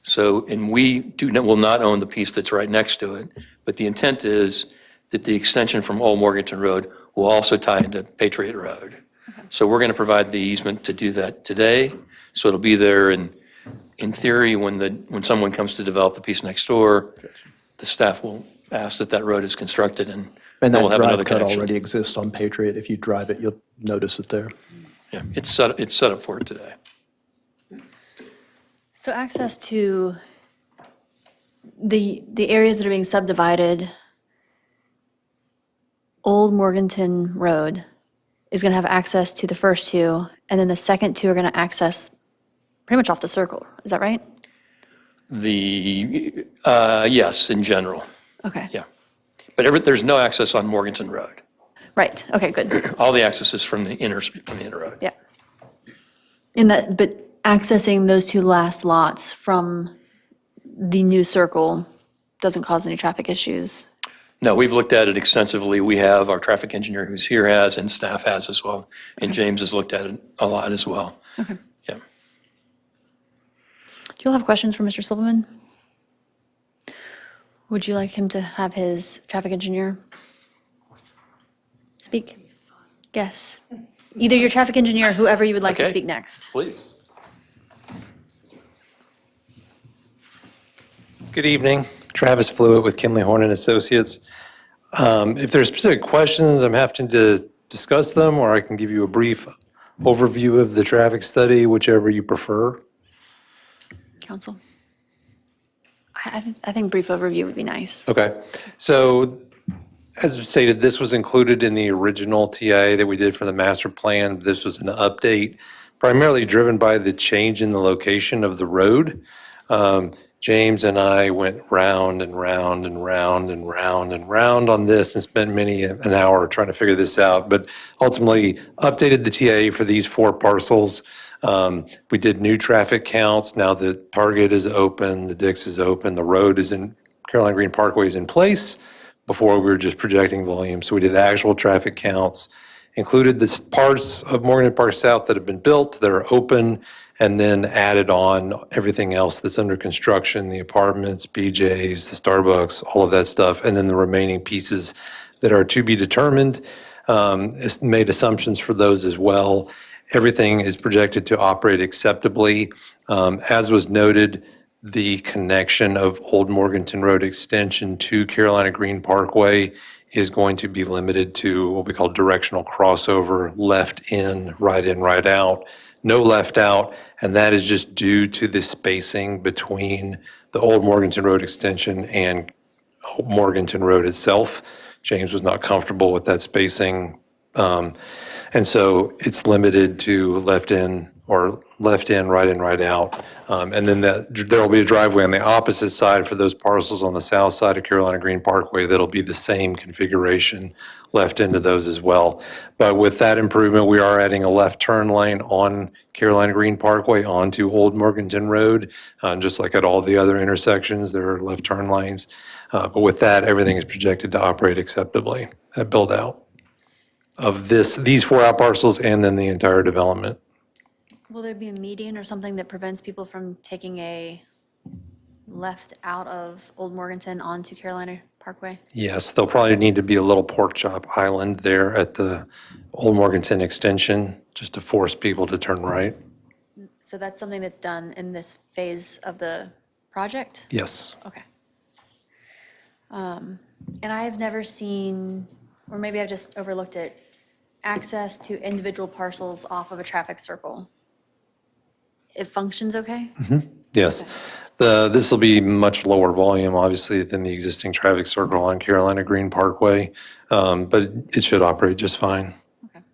So, and we will not own the piece that's right next to it, but the intent is that the extension from Old Morganton Road will also tie into Patriot Road. So we're going to provide the easement to do that today. So it'll be there, and in theory, when someone comes to develop the piece next door, the staff will ask that road is constructed, and then that we'll have another drive cut connection. already exists on Patriot. If you drive it, you'll notice it there. Yeah, it's set up for it today. So access to the areas that are being subdivided, Old Morganton Road is going to have access to the first 2, and then the second 2 are going to access pretty much off the circle. Is that right? Yes, in general, Okay. yeah. But there's no access on Morganton Road. Right. Okay, good. All the access is from the inner road. Yeah. But accessing those 2 last lots from the new circle doesn't cause any traffic issues. No, we've looked at it extensively. We have, our traffic engineer who's here has, and staff has as well. And James has looked at it a lot as well. Okay. Yeah. Do you all have questions for Mr. Silverman? Would you like him to have his traffic engineer speak? Yes. Either your traffic engineer or whoever you would like to Okay. speak next. Please. Good evening. Travis Flewitt with Kinley Horn and Associates. If there are specific questions, I'm happy to discuss them, or I can give you a brief overview of the traffic study, whichever you prefer. council? I think brief overview would be nice. Okay. So as stated, this was included in the original TA that we did for the master plan. This was an update primarily driven by the change in the location of the road. James and I went round and round and round and round and round on this and spent many an hour trying to figure this out, but ultimately updated the TA for these 4 parcels. We did new traffic counts. Now the Target is open, the Dick's is open, the road is in, Carolina Green Parkway is in place. Before we were just projecting volume. So we did actual traffic counts, included the parts of Morgan Park South that have been built, that are open, and then added on everything else that's under construction, the apartments, BJ's, the Starbucks, all of that stuff, and then the remaining pieces that are to be determined. Made assumptions for those as well. Everything is projected to operate acceptably. As was noted, the connection of Old Morganton Road extension to Carolina Green Parkway is going to be limited to what we call directional crossover, left in, right out, no left out, and that is just due to the spacing between the Old Morganton Road extension and Morganton Road itself. James was not comfortable with that spacing, and so it's limited to left in, right out. And then there will be a driveway on the opposite side for those parcels on the south side of Carolina Green Parkway that'll be the same configuration left into those as well. But with that improvement, we are adding a left turn lane on Carolina Green Parkway onto Old Morganton Road. Just like at all the other intersections, there are left turn lanes. But with that, everything is projected to operate acceptably at build out of these 4 out parcels and then the entire development. Will there be a median or something that prevents people from taking a left out of Old Morganton onto Carolina Parkway? Yes, there'll probably need to be a little pork chop island there at the Old Morganton extension, just to force people to turn right. So that's something that's done in this phase of the project? Yes. Okay. And I have never seen, or maybe I've just overlooked it, access to individual parcels off of a traffic circle. It functions okay? Yes. This will be much lower volume, obviously, than the existing traffic circle on Carolina Green Parkway, but it should operate just fine. Okay.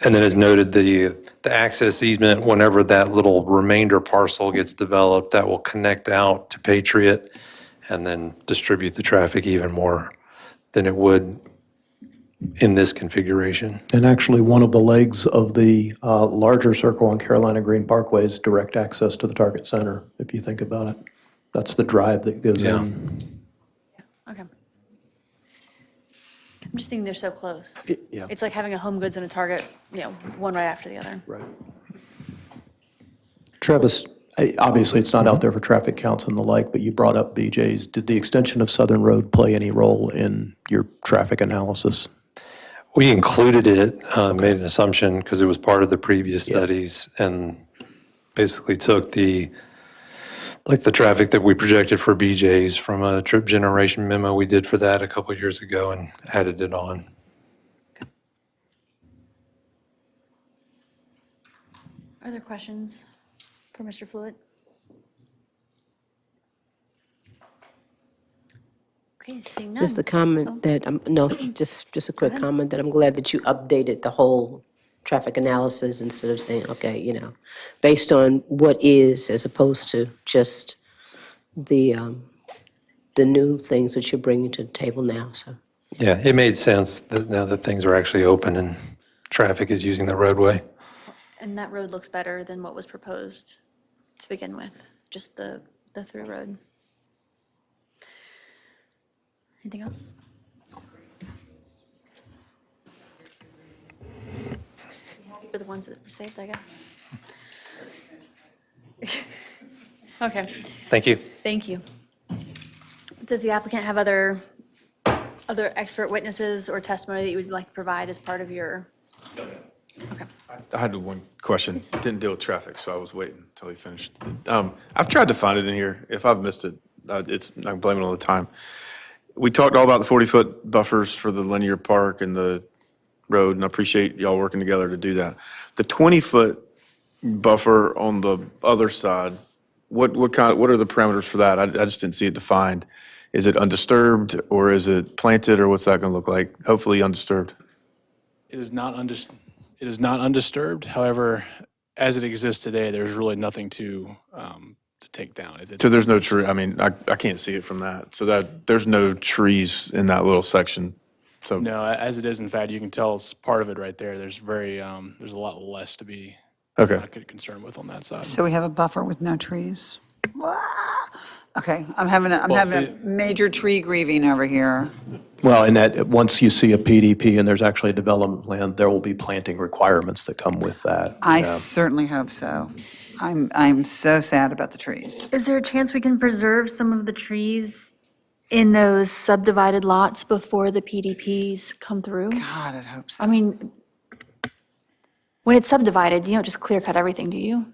And then as noted, the access easement, whenever that little remainder parcel gets developed, that will connect out to Patriot and then distribute the traffic even more than it would in this configuration. And actually, one of the legs of the larger circle on Carolina Green Parkway is direct access to the Target Center, if you think about it. That's the drive that goes Yeah. in. Okay. I'm just thinking they're so close. Yeah. It's like having a Home Goods and a Target, one right after the other. Right. Travis, obviously, it's not out there for traffic counts and the like, but you brought up BJ's. Did the extension of Southern Road play any role in your traffic analysis? We included it, made an assumption because it was part of the previous studies, and basically took the traffic that we projected for BJ's from a trip generation memo we did for that a couple of years ago and added it on. Are there questions for Mr. Fluid? Okay, seeing none. Just a comment that, no, just a quick comment that I'm glad that you updated the whole traffic analysis instead of saying, okay, based on what is as opposed to just the new things that you're bringing to the table now, so. Yeah, it made sense that now that things are actually open and traffic is using the roadway. And that road looks better than what was proposed to begin with, just the through road. Anything else? Happy with the ones that were saved, I guess. Okay, Thank you. thank you. Does the applicant have other expert witnesses or testimony that you would like to provide as part of your? Okay. I had one question. Didn't deal with traffic, so I was waiting until he finished. I've tried to find it in here. If I've missed it, I blame it all the time. We talked all about the 40-foot buffers for the linear park and the road, and I appreciate y'all working together to do that. The 20-foot buffer on the other side, what are the parameters for that? I just didn't see it defined. Is it undisturbed or is it planted or what's that going to look like? Hopefully undisturbed. It is not undisturbed. However, as it exists today, there's really nothing to take down. So there's no tree, I mean, I can't see it from that. So that, there's no trees in that little section. So, No, as it is, in fact, you can tell it's part of it right there. There's there's a lot less to be okay. concerned with on that side. So we have a buffer with no trees. Okay, I'm having a major tree grieving over here. Well, and that, once you see a PDP and there's actually a development plan, there will be planting requirements that come with that. I Yeah. certainly hope so. I'm so sad about the trees. Is there a chance we can preserve some of the trees in those subdivided lots before the PDPs come through? God, I'd hope so. I mean, when it's subdivided, you don't just clear cut everything, do you?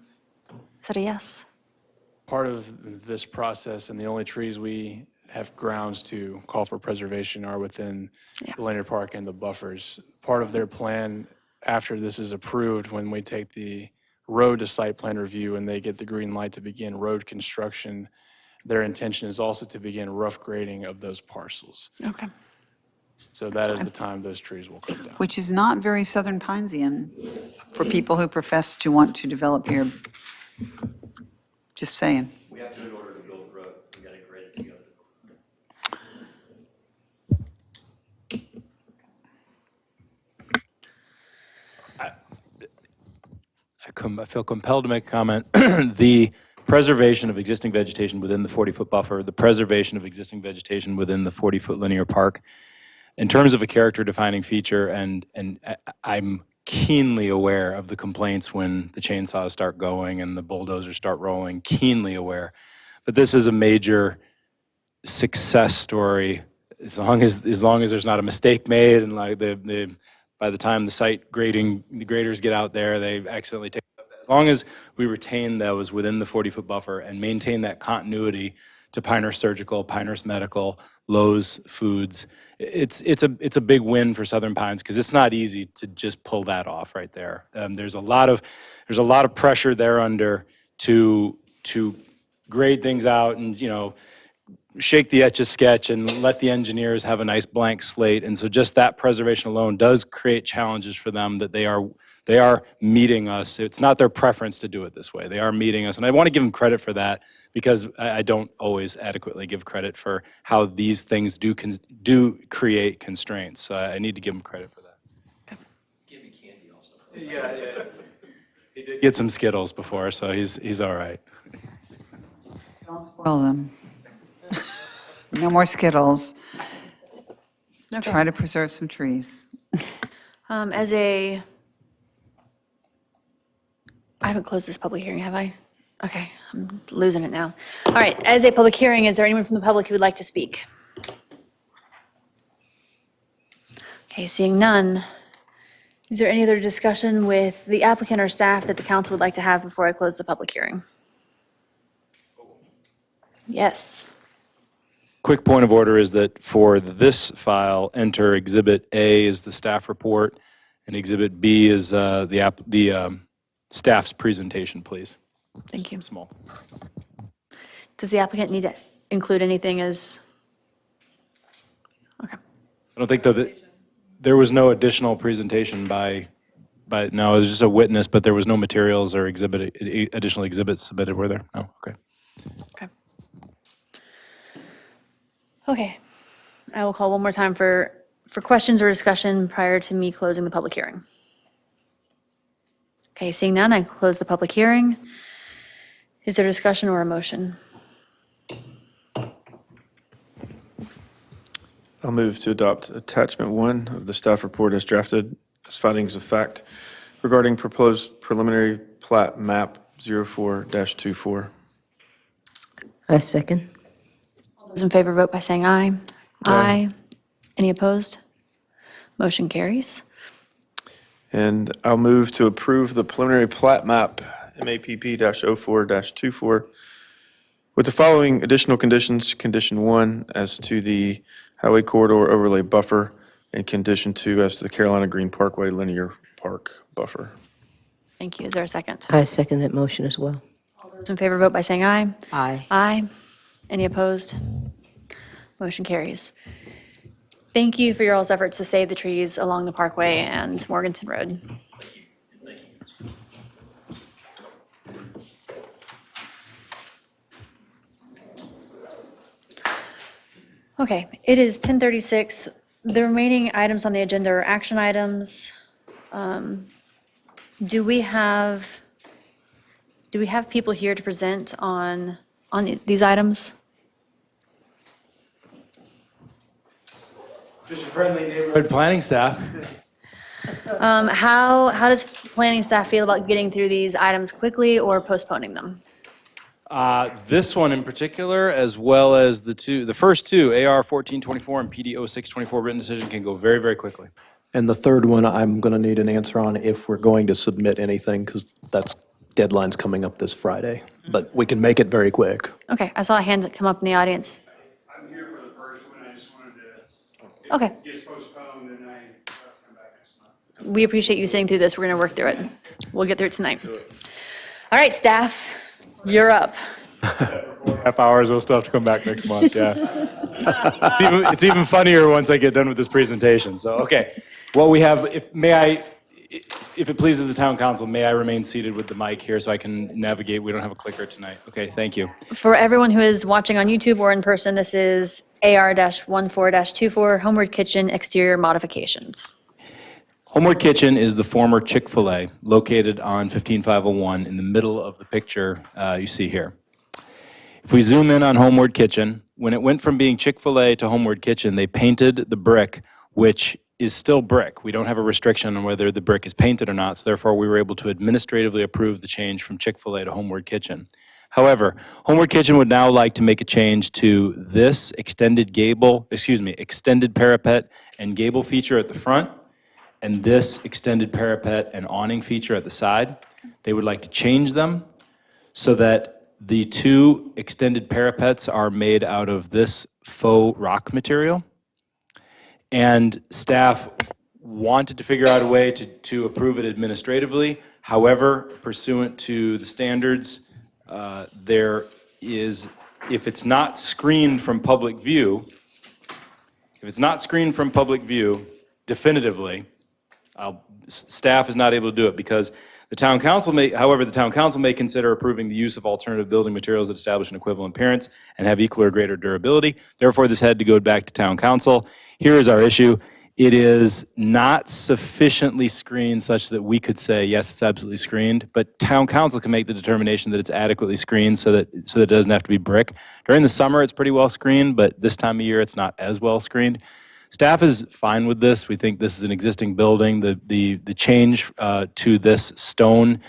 Is that a yes? Part of this process, and the only trees we have grounds to call for preservation are within the linear park and the buffers. Part of their plan, after this is approved, when we take the road to site plan review and they get the green light to begin road construction, their intention is also to begin rough grading of those parcels. Okay. So that is the time those trees will come down. Which is not very Southern Pinesian for people who profess to want to develop here. Just saying. We have to, in order to build the road, we got to grade it together. I feel compelled to make a comment. The preservation of existing vegetation within the 40-foot buffer, the preservation of existing vegetation within the 40-foot linear park, in terms of a character-defining feature, and I'm keenly aware of the complaints when the chainsaws start going and the bulldozers start rolling, keenly aware. But this is a major success story as long as there's not a mistake made and like by the time the graders get out there, they accidentally take it up. As long as we retain those within the 40-foot buffer and maintain that continuity to Pinehurst Surgical, Pinehurst Medical, Lowe's Foods, it's a big win for Southern Pines because it's not easy to just pull that off right there. There's a lot of pressure there under to grade things out and shake the Etch-a-Sketch and let the engineers have a nice blank slate. And so just that preservation alone does create challenges for them that they are meeting us. It's not their preference to do it this way. They are meeting us. And I want to give them credit for that because I don't always adequately give credit for how these things do create constraints. So I need to give them credit for that. Give me candy also. Yeah. He did get some Skittles before, so he's all right. Don't spoil them. No more Skittles. Okay. Try to preserve some trees. I haven't closed this public hearing, have I? Okay, I'm losing it now. All right, as a public hearing, is there anyone from the public who would like to speak? Okay, seeing none. Is there any other discussion with the applicant or staff that the council would like to have before I close the public hearing? Yes. Quick point of order is that for this file, enter Exhibit A is the staff report, and Exhibit B is the staff's presentation, please. Thank you. Small. Does the applicant need to include anything as? Okay. I don't think that there was no additional presentation by no, it was just a witness, but there was no materials or additional exhibits submitted, were there? No, okay. Okay. Okay. I will call one more time for questions or discussion prior to me closing the public hearing. Okay, seeing none, I close the public hearing. Is there discussion or a motion? I'll move to adopt attachment 1 of the staff report as drafted as findings of fact regarding proposed preliminary plat map 04-24. I second. All those in favor vote by saying aye. Aye. Any opposed? Motion carries. And I'll move to approve the preliminary plat map MAPP-04-24 with the following additional conditions. Condition 1 as to the highway corridor overlay buffer and condition 2 as to the Carolina Green Parkway linear park buffer. Thank you. Is there a second? I second that motion as well. Those in favor vote by saying aye. Aye. Aye. Any opposed? Motion carries. Thank you for your all's efforts to save the trees along the Parkway and Morganton Road. Okay, it is 10:36. The remaining items on the agenda are action items. Do we have people here to present on these items? Just a friendly neighborhood planning staff. How does planning staff feel about getting through these items quickly or postponing them? This one in particular, as well as the first two, AR 1424 and PD 0624 written decision, can go very, very quickly. And the third one, I'm going to need an answer on if we're going to submit anything, because deadline's coming up this Friday. But we can make it very quick. Okay, I saw a hand come up in the audience. I'm here for the first one, I just wanted to, Okay. if it gets postponed, then I have to come back next month. We appreciate you sitting through this. We're going to work through it. We'll get through it tonight. All right, staff, you're up. Half hours, we'll still have to come back next month, yeah. It's even funnier once I get done with this presentation. So, okay, what we have, if it pleases the town council, may I remain seated with the mic here so I can navigate? We don't have a clicker tonight. Okay, thank you. For everyone who is watching on YouTube or in person, this is AR-14-24 Homeward Kitchen exterior modifications. Homeward Kitchen is the former Chick-fil-A located on 15501 in the middle of the picture you see here. If we zoom in on Homeward Kitchen, when it went from being Chick-fil-A to Homeward Kitchen, they painted the brick, which is still brick. We don't have a restriction on whether the brick is painted or not, so therefore we were able to administratively approve the change from Chick-fil-A to Homeward Kitchen. However, Homeward Kitchen would now like to make a change to this extended parapet and gable feature at the front, and this extended parapet and awning feature at the side. They would like to change them so that the two extended parapets are made out of this faux rock material. And staff wanted to figure out a way to approve it administratively. However, pursuant to the standards, if it's not screened from public view, definitively, staff is not able to do it because the town council may consider approving the use of alternative building materials that establish an equivalent appearance and have equal or greater durability. Therefore, this had to go back to town council. Here is our issue. It is not sufficiently screened such that we could say, yes, it's absolutely screened, but town council can make the determination that it's adequately screened so that it doesn't have to be brick. During the summer, it's pretty well screened, but this time of year, it's not as well screened. Staff is fine with this. We think this is an existing building. The change to this stone,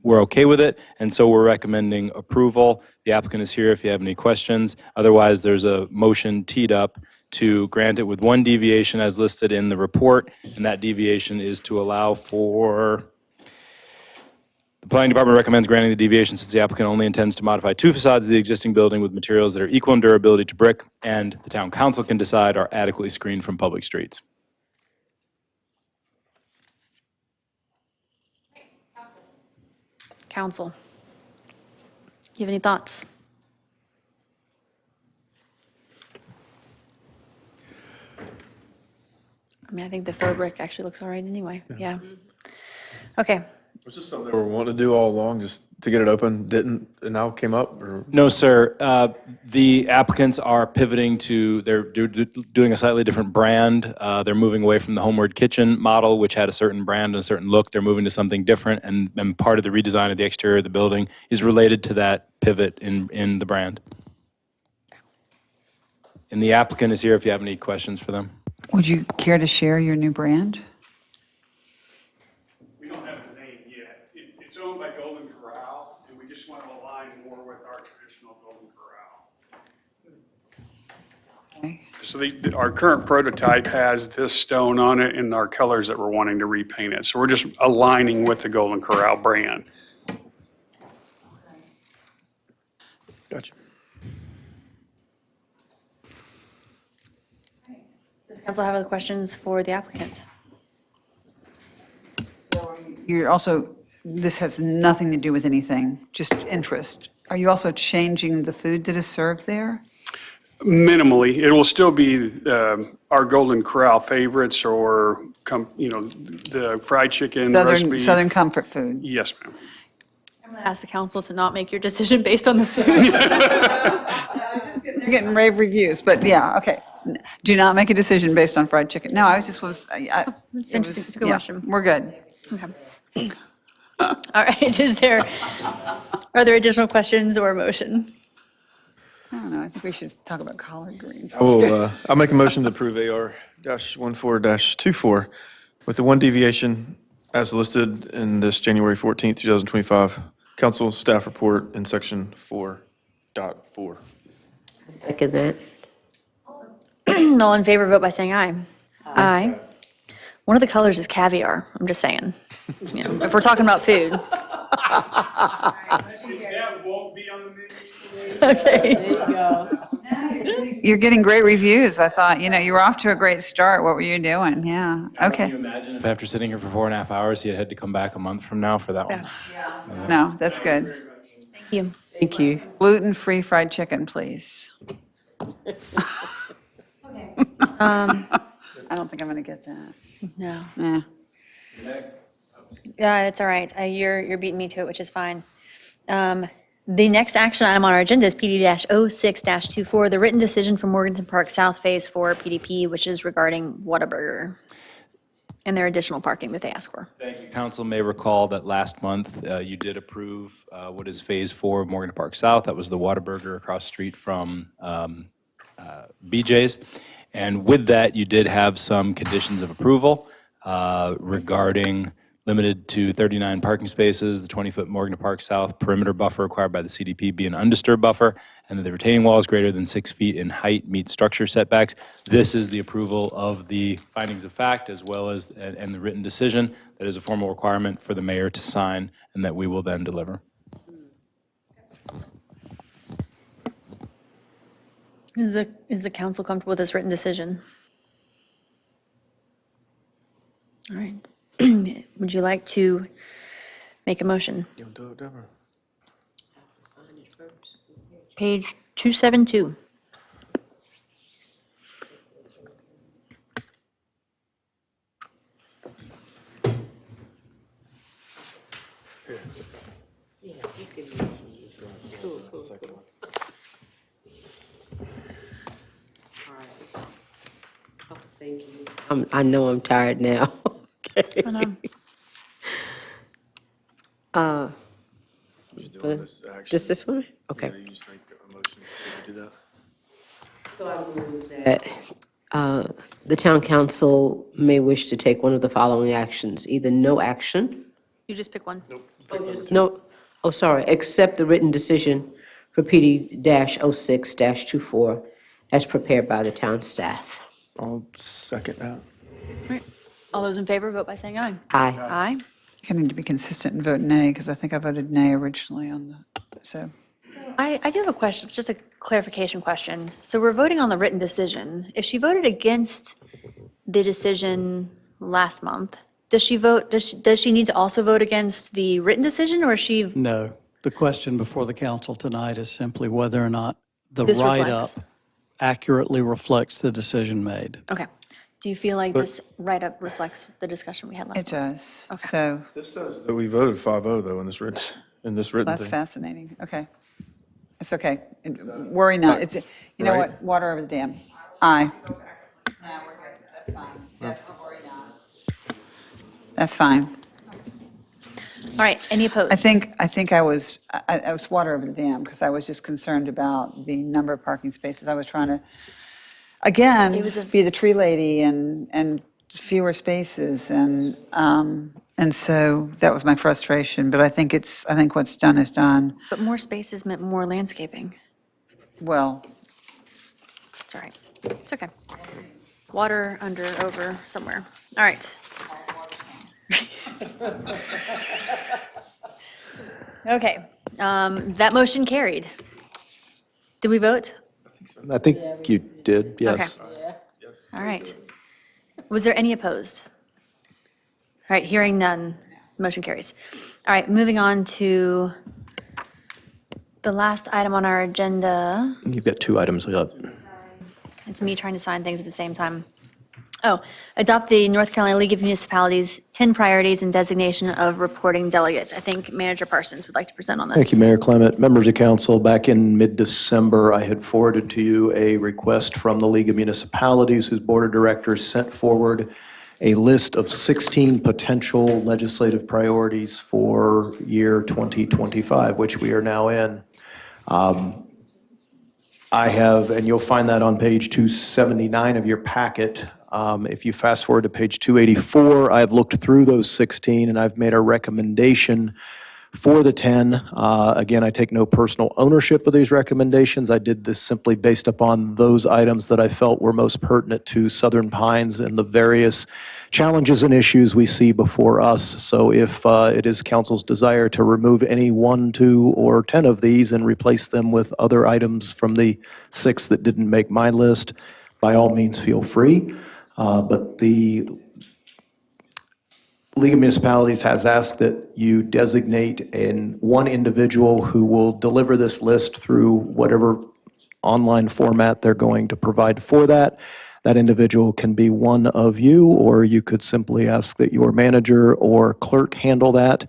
we're okay with it, and so we're recommending approval. The applicant is here if you have any questions. Otherwise, there's a motion teed up to grant it with one deviation as listed in the report, and that deviation is to allow for. The planning department recommends granting the deviation since the applicant only intends to modify two facades of the existing building with materials that are equal in durability to brick, and the town council can decide are adequately screened from public streets. Council, you have any thoughts? I mean, I think the faux brick actually looks all right anyway. Yeah. Okay. Was this something they were wanting to do all along, just to get it open, didn't, and now came up, or? No, sir. The applicants are pivoting to, they're doing a slightly different brand. They're moving away from the Homeward Kitchen model, which had a certain brand and a certain look. They're moving to something different, and part of the redesign of the exterior of the building is related to that pivot in the brand. And the applicant is here if you have any questions for them. Would you care to share your new brand? We don't have the name yet. It's owned by Golden Corral, and we just want to align more with our traditional Golden Corral. Okay. So our current prototype has this stone on it and our colors that we're wanting to repaint it. So we're just aligning with the Golden Corral brand. Gotcha. Does council have other questions for the applicant? So you're also this has nothing to do with anything, just interest. Are you also changing the food that is served there? Minimally, it will still be our Golden Corral favorites or, the fried chicken, roast beef. Southern comfort food. Yes, ma'am. I'm going to ask the council to not make your decision based on the food. They're getting rave reviews, but yeah, okay. Do not make a decision based on fried chicken. No, It's interesting. It's a good question. We're good. Okay. All right, are there additional questions or motion? I don't know, I think we should talk about collard greens. I'll make a motion to approve AR-14-24 with the one deviation as listed in this January 14th, 2025 council staff report in section 4.4. Second that. All in favor, vote by saying aye. Aye. One of the colors is caviar, I'm just saying. If we're talking about food. That won't be on the menu. Okay. There you go. You're getting great reviews. I thought, you were off to a great start. What were you doing? Yeah, Can okay. you imagine if after sitting here for 4.5 hours, he had to come back a month from now for that one? No, that's good. Thank you. Thank you. Gluten-free fried chicken, please. I don't think I'm going to get that. No. Yeah. Yeah, it's all right. You're beating me to it, which is fine. The next action item on our agenda is PD-06-24, the written decision for Morganton Park South Phase 4 PDP, which is regarding Whataburger and their additional parking that they asked for. Thank you. Council may recall that last month you did approve what is Phase 4 of Morganton Park South. That was the Whataburger across the street from BJ's. And with that, you did have some conditions of approval regarding limited to 39 parking spaces, the 20-foot Morganton Park South perimeter buffer required by the CDP be an undisturbed buffer, and that the retaining wall is greater than 6 feet in height, meets structure setbacks. This is the approval of the findings of fact as well as, and the written decision. That is a formal requirement for the mayor to sign and that we will then deliver. Is the council comfortable with this written decision? All right. Would you like to make a motion? Page 272. Thank you. I know I'm tired now. Okay. Just this one? Okay. You just make a motion to do that. So I move that the town council may wish to take one of the following actions, either no action. You just pick one. No, oh, sorry, accept the written decision for PD-06-24 as prepared by the town staff. I'll second that. All those in favor, vote by saying aye. Aye. Aye. I need to be consistent and vote nay, because I think I voted nay originally on the, so. I do have a question, it's just a clarification question. So we're voting on the written decision. If she voted against the decision last month, does she vote, does she need to also vote against the written decision, or is she? No. The question before the council tonight is simply whether or not the This write-up reflects. accurately reflects the decision made. Okay. Do you feel like this write-up reflects the discussion we had last It month? does, Okay. so This says that we voted 5-0 though in this written that's thing. fascinating, okay. It's okay, worry not, it's, you know Right. what, water over the dam. Aye. No, we're good, that's fine, worry not. That's fine. All right, any opposed? I think I was water over the dam, because I was just concerned about the number of parking spaces. I was trying to, again, be the tree lady and fewer spaces, and so that was my frustration, but I think what's done is done. But more spaces meant more landscaping. Well, It's all right. It's okay. Water under, over, somewhere. All right. Okay, that motion carried. Did we vote? I think you did, yes. Okay. All right. Was there any opposed? All right, hearing none. Motion carries. All right, moving on to the last item on our agenda. You've got two items up. It's me trying to sign things at the same time. Oh, adopt the North Carolina League of Municipalities 10 priorities and designation of reporting delegates. I think Manager Parsons would like to present on this. Thank you, Mayor Clement. Members of council, back in mid-December, I had forwarded to you a request from the League of Municipalities, whose board of directors sent forward a list of 16 potential legislative priorities for year 2025, which we are now in. I have, and you'll find that on page 279 of your packet. If you fast forward to page 284, I've looked through those 16 and I've made a recommendation for the 10. Again, I take no personal ownership of these recommendations. I did this simply based upon those items that I felt were most pertinent to Southern Pines and the various challenges and issues we see before us. So if it is council's desire to remove any 1, 2, or 10 of these and replace them with other items from the 6 that didn't make my list, by all means, feel free. But the League of Municipalities has asked that you designate one individual who will deliver this list through whatever online format they're going to provide for that. That individual can be one of you, or you could simply ask that your manager or clerk handle that.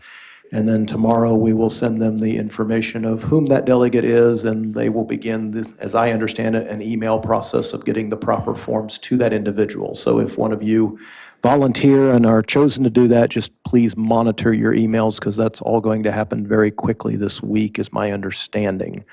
And then tomorrow, we will send them the information of whom that delegate is, and they will begin, as I understand it, an email process of getting the proper forms to that individual. So if one of you volunteer and are chosen to do that, just please monitor your emails, because that's all going to happen very quickly this week, is my understanding.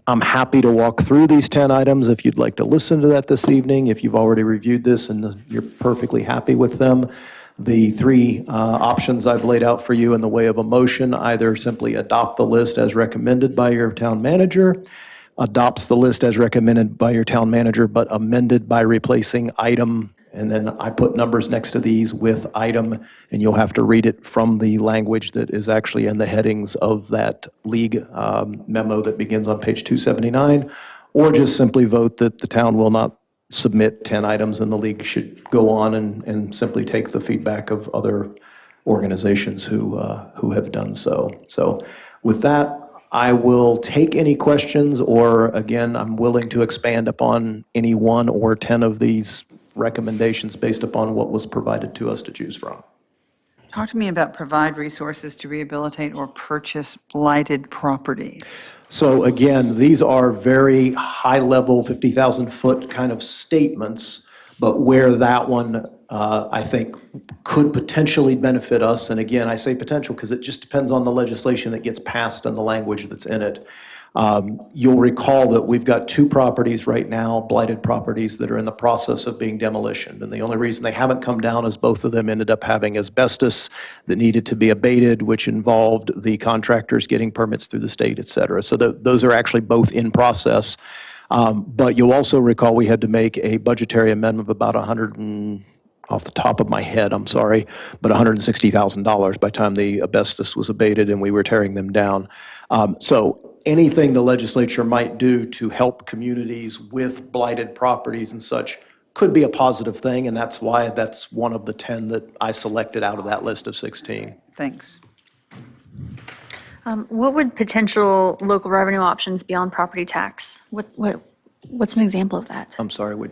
I'm happy to walk through these 10 items if you'd like to listen to that this evening. If you've already reviewed this and you're perfectly happy with them, the 3 options I've laid out for you in the way of a motion: either simply adopt the list as recommended by your town manager, adopts the list as recommended by your town manager, but amended by replacing item, and then I put numbers next to these with item, and you'll have to read it from the language that is actually in the headings of that league memo that begins on page 279, or just simply vote that the town will not submit 10 items and the league should go on and simply take the feedback of other organizations who have done so. So with that, I will take any questions, or again, I'm willing to expand upon any 1 or 10 of these recommendations based upon what was provided to us to choose from. Talk to me about provide resources to rehabilitate or purchase blighted properties. So again, these are very high-level, 50,000-foot kind of statements, but where that one, I think, could potentially benefit us, and again, I say potential because it just depends on the legislation that gets passed and the language that's in it. You'll recall that we've got 2 properties right now, blighted properties, that are in the process of being demolished. And the only reason they haven't come down is both of them ended up having asbestos that needed to be abated, which involved the contractors getting permits through the state, et cetera. So those are actually both in process. But you'll also recall we had to make a budgetary amendment of about off the top of my head, I'm sorry, but $160,000 by the time the asbestos was abated and we were tearing them down. So anything the legislature might do to help communities with blighted properties and such could be a positive thing, and that's why that's one of the 10 that I selected out of that list of 16. Thanks. What would potential local revenue options beyond property tax? What's an example of that? I'm sorry,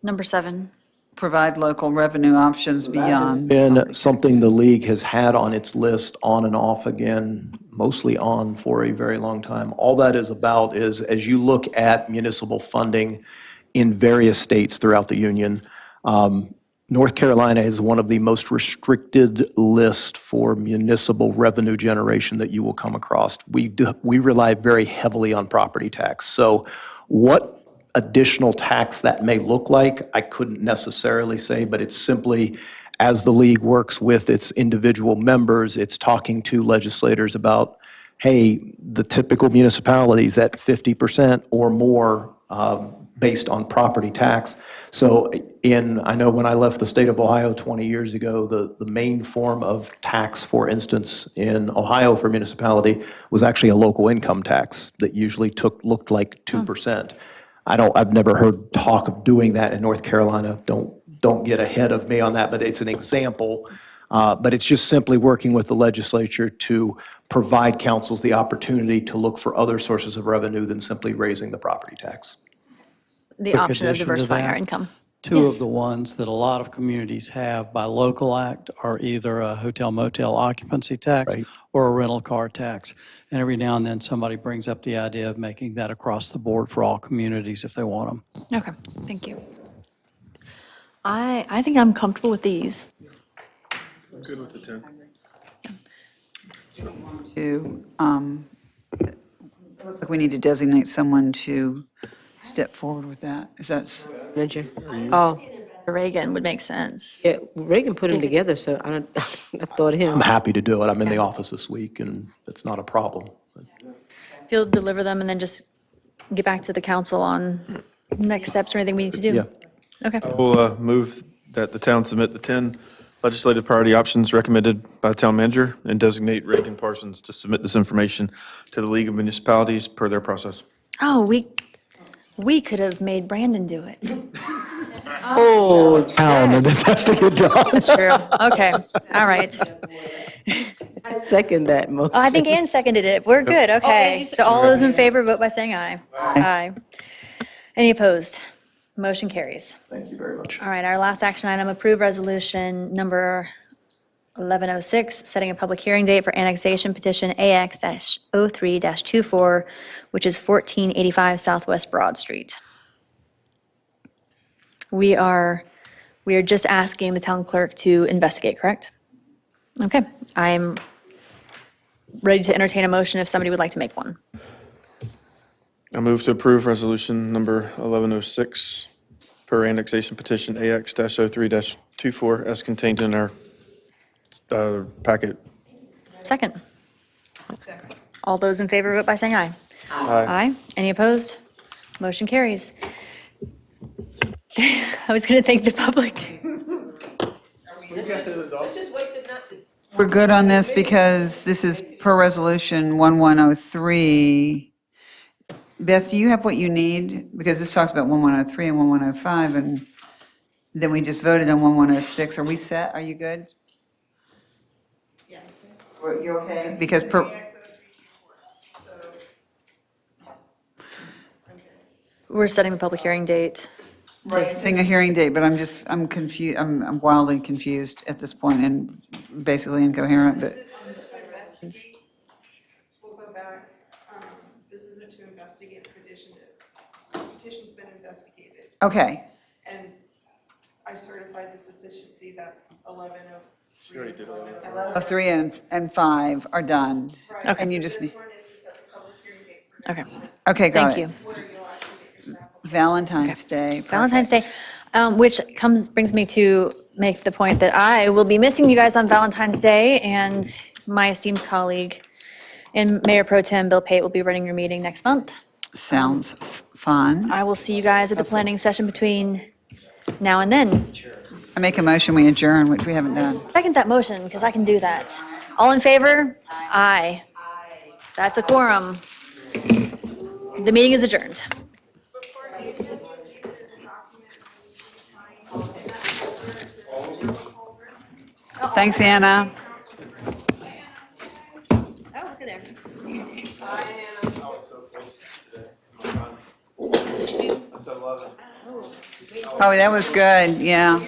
Number 7. Provide local revenue options beyond. been something the league has had on its list on and off again, mostly on for a very long time. All that is about is, as you look at municipal funding in various states throughout the union, North Carolina is one of the most restricted lists for municipal revenue generation that you will come across. We rely very heavily on property tax. So what additional tax that may look like, I couldn't necessarily say, but it's simply, as the league works with its individual members, it's talking to legislators about, hey, the typical municipalities at 50% or more based on property tax. So I know when I left the state of Ohio 20 years ago, the main form of tax, for instance, in Ohio for municipality was actually a local income tax that usually looked like 2%. I've never heard talk of doing that in North Carolina. Don't get ahead of me on that, but it's an example But it's just simply working with the legislature to provide councils the opportunity to look for other sources of revenue than simply raising the property tax. The Quick option of addition to diversifying our that. income. Two Yes. of the ones that a lot of communities have by local act are either a hotel motel occupancy tax Right. or a rental car tax. And every now and then, somebody brings up the idea of making that across the board for all communities if they want them. Okay, thank you. I think I'm comfortable with these. I'm good with the 10. To, it looks like we need to designate someone to step forward with that. Is that, Manager. Oh, Reagan would make sense. yeah, Reagan put them together, so I don't, I thought him. I'm happy to do it. I'm in the office this week, and it's not a problem. If you'll deliver them and then just get back to the council on next steps or anything we need to do. Yeah. Okay, I will move that the town submit the 10 legislative priority options recommended by the town manager and designate Reagan Parsons to submit this information to the League of Municipalities per their process. oh, we could have made Brandon do it. Oh, Town, and it has to get done. That's true. Okay, all right. I second that motion. Oh, I think Ann seconded it. We're good, okay. So all those in favor, vote by saying aye. Aye. Any opposed? Motion carries. Thank you very much. All right, our last action item, approve resolution number 1106, setting a public hearing date for annexation petition AX-03-24, which is 1485 Southwest Broad Street. We are just asking the town clerk to investigate, correct? Okay, I'm ready to entertain a motion if somebody would like to make one. I move to approve resolution number 1106 per annexation petition AX-03-24 as contained in our packet. Second. All those in favor, vote by saying aye. Aye. Any opposed? Motion carries. I was going to thank the public. we're good on this because this is per resolution 1103. Beth, do you have what you need? Because this talks about 1103 and 1105, and then we just voted on 1106. Are we set? Are you good? Yes. You okay? Because per. We're setting the public hearing date. Setting a hearing date, but I'm confused, I'm wildly confused at this point and basically incoherent, but. We'll go back. This isn't to investigate the petition. The petition's been investigated. Okay, And I certified the sufficiency, that's 1103. She already did 3 and 5 are done. Right. And you just This need, one is to set the public hearing date for Okay, okay, got it. thank you. where you'll actually get your staff. Valentine's Day. Valentine's Day, which brings me to make the point that I will be missing you guys on Valentine's Day, and my esteemed colleague and Mayor Pro Tem Bill Pate will be running your meeting next month. Sounds fun. I will see you guys at the planning session between now and then. I make a motion, we adjourn, which we haven't done. Second that motion, because I can do that. All in favor? Aye. That's a quorum. The meeting is adjourned. Thanks, Anna. Oh, look at there. Oh, that was good, yeah.